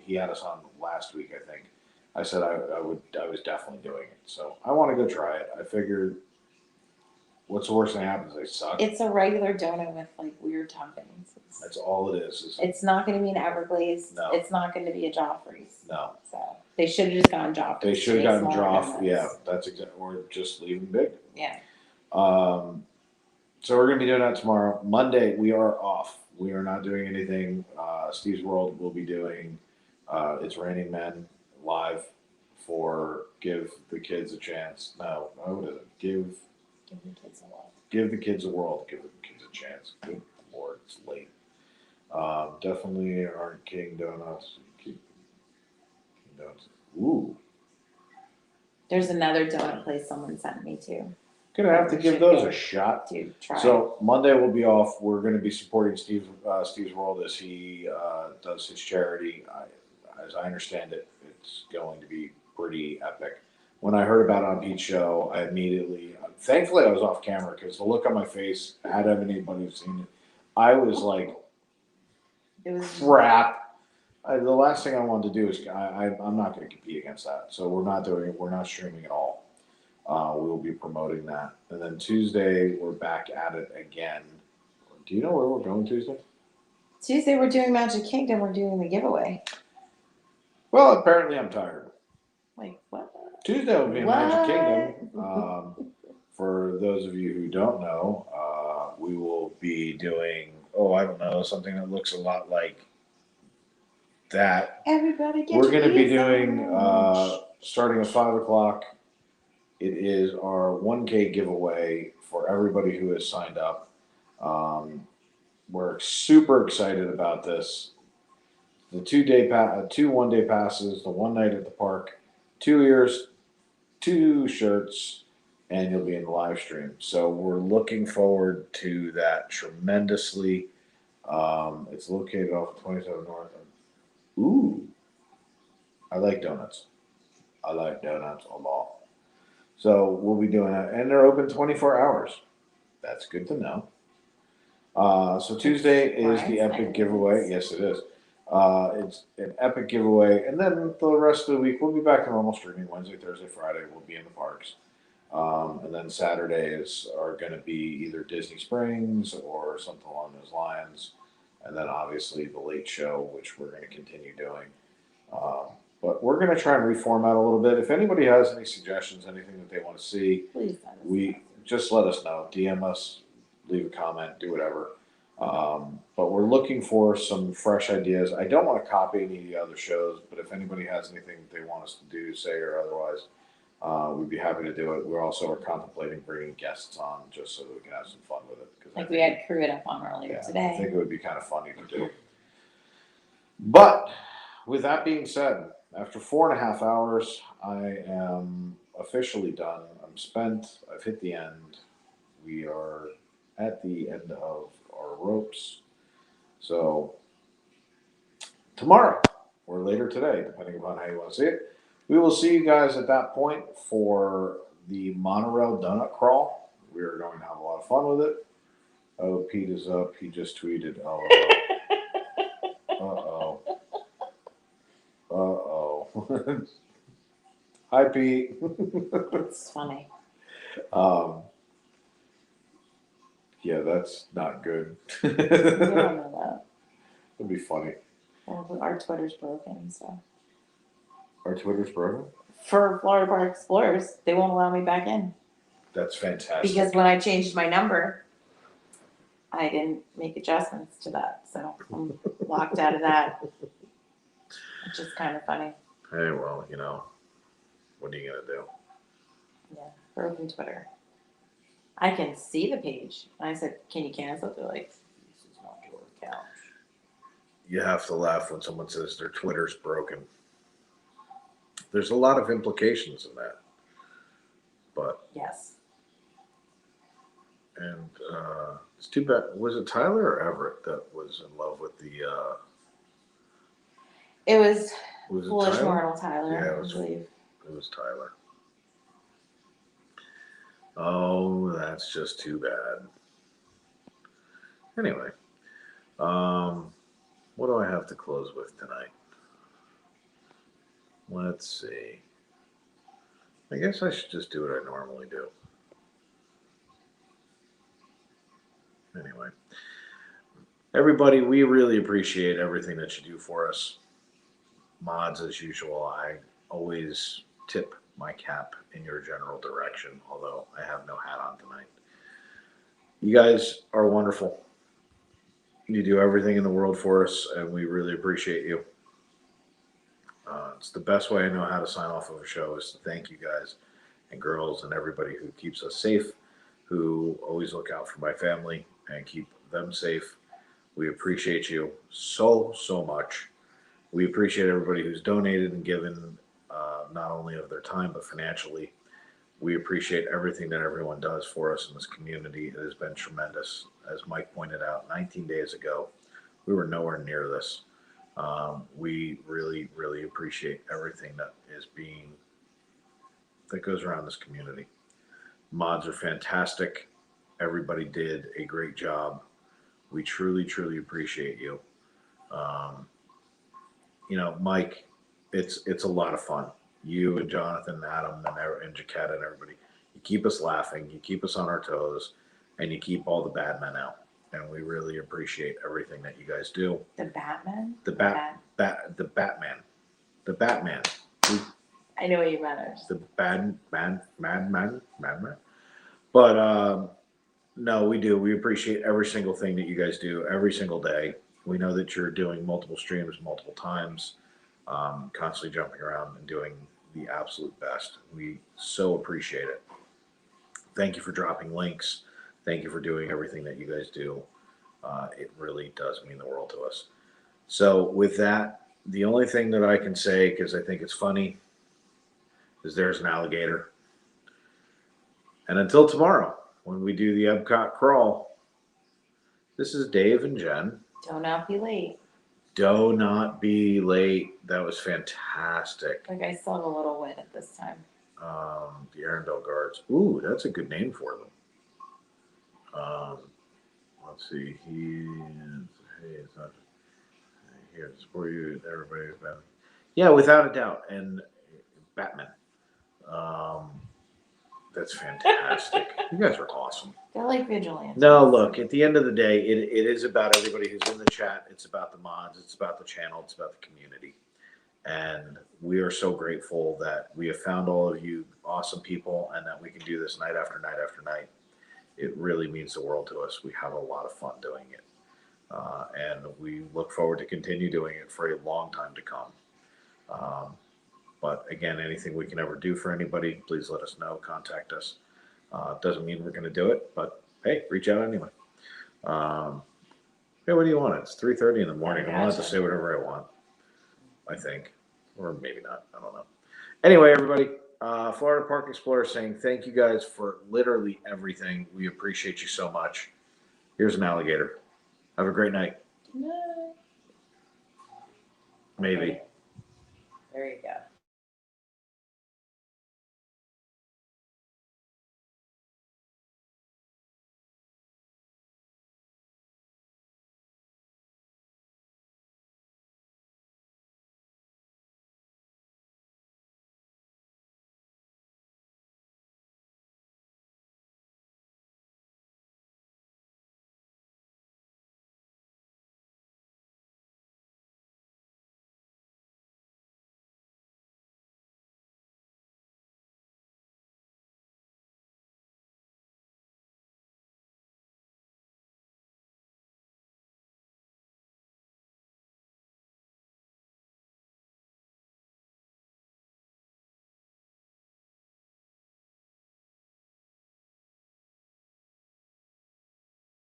he had us on last week, I think I said I was definitely doing it. So I want to go try it. I figured, what's the worst thing that happens? They suck. It's a regular donut with like weird toppings. That's all it is. It's not going to be an Everglazed. No. It's not going to be a Joffrey's. No. So they should have just gone Joffrey's. They should have gotten Smaller Joff. donuts. Yeah, that's exactly. Or just leave them big. Yeah. So we're going to be doing that tomorrow. Monday, we are off. We are not doing anything. Steve's World will be doing It's Raining Men live for Give the Kids a Chance. No, what is it? Give the Kids a World. Give the Kids a World. Give the Kids a Chance. Good Lord, it's late. Definitely aren't King Donuts. King Donuts. Ooh. There's another donut place someone sent me to. Gonna have to give those a shot. To try. So Monday we'll be off. We're going to be supporting Steve's World as he does his charity. As I understand it, it's going to be pretty epic. When I heard about it on Pete's show, I immediately, thankfully, I was off camera because the look on my face, had anybody seen it, I was like, It was crap. The last thing I wanted to do is I'm not going to compete against that. So we're not doing it. We're not streaming at all. We will be promoting that. And then Tuesday, we're back at it again. Do you know where we're going Tuesday? Tuesday. We're doing Magic Kingdom. We're doing the giveaway. Well, apparently I'm tired. Like what? Tuesday will be in Magic Kingdom. What? For those of you who don't know, we will be doing, I don't know, something that looks a lot like that. Everybody get We're going to be your doing, sandwich. starting at 5 o'clock, it is our 1K giveaway for everybody who has signed up. We're super excited about this. The 2 one-day passes, the one night at the park, 2 ears, 2 shirts, and you'll be in the live stream. So we're looking forward to that tremendously. It's located off of 27 North. Ooh, I like donuts. I like donuts a lot. So we'll be doing that, and they're open 24 hours. That's good to know. So Tuesday is the epic giveaway. Yes, it is. It's an epic giveaway, and then the rest of the week we'll be back to normal streaming. Wednesday, Thursday, Friday we'll be in the parks, and then Saturdays are going to be either Disney Springs or something along those lines, and then obviously the late show, which we're going to continue doing. But we're going to try and reformat a little bit. If anybody has any suggestions, anything that they want to see, Please let us know. we just let us know. DM us, leave a comment, do whatever. But we're looking for some fresh ideas. I don't want to copy any of the other shows, but if anybody has anything that they want us to do, say or otherwise, we'd be happy to do it. We also are contemplating bringing guests on just so that we can have some fun with it. Like we had Crew It Up on earlier I today. think it would be kind of funny to do. But with that being said, after 4.5 hours, I am officially done. I'm spent. I've hit the end. we are at the end of our ropes. So tomorrow or later today, depending upon how you want to see it, we will see you guys at that point for the monorail donut crawl. We are going to have a lot of fun with it. Oh, Pete is up. He just tweeted. Oh, uh-oh. Uh-oh. Hi, Pete. It's funny. Yeah, that's not good. We don't know that. It'd be funny. Well, our Twitter's broken, so. Our Twitter's broken? For Florida Park Explorers, they won't allow me back in. That's fantastic. Because when I changed my number, I didn't make adjustments to that. So I'm locked out of that. Which is kind of funny. Hey, well, you know, what are you going to do? Yeah, broken Twitter. I can see the page. I said, can you cancel? They're like, this is not your account. You have to laugh when someone says their Twitter's broken. There's a lot of implications in that. But, Yes. and it's too bad. Was it Tyler or Everett that was in love with the, It was was it Foolish Tyler? Mortal Tyler, Yeah, I believe. It was Tyler. Oh, that's just too bad. Anyway, what do I have to close with tonight? Let's see. I guess I should just do what I normally do. Anyway, everybody, we really appreciate everything that you do for us. Mods, as usual, I always tip my cap in your general direction, although I have no hat on tonight. You guys are wonderful. You do everything in the world for us, and we really appreciate you. It's the best way I know how to sign off of a show is to thank you guys and girls and everybody who keeps us safe, who always look out for my family and keep them safe. We appreciate you so, so much. We appreciate everybody who's donated and given, not only of their time, but financially. We appreciate everything that everyone does for us in this community. It has been tremendous. As Mike pointed out, 19 days ago, we were nowhere near this. We really, really appreciate everything that goes around this community. Mods are fantastic. Everybody did a great job. We truly, truly appreciate you. You know, Mike, it's a lot of fun. You and Jonathan, Adam, and Jaquetta and everybody. You keep us laughing. You keep us on our toes, and you keep all the bad men out. And we really appreciate everything that you guys do. The Batman? The Batman. I know what you meant. The madman. But no, we do. We appreciate every single thing that you guys do every single day. We know that you're doing multiple streams multiple times, constantly jumping around and doing the absolute best. We so appreciate it. Thank you for dropping links. Thank you for doing everything that you guys do. It really does mean the world to us. So with that, the only thing that I can say, because I think it's funny, is there's an alligator. And until tomorrow, when we do the Epcot crawl, this is Dave and Jen. Do not be late. Do not be late. That was fantastic. Like I still have a little wit at this time. The Arendelle Guards. Ooh, that's a good name for them. Let's see. It's not here for you. Everybody's been. Yeah, without a doubt. And Batman. That's fantastic. You guys are awesome. They're like vigilantes. No, look, at the end of the day, it is about everybody who's in the chat. It's about the mods. It's about the channel. It's about the community. And we are so grateful that we have found all of you awesome people and that we can do this night after night after night. It really means the world to us. We have a lot of fun doing it. And we look forward to continue doing it for a long time to come. But again, anything we can ever do for anybody, please let us know. Contact us. Doesn't mean we're going to do it, but hey, reach out anyway. Hey, what do you want? It's 3:30 in the morning. I'm allowed to say whatever I want, I think. Or maybe not. I don't know. Anyway, everybody, Florida Park Explorer saying, thank you guys for literally everything. We appreciate you so much. Here's an alligator. Have a great night. No. Maybe. There you go.